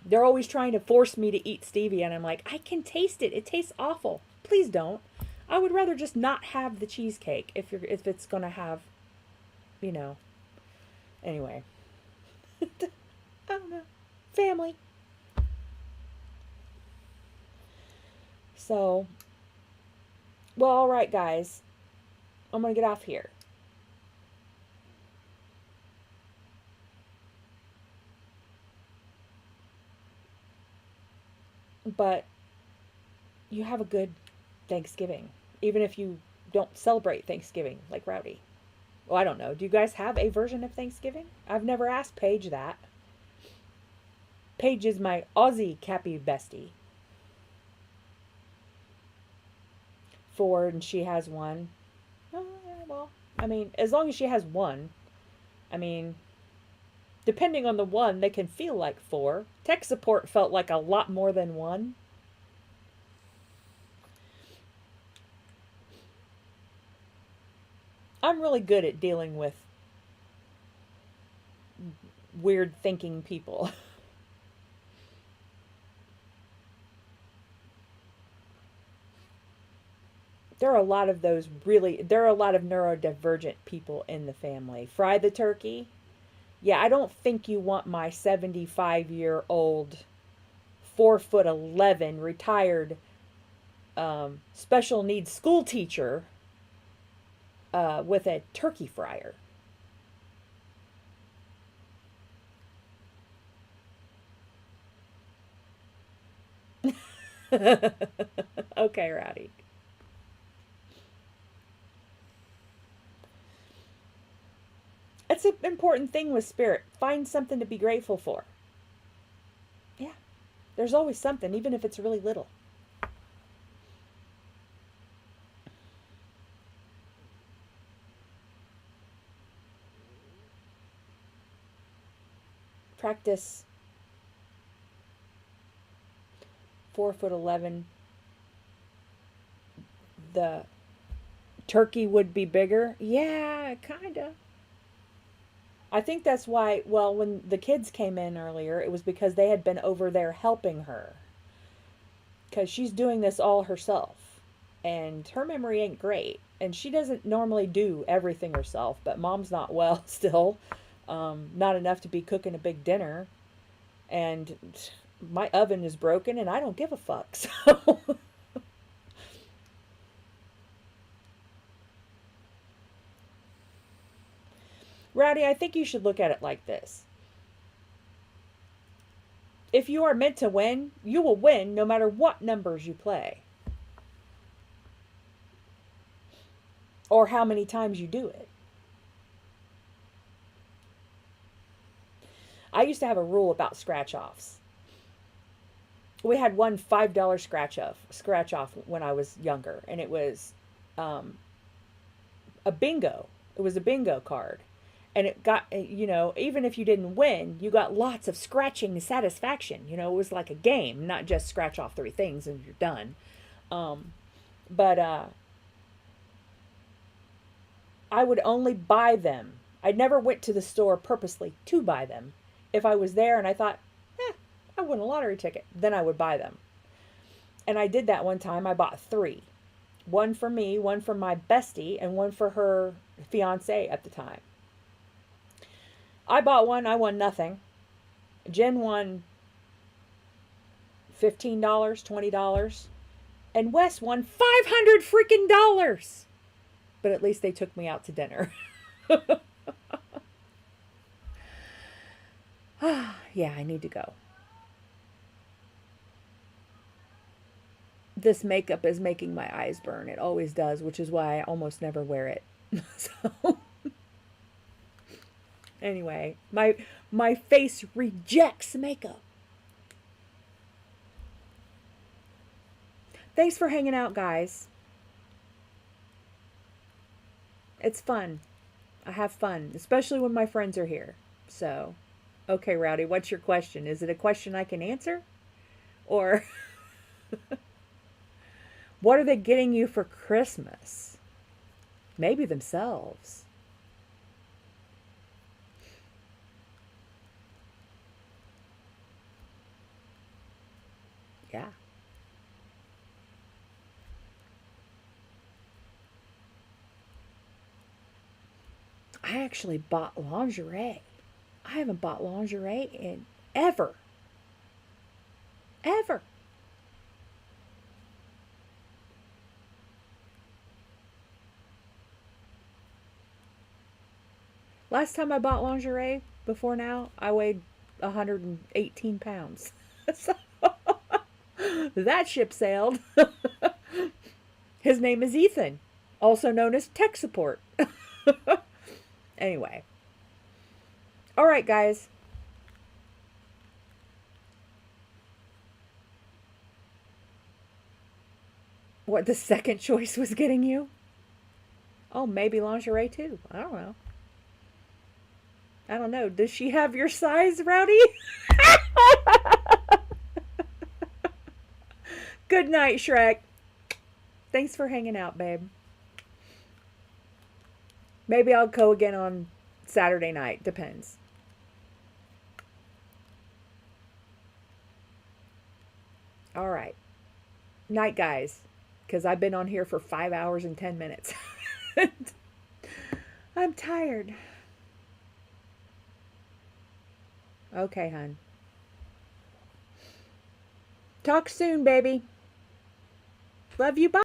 They're always trying to force me to eat stevia, and I'm like, I can taste it. It tastes awful. Please don't. I would rather just not have the cheesecake if it's going to have, Anyway. I don't know. Family. So, well, all right, guys. I'm going to get off here. But you have a good Thanksgiving, even if you don't celebrate Thanksgiving like Rowdy. Well, I don't know. Do you guys have a version of Thanksgiving? I've never asked Paige that. Paige is my Aussie Cappy bestie. And she has one. Well, I mean, as long as she has one. I mean, depending on the one, they can feel like 4. Tech support felt like a lot more than 1. I'm really good at dealing with weird thinking people. There are a lot of neurodivergent people in the family. Fry the turkey. Yeah, I don't think you want my 75-year-old 4'11" retired special needs school teacher with a turkey fryer. Okay, Rowdy. It's an important thing with spirit. Find something to be grateful for. Yeah. There's always something, even if it's really little. Practice 4'11". The turkey would be bigger. Yeah, kinda. I think that's why, well, when the kids came in earlier, it was because they had been over there helping her. Because she's doing this all herself. And her memory ain't great. And she doesn't normally do everything herself. But mom's not well still. Not enough to be cooking a big dinner. And my oven is broken and I don't give a fuck. So... Rowdy, I think you should look at it like this. If you are meant to win, you will win no matter what numbers you play. Or how many times you do it. I used to have a rule about scratch-offs. We had one $5 scratch-off when I was younger. And it was a bingo. It was a bingo card. And it got, you know, even if you didn't win, you got lots of scratching satisfaction. You know, it was like a game, not just scratch off 3 things and you're done. But I would only buy them. I never went to the store purposely to buy them. If I was there and I thought, I won a lottery ticket, then I would buy them. And I did that one time. I bought 3. One for me, one for my bestie, and one for her fiance at the time. I bought one, I won nothing. Jen won $15, $20. And Wes won $500 freaking dollars. But at least they took me out to dinner. Yeah, I need to go. This makeup is making my eyes burn. It always does, which is why I almost never wear it. So... Anyway, my face rejects makeup. Thanks for hanging out, guys. It's fun. I have fun, especially when my friends are here. So, okay, Rowdy, what's your question? Is it a question I can answer? Or what are they getting you for Christmas? Maybe themselves. Yeah. I actually bought lingerie. I haven't bought lingerie in ever. Ever. Last time I bought lingerie, before now, I weighed 118 pounds. So... that ship sailed. His name is Ethan, also known as tech support. Anyway. All right, guys. What the second choice was getting you? Oh, maybe lingerie too. I don't know. I don't know. Does she have your size, Rowdy? Good night, Shrek. Thanks for hanging out, babe. Maybe I'll go again on Saturday night. Depends. All right. Night, guys. Because I've been on here for 5 hours and 10 minutes. I'm tired. Okay, hon. Talk soon, baby. Love you. Bye.